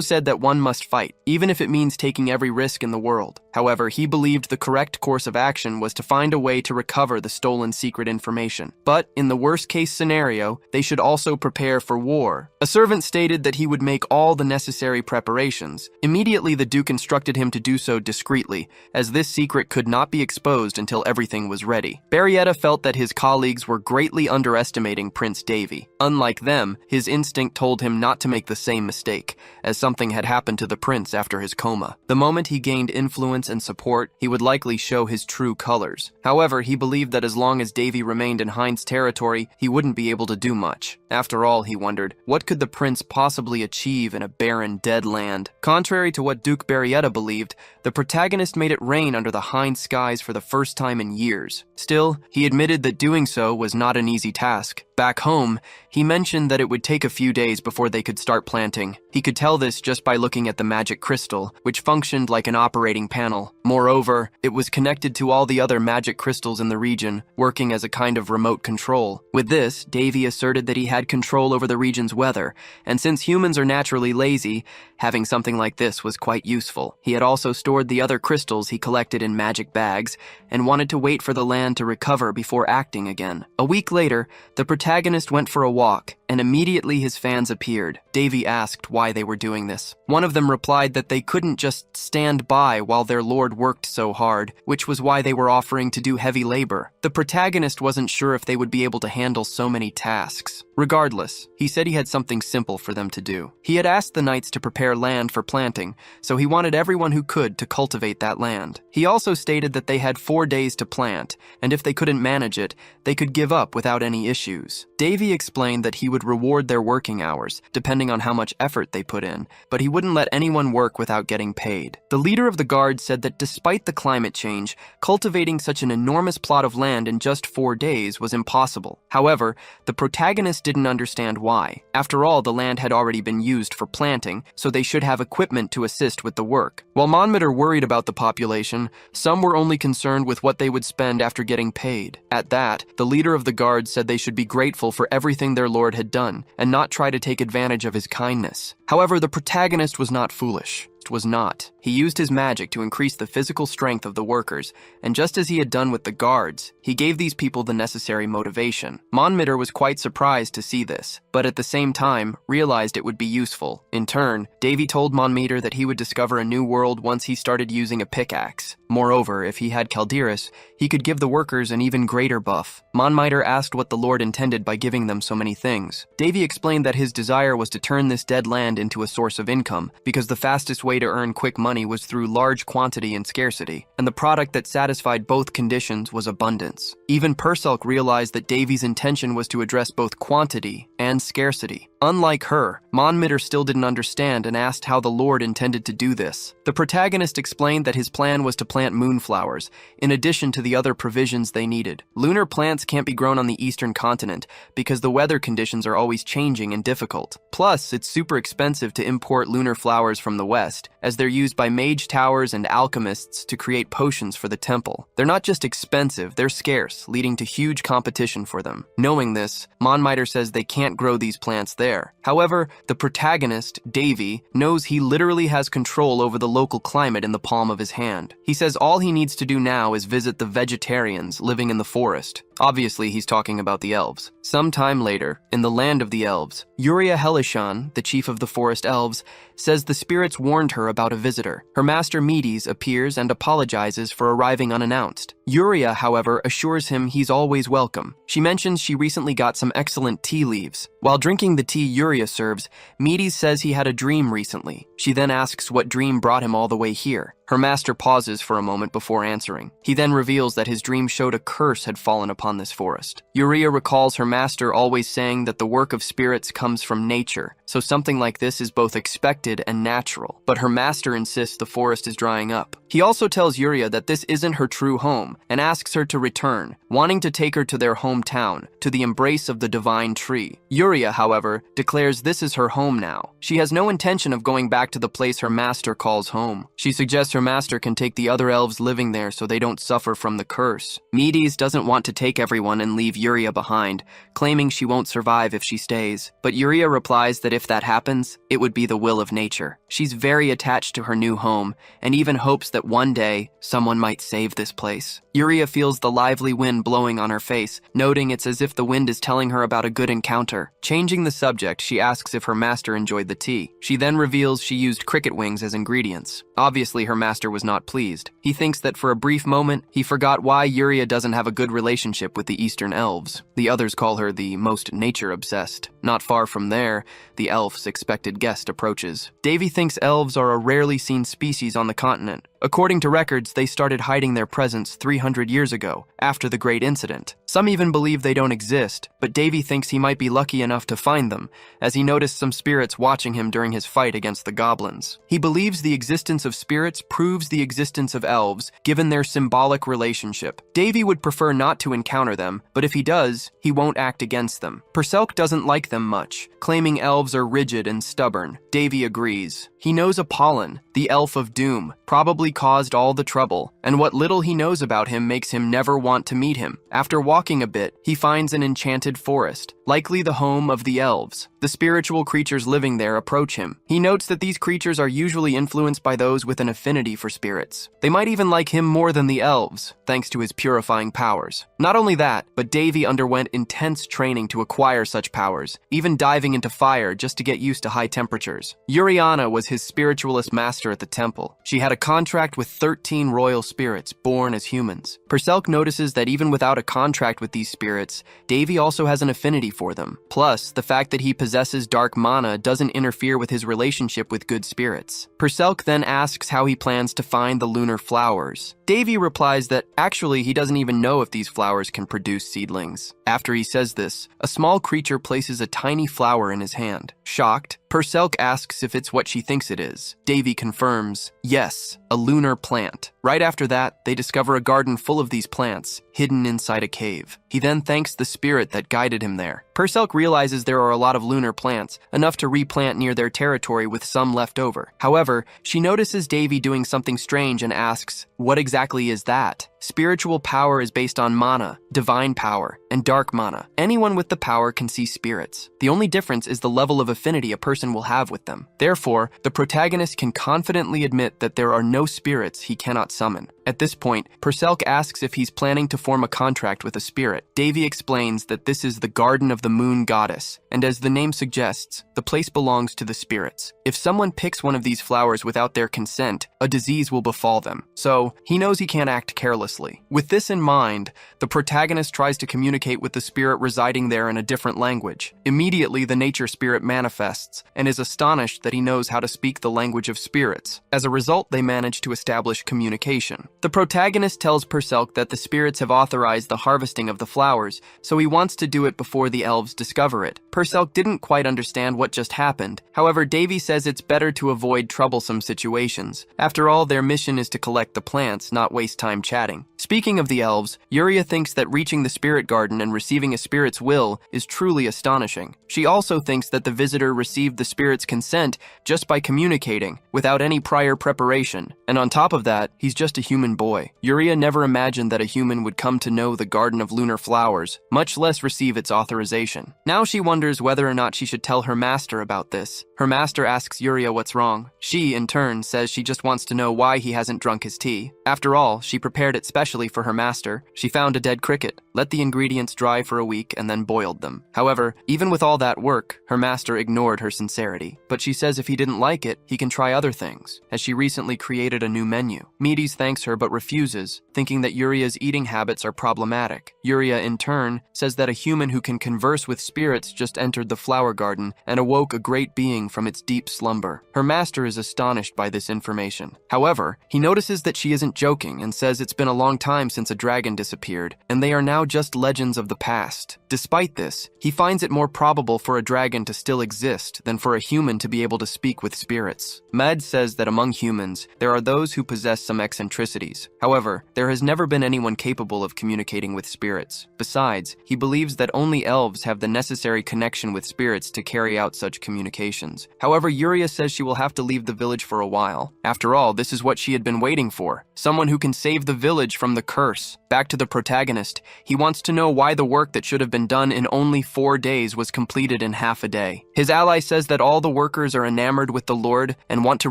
said that one must fight, even if it means taking every risk in the world. However, he believed the correct course of action was to find a way to recover the stolen secret information. But, in the worst-case scenario, they should also prepare for war. A servant stated that he would make all the necessary preparations. Immediately, the Duke instructed him to do so discreetly, as this secret could not be exposed until everything was ready. Barrietta felt that his colleagues were greatly underestimating Prince Davy. Unlike them, his instinct told him not to make the same mistake, as something had happened to the prince after his coma. The moment he gained influence and support, he would likely show his true colors. However, he believed that as long as Davy remained in Hind's territory, he wouldn't be able to do much. After all, he wondered, what could the prince possibly achieve in a barren, dead land? Contrary to what Duke Barrietta believed, the protagonist made it rain under the Hind skies for the first time in years. Still, he admitted that doing so was not an easy task. Back home, he mentioned that it would take a few days before they could start planting. He could tell this just by looking at the magic crystal, which functioned like an operating panel. Moreover, it was connected to all the other magic crystals in the region, working as a kind of remote control. With this, Davy asserted that he had control over the region's weather, and since humans are naturally lazy, having something like this was quite useful. He had also stored the other crystals he collected in magic bags, and wanted to wait for the land to recover before acting again. A week later, the protagonist went for a walk, and immediately his fans appeared. Davy asked why they were doing this. One of them replied that they couldn't just stand by while their lord worked so hard, which was why they were offering to do heavy labor. The protagonist wasn't sure if they would be able to handle so many tasks. Regardless, he said he had something simple for them to do. He had asked the knights to prepare land for planting, so he wanted everyone who could to cultivate that land. He also stated that they had 4 days to plant, and if they couldn't manage it, they could give up without any issues. Davy explained that he would reward their working hours, depending on how much effort they put in, but he wouldn't let anyone work without getting paid. The leader of the guard said that despite the climate change, cultivating such an enormous plot of land in just 4 days was impossible. However, the protagonist didn't understand why. After all, the land had already been used for planting, so they should have equipment to assist with the work. While Monmouth worried about the population, some were only concerned with what they would spend after getting paid. At that, the leader of the guard said they should be grateful for everything their lord had done, and not try to take advantage of his kindness. However, the protagonist was not foolish. Was not. He used his magic to increase the physical strength of the workers, and just as he had done with the guards, he gave these people the necessary motivation. Monmitter was quite surprised to see this, but at the same time, realized it would be useful. In turn, Davy told Monmeter that he would discover a new world once he started using a pickaxe. Moreover, if he had Calderis, he could give the workers an even greater buff. Monmiter asked what the Lord intended by giving them so many things. Davy explained that his desire was to turn this dead land into a source of income, because the fastest way to earn quick money was through large quantity and scarcity, and the product that satisfied both conditions was abundance. Even Purcelk realized that Davy's intention was to address both quantity and scarcity. Unlike her, Monmitter still didn't understand and asked how the Lord intended to do this. The protagonist explained that his plan was to plant moonflowers, in addition to the other provisions they needed. Lunar plants can't be grown on the eastern continent because the weather conditions are always changing and difficult. Plus, it's super expensive to import lunar flowers from the west, as they're used by mage towers and alchemists to create potions for the temple. They're not just expensive, they're scarce, leading to huge competition for them. Knowing this, Monmiter says they can't grow these plants there. However, the protagonist, Davy, knows he literally has control over the local climate in the palm of his hand. He says all he needs to do now is visit the vegetarians living in the forest. Obviously, he's talking about the elves. Sometime later, in the land of the elves, Yuria Helishan, the chief of the forest elves, says the spirits warned her about a visitor. Her master Medes appears and apologizes for arriving unannounced. Yuria, however, assures him he's always welcome. She mentions she recently got some excellent tea leaves. While drinking the tea Yuria serves, Medes says he had a dream recently. She then asks what dream brought him all the way here. Her master pauses for a moment before answering. He then reveals that his dream showed a curse had fallen upon this forest. Yuria recalls her master always saying that the work of spirits comes from nature, so something like this is both expected and natural. But her master insists the forest is drying up. He also tells Yuria that this isn't her true home and asks her to return, wanting to take her to their hometown, to the embrace of the divine tree. Yuria, however, declares this is her home now. She has no intention of going back to the place her master calls home. She suggests her master can take the other elves living there so they don't suffer from the curse. Medes doesn't want to take everyone and leave Yuria behind, claiming she won't survive if she stays. But Yuria replies that if that happens, it would be the will of nature. She's very attached to her new home and even hopes that one day someone might save this place. Yuria feels the lively wind blowing on her face, noting it's as if the wind is telling her about a good encounter. Changing the subject, she asks if her master enjoyed the tea. She then reveals she used cricket wings as ingredients. Obviously, her master was not pleased. He thinks that for a brief moment, he forgot why Yuria doesn't have a good relationship with the Eastern elves. The others call her the most nature-obsessed. Not far from there, the elf's expected guest approaches. Davy thinks elves are a rarely seen species on the continent. According to records, they started hiding their presence 300 years ago, after the Great Incident. Some even believe they don't exist, but Davy thinks he might be lucky enough to find them, as he noticed some spirits watching him during his fight against the goblins. He believes the existence of spirits proves the existence of elves, given their symbolic relationship. Davy would prefer not to encounter them, but if he does, he won't act against them. Perselk doesn't like them much, claiming elves are rigid and stubborn. Davy agrees. He knows Apollon, the elf of doom, probably caused all the trouble, and what little he knows about him makes him never want to meet him. After walking a bit, he finds an enchanted forest, likely the home of the elves. The spiritual creatures living there approach him. He notes that these creatures are usually influenced by those with an affinity for spirits. They might even like him more than the elves, thanks to his purifying powers. Not only that, but Davy underwent intense training to acquire such powers, even diving into fire just to get used to high temperatures. Yuriana was his spiritualist master at the temple. She had a contract with 13 royal spirits born as humans. Perselk notices that even without a contract with these spirits, Davy also has an affinity for them. Plus, the fact that he possesses dark mana doesn't interfere with his relationship with good spirits. Perselk then asks how he plans to find the lunar flowers. Davy replies that actually he doesn't even know if these flowers can produce seedlings. After he says this, a small creature places a tiny flower in his hand. Shocked, Perselk asks if it's what she thinks it is. Davy confirms, yes, a lunar plant. Right after that, they discover a garden full of these plants, hidden inside a cave. He then thanks the spirit that guided him there. Perselk realizes there are a lot of lunar plants, enough to replant near their territory with some left over. However, she notices Davy doing something strange and asks, what exactly is that? Spiritual power is based on mana, divine power, and dark mana. Anyone with the power can see spirits. The only difference is the level of affinity a person will have with them. Therefore, the protagonist can confidently admit that there are no spirits he cannot summon. At this point, Perselk asks if he's planning to form a contract with a spirit. Davy explains that this is the Garden of the Moon Goddess, and as the name suggests, the place belongs to the spirits. If someone picks one of these flowers without their consent, a disease will befall them. So, he knows he can't act carelessly. With this in mind, the protagonist tries to communicate with the spirit residing there in a different language. Immediately, the nature spirit manifests and is astonished that he knows how to speak the language of spirits. As a result, they manage to establish communication. The protagonist tells Perselk that the spirits have authorized the harvesting of the flowers, so he wants to do it before the elves discover it. Perselk didn't quite understand what just happened. However, Davy says it's better to avoid troublesome situations. After all, their mission is to collect the plants, not waste time chatting. Speaking of the elves, Yuria thinks that reaching the spirit garden and receiving a spirit's will is truly astonishing. She also thinks that the visitor received the spirit's consent just by communicating, without any prior preparation. And on top of that, he's just a human boy. Yuria never imagined that a human would come to know the Garden of Lunar Flowers, much less receive its authorization. Now she wonders whether or not she should tell her master about this. Her master asks Yuria what's wrong. She, in turn, says she just wants to know why he hasn't drunk his tea. After all, she prepared it specially for her master. She found a dead cricket, let the ingredients dry for a week, and then boiled them. However, even with all that work, her master ignored her sincerity. But she says if he didn't like it, he can try other things, as she recently created a new menu. Medes thanks her but refuses, thinking that Yuria's eating habits are problematic. Yuria, in turn, says that a human who can converse with spirits just entered the flower garden and awoke a great being from its deep slumber. Her master is astonished by this information. However, he notices that she isn't joking and says it's been a long time since a dragon disappeared, and they are now just legends of the past. Despite this, he finds it more probable for a dragon to still exist than for a human to be able to speak with spirits. Med says that among humans, there are those who possess some eccentricities. However, there has never been anyone capable of communicating with spirits. Besides, he believes that only elves have the necessary connection with spirits to carry out such communications. However, Yuria says she will have to leave the village for a while. After all, this is what she had been waiting for. Someone who can save the village from the curse. Back to the protagonist. He wants to know why the work that should have been done in only 4 days was completed in half a day. His ally says that all the workers are enamored with the Lord and want to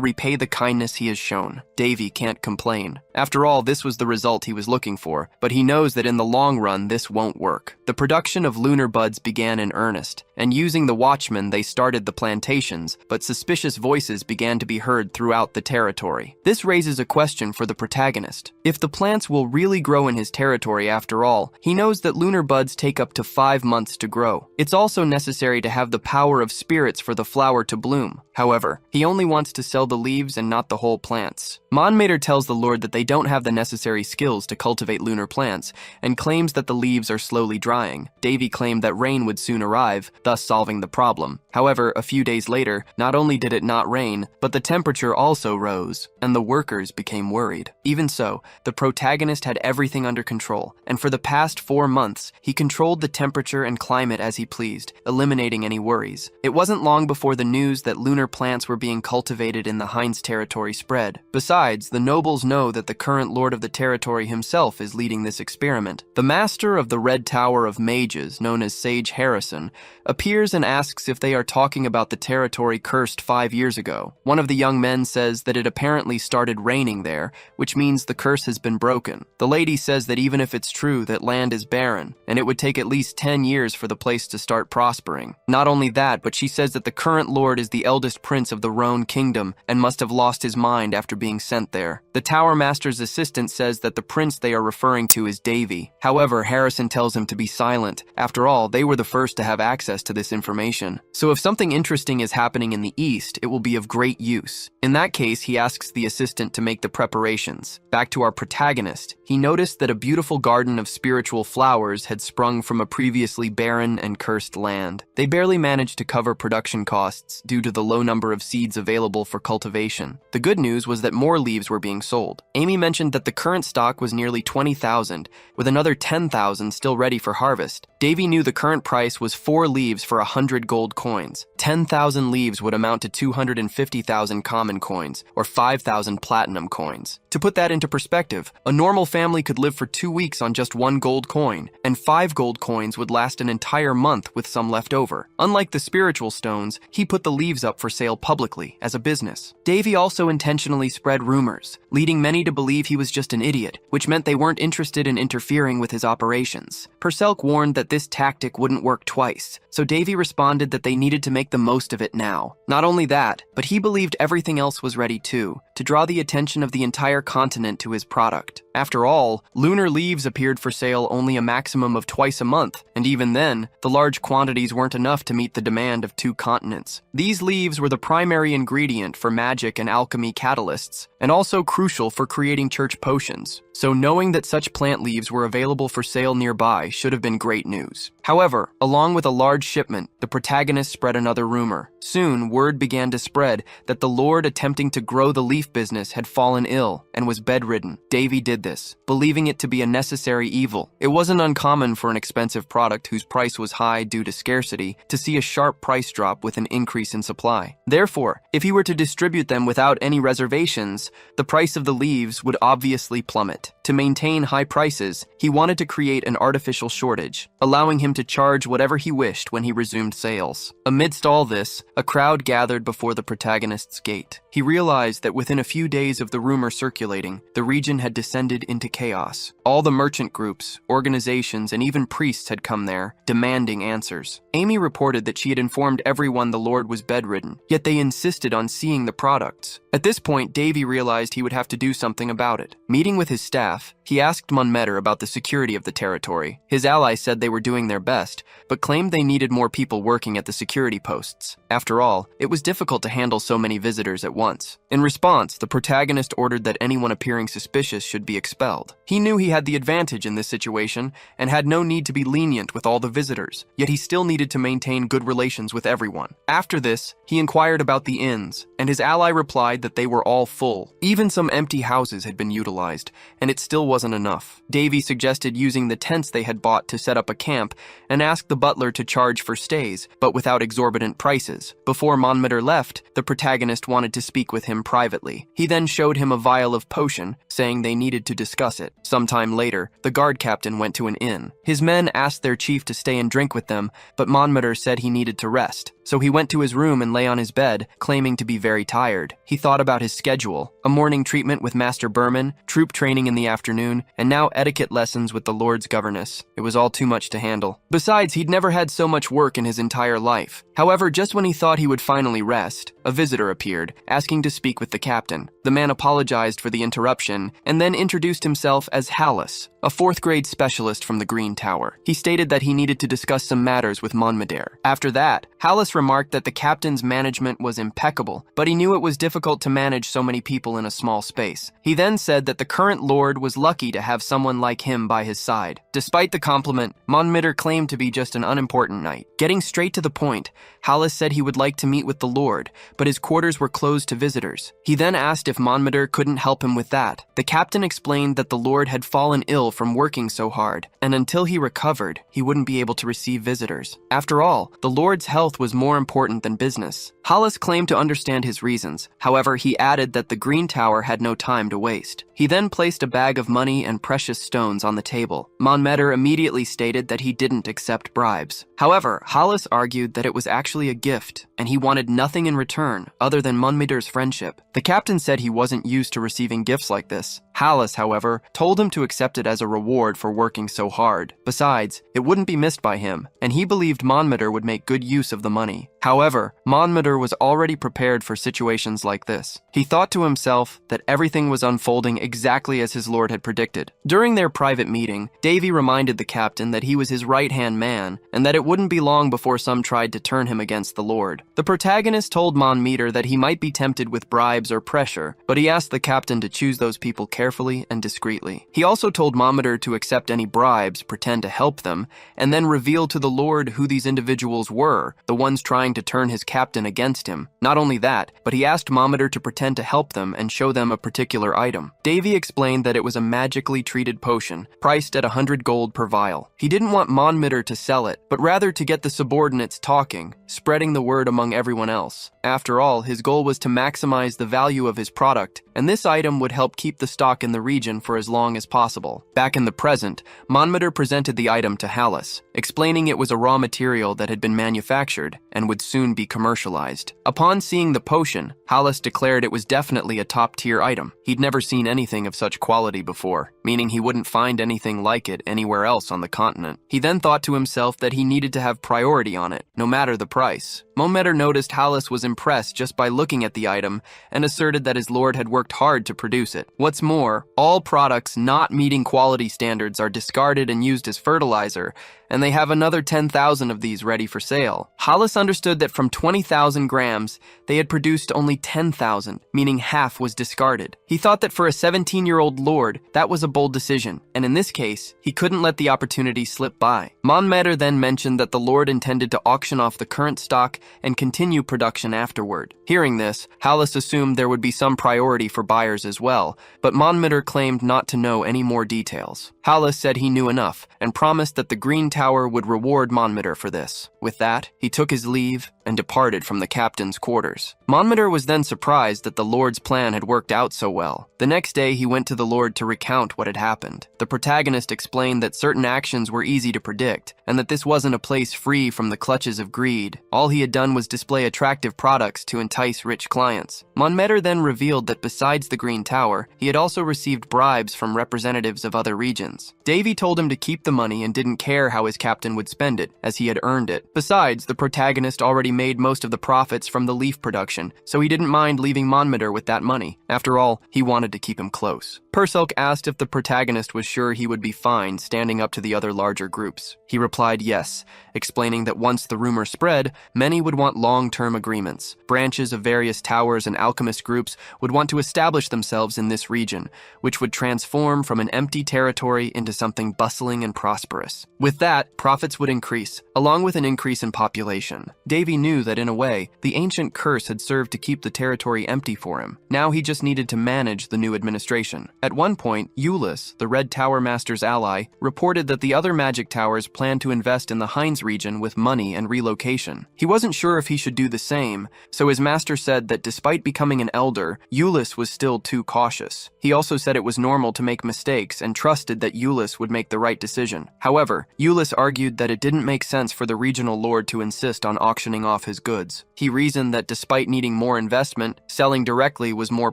repay the kindness he has shown. Davy can't complain. After all, this was the result he was looking for, but he knows that in the long run this won't work. The production of lunar buds began in earnest, and using the watchmen they started the plantations, but suspicious voices began to be heard throughout the territory. This raises a question for the protagonist. If the plants will really grow in his territory after all, he knows that lunar buds take up to 5 months to grow. It's also necessary to have the power of spirits for the flower to bloom. However, he only wants to sell the leaves and not the whole plants. Monmater tells the Lord that they don't have the necessary skills to cultivate lunar plants, and claims that the leaves are slowly drying. Davy claimed that rain would soon arrive, thus solving the problem. However, a few days later, not only did it not rain, but the temperature also rose, and the workers became worried. Even so, the protagonist had everything under control, and for the past 4 months, he controlled the temperature and climate as he pleased, eliminating any worries. It wasn't long before the news that lunar plants were being cultivated in the Heinz territory spread. Besides, the nobles know that the current lord of the territory himself is leading this experiment. The master of the Red Tower of Mages, known as Sage Harrison, appears and asks if they are talking about the territory cursed 5 years ago. One of the young men says that it apparently started raining there, which means the curse has been broken. The lady says that even if it's true that land is barren, and it would take at least 10 years for the place to start prospering. Not only that, but she says that the current lord is the eldest prince of the Roan kingdom and must have lost his mind after being sent there. The tower master's assistant says that the prince they are referring to is Davy. However, Harrison tells him to be silent. After all, they were the first to have access to this information. So if something interesting is happening in the east, it will be of great use. In that case, he asks the assistant to make the preparations. Back to our protagonist. He noticed that a beautiful garden of spiritual flowers had sprung from a previously barren and cursed land. They barely managed to cover production costs due to the low number of seeds available for cultivation. The good news was that more leaves were being sold. Amy mentioned that the current stock was nearly 20,000, with another 10,000 still ready for harvest. Davy knew the current price was 4 leaves for 100 gold coins. 10,000 leaves would amount to 250,000 common coins, or 5,000 platinum coins. To put that into perspective, a normal family could live for 2 weeks on just 1 gold coin, and 5 gold coins would last an entire month with some left over. Unlike the spiritual stones, he put the leaves up for sale publicly, as a business. Davy also intentionally spread rumors, leading many to believe he was just an idiot, which meant they weren't interested in interfering with his operations. Purcell warned that this tactic wouldn't work twice, so Davy responded that they needed to make the most of it now. Not only that, but he believed everything else was ready too, to draw the attention of the entire continent to his product. After all, lunar leaves appeared for sale only a maximum of twice a month, and even then, the large quantities weren't enough to meet the demand of 2 continents. These leaves were the primary ingredient for magic and alchemy catalysts, and also crucial for creating church potions. So knowing that such plant leaves were available for sale nearby should have been great news. However, along with a large shipment, the protagonist spread another rumor. Soon, word began to spread that the lord attempting to grow the leaf business had fallen ill and was bedridden. Davy did this, believing it to be a necessary evil. It wasn't uncommon for an expensive product whose price was high due to scarcity to see a sharp price drop with an increase in supply. Therefore, if he were to distribute them without any reservations, the price of the leaves would obviously plummet. To maintain high prices, he wanted to create an artificial shortage, allowing him to charge whatever he wished when he resumed sales. Amidst all this, a crowd gathered before the protagonist's gate. He realized that within a few days of the rumor circulating, the region had descended descended into chaos. All the merchant groups, organizations, and even priests had come there, demanding answers. Amy reported that she had informed everyone the Lord was bedridden, yet they insisted on seeing the products. At this point, Davy realized he would have to do something about it. Meeting with his staff, he asked Monmeter about the security of the territory. His allies said they were doing their best, but claimed they needed more people working at the security posts. After all, it was difficult to handle so many visitors at once. In response, the protagonist ordered that anyone appearing suspicious should be expelled. He knew he had the advantage in this situation and had no need to be lenient with all the visitors, yet he still needed to maintain good relations with everyone. After this, he inquired about the inns, and his ally replied that they were all full. Even some empty houses had been utilized, and it still wasn't enough. Davy suggested using the tents they had bought to set up a camp and asked the butler to charge for stays, but without exorbitant prices. Before Monmeter left, the protagonist wanted to speak with him privately. He then showed him a vial of potion, saying they needed to discuss it. Sometime later, the guard captain went to an inn. His men asked their chief to stay and drink with them, but Monmeter said he needed to rest. So he went to his room and lay on his bed, claiming to be very tired. He thought about his schedule, a morning treatment with Master Berman, troop training in the afternoon, and now etiquette lessons with the Lord's governess. It was all too much to handle. Besides, he'd never had so much work in his entire life. However, just when he thought he would finally rest, a visitor appeared, asking to speak with the captain. The man apologized for the interruption, and then introduced himself as Hallis, a 4th grade specialist from the Green Tower. He stated that he needed to discuss some matters with Monmeter. After that, Hallis remarked that the captain's management was impeccable, but he knew it was difficult to manage so many people in a small space. He then said that the current lord was lucky to have someone like him by his side. Despite the compliment, Monmeter claimed to be just an unimportant knight. Getting straight to the point, Hallis said he would like to meet with the lord, but his quarters were closed to visitors. He then asked if Monmeter couldn't help him with that. The captain explained that the lord had fallen ill from working so hard, and until he recovered, he wouldn't be able to receive visitors. After all, the lord's health was more important than business. Hallis claimed to understand his reasons. However, he added that the Green Tower had no time to waste. He then placed a bag of money and precious stones on the table. Monmeter immediately stated that he didn't accept bribes. However, Hallis argued that it was actually a gift, and he wanted nothing in return other than Monmeter's friendship. The captain said he wasn't used to receiving gifts like this. Hallis, however, told him to accept it as a reward for working so hard. Besides, it wouldn't be missed by him, and he believed Monmeter would make good use of the money. However, Monmeter was already prepared for situations like this. He thought to himself that everything was unfolding exactly as his lord had predicted. During their private meeting, Davy reminded the captain that he was his right-hand man, and that it wouldn't be long before some tried to turn him against the lord. The protagonist told Monmeter that he might be tempted with bribes or pressure, but he asked the captain to choose those people carefully and discreetly. He also told Monmeter to accept any bribes, pretend to help them, and then reveal to the lord who these individuals were, the ones trying to turn his captain against him. Not only that, but he asked Monmeter to pretend to help them and show them a particular item. Davy explained that it was a magically treated potion, priced at 100 gold per vial. He didn't want Monmeter to sell it, but rather to get the subordinates talking, spreading the word among everyone else. After all, his goal was to maximize the value of his product, and this item would help keep the stock in the region for as long as possible. Back in the present, Monmeter presented the item to Hallis, explaining it was a raw material that had been manufactured and would soon be commercialized. Upon seeing the potion, Hallis declared it was definitely a top-tier item. He'd never seen anything of such quality before, meaning he wouldn't find anything like it anywhere else on the continent. He then thought to himself that he needed to have priority on it, no matter the price. Monmeter noticed Hallis was impressed just by looking at the item and asserted that his lord had worked hard to produce it. What's more, all products not meeting quality standards are discarded and used as fertilizer, and they have another 10,000 of these ready for sale. Hallis understood that from 20,000 grams, they had produced only 10,000, meaning half was discarded. He thought that for a 17-year-old lord, that was a bold decision, and in this case, he couldn't let the opportunity slip by. Monmeter then mentioned that the lord intended to auction off the current stock and continue production afterward. Hearing this, Hallis assumed there would be some priority for buyers as well, but Monmeter claimed not to know any more details. Hallis said he knew enough, and promised that the Green Tower would reward Monmeter for this. With that, he took his leave and departed from the captain's quarters. Monmouth was then surprised that the Lord's plan had worked out so well. The next day, he went to the Lord to recount what had happened. The protagonist explained that certain actions were easy to predict, and that this wasn't a place free from the clutches of greed. All he had done was display attractive products to entice rich clients. Monmouth then revealed that besides the Green Tower, he had also received bribes from representatives of other regions. Davy told him to keep the money and didn't care how his captain would spend it, as he had earned it. Besides, the protagonist already made most of the profits from the leaf production, so he didn't mind leaving Monmouth with that money. After all, he wanted to keep him close. Purcell asked if the protagonist was sure he would be fine standing up to the other larger groups. He replied yes, explaining that once the rumor spread, many would want long-term agreements. Branches of various towers and alchemist groups would want to establish themselves in this region, which would transform from an empty territory into something bustling and prosperous. With that, profits would increase, along with an increase in population. Davy knew that in a way, the ancient curse had served to keep the territory empty for him. Now he just needed to manage the new administration. At one point, Euless, the Red Tower Master's ally, reported that the other magic towers planned to invest in the Hines region with money and relocation. He wasn't sure if he should do the same, so his master said that despite becoming an elder, Euless was still too cautious. He also said it was normal to make mistakes and trusted that Euless would make the right decision. However, Euless argued that it didn't make sense for the regional lord to insist on auctioning off his goods. He reasoned that despite needing more investment, selling directly was more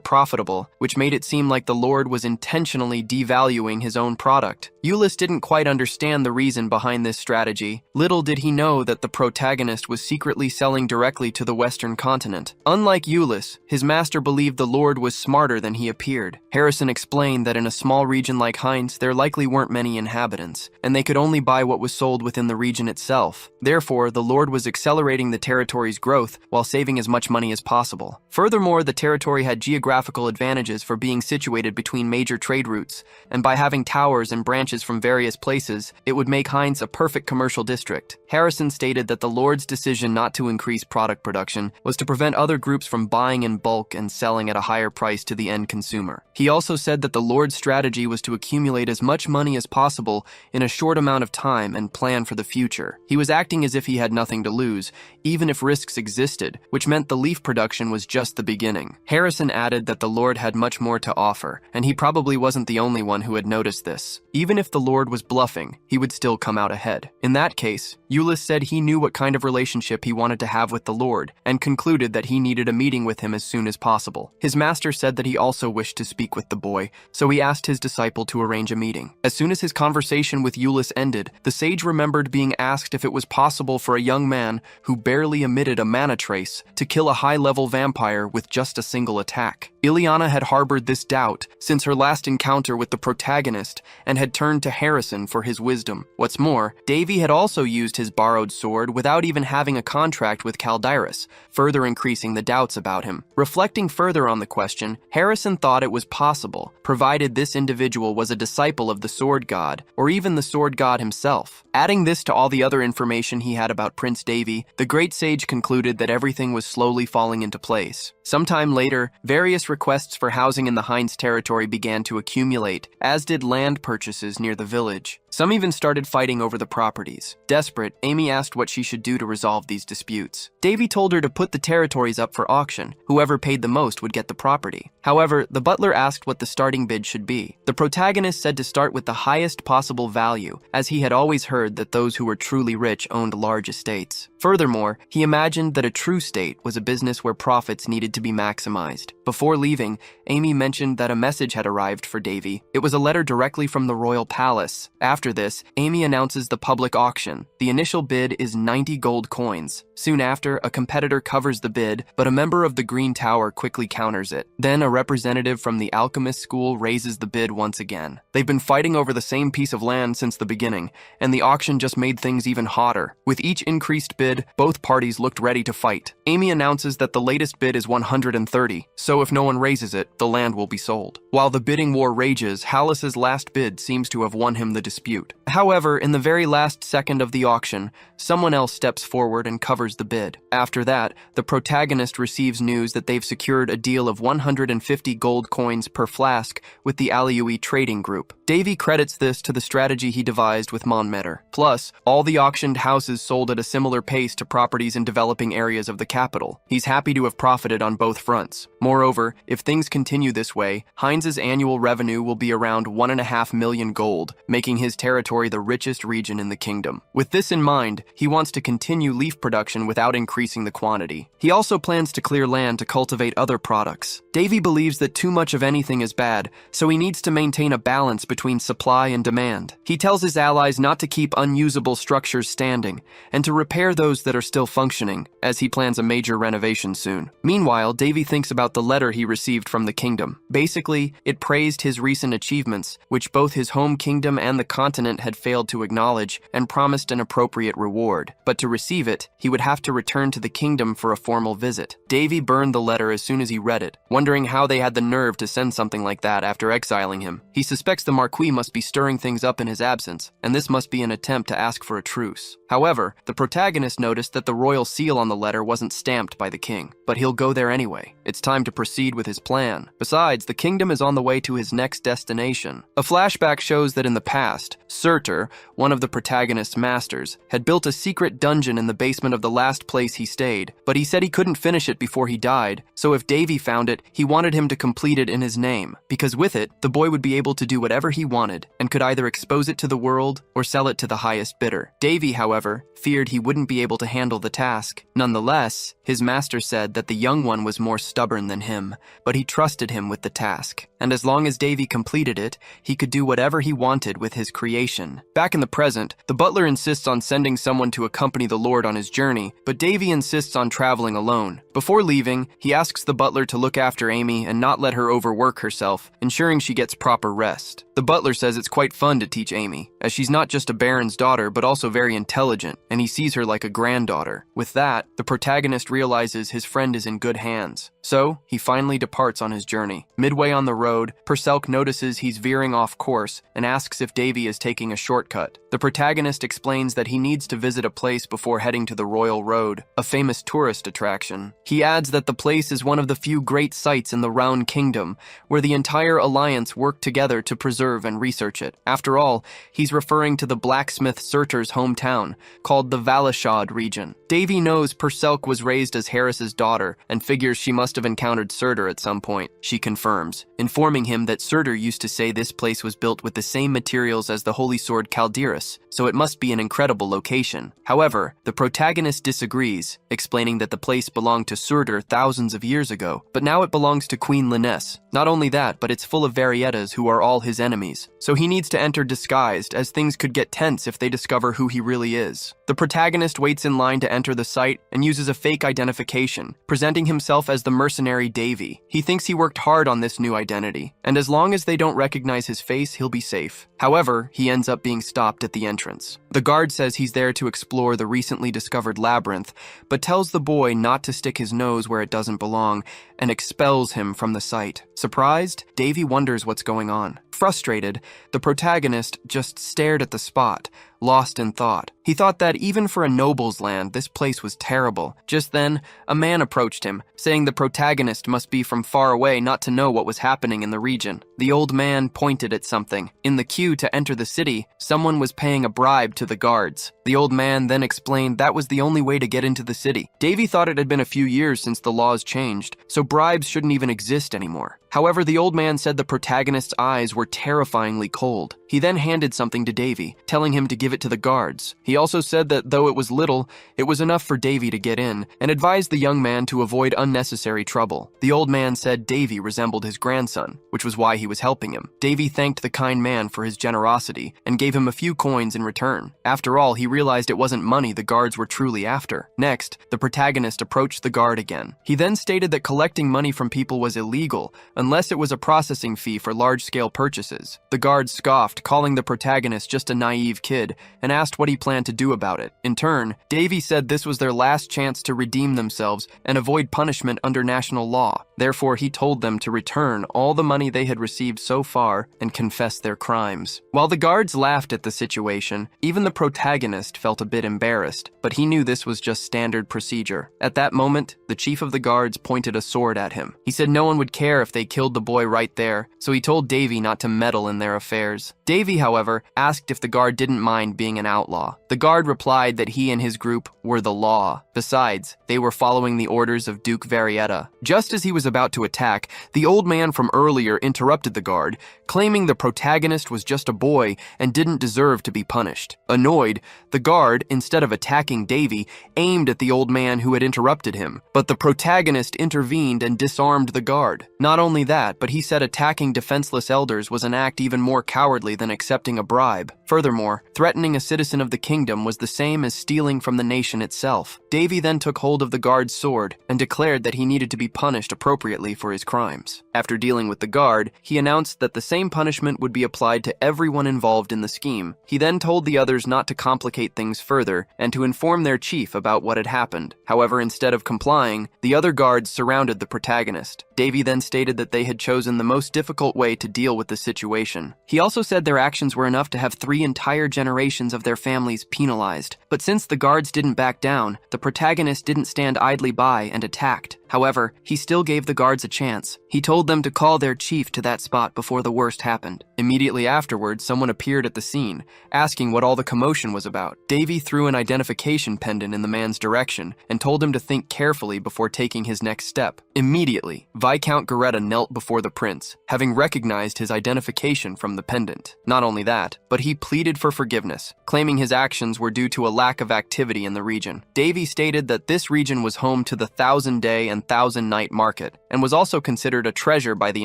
profitable, which made it seem like the lord was intentionally devaluing his own product. Euless didn't quite understand the reason behind this strategy. Little did he know that the protagonist was secretly selling directly to the Western continent. Unlike Euless, his master believed the lord was smarter than he appeared. Harrison explained that in a small region like Hines, there likely weren't many inhabitants, and they could only buy what was sold within the region itself. Therefore, the lord was accelerating the territory's growth while saving as much money as possible. Furthermore, the territory had geographical advantages for being situated between major trade routes, and by having towers and branches from various places, it would make Hines a perfect commercial district. Harrison stated that the lord's decision not to increase product production was to prevent other groups from buying in bulk and selling at a higher price to the end consumer. He also said that the lord's strategy was to accumulate as much money as possible in a short amount of time and plan for the future. He was acting as if he had nothing to lose, even if risks existed, which meant the leaf production was just the beginning. Harrison added that the lord had much more to offer, and he probably wasn't the only one who had noticed this. Even if the lord was bluffing, he would still come out ahead. In that case, Euless said he knew what kind of relationship he wanted to have with the lord, and concluded that he needed a meeting with him as soon as possible. His master said that he also wished to speak with the boy, so he asked his disciple to arrange a meeting. As soon as his conversation with Euless ended, the sage remembered being asked if it was possible for a young man who barely emitted a mana trace to kill a high-level vampire with just a single attack. Ileana had harbored this doubt since her last encounter with the protagonist and had turned to Harrison for his wisdom. What's more, Davy had also used his borrowed sword without even having a contract with Caldirus, further increasing the doubts about him. Reflecting further on the question, Harrison thought it was possible, provided this individual was a disciple of the sword god, or even the sword god himself. Adding this to all the other information he had about Prince Davy, the great sage concluded that everything was slowly falling into place. Sometime later, various requests for housing in the Hines territory began to accumulate, as did land purchases near the village. Some even started fighting over the properties. Desperate, Amy asked what she should do to resolve these disputes. Davy told her to put the territories up for auction. Whoever paid the most would get the property. However, the butler asked what the starting bid should be. The protagonist said to start with the highest possible value, as he had always heard that those who were truly rich owned large estates. Furthermore, he imagined that a true state was a business where profits needed to be maximized. Before leaving, Amy mentioned that a message had arrived for Davy. It was a letter directly from the royal palace. After this, Amy announces the public auction. The initial bid is 90 gold coins. Soon after, a competitor covers the bid, but a member of the Green Tower quickly counters it. Then a representative from the alchemist school raises the bid once again. They've been fighting over the same piece of land since the beginning, and the auction just made things even hotter. With each increased bid, both parties looked ready to fight. Amy announces that the latest bid is 130, so if no one raises it, the land will be sold. While the bidding war rages, Hallis's last bid seems to have won him the dispute. However, in the very last second of the auction, someone else steps forward and covers the bid. After that, the protagonist receives news that they've secured a deal of 150 gold coins per flask with the Aliui trading group. Davy credits this to the strategy he devised with Monmouth. Plus, all the auctioned houses sold at a similar pace pace to properties in developing areas of the capital. He's happy to have profited on both fronts. Moreover, if things continue this way, Heinz's annual revenue will be around 1.5 million gold, making his territory the richest region in the kingdom. With this in mind, he wants to continue leaf production without increasing the quantity. He also plans to clear land to cultivate other products. Davy believes that too much of anything is bad, so he needs to maintain a balance between supply and demand. He tells his allies not to keep unusable structures standing, and to repair those that are still functioning, as he plans a major renovation soon. Meanwhile, Davy thinks about the letter he received from the kingdom. Basically, it praised his recent achievements, which both his home kingdom and the continent had failed to acknowledge, and promised an appropriate reward. But to receive it, he would have to return to the kingdom for a formal visit. Davy burned the letter as soon as he read it, wondering how they had the nerve to send something like that after exiling him. He suspects the Marquis must be stirring things up in his absence, and this must be an attempt to ask for a truce. However, the protagonist noticed that the royal seal on the letter wasn't stamped by the king, but he'll go there anyway. It's time to proceed with his plan. Besides, the kingdom is on the way to his next destination. A flashback shows that in the past, Surtur, one of the protagonist's masters, had built a secret dungeon in the basement of the last place he stayed, but he said he couldn't finish it before he died, so if Davy found it, he wanted him to complete it in his name, because with it, the boy would be able to do whatever he wanted, and could either expose it to the world or sell it to the highest bidder. Davy, however, feared he wouldn't be able to handle the task. Nonetheless, his master said that the young one was more stubborn than him, but he trusted him with the task, and as long as Davy completed it, he could do whatever he wanted with his creation. Back in the present, the butler insists on sending someone to accompany the lord on his journey, but Davy insists on traveling alone. Before leaving, he asks the butler to look after Amy and not let her overwork herself, ensuring she gets proper rest. The butler says it's quite fun to teach Amy, as she's not just a baron's daughter but also very intelligent, and he sees her like a granddaughter. With that, the protagonist realizes his friend is in good hands. So, he finally departs on his journey. Midway on the road, Perselk notices he's veering off course and asks if Davy is taking a shortcut. The protagonist explains that he needs to visit a place before heading to the Royal Road, a famous tourist attraction. He adds that the place is one of the few great sites in the Round Kingdom, where the entire alliance worked together to preserve and research it. After all, he's referring to the blacksmith Surtur's hometown, called the Valashad region. Davy knows Perselk was raised as Harris's daughter and figures she must have encountered Surtur at some point. She confirms, informing him that Surtur used to say this place was built with the same materials as the holy sword Calderis, so it must be an incredible location. However, the protagonist disagrees, explaining that the place belonged to Surtur thousands of years ago, but now it belongs to Queen Linnes. Not only that, but it's full of Variettas who are all his enemies, so he needs to enter disguised, as things could get tense if they discover who he really is. The protagonist waits in line to enter the site and uses a fake identification, presenting himself as the mercenary Davy. He thinks he worked hard on this new identity, and as long as they don't recognize his face, he'll be safe. However, he ends up being stopped at the entrance. The guard says he's there to explore the recently discovered labyrinth, but tells the boy not to stick his nose where it doesn't belong, and expels him from the site. Surprised, Davy wonders what's going on. Frustrated, the protagonist just stared at the spot, lost in thought. He thought that even for a noble's land, this place was terrible. Just then, a man approached him, saying the protagonist must be from far away not to know what was happening in the region. The old man pointed at something. In the queue to enter the city, someone was paying a bribe to the guards. The old man then explained that was the only way to get into the city. Davy thought it had been a few years since the laws changed, so bribes shouldn't even exist anymore. However, the old man said the protagonist's eyes were terrifyingly cold. He then handed something to Davy, telling him to give it to the guards. He also said that though it was little, it was enough for Davy to get in, and advised the young man to avoid unnecessary trouble. The old man said Davy resembled his grandson, which was why he was helping him. Davy thanked the kind man for his generosity, and gave him a few coins in return. After all, he realized it wasn't money the guards were truly after. Next, the protagonist approached the guard again. He then stated that collecting money from people was illegal, unless it was a processing fee for large-scale purchases. The guard scoffed, calling the protagonist just a naive kid, and asked what he planned to do about it. In turn, Davy said this was their last chance to redeem themselves and avoid punishment under national law. Therefore, he told them to return all the money they had received so far and confess their crimes. While the guards laughed at the situation, even the protagonist felt a bit embarrassed, but he knew this was just standard procedure. At that moment, the chief of the guards pointed a sword at him. He said no one would care if they killed the boy right there, so he told Davy not to meddle in their affairs. Davy, however, asked if the guard didn't mind mind being an outlaw. The guard replied that he and his group were the law. Besides, they were following the orders of Duke Varietta. Just as he was about to attack, the old man from earlier interrupted the guard, claiming the protagonist was just a boy and didn't deserve to be punished. Annoyed, the guard, instead of attacking Davy, aimed at the old man who had interrupted him. But the protagonist intervened and disarmed the guard. Not only that, but he said attacking defenseless elders was an act even more cowardly than accepting a bribe. Furthermore, threatening a citizen of the kingdom was the same as stealing from the nation itself. Davy then took hold of the guard's sword and declared that he needed to be punished appropriately for his crimes. After dealing with the guard, he announced that the same punishment would be applied to everyone involved in the scheme. He then told the others not to complicate things further and to inform their chief about what had happened. However, instead of complying, the other guards surrounded the protagonist. Davy then stated that they had chosen the most difficult way to deal with the situation. He also said their actions were enough to have 3 entire generations of their families penalized. But since the guards didn't back down, the protagonist didn't stand idly by and attacked. However, he still gave the guards a chance. He told them to call their chief to that spot before the worst happened. Immediately afterwards, someone appeared at the scene, asking what all the commotion was about. Davy threw an identification pendant in the man's direction and told him to think carefully before taking his next step. Immediately, Viscount Goretta knelt before the prince, having recognized his identification from the pendant. Not only that, but he pleaded for forgiveness, claiming his actions were due to a lack of activity in the region. Davy stated that this region was home to the 1,000-day and 1,000-night market, and was also considered a treasure by the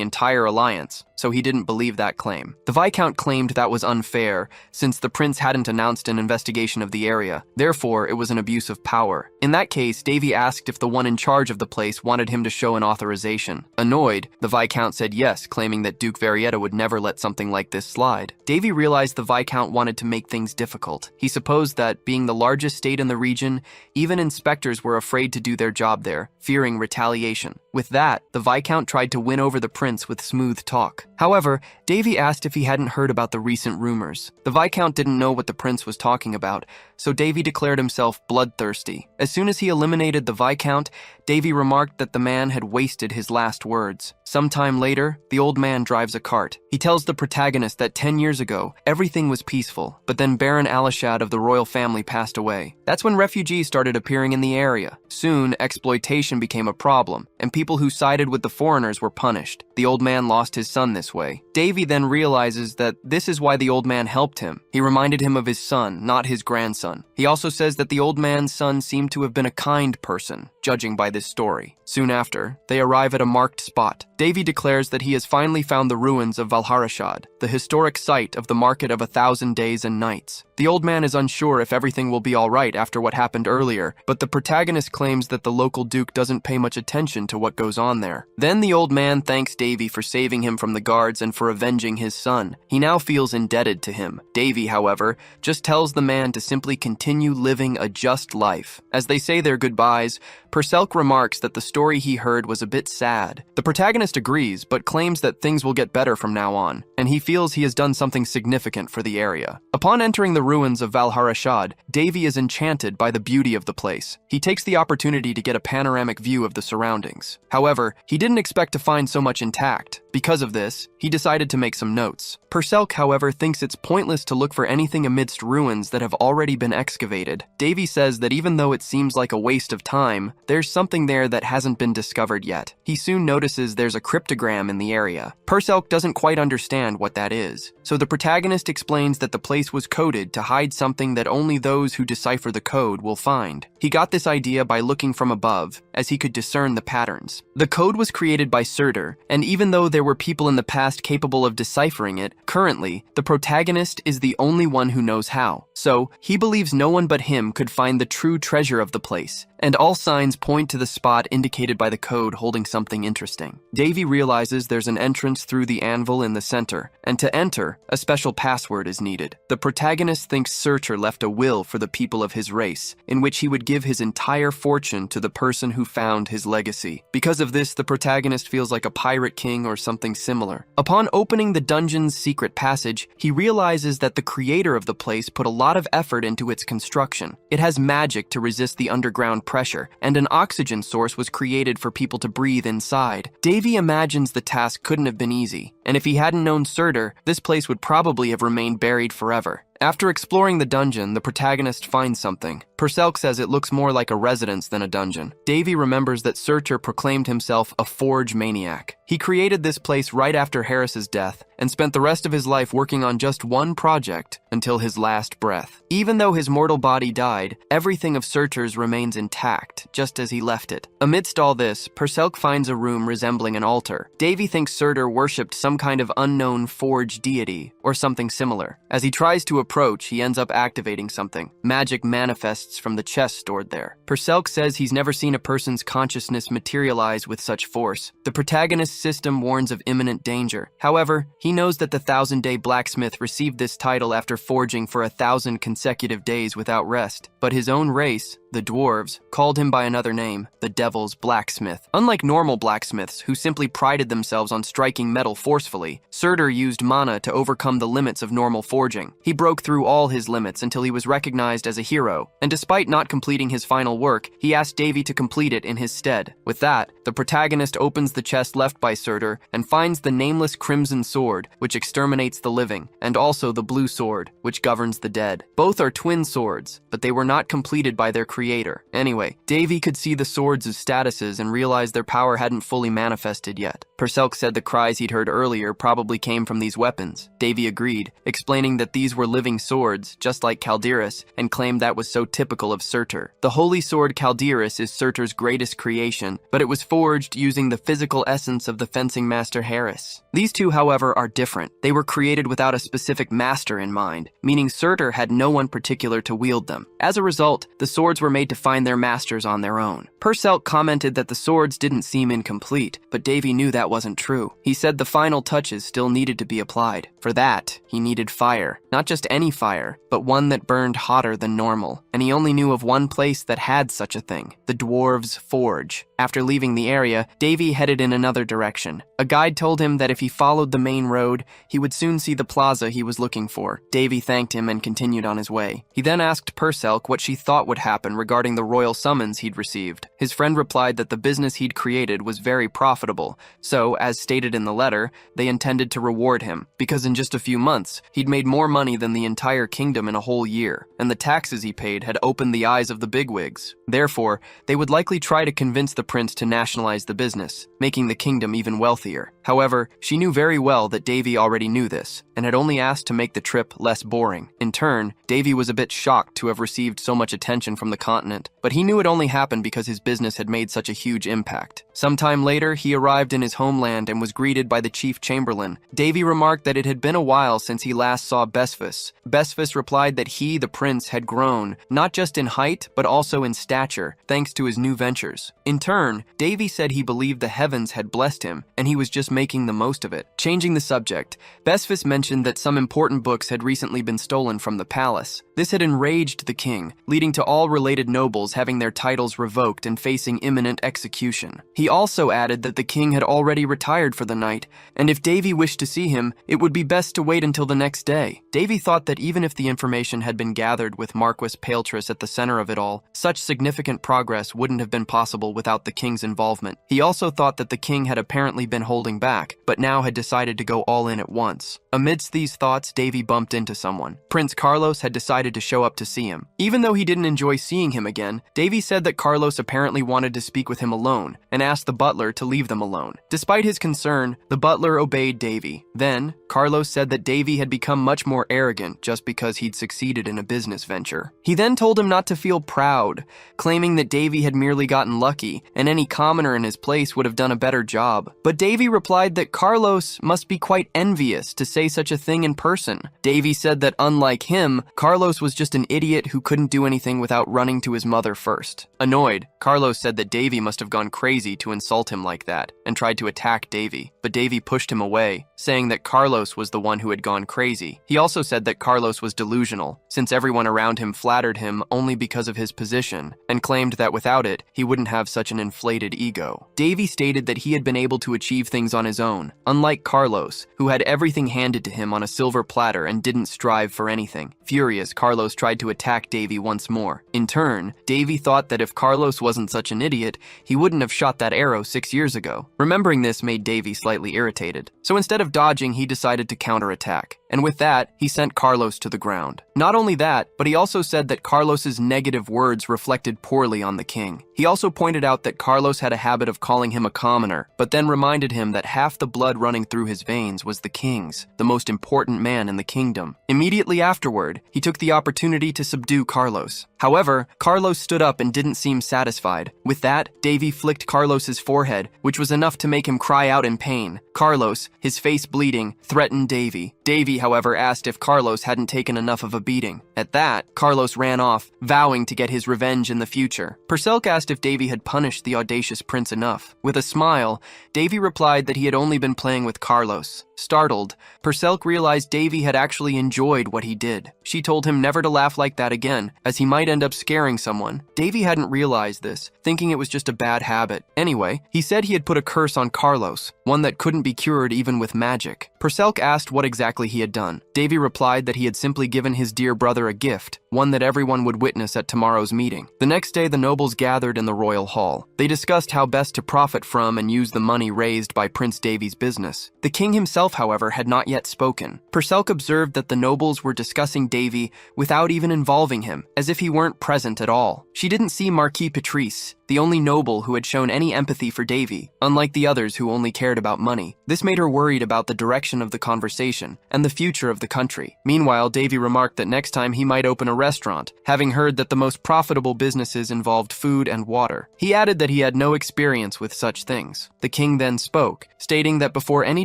entire alliance, so he didn't believe that claim. The Viscount claimed that was unfair, since the prince hadn't announced an investigation of the area. Therefore, it was an abuse of power. In that case, Davy asked if the one in charge of the place wanted him to show an authorization. Annoyed, the Viscount said yes, claiming that Duke Varietta would never let something like this slide. Davy realized the Viscount wanted to make things difficult. He supposed that, being the largest state in the region, even inspectors were afraid to do their job there, fearing retaliation. With that, the Viscount tried to win over the prince with smooth talk. However, Davy asked if he hadn't heard about the recent rumors. The Viscount didn't know what the prince was talking about, so Davy declared himself bloodthirsty. As soon as he eliminated the Viscount, Davy remarked that the man had wasted his last words. Sometime later, the old man drives a cart. He tells the protagonist that 10 years ago, everything was peaceful, but then Baron Alishad of the royal family passed away. That's when refugees started appearing in the area. Soon, exploitation became a problem, and people who sided with the foreigners were punished. The old man lost his son this way. Davy then realizes that this is why the old man helped him. He reminded him of his son, not his grandson. He also says that the old man's son seemed to have been a kind person, judging by this story. Soon after, they arrive at a marked spot. Davy declares that he has finally found the ruins of Valharashad, the historic site of the Market of 1,000 Days and Nights. The old man is unsure if everything will be all right after what happened earlier, but the protagonist claims that the local duke doesn't pay much attention to what goes on there. Then the old man thanks Davy for saving him from the guards and for avenging his son. He now feels indebted to him. Davy, however, just tells the man to simply continue living a just life. As they say their goodbyes, Purcell remarks that the story he heard was a bit sad. The protagonist agrees, but claims that things will get better from now on, and he feels he has done something significant for the area. Upon entering the ruins of Valharashad, Davy is enchanted by the beauty of the place. He takes the opportunity to get a panoramic view of the surroundings. However, he didn't expect to find so much intact. Because of this, he decided to make some notes. Purcell, however, thinks it's pointless to look for anything amidst ruins that have already been excavated. Davy says that even though it seems like a waste of time, there's something there that hasn't been discovered yet. He soon notices there's a cryptogram in the area. Purcell doesn't quite understand what that is, so the protagonist explains that the place was coded to hide something that only those who decipher the code will find. He got this idea by looking from above, as he could discern the patterns. The code was created by Surtur, and even though there were people in the past capable of deciphering it, currently, the protagonist is the only one who knows how. So, he believes no one but him could find the true treasure of the place, and all signs point to the spot indicated by the code holding something interesting. Davy realizes there's an entrance through the anvil in the center, and to enter, a special password is needed. The protagonist thinks Surtur left a will for the people of his race, in which he would give his entire fortune to the person who found his legacy. Because of this, the protagonist feels like a pirate king or something similar. Upon opening the dungeon's secret passage, he realizes that the creator of the place put a lot of effort into its construction. It has magic to resist the underground pressure, and an oxygen source was created for people to breathe inside. Davy imagines the task couldn't have been easy, and if he hadn't known Surtur, this place would probably have remained buried forever. After exploring the dungeon, the protagonist finds something. Perselk says it looks more like a residence than a dungeon. Davy remembers that Surtur proclaimed himself a forge maniac. He created this place right after Harris's death and spent the rest of his life working on just one project until his last breath. Even though his mortal body died, everything of Surtur's remains intact, just as he left it. Amidst all this, Perselk finds a room resembling an altar. Davy thinks Surtur worshipped some kind of unknown forge deity or something similar. As he tries to approach, he ends up activating something. Magic manifests from the chest stored there. Perselk says he's never seen a person's consciousness materialize with such force. The protagonist's system warns of imminent danger. However, he knows that the 1000-day blacksmith received this title after forging for 1,000 consecutive days without rest. But his own race, the dwarves, called him by another name, the Devil's Blacksmith. Unlike normal blacksmiths, who simply prided themselves on striking metal forcefully, Surtur used mana to overcome the limits of normal forging. He broke through all his limits until he was recognized as a hero, and despite not completing his final work, he asked Davy to complete it in his stead. With that, the protagonist opens the chest left by Surtur and finds the nameless crimson sword, which exterminates the living, and also the blue sword, which governs the dead. Both are twin swords, but they were not completed by their creator. Anyway, Davy could see the swords as statuses and realized their power hadn't fully manifested yet. Perselk said the cries he'd heard earlier probably came from these weapons. Davy agreed, explaining that these were living swords, just like Calderis, and claimed that was so typical of Surtur. The holy sword Calderis is Surtur's greatest creation, but it was forged using the physical essence of the fencing master Harris. These two, however, are different. They were created without a specific master in mind, meaning Surtur had no one particular to wield them. As a result, the swords were made to find their masters on their own. Perselk commented that the swords didn't seem incomplete, but Davy knew that wasn't true. He said the final touches still needed to be applied. For that, he needed fire. Not just any fire, but one that burned hotter than normal. And he only knew of one place that had such a thing, the Dwarves' Forge. After leaving the area, Davy headed in another direction. A guide told him that if he followed the main road, he would soon see the plaza he was looking for. Davy thanked him and continued on his way. He then asked Perselk what she thought would happen regarding the royal summons he'd received. His friend replied that the business he'd created was very profitable, so, as stated in the letter, they intended to reward him, because in just a few months, he'd made more money than the entire kingdom in a whole year, and the taxes he paid had opened the eyes of the bigwigs. Therefore, they would likely try to convince the prince to nationalize the business, making the kingdom even wealthier. However, she knew very well that Davy already knew this, and had only asked to make the trip less boring. In turn, Davy was a bit shocked to have received so much attention from the continent, but he knew it only happened because his business had made such a huge impact. Sometime later, he arrived in his homeland and was greeted by the chief chamberlain. Davy remarked that it had been a while since he last saw Besfus. Besfus replied that he, the prince, had grown, not just in height, but also in stature, thanks to his new ventures. In turn, Davy said he believed the heavens had blessed him, and he was just making the most of it. Changing the subject, Besfus mentioned that some important books had recently been stolen from the palace. This had enraged the king, leading to all related nobles having their titles revoked and facing imminent execution. He also added that the king had already retired for the night, and if Davy wished to see him, it would be best to wait until the next day. Davy thought that even if the information had been gathered with Marquis Paletris at the center of it all, such significant progress wouldn't have been possible without the king's involvement. He also thought that the king had apparently been holding back, but now had decided to go all in at once. Amidst these thoughts, Davy bumped into someone. Prince Carlos had decided to show up to see him. Even though he didn't enjoy seeing him again, Davy said that Carlos apparently wanted to speak with him alone, and asked the butler to leave them alone. Despite his concern, the butler obeyed Davy. Then, Carlos said that Davy had become much more arrogant just because he'd succeeded in a business venture. He then told him not to feel proud, claiming that Davy had merely gotten lucky, and any commoner in his place would have done a better job. But Davy replied that Carlos must be quite envious to say such a thing in person. Davy said that unlike him, Carlos was just an idiot who couldn't do anything without running to his mother first. Annoyed, Carlos said that Davy must have gone crazy to insult him like that, and tried to attack Davy. But Davy pushed him away, saying that Carlos was the one who had gone crazy. He also said that Carlos was delusional, since everyone around him flattered him only because of his position, and claimed that without it, he wouldn't have such an inflated ego. Davy stated that he had been able to achieve things on his own, unlike Carlos, who had everything handed to him on a silver platter and didn't strive for anything. Furious, Carlos tried to attack Davy once more. In turn, Davy thought that if Carlos wasn't such an idiot, he wouldn't have shot that arrow 6 years ago. Remembering this made Davy slightly irritated, so instead of dodging, he decided to counterattack. and with that, he sent Carlos to the ground. Not only that, but he also said that Carlos's negative words reflected poorly on the king. He also pointed out that Carlos had a habit of calling him a commoner, but then reminded him that half the blood running through his veins was the king's, the most important man in the kingdom. Immediately afterward, he took the opportunity to subdue Carlos. However, Carlos stood up and didn't seem satisfied. With that, Davy flicked Carlos's forehead, which was enough to make him cry out in pain. Carlos, his face bleeding, threatened Davy. Davy, however, asked if Carlos hadn't taken enough of a beating. At that, Carlos ran off, vowing to get his revenge in the future. Perselk asked if Davy had punished the audacious prince enough. With a smile, Davy replied that he had only been playing with Carlos. Startled, Perselk realized Davy had actually enjoyed what he did. She told him never to laugh like that again, as he might end up scaring someone. Davy hadn't realized this, thinking it was just a bad habit. Anyway, he said he had put a curse on Carlos, one that couldn't be cured even with magic. Perselk asked what exactly he had done. Davy replied that he had simply given his dear brother a gift, one that everyone would witness at tomorrow's meeting. The next day, the nobles gathered in the royal hall. They discussed how best to profit from and use the money raised by Prince Davy's business. The king himself, however, had not yet spoken. Perselk observed that the nobles were discussing Davy without even involving him, as if he weren't present at all. She didn't see Marquis Patrice, the only noble who had shown any empathy for Davy, unlike the others who only cared about money. This made her worried about the direction of the conversation and the future of the country. Meanwhile, Davy remarked that next time he might open a restaurant, having heard that the most profitable businesses involved food and water. He added that he had no experience with such things. The king then spoke, stating that before any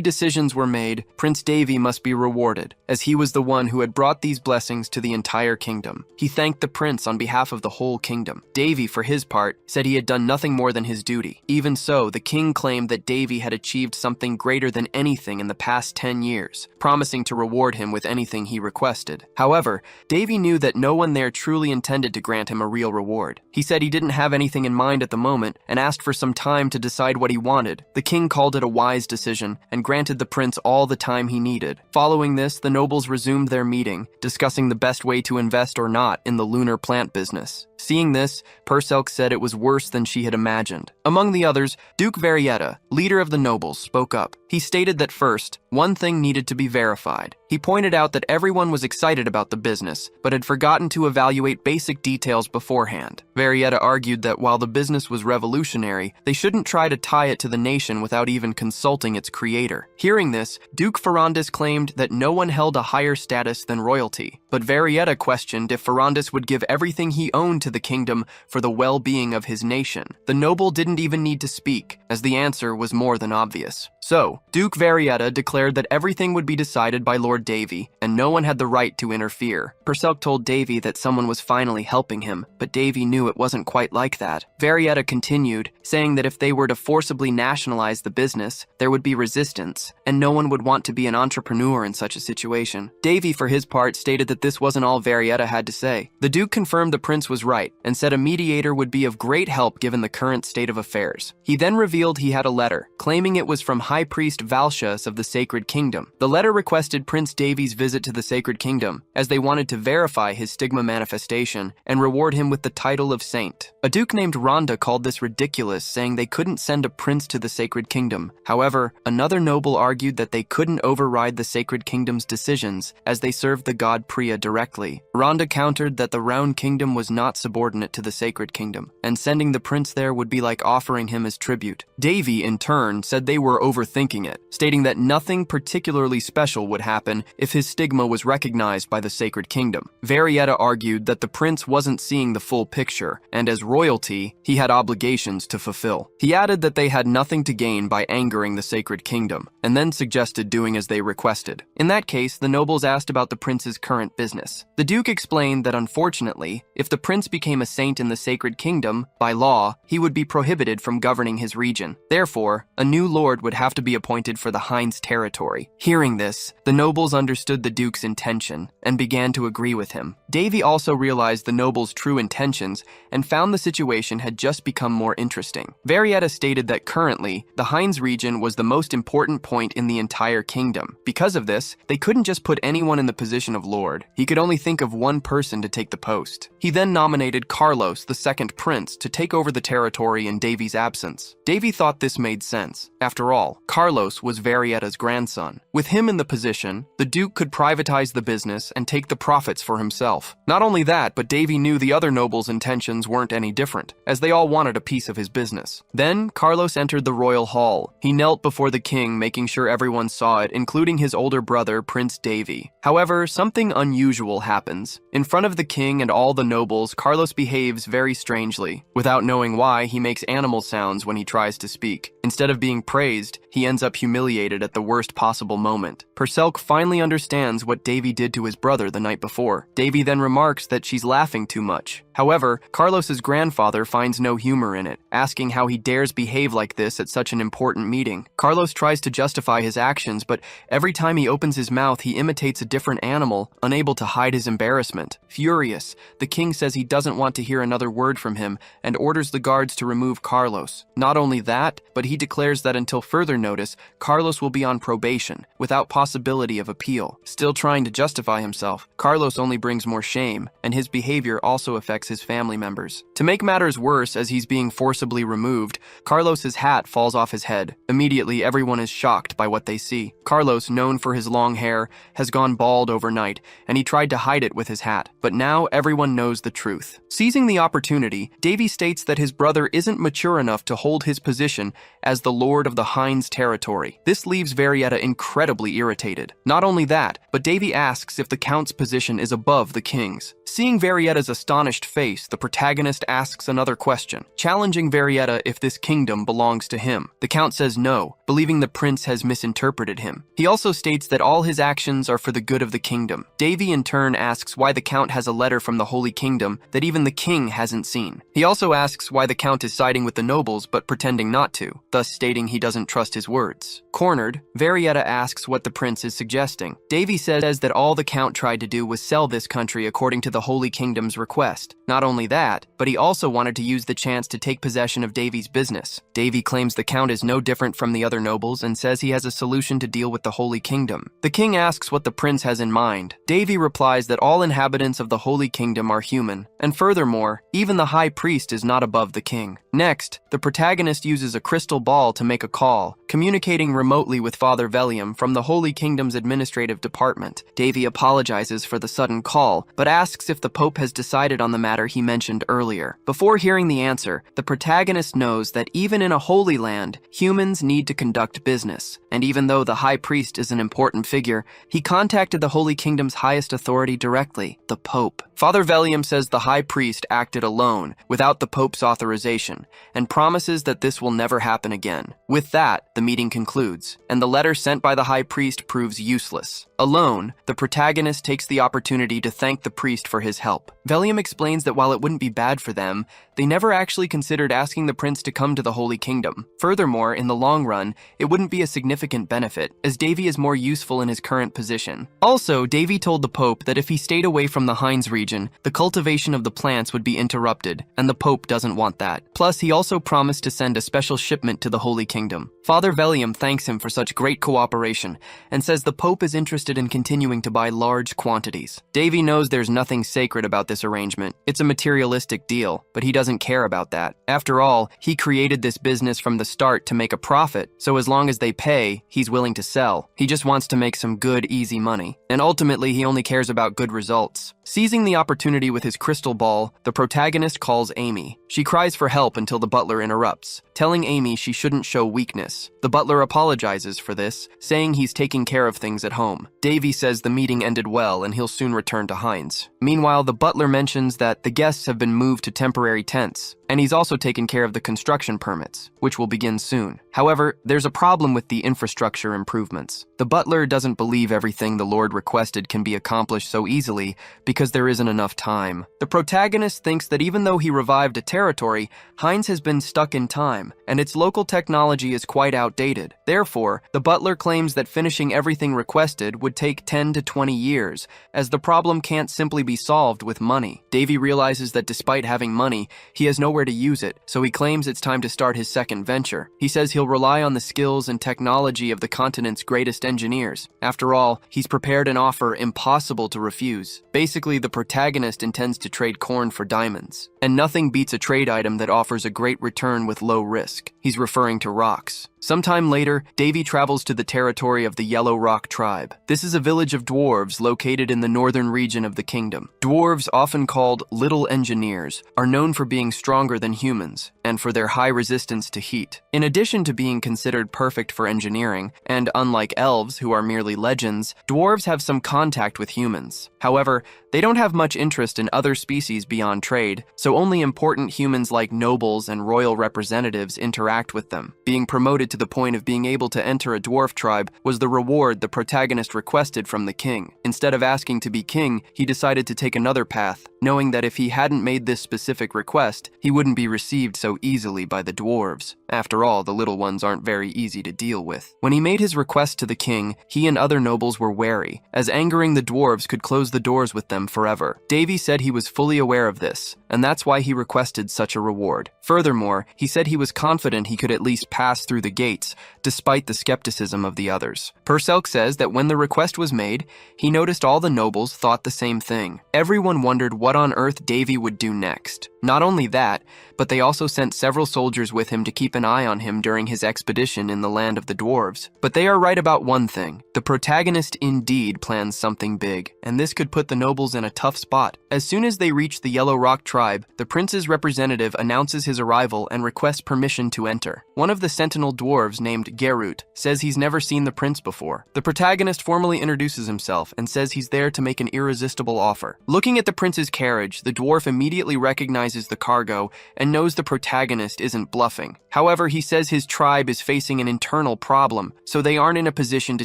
decisions were made, Prince Davy must be rewarded, as he was the one who had brought these blessings to the entire kingdom. He thanked the prince on behalf of the whole kingdom. Davy, for his part, said he had done nothing more than his duty. Even so, the king claimed that Davy had achieved something greater than anything in the past 10 years, promising to reward him with anything he requested. However, Davy knew that no one there truly intended to grant him a real reward. He said he didn't have anything in mind at the moment and asked for some time to decide what he wanted. The king called it a wise decision and granted the prince all the time he needed. Following this, the nobles resumed their meeting, discussing the best way to invest or not in the lunar plant business. Seeing this, Perselk said it was worse than she had imagined. Among the others, Duke Varietta, leader of the nobles, spoke up. He stated that first, one thing needed to be verified. He pointed out that everyone was excited about the business, but had forgotten to evaluate basic details beforehand. Varietta argued that while the business was revolutionary, they shouldn't try to tie it to the nation without even consulting its creator. Hearing this, Duke Ferrandis claimed that no one held a higher status than royalty, but Varietta questioned if Ferrandis would give everything he owned to the kingdom for the well-being of his nation. The noble didn't even need to speak, as the answer was more than obvious. So, Duke Varietta declared that everything would be decided by Lord Davy, and no one had the right to interfere. Perselk told Davy that someone was finally helping him, but Davy knew it wasn't quite like that. Varietta continued, saying that if they were to forcibly nationalize the business, there would be resistance, and no one would want to be an entrepreneur in such a situation. Davy, for his part, stated that this wasn't all Varietta had to say. The Duke confirmed the prince was right, and said a mediator would be of great help given the current state of affairs. He then revealed he had a letter, claiming it was from High Priest Valsius of the Sacred Kingdom. The letter requested Prince Davy's visit to the Sacred Kingdom, as they wanted to verify his stigma manifestation and reward him with the title of saint. A duke named Rhonda called this ridiculous, saying they couldn't send a prince to the Sacred Kingdom. However, another noble argued that they couldn't override the Sacred Kingdom's decisions, as they served the god Priya directly. Rhonda countered that the Round Kingdom was not subordinate to the Sacred Kingdom, and sending the prince there would be like offering him as tribute. Davy, in turn, said they were overthinking it, stating that nothing particularly special would happen if his stigma was recognized by the Sacred Kingdom. Varietta argued that the prince wasn't seeing the full picture, and as royalty, he had obligations to fulfill. He added that they had nothing to gain by angering the Sacred Kingdom, and then suggested doing as they requested. In that case, the nobles asked about the prince's current business. The Duke explained that unfortunately, if the prince became a saint in the Sacred Kingdom, by law, he would be prohibited from governing his region. Therefore, a new lord would have to be appointed for the Heinz territory. Hearing this, the nobles understood the Duke's intention and began to agree with him. Davy also realized the nobles' true intentions and found the situation had just become more interesting. Varietta stated that currently, the Heinz region was the most important point in the entire kingdom. Because of this, they couldn't just put anyone in the position of lord. He could only think of one person to take the post. He then nominated Carlos, the second prince, to take over the territory in Davy's absence. Davy thought this made sense. After all, Carlos was Varietta's grandson. With him in the position, the Duke could privatize the business and take the profits for himself. Not only that, but Davy knew the other nobles' intentions weren't any different, as they all wanted a piece of his business. Then, Carlos entered the royal hall. He knelt before the king, making sure everyone saw it, including his older brother, Prince Davy. However, something unusual happens. In front of the king and all the nobles, Carlos behaves very strangely. Without knowing why, he makes animal sounds when he tries to speak. Instead of being praised, he ends up humiliated at the worst possible moment. Purcell finally understands what Davy did to his brother the night before. Davy then remarks that she's laughing too much. However, Carlos's grandfather finds no humor in it, asking how he dares behave like this at such an important meeting. Carlos tries to justify his actions, but every time he opens his mouth, he imitates a different animal, unable to hide his embarrassment. Furious, the king says he doesn't want to hear another word from him and orders the guards to remove Carlos. Not only that, but he declares that until further notice, Carlos will be on probation, without possibility of appeal. Still trying to justify himself, Carlos only brings more shame, and his behavior also affects his family members. To make matters worse, as he's being forcibly removed, Carlos's hat falls off his head. Immediately, everyone is shocked by what they see. Carlos, known for his long hair, has gone bald overnight, and he tried to hide it with his hat. But now everyone knows the truth. Seizing the opportunity, Davy states that his brother isn't mature enough to hold his position as the lord of the Hines territory. This leaves Varietta incredibly irritated. Not only that, but Davy asks if the count's position is above the king's. Seeing Varietta's astonished face, the protagonist asks another question, challenging Varietta if this kingdom belongs to him. The count says no, believing the prince has misinterpreted him. He also states that all his actions are for the good of the kingdom. Davy in turn asks why the count has a letter from the Holy Kingdom that even the king hasn't seen. He also asks why the count is siding with the nobles but pretending not to, thus stating he doesn't trust his words. Cornered, Varietta asks what the prince is suggesting. Davy says that all the count tried to do was sell this country according to the Holy Kingdom's request. Not only that, but he also wanted to use the chance to take possession of Davy's business. Davy claims the count is no different from the other nobles and says he has a solution to deal with the Holy Kingdom. The king asks what the prince has in mind. Davy replies that all inhabitants of the Holy Kingdom are human, and furthermore, even the high priest is not above the king. Next, the protagonist uses a crystal ball to make a call, communicating remotely with Father Velium from the Holy Kingdom's administrative department. Davy apologizes for the sudden call, but asks if the Pope has decided on the matter he mentioned earlier. Before hearing the answer, the protagonist knows that even in a holy land, humans need to conduct business. And even though the high priest is an important figure, he contacted the Holy Kingdom's highest authority directly, the Pope. Father Velium says the high priest acted alone, without the Pope's authorization, and promises that this will never happen again. With that, the meeting concludes, and the letter sent by the high priest proves useless. Alone, the protagonist takes the opportunity to thank the priest for his help. Velium explains that while it wouldn't be bad for them, they never actually considered asking the prince to come to the Holy Kingdom. Furthermore, in the long run, it wouldn't be a significant benefit, as Davy is more useful in his current position. Also, Davy told the Pope that if he stayed away from the Hines region, the cultivation of the plants would be interrupted, and the Pope doesn't want that. Plus, he also promised to send a special shipment to the Holy Kingdom. Father Velium thanks him for such great cooperation, and says the Pope is interested in continuing to buy large quantities. Davy knows there's nothing sacred about this arrangement. It's a materialistic deal, but he doesn't care about that. After all, he created this business from the start to make a profit, so as long as they pay, he's willing to sell. He just wants to make some good, easy money. And ultimately, he only cares about good results. Seizing the opportunity with his crystal ball, the protagonist calls Amy. She cries for help until the butler interrupts, telling Amy she shouldn't show weakness. The butler apologizes for this, saying he's taking care of things at home. Davy says the meeting ended well and he'll soon return to Hines. Meanwhile, the butler mentions that the guests have been moved to temporary tents, and he's also taken care of the construction permits, which will begin soon. However, there's a problem with the infrastructure improvements. The butler doesn't believe everything the Lord requested can be accomplished so easily because there isn't enough time. The protagonist thinks that even though he revived a territory, Hines has been stuck in time, and its local technology is quite outdated. Therefore, the butler claims that finishing everything requested would take 10 to 20 years, as the problem can't simply be solved with money. Davy realizes that despite having money, he has nowhere to use it, so he claims it's time to start his second venture. He says he'll rely on the skills and technology of the continent's greatest engineers. After all, he's prepared an offer impossible to refuse. Basically, the protagonist intends to trade corn for diamonds, and nothing beats a trade item that offers a great return with low risk. He's referring to rocks. Sometime later, Davy travels to the territory of the Yellow Rock tribe. This is a village of dwarves located in the northern region of the kingdom. Dwarves, often called little engineers, are known for being stronger than humans and for their high resistance to heat. In addition to being considered perfect for engineering, and unlike elves who are merely legends, dwarves have some contact with humans. However, they don't have much interest in other species beyond trade, so only important humans like nobles and royal representatives interact with them. Being promoted to the point of being able to enter a dwarf tribe was the reward the protagonist requested from the king. Instead of asking to be king, he decided to take another path, knowing that if he hadn't made this specific request, he wouldn't be received so easily by the dwarves. After all, the little ones aren't very easy to deal with. When he made his request to the king, he and other nobles were wary, as angering the dwarves could close the doors with them forever. Davy said he was fully aware of this, and that's why he requested such a reward. Furthermore, he said he was confident he could at least pass through the gates, despite the skepticism of the others. Purcell says that when the request was made, he noticed all the nobles thought the same thing. Everyone wondered what on earth Davy would do next. Not only that, but they also sent several soldiers with him to keep an eye on him during his expedition in the land of the dwarves. But they are right about one thing. The protagonist indeed plans something big, and this could put the nobles in a tough spot. As soon as they reach the Yellow Rock tribe, the prince's representative announces his arrival and requests permission to enter. One of the sentinel dwarves, named Gerut, says he's never seen the prince before. The protagonist formally introduces himself and says he's there to make an irresistible offer. Looking at the prince's carriage, the dwarf immediately recognizes the cargo and knows the protagonist isn't bluffing. However, he says his tribe is facing an internal problem, so they aren't in a position to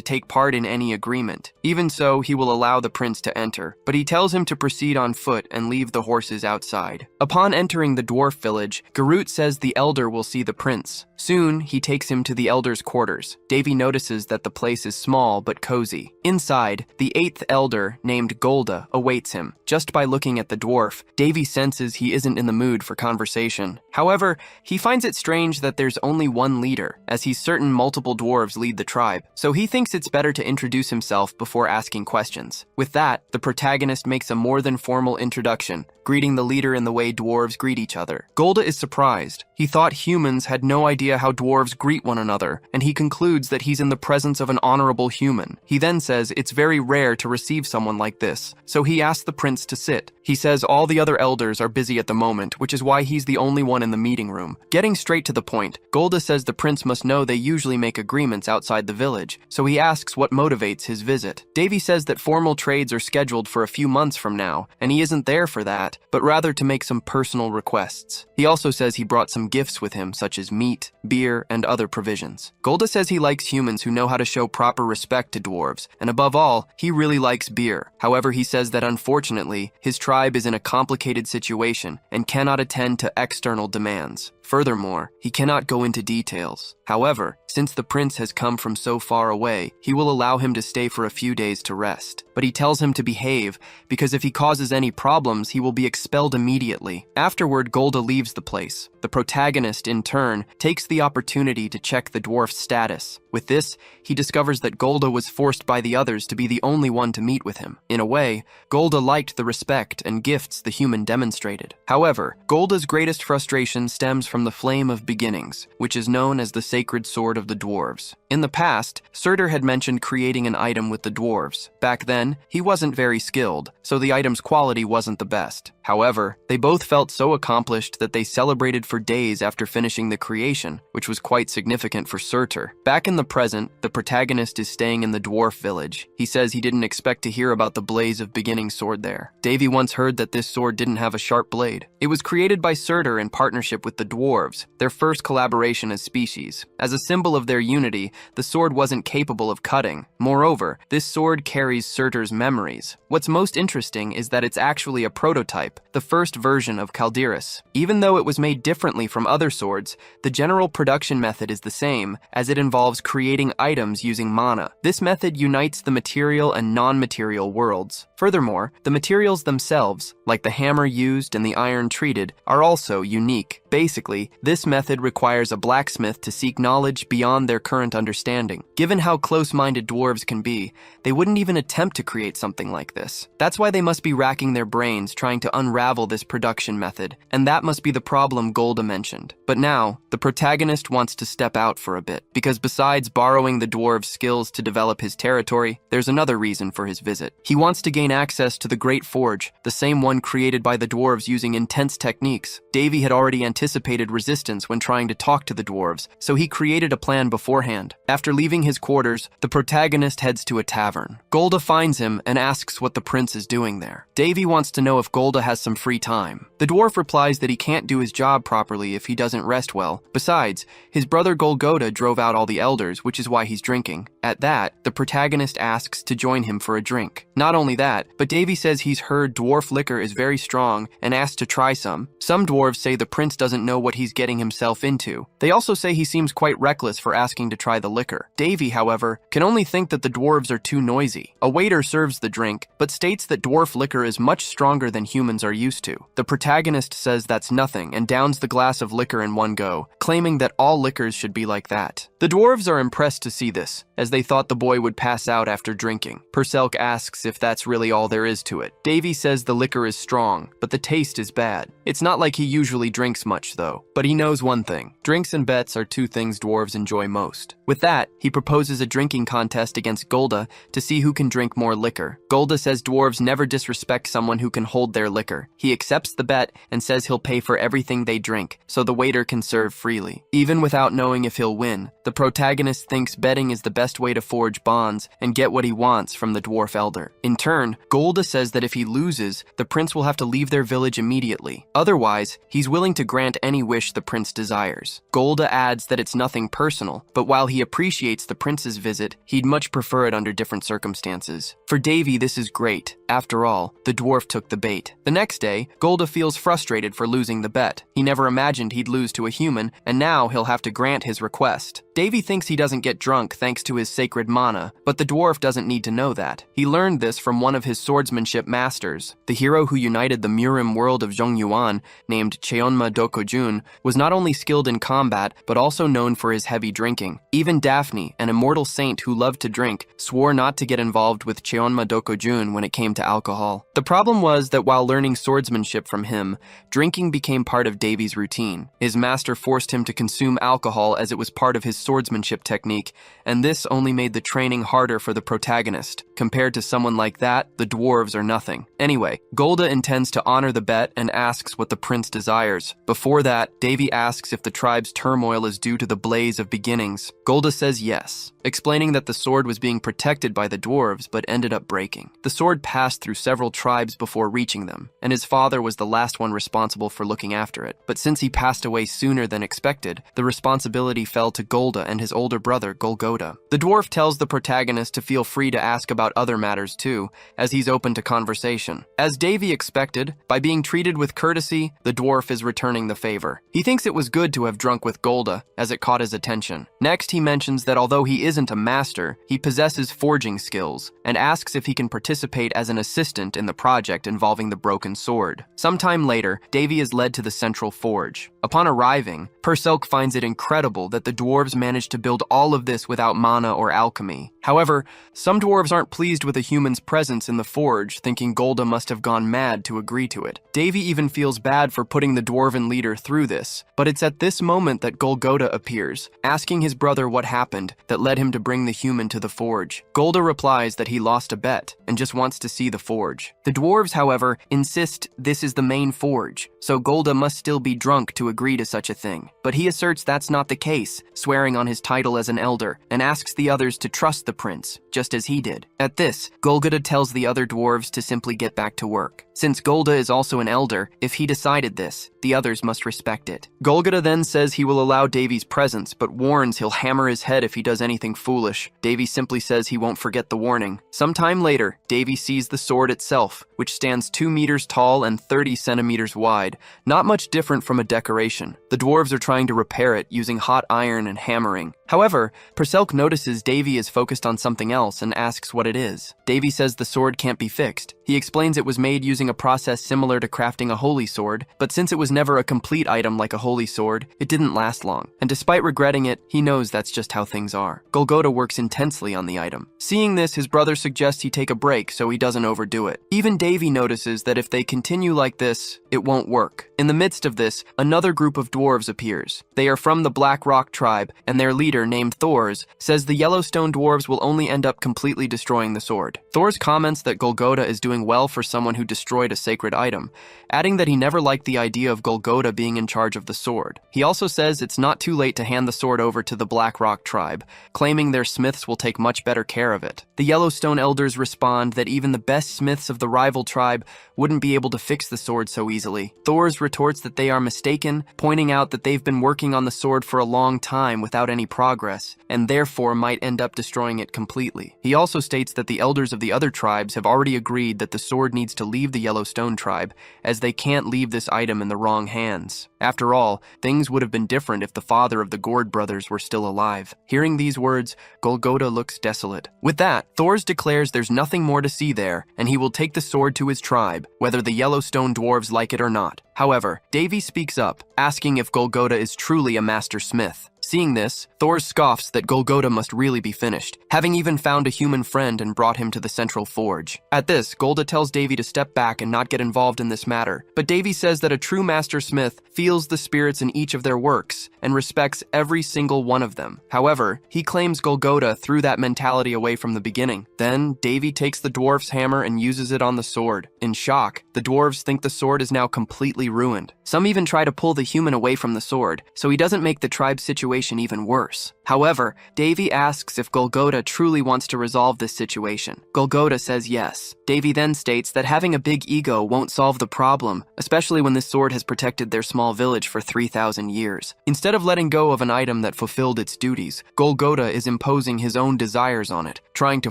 take part in any agreement. Even so, he will allow the prince to enter, but he tells him to proceed on foot and leave the horses outside. Upon entering the dwarf village, Gerut says the elder will see the prince. Soon, he takes him to the elder's quarters. Davy notices that the place is small but cozy. Inside, the 8th elder, named Golda, awaits him. Just by looking at the dwarf, Davy senses he isn't in the mood for conversation. However, he finds it strange that there's only one leader, as he's certain multiple dwarves lead the tribe, so he thinks it's better to introduce himself before asking questions. With that, the protagonist makes a more than formal introduction, greeting the leader in the way dwarves greet each other. Golda is surprised. He thought humans had no idea how dwarves greet one another, and he concludes that he's in the presence of an honorable human. He then says it's very rare to receive someone like this, so he asks the prince to sit. He says all the other elders are busy at the moment, which is why he's the only one in the meeting room. Getting straight to the point, Golda says the prince must know they usually make agreements outside the village, so he asks what motivates his visit. Davy says that formal trades are scheduled for a few months from now, and he isn't there for that, but rather to make some personal requests. He also says he brought some gifts with him, such as meat, beer, and other provisions. Golda says he likes humans who know how to show proper respect to dwarves, and above all, he really likes beer. However, he says that unfortunately, his tribe is in a complicated situation and cannot attend to external demands. Furthermore, he cannot go into details. However, since the prince has come from so far away, he will allow him to stay for a few days to rest. But he tells him to behave, because if he causes any problems, he will be expelled immediately. Afterward, Golda leaves the place. The protagonist, in turn, takes the opportunity to check the dwarf's status. With this, he discovers that Golda was forced by the others to be the only one to meet with him. In a way, Golda liked the respect and gifts the human demonstrated. However, Golda's greatest frustration stems from the Flame of Beginnings, which is known as the sacred sword of the dwarves. In the past, Surtur had mentioned creating an item with the dwarves. Back then, he wasn't very skilled, so the item's quality wasn't the best. However, they both felt so accomplished that they celebrated for days after finishing the creation, which was quite significant for Surtur. Back in the present, the protagonist is staying in the dwarf village. He says he didn't expect to hear about the Blaze of Beginning sword there. Davy once heard that this sword didn't have a sharp blade. It was created by Surtur in partnership with the dwarves, their first collaboration as species. As a symbol of their unity, the sword wasn't capable of cutting. Moreover, this sword carries Surtur's memories. What's most interesting is that it's actually a prototype, the first version of Calderis. Even though it was made differently from other swords, the general production method is the same, as it involves creating items using mana. This method unites the material and non-material worlds. Furthermore, the materials themselves, like the hammer used and the iron treated, are also unique. Basically, this method requires a blacksmith to seek knowledge beyond their current understanding. Given how close-minded dwarves can be, they wouldn't even attempt to create something like this. That's why they must be racking their brains trying to unravel this production method, and that must be the problem Golda mentioned. But now, the protagonist wants to step out for a bit, because besides borrowing the dwarves' skills to develop his territory, there's another reason for his visit. He wants to gain access to the Great Forge, the same one created by the dwarves using intense techniques. Davy had already anticipated resistance when trying to talk to the dwarves, so he created a plan beforehand. After leaving his quarters, the protagonist heads to a tavern. Golda finds him and asks what the prince is doing there. Davy wants to know if Golda has some free time. The dwarf replies that he can't do his job properly if he doesn't rest well. Besides, his brother Golgoda drove out all the elders, which is why he's drinking. At that, the protagonist asks to join him for a drink. Not only that, but Davy says he's heard dwarf liquor is very strong and asks to try some. Some dwarves say the prince doesn't know what he's getting himself into. They also say he seems quite reckless for asking to try the liquor. Davy, however, can only think that the dwarves are too noisy. A waiter serves the drink, but states that dwarf liquor is much stronger than humans are used to. The protagonist says that's nothing and downs the glass of liquor in one go, claiming that all liquors should be like that. The dwarves are impressed to see this, as they thought the boy would pass out after drinking. Perselk asks if that's really all there is to it. Davy says the liquor is strong, but the taste is bad. It's not like he usually drinks much though, but he knows one thing. Drinks and bets are two things dwarves enjoy most. With that, he proposes a drinking contest against Golda to see who can drink more liquor. Golda says dwarves never disrespect someone who can hold their liquor. He accepts the bet and says he'll pay for everything they drink, so the waiter can serve freely. Even without knowing if he'll win, the protagonist thinks betting is the best way to forge bonds and get what he wants from the dwarf elder. In turn, Golda says that if he loses, the prince will have to leave their village immediately. Otherwise, he's willing to grant any wish the prince desires. Golda adds that it's nothing personal, but while he appreciates the prince's visit, he'd much prefer it under different circumstances. For Davy, this is great. After all, the dwarf took the bait. The next day, Golda feels frustrated for losing the bet. He never imagined he'd lose to a human, and now he'll have to grant his request. Davy thinks he doesn't get drunk thanks to his sacred mana, but the dwarf doesn't need to know that. He learned this from one of his swordsmanship masters. The hero who united the Murim world of Zhongyuan, named Cheonma Dokojun, was not only skilled in combat, but also known for his heavy drinking. Even Daphne, an immortal saint who loved to drink, swore not to get involved with Cheonma Dokojun when it came to alcohol. The problem was that while learning swordsmanship from him, drinking became part of Davy's routine. His master forced him to consume alcohol as it was part of his swordsmanship technique, and this only made the training harder for the protagonist. Compared to someone like that, the dwarves are nothing. Anyway, Golda intends to honor the bet and asks what the prince desires. Before that, Davy asks if the tribe's turmoil is due to the blaze of beginnings. Golda says yes, explaining that the sword was being protected by the dwarves but ended up breaking. The sword passed through several tribes before reaching them, and his father was the last one responsible for looking after it. But since he passed away sooner than expected, the responsibility fell to Golda and his older brother, Golgoda. The dwarf tells the protagonist to feel free to ask about other matters too, as he's open to conversation. As Davy expected, by being treated with courtesy, the dwarf is returning the favor. He thinks it was good to have drunk with Golda, as it caught his attention. Next, he mentions that although he isn't a master, he possesses forging skills, and asks if he can participate as an assistant in the project involving the broken sword. Sometime later, Davy is led to the central forge. Upon arriving, Perselk finds it incredible that the dwarves managed to build all of this without mana or alchemy. However, some dwarves aren't pleased with a human's presence in the forge, thinking Golda must have gone mad to agree to it. Davy even feels bad for putting the dwarven leader through this, but it's at this moment that Golgoda appears, asking his brother what happened that led him to bring the human to the forge. Golda replies that he lost a bet and just wants to see the forge. The dwarves, however, insist this is the main forge, so Golda must still be drunk to agree to such a thing. But he asserts that's not the case, swearing on his title as an elder, and asks the others to trust the prince, just as he did. At this, Golgoda tells the other dwarves to simply get back to work. Since Golda is also an elder, if he decided this, the others must respect it. Golgoda then says he will allow Davy's presence, but warns he'll hammer his head if he does anything foolish. Davy simply says he won't forget the warning. Sometime later, Davy sees the sword itself, which stands 2 meters tall and 30 centimeters wide, not much different from a decoration. The dwarves are trying to repair it using hot iron and hammering. However, Perselk notices Davy is focused on something else and asks what it is. Davy says the sword can't be fixed. He explains it was made using a process similar to crafting a holy sword, but since it was never a complete item like a holy sword, it didn't last long. And despite regretting it, he knows that's just how things are. Golgotha works intensely on the item. Seeing this, his brother suggests he take a break so he doesn't overdo it. Even Davy notices that if they continue like this, it won't work. In the midst of this, another group of dwarves appears. They are from the Black Rock tribe, and their leader, named Thors, says the Yellowstone dwarves will only end up completely destroying the sword. Thors comments that Golgotha is doing well for someone who destroyed a sacred item, adding that he never liked the idea of Golgotha being in charge of the sword. He also says it's not too late to hand the sword over to the Black Rock tribe, claiming their smiths will take much better care of it. The Yellowstone elders respond that even the best smiths of the rival tribe wouldn't be able to fix the sword so easily. Thors retorts that they are mistaken, pointing out that they've been working on the sword for a long time without any progress, and therefore might end up destroying it completely. He also states that the elders of the other tribes have already agreed that the sword needs to leave the Yellowstone tribe, as they can't leave this item in the wrong hands. After all, things would have been different if the father of the Gord brothers were still alive. Hearing these words, Golgotha looks desolate. With that, Thors declares there's nothing more to see there, and he will take the sword to his tribe, whether the Yellowstone dwarves like it or not. However, Davy speaks up, asking if Golgotha is truly a master smith. Seeing this, Thors scoffs that Golgotha must really be finished, having even found a human friend and brought him to the central forge. At this, Golda tells Davy to step back and not get involved in this matter, but Davy says that a true master smith feels the spirits in each of their works and respects every single one of them. However, he claims Golgotha threw that mentality away from the beginning. Then, Davy takes the dwarf's hammer and uses it on the sword. In shock, the dwarves think the sword is now completely ruined. Some even try to pull the human away from the sword, so he doesn't make the tribe's situation even worse. However, Davy asks if Golgotha truly wants to resolve this situation. Golgotha says yes. Davy then states that having a big ego won't solve the problem, especially when this sword has protected their small village for 3,000 years. Instead of letting go of an item that fulfilled its duties, Golgotha is imposing his own desires on it, trying to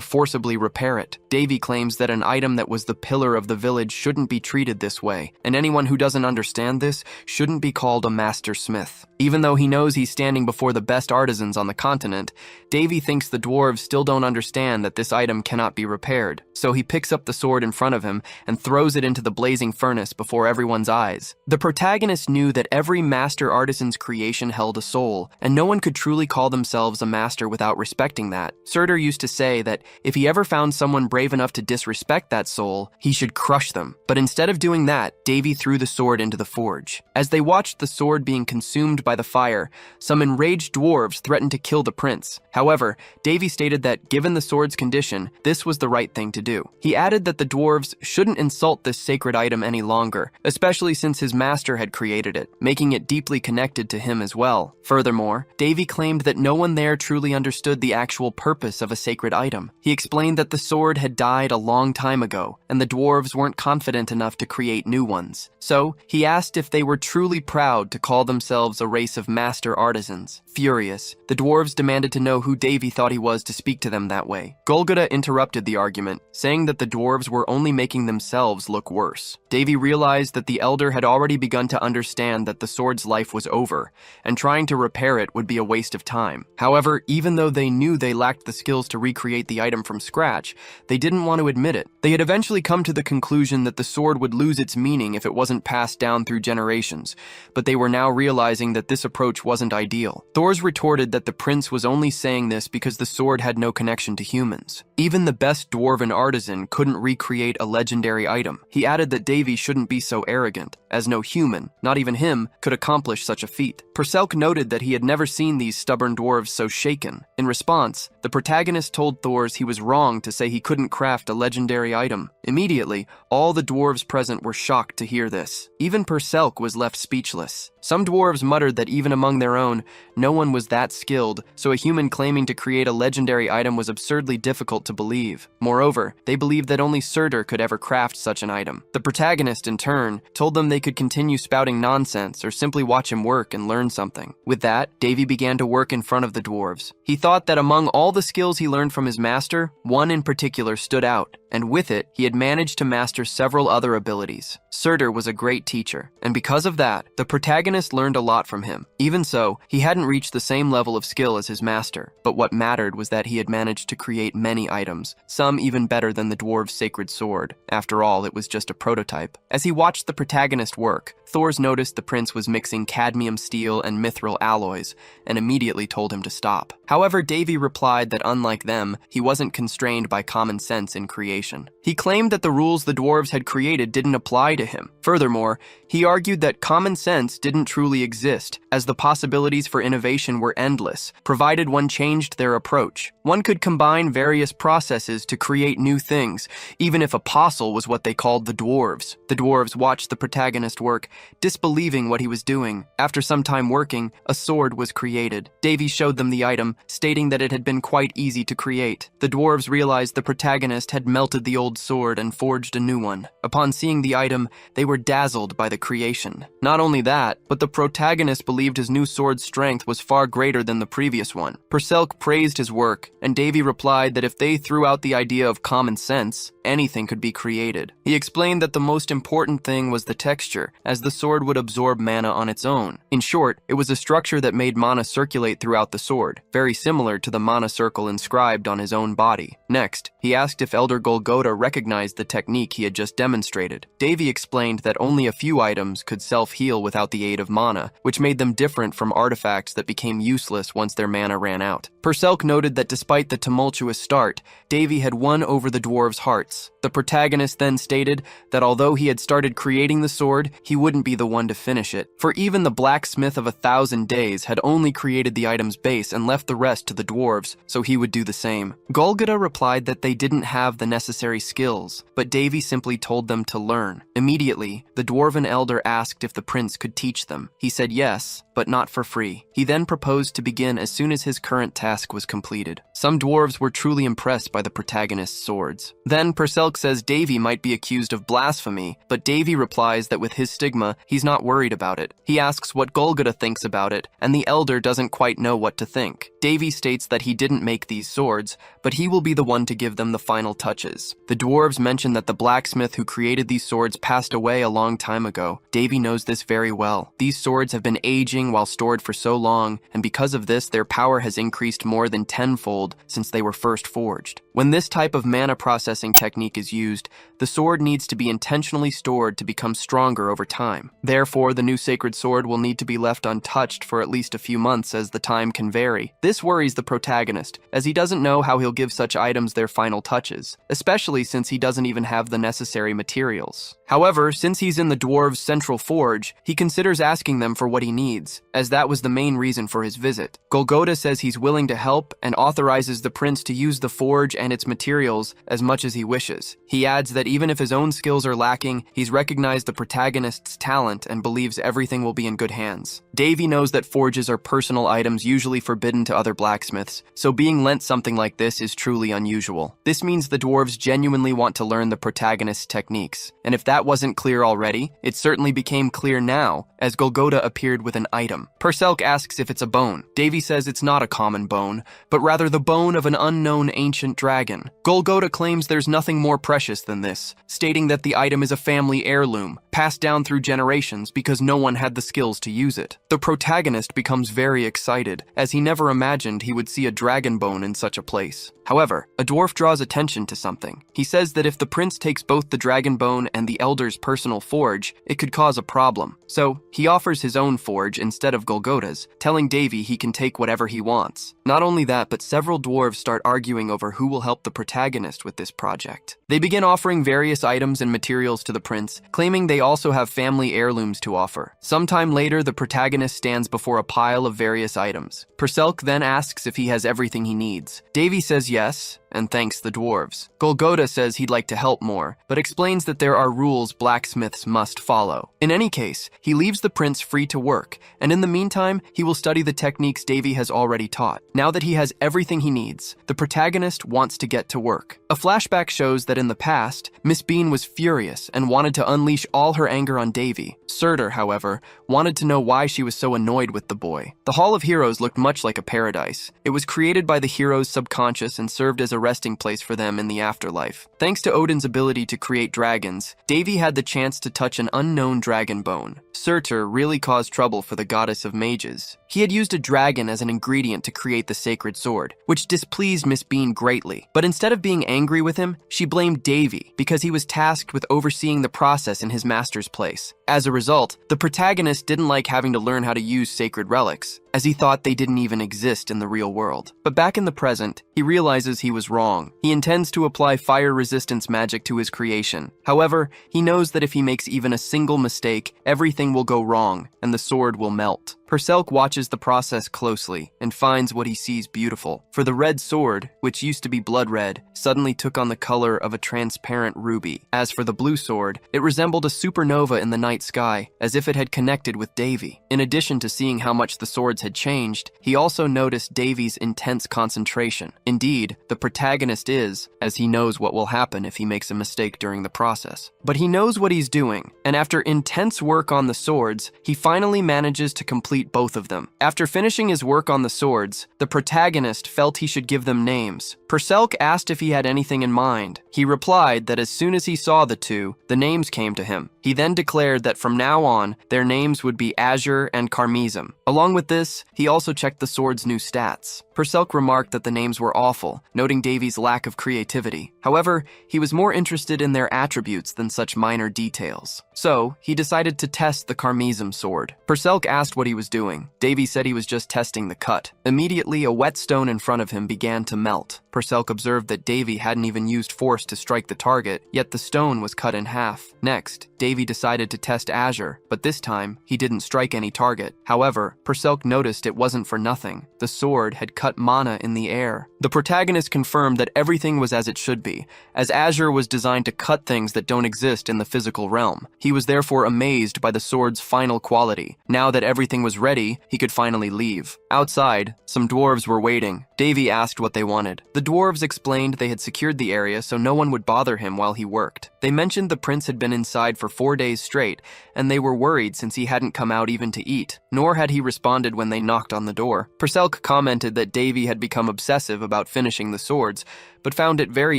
forcibly repair it. Davy claims that an item that was the pillar of the village shouldn't be treated this way, and anyone who doesn't understand this shouldn't be called a master smith. Even though he knows he's standing before the best artisans on the continent, Davy thinks the dwarves still don't understand that this item cannot be repaired, so he picks up the sword in front of him and throws it into the blazing furnace before everyone's eyes. The protagonist knew that every master artisan's creation held a soul, and no one could truly call themselves a master without respecting that. Surtur used to say that if he ever found someone brave enough to disrespect that soul, he should crush them. But instead of doing that, Davy threw the sword into the forge. As they watched the sword being consumed by the fire, some enraged dwarves threatened to kill the prince. However, Davy stated that given the sword's condition, this was the right thing to do. He added that the dwarves shouldn't insult this sacred item any longer, especially since his master had created it, making it deeply connected to him as well. Furthermore, Davy claimed that no one there truly understood the actual purpose of a sacred item. He explained that the sword had died a long time ago, and the dwarves weren't confident enough to create new ones. So, he asked if they were truly proud to call themselves a race of master artisans. Furious, the dwarves demanded to know who Davy thought he was to speak to them that way. Golgotha interrupted the argument, saying that the dwarves were only making themselves look worse. Davy realized that the elder had already begun to understand that the sword's life was over, and trying to repair it would be a waste of time. However, even though they knew they lacked the skills to recreate the item from scratch, they didn't want to admit it. They had eventually come to the conclusion that the sword would lose its meaning if it wasn't passed down through generations, but they were now realizing that this approach wasn't ideal. Thors retorted that the prince was only saying this because the sword had no connection to humans. Even the best dwarven artisan couldn't recreate a legendary item. He added that Davy shouldn't be so arrogant, as no human, not even him, could accomplish such a feat. Perselk noted that he had never seen these stubborn dwarves so shaken. In response, the protagonist told Thors he was wrong to say he couldn't craft a legendary item. Immediately, all the dwarves present were shocked to hear this. Even Perselk was left speechless. Some dwarves muttered that even among their own, no one was that skilled, so a human claiming to create a legendary item was absurdly difficult to believe. Moreover, they believed that only Surtur could ever craft such an item. The protagonist, in turn, told them they could continue spouting nonsense or simply watch him work and learn something. With that, Davy began to work in front of the dwarves. He thought that among all the skills he learned from his master, one in particular stood out, and with it, he had managed to master several other abilities. Surtur was a great teacher, and because of that, the protagonist learned a lot from him. Even so, he hadn't reached the same level of skill as his master, but what mattered was that he had managed to create many items, some even better than the dwarves' sacred sword. After all, it was just a prototype. As he watched the protagonist work, Thors noticed the prince was mixing cadmium steel and mithril alloys, and immediately told him to stop. However, Davy replied that unlike them, he wasn't constrained by common sense in creation. He claimed that the rules the dwarves had created didn't apply to him. Furthermore, he argued that common sense didn't truly exist, as the possibilities for innovation were endless, provided one changed their approach. One could combine various processes to create new things, even if apostle was what they called the dwarves. The dwarves watched the protagonist work, disbelieving what he was doing. After some time working, a sword was created. Davy showed them the item, stating that it had been quite easy to create. The dwarves realized the protagonist had melted the old sword and forged a new one. Upon seeing the item, they were dazzled by the creation. Not only that, but the protagonist believed his new sword's strength was far greater than the previous one. Perselk praised his work, and Davy replied that if they threw out the idea of common sense, anything could be created. He explained that the most important thing was the texture, as the sword would absorb mana on its own. In short, it was a structure that made mana circulate throughout the sword, very similar to the mana circle inscribed on his own body. Next, he asked if Elder Golgotha recognized the technique he had just demonstrated. Davy explained that only a few items could self-heal without the aid of mana, which made them different from artifacts that became useless once their mana ran out. Perselk noted that despite the tumultuous start, Davy had won over the dwarves' hearts. The protagonist then stated that although he had started creating the sword, he wouldn't be the one to finish it, for even the blacksmith of 1,000 days had only created the item's base and left the rest to the dwarves, so he would do the same. Golgotha replied that they didn't have the necessary skills, but Davy simply told them to learn. Immediately, the dwarven elder asked if the prince could teach them. He said yes, but not for free. He then proposed to begin as soon as his current task was completed. Some dwarves were truly impressed by the protagonist's swords. Then Perselk says Davy might be accused of blasphemy, but Davy replies that with his stigma, he's not worried about it. He asks what Golgotha thinks about it, and the elder doesn't quite know what to think. Davy states that he didn't make these swords, but he will be the one to give them the final touches. The dwarves mention that the blacksmith who created these swords passed away a long time ago. Davy knows this very well. These swords have been aging while stored for so long, and because of this, their power has increased more than tenfold since they were first forged. When this type of mana processing technique is used, the sword needs to be intentionally stored to become stronger over time. Therefore, the new sacred sword will need to be left untouched for at least a few months, as the time can vary. This worries the protagonist, as he doesn't know how he'll give such items their final touches, especially since he doesn't even have the necessary materials. However, since he's in the dwarves' central forge, he considers asking them for what he needs, as that was the main reason for his visit. Golgotha says he's willing to help and authorizes the prince to use the forge and its materials as much as he wishes. He adds that even if his own skills are lacking, he's recognized the protagonist's talent and believes everything will be in good hands. Davy knows that forges are personal items usually forbidden to other blacksmiths, so being lent something like this is truly unusual. This means the dwarves genuinely want to learn the protagonist's techniques, and if that wasn't clear already, it certainly became clear now, as Golgotha appeared with an item. Perselk asks if it's a bone. Davy says it's not a common bone, but rather the bone of an unknown ancient dragon. Golgotha claims there's nothing more precious than this, stating that the item is a family heirloom, passed down through generations because no one had the skills to use it. The protagonist becomes very excited, as he never imagined he would see a dragon bone in such a place. However, a dwarf draws attention to something. He says that if the prince takes both the dragon bone and the elder's personal forge, it could cause a problem. So, he offers his own forge instead of Golgotha's, telling Davy he can take whatever he wants. Not only that, but several dwarves start arguing over who will help the protagonist with this project. They begin offering various items and materials to the prince, claiming they also have family heirlooms to offer. Sometime later, the protagonist stands before a pile of various items. Perselk then asks if he has everything he needs. Davy says yes, and thanks the dwarves. Golgotha says he'd like to help more, but explains that there are rules blacksmiths must follow. In any case, He leaves the prince free to work, and in the meantime, he will study the techniques Davy has already taught. Now that he has everything he needs, the protagonist wants to get to work. A flashback shows that in the past, Miss Bean was furious and wanted to unleash all her anger on Davy. Surtur, however, wanted to know why she was so annoyed with the boy. The Hall of Heroes looked much like a paradise. It was created by the heroes' subconscious and served as a resting place for them in the afterlife. Thanks to Odin's ability to create dragons, Davy had the chance to touch an unknown dragon bone. Surtur really caused trouble for the goddess of mages. He had used a dragon as an ingredient to create the sacred sword, which displeased Miss Bean greatly. But instead of being angry with him, she blamed Davy because he was tasked with overseeing the process in his master's place. As a result, the protagonist didn't like having to learn how to use sacred relics, as he thought they didn't even exist in the real world. But back in the present, he realizes he was wrong. He intends to apply fire resistance magic to his creation. However, he knows that if he makes even a single mistake, everything will go wrong and the sword will melt. Perselk watches the process closely and finds what he sees beautiful. For the red sword, which used to be blood red, suddenly took on the color of a transparent ruby. As for the blue sword, it resembled a supernova in the night sky, as if it had connected with Davy. In addition to seeing how much the swords had changed, he also noticed Davy's intense concentration. Indeed, the protagonist is, as he knows what will happen if he makes a mistake during the process. But he knows what he's doing, and after intense work on the swords, he finally manages to complete both of them. After finishing his work on the swords, the protagonist felt he should give them names. Perselk asked if he had anything in mind. He replied that as soon as he saw the two, the names came to him. He then declared that from now on, their names would be Azure and Carmesum. Along with this, he also checked the sword's new stats. Perselk remarked that the names were awful, noting Davy's lack of creativity. However, he was more interested in their attributes than such minor details. So, he decided to test the Carmesum sword. Perselk asked what he was doing. Davy said he was just testing the cut. Immediately, a wet stone in front of him began to melt. Perselk observed that Davy hadn't even used force to strike the target, yet the stone was cut in half. Next, Davy decided to test Azure, but this time, he didn't strike any target. However, Perselk noticed it wasn't for nothing. The sword had cut mana in the air. The protagonist confirmed that everything was as it should be, as Azure was designed to cut things that don't exist in the physical realm. He was therefore amazed by the sword's final quality. Now that everything was ready, he could finally leave. Outside, some dwarves were waiting. Davy asked what they wanted. The dwarves explained they had secured the area so no one would bother him while he worked. They mentioned the prince had been inside for 4 days straight, and they were worried since he hadn't come out even to eat, nor had he responded when they knocked on the door. Perselk commented that Davy had become obsessive about finishing the swords, but found it very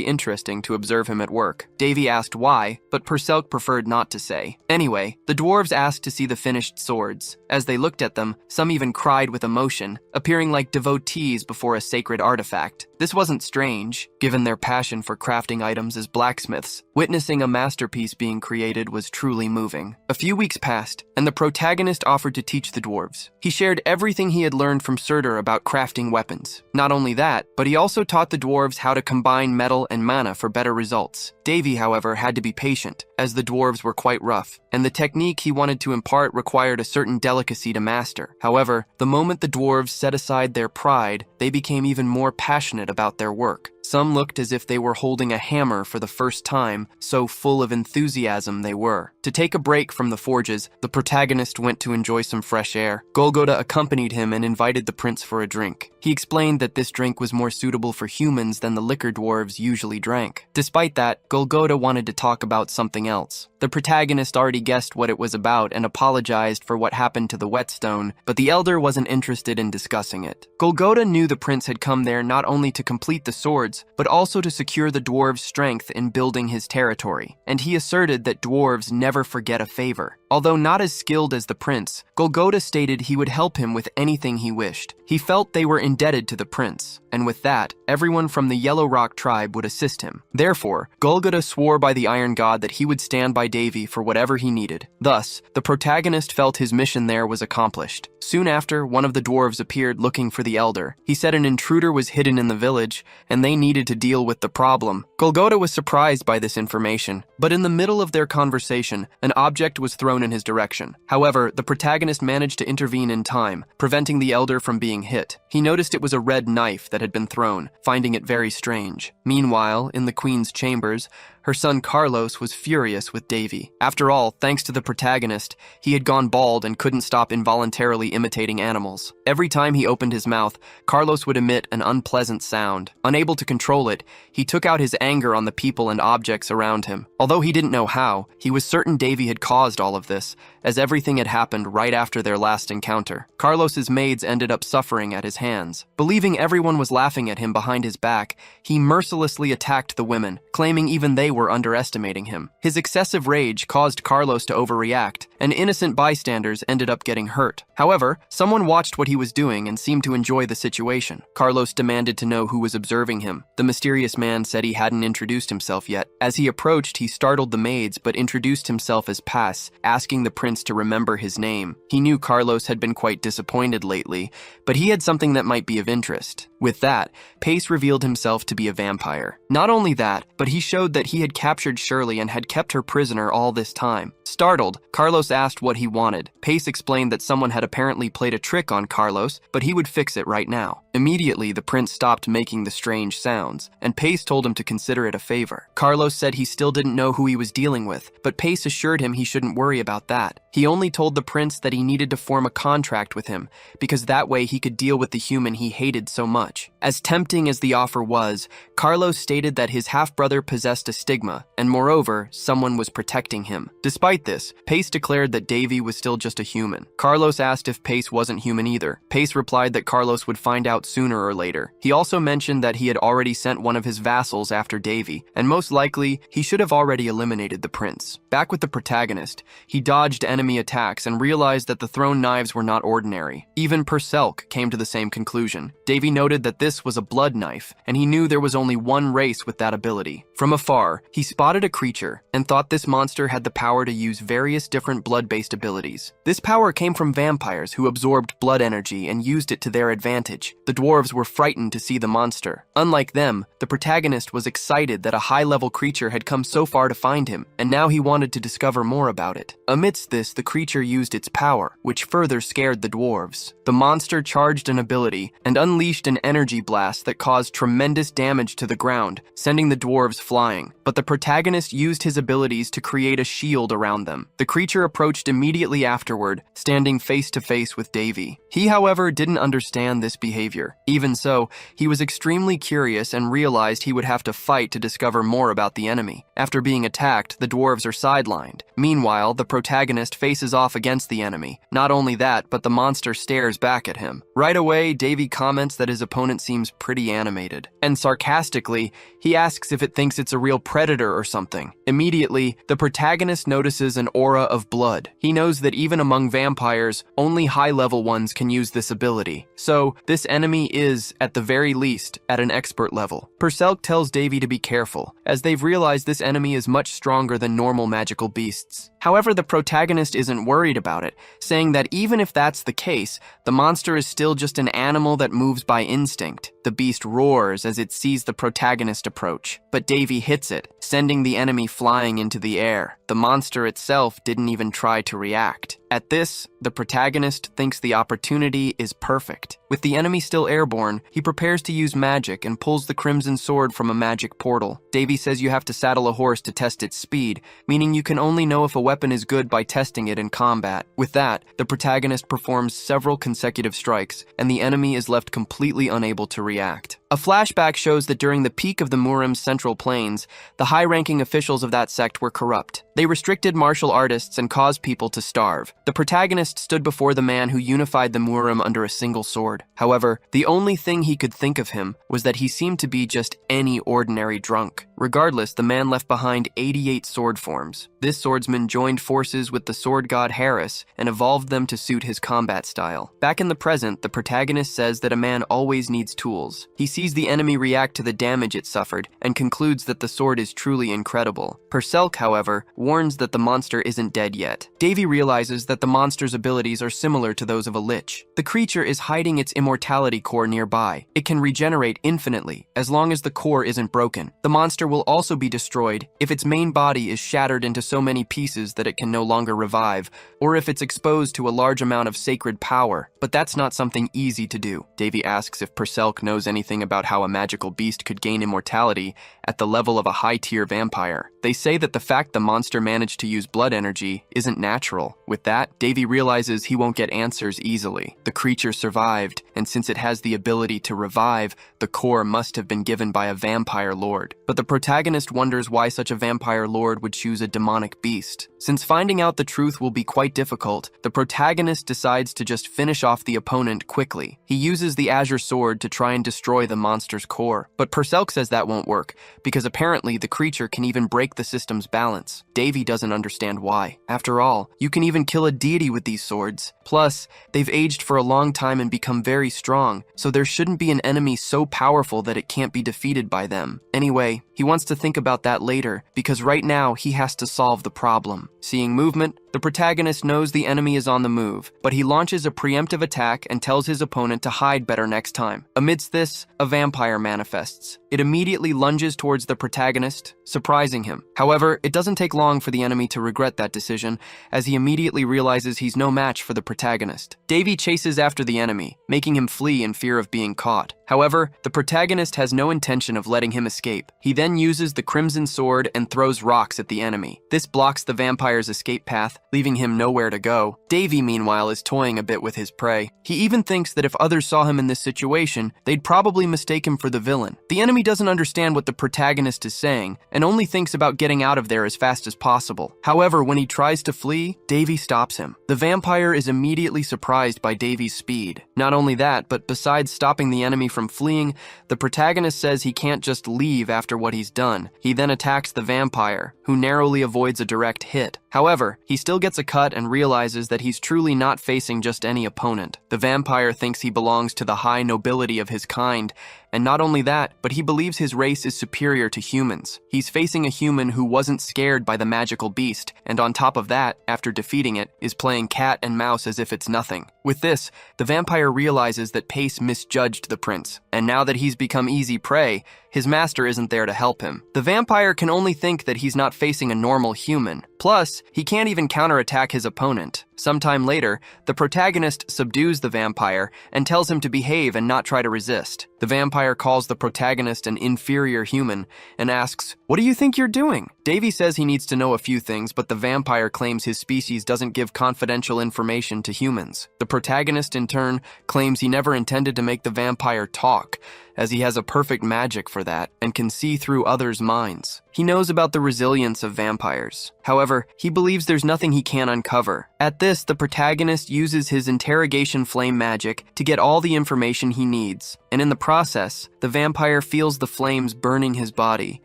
interesting to observe him at work. Davy asked why, but Perselk preferred not to say. Anyway, the dwarves asked to see the finished swords. As they looked at them, some even cried with emotion, appearing like devotees before a sacred artifact. This wasn't strange, given their passion for crafting items as blacksmiths. Witnessing a masterpiece being created was truly moving. A few weeks passed, and the protagonist offered to teach the dwarves. He shared everything he had learned from Surtur about crafting weapons. Not only that, but he also taught the dwarves how to combine metal and mana for better results. Davy, however, had to be patient, as the dwarves were quite rough, and the technique he wanted to impart required a certain delicacy to master. However, the moment the dwarves set aside their pride, they became even more passionate about their work. Some looked as if they were holding a hammer for the first time, so full of enthusiasm they were. To take a break from the forges, the protagonist went to enjoy some fresh air. Golgoda accompanied him and invited the prince for a drink. He explained that this drink was more suitable for humans than the liquor dwarves usually drank. Despite that, Golgoda wanted to talk about something else. The protagonist already guessed what it was about and apologized for what happened to the whetstone, but the elder wasn't interested in discussing it. Golgoda knew the prince had come there not only to complete the swords, but also to secure the dwarves' strength in building his territory, and he asserted that dwarves never forget a favor. Although not as skilled as the prince, Golgoda stated he would help him with anything he wished. He felt they were indebted to the prince, and with that, everyone from the Yellow Rock tribe would assist him. Therefore, Golgoda swore by the Iron God that he would stand by Davy for whatever he needed. Thus, the protagonist felt his mission there was accomplished. Soon after, one of the dwarves appeared looking for the elder. He said an intruder was hidden in the village, and they needed to deal with the problem. Golgoda was surprised by this information, but in the middle of their conversation, an object was thrown in his direction. However, the protagonist managed to intervene in time, preventing the elder from being hit. He noticed it was a red knife that had been thrown, finding it very strange. Meanwhile, in the queen's chambers, Her son Carlos was furious with Davy. After all, thanks to the protagonist, he had gone bald and couldn't stop involuntarily imitating animals. Every time he opened his mouth, Carlos would emit an unpleasant sound. Unable to control it, he took out his anger on the people and objects around him. Although he didn't know how, he was certain Davy had caused all of this, as everything had happened right after their last encounter. Carlos's maids ended up suffering at his hands. Believing everyone was laughing at him behind his back, he mercilessly attacked the women, claiming even they were underestimating him. His excessive rage caused Carlos to overreact, and innocent bystanders ended up getting hurt. However, someone watched what he was doing and seemed to enjoy the situation. Carlos demanded to know who was observing him. The mysterious man said he hadn't introduced himself yet. As he approached, he startled the maids but introduced himself as Paz, asking the prince to remember his name. He knew Carlos had been quite disappointed lately, but he had something that might be of interest. With that, Pace revealed himself to be a vampire. Not only that, but he showed that he had captured Shirley and had kept her prisoner all this time. Startled, Carlos asked what he wanted. Pace explained that someone had apparently played a trick on Carlos, but he would fix it right now. Immediately, the prince stopped making the strange sounds, and Pace told him to consider it a favor. Carlos said he still didn't know who he was dealing with, but Pace assured him he shouldn't worry about that. He only told the prince that he needed to form a contract with him, because that way he could deal with the human he hated so much. As tempting as the offer was, Carlos stated that his half-brother possessed a stigma, and moreover, someone was protecting him. Despite this, Pace declared that Davy was still just a human. Carlos asked if Pace wasn't human either. Pace replied that Carlos would find out sooner or later. He also mentioned that he had already sent one of his vassals after Davy, and most likely, he should have already eliminated the prince. Back with the protagonist, he dodged enemy attacks and realized that the thrown knives were not ordinary. Even Perselk came to the same conclusion. Davy noted that this was a blood knife, and he knew there was only one race with that ability. From afar, he spotted a creature and thought this monster had the power to use various different blood-based abilities. This power came from vampires who absorbed blood energy and used it to their advantage. The dwarves were frightened to see the monster. Unlike them, the protagonist was excited that a high-level creature had come so far to find him, and now he wanted to discover more about it. Amidst this, the creature used its power, which further scared the dwarves. The monster charged an ability and unleashed an energy blast that caused tremendous damage to the ground, sending the dwarves flying. But the protagonist used his abilities to create a shield around them. The creature approached immediately afterward, standing face to face with Davy. He, however, didn't understand this behavior. Even so, he was extremely curious and realized he would have to fight to discover more about the enemy. After being attacked, the dwarves are sidelined. Meanwhile, the protagonist faces off against the enemy. Not only that, but the monster stares back at him. Right away, Davy comments that his opponent seems pretty animated. And sarcastically, he asks if it thinks it's a real predator or something. Immediately, the protagonist notices an aura of blood. He knows that even among vampires, only high-level ones can use this ability. So, this enemy is, at the very least, at an expert level. Perselk tells Davy to be careful, as they've realized this enemy is much stronger than normal magical beasts. However, the protagonist isn't worried about it, saying that even if that's the case, the monster is still just an animal that moves by instinct. The beast roars as it sees the protagonist approach, but Davy hits it, sending the enemy flying into the air. The monster itself didn't even try to react. At this, the protagonist thinks the opportunity is perfect. With the enemy still airborne, he prepares to use magic and pulls the crimson sword from a magic portal. Davy says you have to saddle a horse to test its speed, meaning you can only know if a weapon is good by testing it in combat. With that, the protagonist performs several consecutive strikes, and the enemy is left completely unable to react. A flashback shows that during the peak of the Murim's Central Plains, the high-ranking officials of that sect were corrupt. They restricted martial artists and caused people to starve. The protagonist stood before the man who unified the Murim under a single sword. However, the only thing he could think of him was that he seemed to be just any ordinary drunk. Regardless, the man left behind 88 sword forms. This swordsman joined forces with the sword god Harris and evolved them to suit his combat style. Back in the present, the protagonist says that a man always needs tools. He sees the enemy react to the damage it suffered and concludes that the sword is truly incredible. Perselk, however, warns that the monster isn't dead yet. Davy realizes that the monster's abilities are similar to those of a lich. The creature is hiding its immortality core nearby. It can regenerate infinitely, as long as the core isn't broken. The monster will also be destroyed if its main body is shattered into so many pieces that it can no longer revive, or if it's exposed to a large amount of sacred power. But that's not something easy to do. Davy asks if Perselk knows anything about how a magical beast could gain immortality at the level of a high-tier vampire. They say that the fact the monster managed to use blood energy isn't natural. With that, Davy realizes he won't get answers easily. The creature survived, and since it has the ability to revive, the core must have been given by a vampire lord. But the protagonist wonders why such a vampire lord would choose a demonic beast. Since finding out the truth will be quite difficult, the protagonist decides to just finish off the opponent quickly. He uses the Azure Sword to try and destroy the monster's core. But Perselk says that won't work, because apparently the creature can even break the system's balance. Davy doesn't understand why. After all, you can even kill a deity with these swords. Plus, they've aged for a long time and become very strong, so there shouldn't be an enemy so powerful that it can't be defeated by them. Anyway, he wants to think about that later, because right now he has to solve the problem. Seeing movement, the protagonist knows the enemy is on the move, but he launches a preemptive attack and tells his opponent to hide better next time. Amidst this, a vampire manifests. It immediately lunges towards the protagonist, surprising him. However, it doesn't take long for the enemy to regret that decision, as he immediately realizes he's no match for the protagonist. Davy chases after the enemy, making him flee in fear of being caught. However, the protagonist has no intention of letting him escape. He then uses the Crimson Sword and throws rocks at the enemy. This blocks the vampire's escape path, leaving him nowhere to go. Davy, meanwhile, is toying a bit with his prey. He even thinks that if others saw him in this situation, they'd probably mistake him for the villain. The enemy doesn't understand what the protagonist is saying, and only thinks about getting out of there as fast as possible. However, when he tries to flee, Davy stops him. The vampire is immediately surprised by Davy's speed. Not only that, but besides stopping the enemy from fleeing, the protagonist says he can't just leave after what he's done. He then attacks the vampire, who narrowly avoids a direct hit. However, he still gets a cut and realizes that he's truly not facing just any opponent. The vampire thinks he belongs to the high nobility of his kind, and not only that, but he believes his race is superior to humans. He's facing a human who wasn't scared by the magical beast, and on top of that, after defeating it, is playing cat and mouse as if it's nothing. With this, the vampire realizes that Pace misjudged the prince, and now that he's become easy prey, his master isn't there to help him. The vampire can only think that he's not facing a normal human. Plus, he can't even counterattack his opponent. Sometime later, the protagonist subdues the vampire and tells him to behave and not try to resist. The vampire calls the protagonist an inferior human and asks, "What do you think you're doing?" Davy says he needs to know a few things, but the vampire claims his species doesn't give confidential information to humans. The protagonist, in turn, claims he never intended to make the vampire talk, as he has a perfect magic for that and can see through others' minds. He knows about the resilience of vampires. However, he believes there's nothing he can't uncover. At this, the protagonist uses his interrogation flame magic to get all the information he needs, and in the process, the vampire feels the flames burning his body.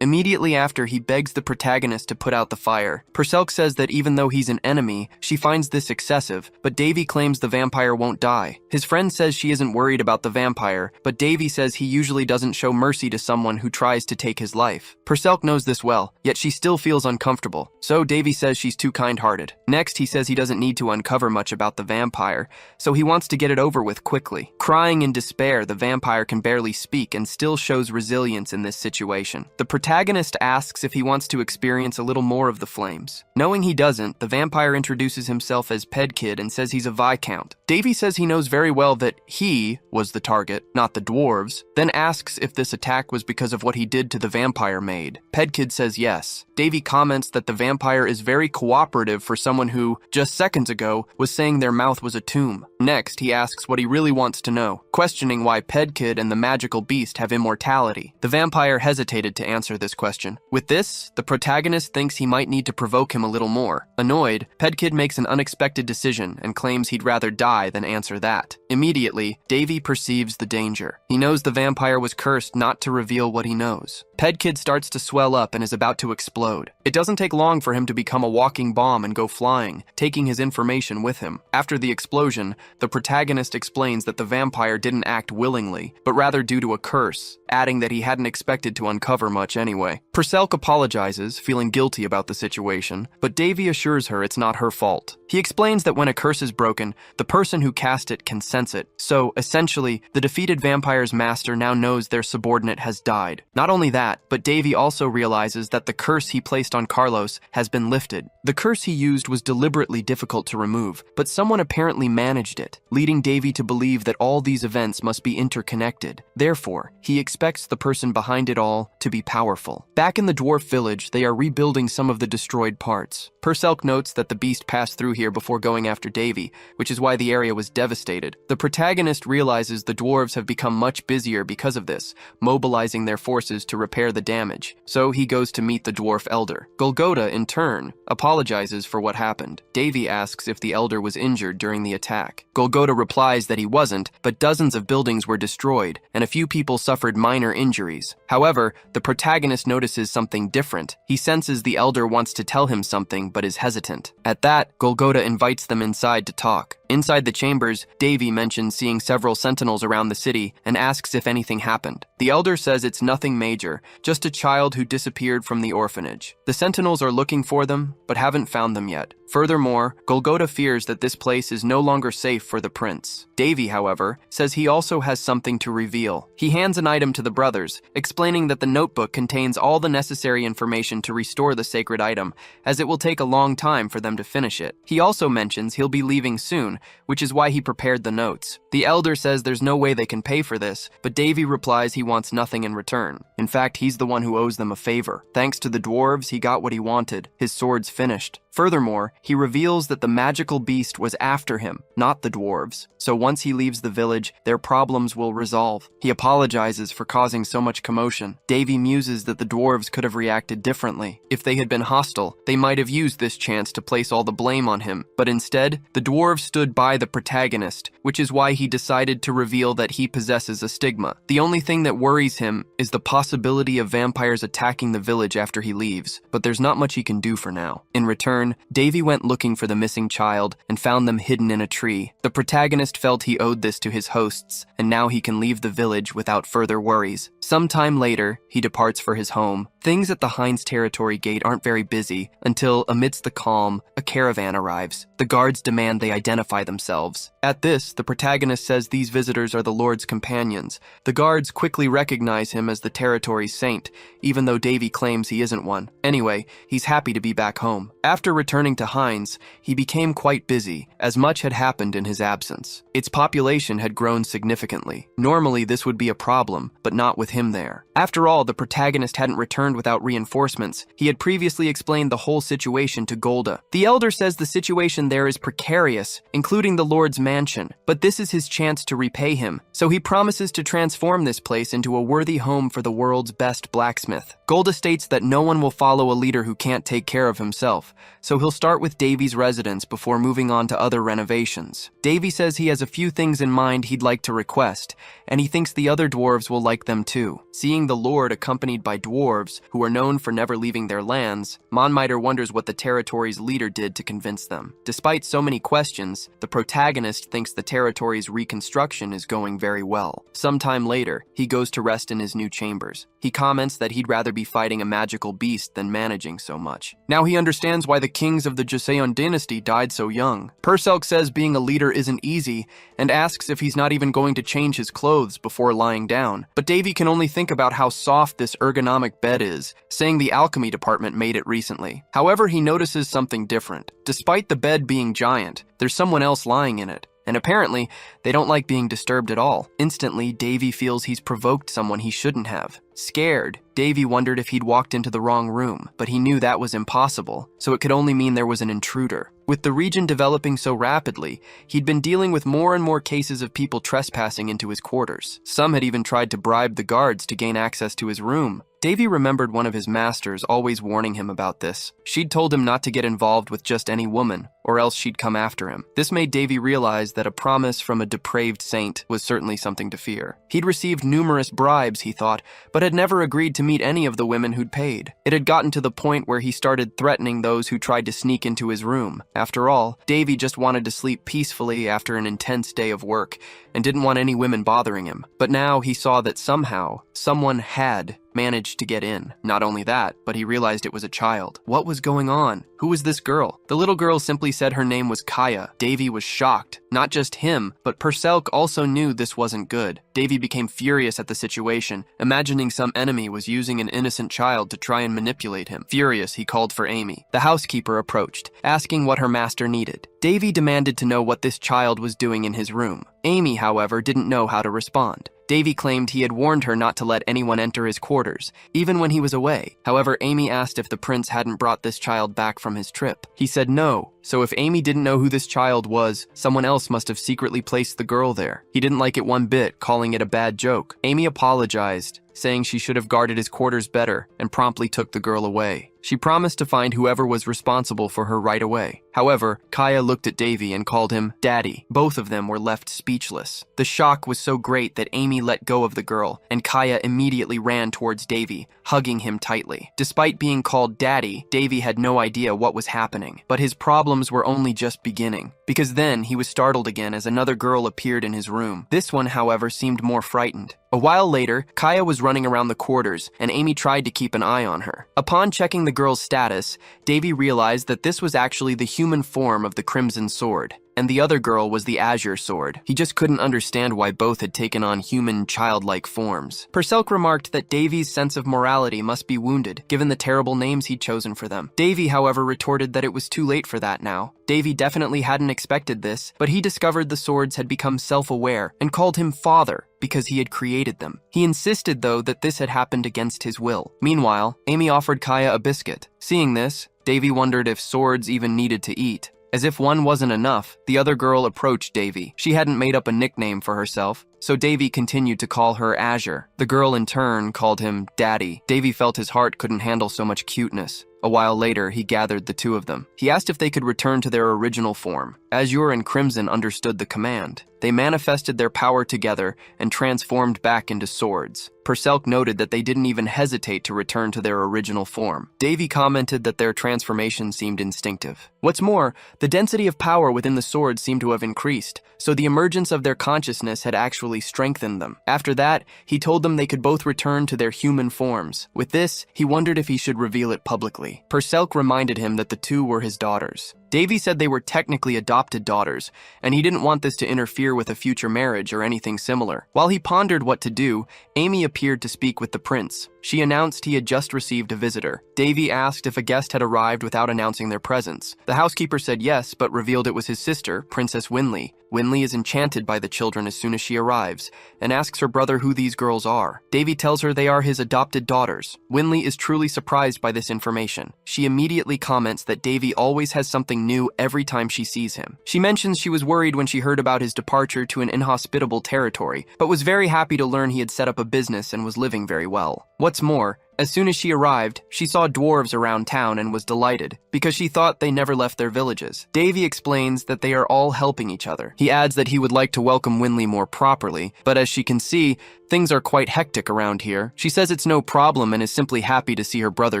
Immediately after, he begs the protagonist to put out the fire. Perselk says that even though he's an enemy, she finds this excessive, but Davy claims the vampire won't die. His friend says she isn't worried about the vampire, but Davy says he usually doesn't show mercy to someone who tries to take his life. Perselk knows this well, yet she still feels uncomfortable, so Davy says she's too kind-hearted. Next, he says he doesn't need to uncover much about the vampire, so he wants to get it over with quickly. Crying in despair, the vampire can barely speak and still shows resilience in this situation. The protagonist asks if he wants to experience a little more of the flames. Knowing he doesn't, the vampire introduces himself as Pedkid and says he's a viscount. Davy says he knows very well that he was the target, not the dwarves, then asks if this attack was because of what he did to the vampire maid. Pedkid says yes. Davy comments that the vampire is very cooperative for someone who, just seconds ago, was saying their mouth was a tomb. Next, he asks what he really wants to know, questioning why Pedkid and the magical beast have immortality. The vampire hesitated to answer this question. With this, the protagonist thinks he might need to provoke him a little more. Annoyed, Pedkid makes an unexpected decision and claims he'd rather die than answer that. Immediately, Davy perceives the danger. He knows the vampire was cursed not to reveal what he knows. Pedkid starts to swell up and is about to explode. It doesn't take long for him to become a walking bomb and go flying, taking his information with him. After the explosion, the protagonist explains that the vampire didn't act willingly, but rather due to a curse, adding that he hadn't expected to uncover much anyway. Perselk apologizes, feeling guilty about the situation, but Davy assures her it's not her fault. He explains that when a curse is broken, the person who cast it can sense it. So, essentially, the defeated vampire's master now knows their subordinate has died. Not only that, but Davy also realizes that the curse he placed on Carlos has been lifted. The curse he used was deliberately difficult to remove, but someone apparently managed it, leading Davy to believe that all these events must be interconnected. Therefore, he expects the person behind it all to be powerful. Back in the dwarf village, they are rebuilding some of the destroyed parts. Purcell notes that the beast passed through here before going after Davy, which is why the area was devastated. The protagonist realizes the dwarves have become much busier because of this, mobilizing their forces to repair the damage. So he goes to meet the dwarf elder. Golgotha, in turn, apologizes for what happened. Davy asks if the elder was injured during the attack. Golgotha replies that he wasn't, but dozens of buildings were destroyed, and a few people suffered minor injuries. However, the protagonist notices something different. He senses the elder wants to tell him something, but is hesitant. At that, Golgotha invites them inside to talk. Inside the chambers, Davy mentions seeing several sentinels around the city and asks if anything happened. The elder says it's nothing major, just a child who disappeared from the orphanage. The sentinels are looking for them, but haven't found them yet. Furthermore, Golgotha fears that this place is no longer safe for the prince. Davy, however, says he also has something to reveal. He hands an item to the brothers, explaining that the notebook contains all the necessary information to restore the sacred item, as it will take a long time for them to finish it. He also mentions he'll be leaving soon, which is why he prepared the notes. The elder says there's no way they can pay for this, but Davy replies he wants nothing in return. In fact, he's the one who owes them a favor. Thanks to the dwarves, he got what he wanted. His sword's finished. Furthermore, he reveals that the magical beast was after him, not the dwarves. So once he leaves the village, their problems will resolve. He apologizes for causing so much commotion. Davy muses that the dwarves could have reacted differently. If they had been hostile, they might have used this chance to place all the blame on him. But instead, the dwarves stood by the protagonist, which is why he decided to reveal that he possesses a stigma. The only thing that worries him is the possibility of vampires attacking the village after he leaves, but there's not much he can do for now. In return, Davy went looking for the missing child and found them hidden in a tree. The protagonist felt he owed this to his hosts, and now he can leave the village without further worries. Sometime later, he departs for his home. Things at the Heinz territory gate aren't very busy until, amidst the calm, a caravan arrives. The guards demand they identify themselves. At this, the protagonist says these visitors are the Lord's companions. The guards quickly recognize him as the territory's saint, even though Davy claims he isn't one. Anyway, he's happy to be back home. After returning to Heinz, he became quite busy, as much had happened in his absence. Its population had grown significantly. Normally, this would be a problem, but not with him there. After all, the protagonist hadn't returned without reinforcements. He had previously explained the whole situation to Golda. The elder says the situation there is precarious, including the Lord's mansion, but this is his chance to repay him, so he promises to transform this place into a worthy home for the world's best blacksmith. Golda states that no one will follow a leader who can't take care of himself, so he'll start with Davy's residence before moving on to other renovations. Davy says he has a few things in mind he'd like to request, and he thinks the other dwarves will like them too. Seeing the Lord accompanied by dwarves, who are known for never leaving their lands, Monmiter wonders what the territory's leader did to convince them. Despite so many questions, the protagonist thinks the territory's reconstruction is going very well. Sometime later, he goes to rest in his new chambers. He comments that he'd rather be fighting a magical beast than managing so much. Now he understands why the kings of the Joseon dynasty died so young. Purcell says being a leader isn't easy, and asks if he's not even going to change his clothes before lying down. But Davy can only think about how soft this ergonomic bed is, saying the alchemy department made it recently. However, he notices something different. Despite the bed being giant, there's someone else lying in it. And apparently, they don't like being disturbed at all. Instantly, Davy feels he's provoked someone he shouldn't have. Scared, Davy wondered if he'd walked into the wrong room, but he knew that was impossible, so it could only mean there was an intruder. With the region developing so rapidly, he'd been dealing with more and more cases of people trespassing into his quarters. Some had even tried to bribe the guards to gain access to his room. Davy remembered one of his masters always warning him about this. She'd told him not to get involved with just any woman, or else she'd come after him. This made Davy realize that a promise from a depraved saint was certainly something to fear. He'd received numerous bribes, he thought, but had never agreed to meet any of the women who'd paid. It had gotten to the point where he started threatening those who tried to sneak into his room. After all, Davy just wanted to sleep peacefully after an intense day of work, and didn't want any women bothering him. But now he saw that somehow, someone had managed to get in. Not only that, but he realized it was a child. What was going on? Who was this girl? The little girl simply said her name was Kaya. Davy was shocked. Not just him, but Purcell also knew this wasn't good. Davy became furious at the situation, imagining some enemy was using an innocent child to try and manipulate him. Furious, he called for Amy. The housekeeper approached, asking what her master needed. Davy demanded to know what this child was doing in his room. Amy, however, didn't know how to respond. Davy claimed he had warned her not to let anyone enter his quarters, even when he was away. However, Amy asked if the prince hadn't brought this child back from his trip. He said no, so if Amy didn't know who this child was, someone else must have secretly placed the girl there. He didn't like it one bit, calling it a bad joke. Amy apologized, saying she should have guarded his quarters better, and promptly took the girl away. She promised to find whoever was responsible for her right away. However, Kaya looked at Davy and called him Daddy. Both of them were left speechless. The shock was so great that Amy let go of the girl, and Kaya immediately ran towards Davy, hugging him tightly. Despite being called Daddy, Davy had no idea what was happening, but his problems were only just beginning, because then he was startled again as another girl appeared in his room. This one, however, seemed more frightened. A while later, Kaya was running around the quarters, and Amy tried to keep an eye on her. Upon checking the girl's status, Davy realized that this was actually the human form of the Crimson Sword, and the other girl was the Azure Sword. He just couldn't understand why both had taken on human, childlike forms. Purcell remarked that Davy's sense of morality must be wounded, given the terrible names he'd chosen for them. Davy, however, retorted that it was too late for that now. Davy definitely hadn't expected this, but he discovered the swords had become self-aware and called him father because he had created them. He insisted, though, that this had happened against his will. Meanwhile, Amy offered Kaya a biscuit. Seeing this, Davy wondered if swords even needed to eat. As if one wasn't enough, the other girl approached Davy. She hadn't made up a nickname for herself, so Davy continued to call her Azure. The girl in turn called him Daddy. Davy felt his heart couldn't handle so much cuteness. A while later, he gathered the two of them. He asked if they could return to their original form. Azure and Crimson understood the command. They manifested their power together and transformed back into swords. Purcell noted that they didn't even hesitate to return to their original form. Davy commented that their transformation seemed instinctive. What's more, the density of power within the swords seemed to have increased, so the emergence of their consciousness had actually strengthened them. After that, he told them they could both return to their human forms. With this, he wondered if he should reveal it publicly. Purcell reminded him that the two were his daughters. Davy said they were technically adopted daughters, and he didn't want this to interfere with a future marriage or anything similar. While he pondered what to do, Amy appeared to speak with the prince. She announced he had just received a visitor. Davy asked if a guest had arrived without announcing their presence. The housekeeper said yes, but revealed it was his sister, Princess Winley. Winley is enchanted by the children as soon as she arrives, and asks her brother who these girls are. Davy tells her they are his adopted daughters. Winley is truly surprised by this information. She immediately comments that Davy always has something new every time she sees him. She mentions she was worried when she heard about his departure to an inhospitable territory, but was very happy to learn he had set up a business and was living very well. What's more, as soon as she arrived, she saw dwarves around town and was delighted, because she thought they never left their villages. Davy explains that they are all helping each other. He adds that he would like to welcome Winley more properly, but as she can see, things are quite hectic around here. She says it's no problem and is simply happy to see her brother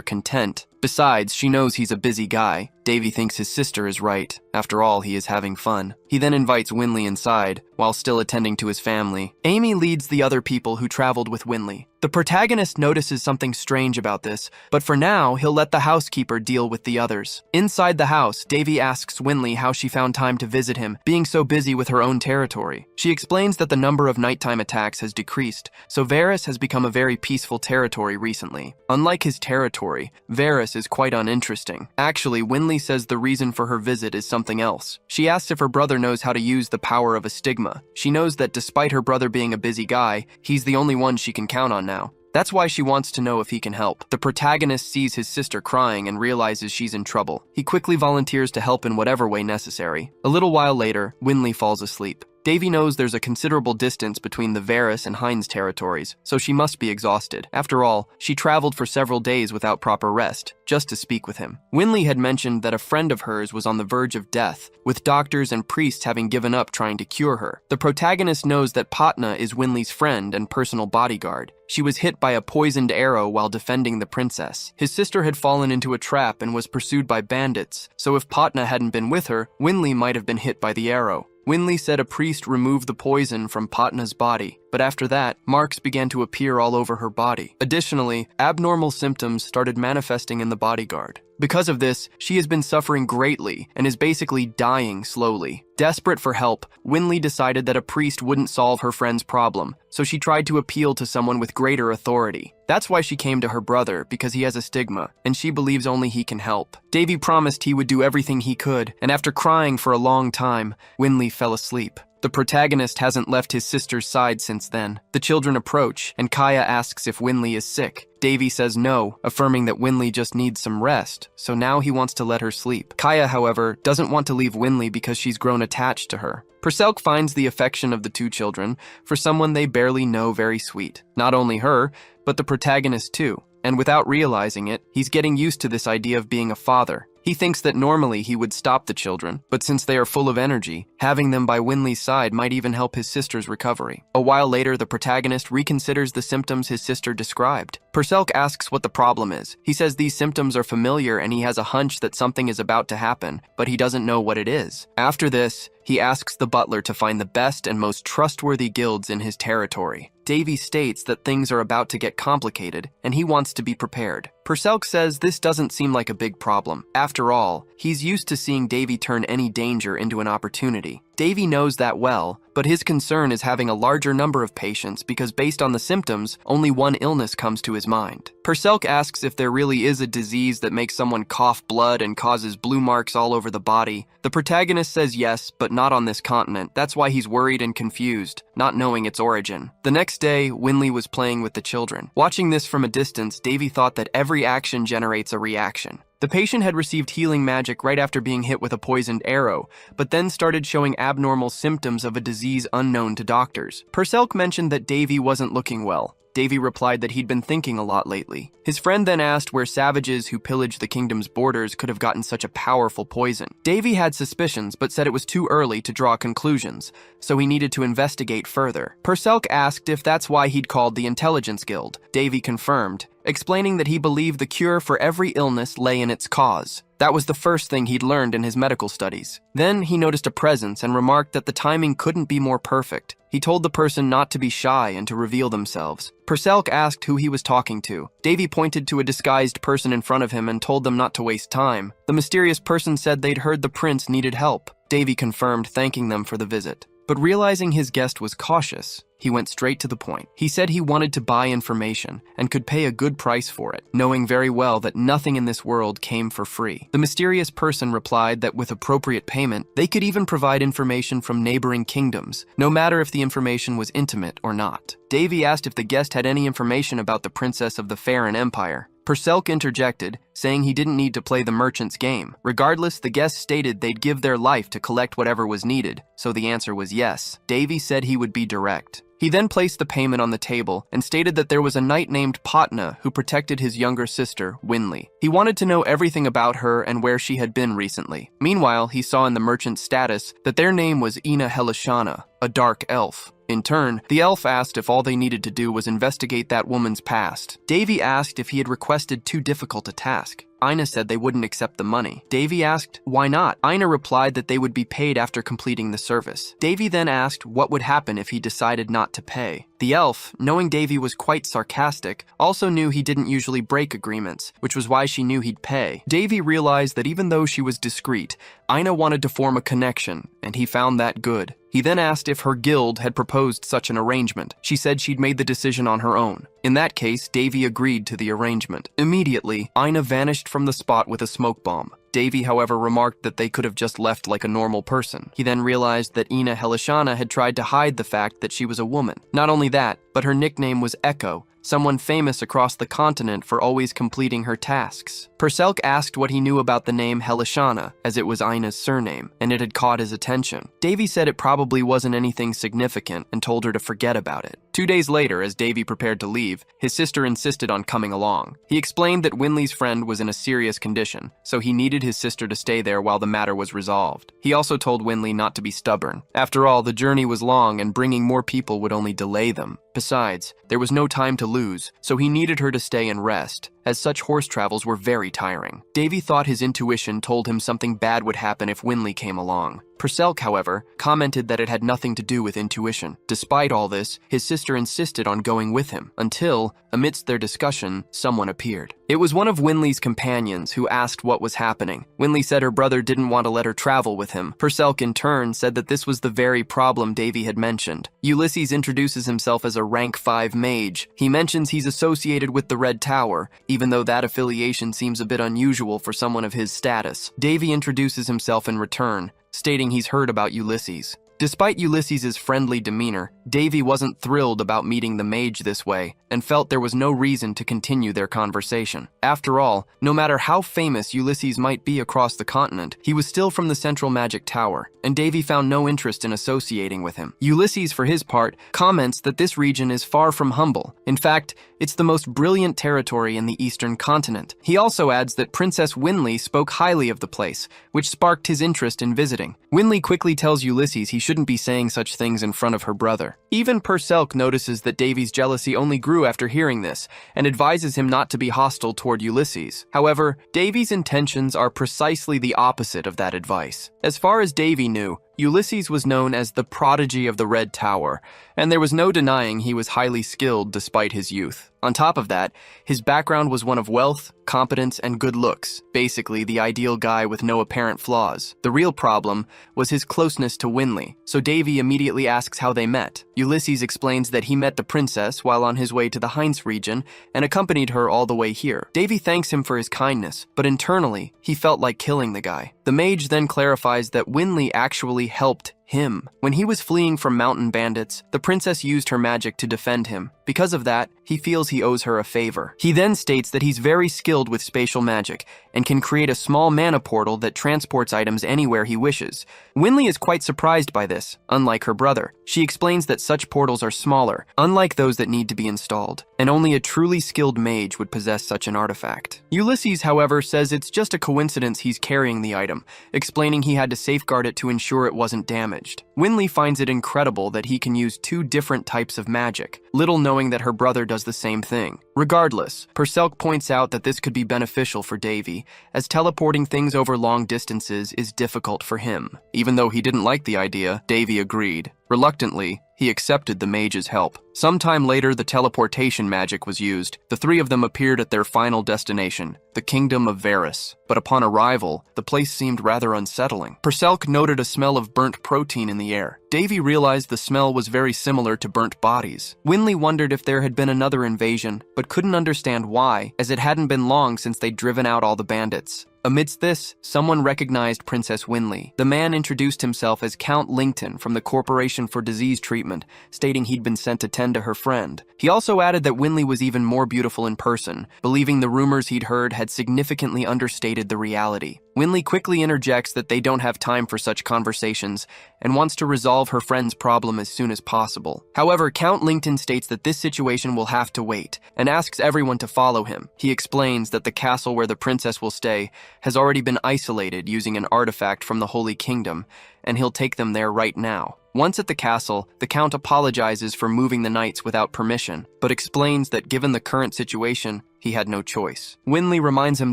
content. Besides, she knows he's a busy guy. Davy thinks his sister is right. After all, he is having fun. He then invites Winley inside, while still attending to his family. Amy leads the other people who traveled with Winley. The protagonist notices something strange about this, but for now, he'll let the housekeeper deal with the others. Inside the house, Davy asks Winley how she found time to visit him, being so busy with her own territory. She explains that the number of nighttime attacks has decreased, so Varys has become a very peaceful territory recently. Unlike his territory, Varys is quite uninteresting. Actually, Winley says the reason for her visit is something else. She asks if her brother knows how to use the power of a stigma. She knows that despite her brother being a busy guy, he's the only one she can count on now. That's why she wants to know if he can help. The protagonist sees his sister crying and realizes she's in trouble. He quickly volunteers to help in whatever way necessary. A little while later, Winley falls asleep. Davy knows there's a considerable distance between the Varys and Hines territories, so she must be exhausted. After all, she traveled for several days without proper rest, just to speak with him. Winley had mentioned that a friend of hers was on the verge of death, with doctors and priests having given up trying to cure her. The protagonist knows that Patna is Winley's friend and personal bodyguard. She was hit by a poisoned arrow while defending the princess. His sister had fallen into a trap and was pursued by bandits, so if Patna hadn't been with her, Winley might have been hit by the arrow. Winley said a priest removed the poison from Patna's body, but after that, marks began to appear all over her body. Additionally, abnormal symptoms started manifesting in the bodyguard. Because of this, she has been suffering greatly and is basically dying slowly. Desperate for help, Winley decided that a priest wouldn't solve her friend's problem, so she tried to appeal to someone with greater authority. That's why she came to her brother, because he has a stigma, and she believes only he can help. Davy promised he would do everything he could, and after crying for a long time, Winley fell asleep. The protagonist hasn't left his sister's side since then. The children approach, and Kaya asks if Winley is sick. Davy says no, affirming that Winley just needs some rest, so now he wants to let her sleep. Kaya, however, doesn't want to leave Winley because she's grown attached to her. Purcell finds the affection of the two children for someone they barely know very sweet. Not only her, but the protagonist too. And without realizing it, he's getting used to this idea of being a father. He thinks that normally he would stop the children, but since they are full of energy, having them by Winley's side might even help his sister's recovery. A while later, the protagonist reconsiders the symptoms his sister described. Purcell asks what the problem is. He says these symptoms are familiar and he has a hunch that something is about to happen, but he doesn't know what it is. After this, he asks the butler to find the best and most trustworthy guilds in his territory. Davy states that things are about to get complicated, and he wants to be prepared. Purcell says this doesn't seem like a big problem. After all, he's used to seeing Davy turn any danger into an opportunity. Davy knows that well, but his concern is having a larger number of patients because based on the symptoms, only one illness comes to his mind. Purcell asks if there really is a disease that makes someone cough blood and causes blue marks all over the body. The protagonist says yes, but not on this continent. That's why he's worried and confused, not knowing its origin. The next day, Winley was playing with the children. Watching this from a distance, Davy thought that every action generates a reaction. The patient had received healing magic right after being hit with a poisoned arrow, but then started showing abnormal symptoms of a disease unknown to doctors. Purcell mentioned that Davy wasn't looking well. Davy replied that he'd been thinking a lot lately. His friend then asked where savages who pillaged the kingdom's borders could have gotten such a powerful poison. Davy had suspicions, but said it was too early to draw conclusions, so he needed to investigate further. Purcell asked if that's why he'd called the Intelligence Guild. Davy confirmed, explaining that he believed the cure for every illness lay in its cause. That was the first thing he'd learned in his medical studies. Then he noticed a presence and remarked that the timing couldn't be more perfect. He told the person not to be shy and to reveal themselves. Purcell asked who he was talking to. Davy pointed to a disguised person in front of him and told them not to waste time. The mysterious person said they'd heard the prince needed help. Davy confirmed, thanking them for the visit. But realizing his guest was cautious, he went straight to the point. He said he wanted to buy information and could pay a good price for it, knowing very well that nothing in this world came for free. The mysterious person replied that with appropriate payment, they could even provide information from neighboring kingdoms, no matter if the information was intimate or not. Davy asked if the guest had any information about the princess of the Farron Empire. Purcell interjected, saying he didn't need to play the merchant's game. Regardless, the guests stated they'd give their life to collect whatever was needed, so the answer was yes. Davy said he would be direct. He then placed the payment on the table and stated that there was a knight named Patna who protected his younger sister, Winley. He wanted to know everything about her and where she had been recently. Meanwhile, he saw in the merchant's status that their name was Ina Helishana, a dark elf. In turn, the elf asked if all they needed to do was investigate that woman's past. Davy asked if he had requested too difficult a task. Ina said they wouldn't accept the money. Davy asked, why not? Ina replied that they would be paid after completing the service. Davy then asked what would happen if he decided not to pay. The elf, knowing Davy was quite sarcastic, also knew he didn't usually break agreements, which was why she knew he'd pay. Davy realized that even though she was discreet, Ina wanted to form a connection, and he found that good. He then asked if her guild had proposed such an arrangement. She said she'd made the decision on her own. In that case, Davy agreed to the arrangement. Immediately, Ina vanished from the spot with a smoke bomb. Davy, however, remarked that they could have just left like a normal person. He then realized that Ina Helishana had tried to hide the fact that she was a woman. Not only that, but her nickname was Echo, someone famous across the continent for always completing her tasks. Purcell asked what he knew about the name Helishana, as it was Ina's surname, and it had caught his attention. Davy said it probably wasn't anything significant and told her to forget about it. 2 days later, as Davy prepared to leave, his sister insisted on coming along. He explained that Winley's friend was in a serious condition, so he needed his sister to stay there while the matter was resolved. He also told Winley not to be stubborn. After all, the journey was long and bringing more people would only delay them. Besides, there was no time to lose, so he needed her to stay and rest, as such horse travels were very tiring. Davy thought his intuition told him something bad would happen if Winley came along. Purcell, however, commented that it had nothing to do with intuition. Despite all this, his sister insisted on going with him, until, amidst their discussion, someone appeared. It was one of Winley's companions who asked what was happening. Winley said her brother didn't want to let her travel with him. Purcell, in turn, said that this was the very problem Davy had mentioned. Ulysses introduces himself as a rank 5 mage. He mentions he's associated with the Red Tower, even though that affiliation seems a bit unusual for someone of his status. Davy introduces himself in return, stating he's heard about Ulysses. Despite Ulysses' friendly demeanor, Davy wasn't thrilled about meeting the mage this way and felt there was no reason to continue their conversation. After all, no matter how famous Ulysses might be across the continent, he was still from the Central Magic Tower, and Davy found no interest in associating with him. Ulysses, for his part, comments that this region is far from humble. In fact, it's the most brilliant territory in the eastern continent. He also adds that Princess Winley spoke highly of the place, which sparked his interest in visiting. Winley quickly tells Ulysses he shouldn't be saying such things in front of her brother. Even Purcell notices that Davy's jealousy only grew after hearing this, and advises him not to be hostile toward Ulysses. However, Davy's intentions are precisely the opposite of that advice. As far as Davy knew, Ulysses was known as the prodigy of the Red Tower, and there was no denying he was highly skilled despite his youth. On top of that, his background was one of wealth, competence, and good looks, basically the ideal guy with no apparent flaws. The real problem was his closeness to Winley, so Davy immediately asks how they met. Ulysses explains that he met the princess while on his way to the Heinz region and accompanied her all the way here. Davy thanks him for his kindness, but internally, he felt like killing the guy. The mage then clarifies that Winley actually helped him. When he was fleeing from mountain bandits, the princess used her magic to defend him. Because of that, he feels he owes her a favor. He then states that he's very skilled with spatial magic and can create a small mana portal that transports items anywhere he wishes. Winley is quite surprised by this, unlike her brother. She explains that such portals are smaller, unlike those that need to be installed, and only a truly skilled mage would possess such an artifact. Ulysses, however, says it's just a coincidence he's carrying the item, explaining he had to safeguard it to ensure it wasn't damaged. Winley finds it incredible that he can use 2 different types of magic, little knowing that her brother does the same thing. Regardless, Purcell points out that this could be beneficial for Davy, as teleporting things over long distances is difficult for him. Even though he didn't like the idea, Davy agreed. Reluctantly, he accepted the mage's help. Sometime later, the teleportation magic was used. The 3 of them appeared at their final destination, the kingdom of Varus. But upon arrival, the place seemed rather unsettling. Purcell noted a smell of burnt protein in the air. Davy realized the smell was very similar to burnt bodies. Winley wondered if there had been another invasion, but couldn't understand why, as it hadn't been long since they'd driven out all the bandits. Amidst this, someone recognized Princess Winley. The man introduced himself as Count Lington from the Corporation for Disease Treatment, stating he'd been sent to tend to her friend. He also added that Winley was even more beautiful in person, believing the rumors he'd heard had significantly understated the reality. Winley quickly interjects that they don't have time for such conversations and wants to resolve her friend's problem as soon as possible. However, Count Lington states that this situation will have to wait and asks everyone to follow him. He explains that the castle where the princess will stay has already been isolated using an artifact from the Holy Kingdom, and he'll take them there right now. Once at the castle, the Count apologizes for moving the knights without permission, but explains that given the current situation, he had no choice. Winley reminds him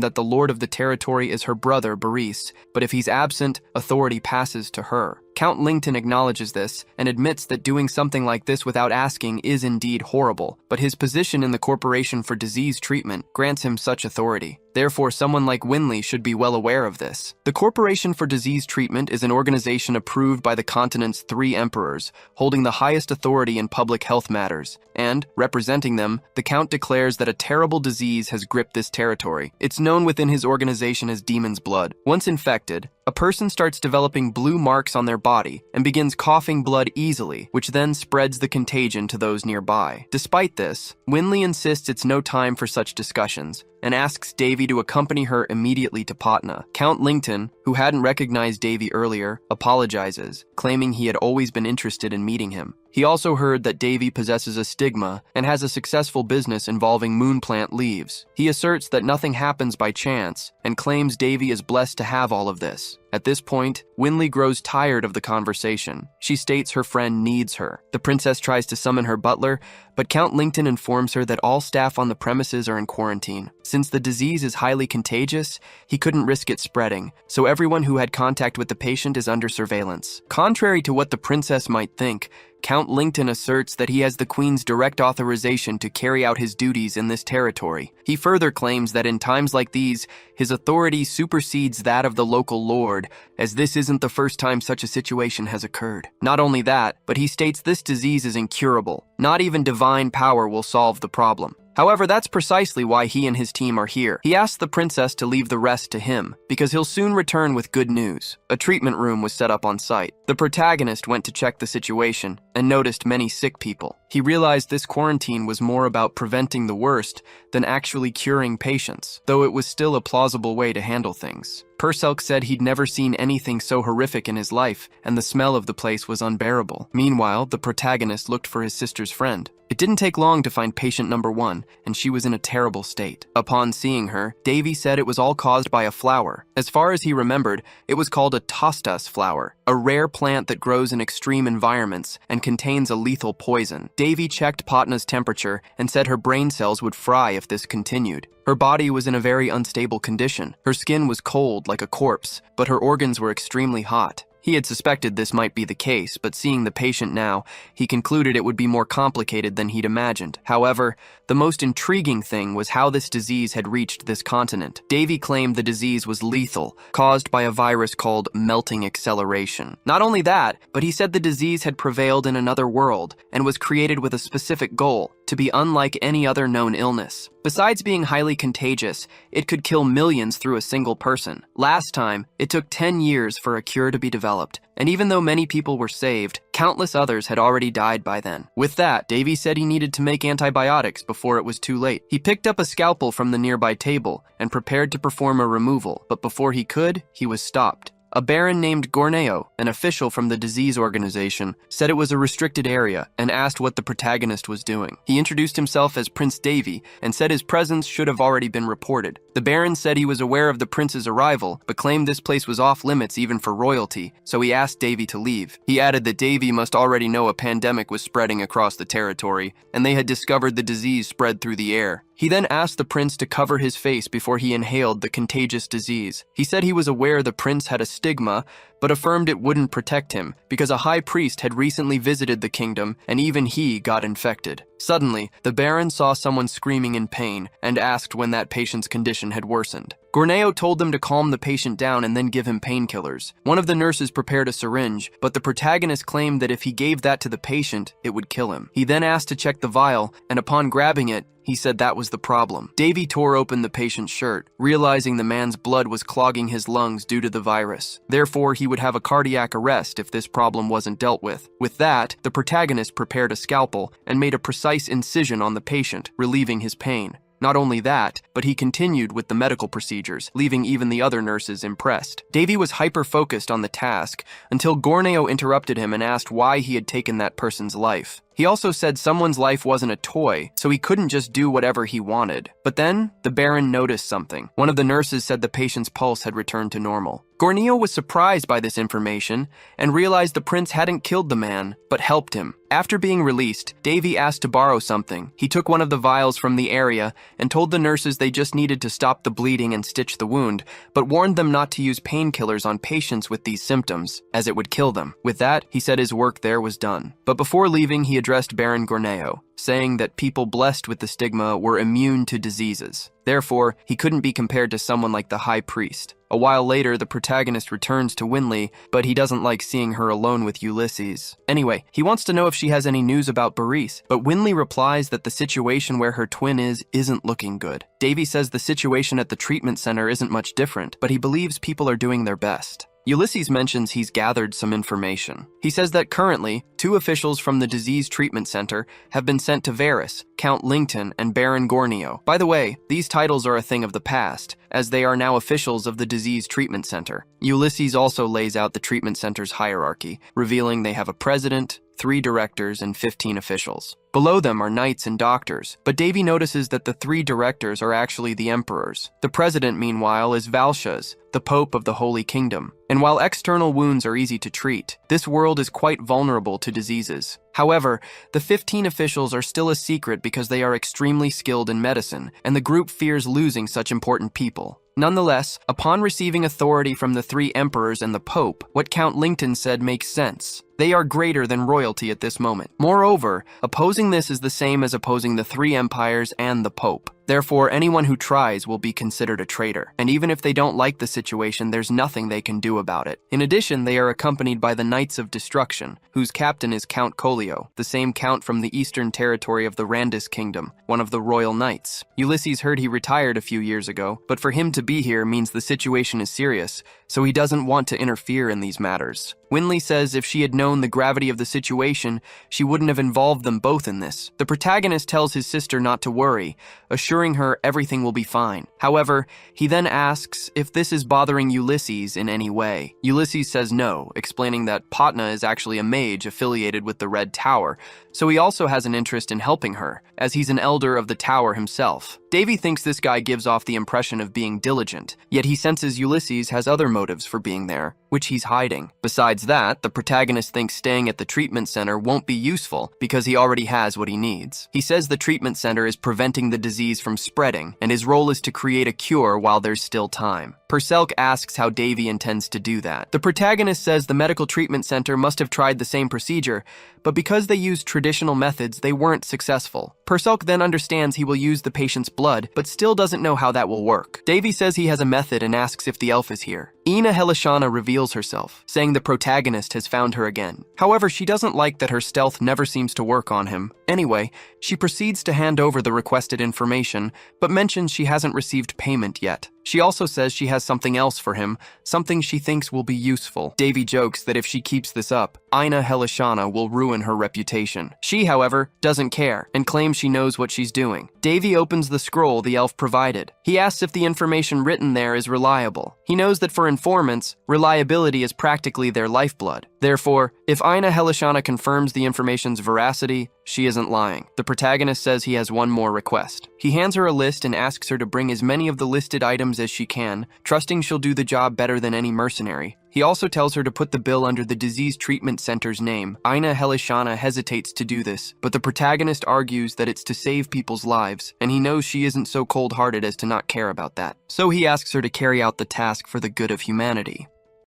that the lord of the territory is her brother, Boris, but if he's absent, authority passes to her. Count Lington acknowledges this and admits that doing something like this without asking is indeed horrible, but his position in the Corporation for Disease Treatment grants him such authority. Therefore, someone like Winley should be well aware of this. The Corporation for Disease Treatment is an organization approved by the continent's 3 emperors, holding the highest authority in public health matters, and, representing them, the Count declares that a terrible disease has gripped this territory. It's known within his organization as Demon's Blood. Once infected, a person starts developing blue marks on their body and begins coughing blood easily, which then spreads the contagion to those nearby. Despite this, Winley insists it's no time for such discussions and asks Davy to accompany her immediately to Patna. Count Lington, who hadn't recognized Davy earlier, apologizes, claiming he had always been interested in meeting him. He also heard that Davy possesses a stigma and has a successful business involving moon plant leaves. He asserts that nothing happens by chance and claims Davy is blessed to have all of this. At this point, Winley grows tired of the conversation. She states her friend needs her. The princess tries to summon her butler, but Count Linton informs her that all staff on the premises are in quarantine. Since the disease is highly contagious, he couldn't risk it spreading, so everyone who had contact with the patient is under surveillance. Contrary to what the princess might think, Count Linton asserts that he has the Queen's direct authorization to carry out his duties in this territory. He further claims that in times like these, his authority supersedes that of the local lord, as this isn't the first time such a situation has occurred. Not only that, but he states this disease is incurable. Not even divine power will solve the problem. However, that's precisely why he and his team are here. He asks the princess to leave the rest to him, because he'll soon return with good news. A treatment room was set up on site. The protagonist went to check the situation and noticed many sick people. He realized this quarantine was more about preventing the worst than actually curing patients, though it was still a plausible way to handle things. Purcell said he'd never seen anything so horrific in his life, and the smell of the place was unbearable. Meanwhile, the protagonist looked for his sister's friend. It didn't take long to find patient number 1, and she was in a terrible state. Upon seeing her, Davy said it was all caused by a flower. As far as he remembered, it was called a tostas flower, a rare plant that grows in extreme environments and contains a lethal poison. Davy checked Patna's temperature and said her brain cells would fry if this continued. Her body was in a very unstable condition. Her skin was cold like a corpse, but her organs were extremely hot. He had suspected this might be the case, but seeing the patient now, he concluded it would be more complicated than he'd imagined. However, the most intriguing thing was how this disease had reached this continent. Davy claimed the disease was lethal, caused by a virus called melting acceleration. Not only that, but he said the disease had prevailed in another world and was created with a specific goal, to be unlike any other known illness. Besides being highly contagious, it could kill millions through a single person. Last time, it took 10 years for a cure to be developed, and even though many people were saved, countless others had already died by then. With that, Davy said he needed to make antibiotics before it was too late. He picked up a scalpel from the nearby table and prepared to perform a removal, but before he could, he was stopped. A baron named Gorneo, an official from the disease organization, said it was a restricted area and asked what the protagonist was doing. He introduced himself as Prince Davy and said his presence should have already been reported. The baron said he was aware of the prince's arrival, but claimed this place was off limits even for royalty, so he asked Davy to leave. He added that Davy must already know a pandemic was spreading across the territory, and they had discovered the disease spread through the air. He then asked the prince to cover his face before he inhaled the contagious disease. He said he was aware the prince had a stigma, but affirmed it wouldn't protect him because a high priest had recently visited the kingdom and even he got infected. Suddenly, the baron saw someone screaming in pain and asked when that patient's condition had worsened. Gorneo told them to calm the patient down and then give him painkillers. One of the nurses prepared a syringe, but the protagonist claimed that if he gave that to the patient, it would kill him. He then asked to check the vial, and upon grabbing it, he said that was the problem. Davy tore open the patient's shirt, realizing the man's blood was clogging his lungs due to the virus. Therefore, he would have a cardiac arrest if this problem wasn't dealt with. With that, the protagonist prepared a scalpel and made a precise incision on the patient, relieving his pain. Not only that, but he continued with the medical procedures, leaving even the other nurses impressed. Davy was hyper-focused on the task until Gorneo interrupted him and asked why he had taken that person's life. He also said someone's life wasn't a toy, so he couldn't just do whatever he wanted. But then, the Baron noticed something. One of the nurses said the patient's pulse had returned to normal. Gorneo was surprised by this information and realized the prince hadn't killed the man, but helped him. After being released, Davy asked to borrow something. He took one of the vials from the area and told the nurses they just needed to stop the bleeding and stitch the wound, but warned them not to use painkillers on patients with these symptoms, as it would kill them. With that, he said his work there was done. But before leaving, he addressed Baron Gorneo, saying that people blessed with the stigma were immune to diseases. Therefore, he couldn't be compared to someone like the High Priest. A while later, the protagonist returns to Winley, but he doesn't like seeing her alone with Ulysses. Anyway, he wants to know if she has any news about Boris, but Winley replies that the situation where her twin isn't looking good. Davy says the situation at the treatment center isn't much different, but he believes people are doing their best. Ulysses mentions he's gathered some information. He says that currently, 2 officials from the disease treatment center have been sent to Varys, Count Linton, and Baron Gorneo. By the way, these titles are a thing of the past, as they are now officials of the disease treatment center. Ulysses also lays out the treatment center's hierarchy, revealing they have a president, 3 directors, and 15 officials. Below them are knights and doctors, but Davy notices that the 3 directors are actually the emperors. The president, meanwhile, is Valshas, the Pope of the Holy Kingdom. And while external wounds are easy to treat, this world is quite vulnerable to diseases. However, the 15 officials are still a secret because they are extremely skilled in medicine, and the group fears losing such important people. Nonetheless, upon receiving authority from the 3 emperors and the Pope, what Count Lington said makes sense. They are greater than royalty at this moment. Moreover, opposing this is the same as opposing the 3 empires and the Pope. Therefore, anyone who tries will be considered a traitor. And even if they don't like the situation, there's nothing they can do about it. In addition, they are accompanied by the Knights of Destruction, whose captain is Count Collio, the same count from the eastern territory of the Randis Kingdom, one of the royal knights. Ulysses heard he retired a few years ago, but for him to be here means the situation is serious, so he doesn't want to interfere in these matters. Winley says if she had known the gravity of the situation, she wouldn't have involved them both in this. The protagonist tells his sister not to worry, assuring her everything will be fine. However, he then asks if this is bothering Ulysses in any way. Ulysses says no, explaining that Patna is actually a mage affiliated with the Red Tower, so he also has an interest in helping her, as he's an elder of the tower himself. Davy thinks this guy gives off the impression of being diligent, yet he senses Ulysses has other motives for being there, which he's hiding. Besides that, the protagonist thinks staying at the treatment center won't be useful because he already has what he needs. He says the treatment center is preventing the disease from spreading, and his role is to create a cure while there's still time. Purcell asks how Davy intends to do that. The protagonist says the medical treatment center must have tried the same procedure, but because they used traditional methods, they weren't successful. Purcell then understands he will use the patient's blood, but still doesn't know how that will work. Davy says he has a method and asks if the elf is here. Ina Helishana reveals herself, saying the protagonist has found her again. However, she doesn't like that her stealth never seems to work on him. Anyway, she proceeds to hand over the requested information, but mentions she hasn't received payment yet. She also says she has something else for him, something she thinks will be useful. Davy jokes that if she keeps this up, Ina Helishana will ruin her reputation. She, however, doesn't care and claims she knows what she's doing. Davy opens the scroll the elf provided. He asks if the information written there is reliable. He knows that for informants, reliability is practically their lifeblood. Therefore, if Ina Helishana confirms the information's veracity, she isn't lying. The protagonist says he has one more request. He hands her a list and asks her to bring as many of the listed items as she can, trusting she'll do the job better than any mercenary. He also tells her to put the bill under the disease treatment center's name. Ina Helishana hesitates to do this, but the protagonist argues that it's to save people's lives, and he knows she isn't so cold-hearted as to not care about that. So he asks her to carry out the task for the good of humanity.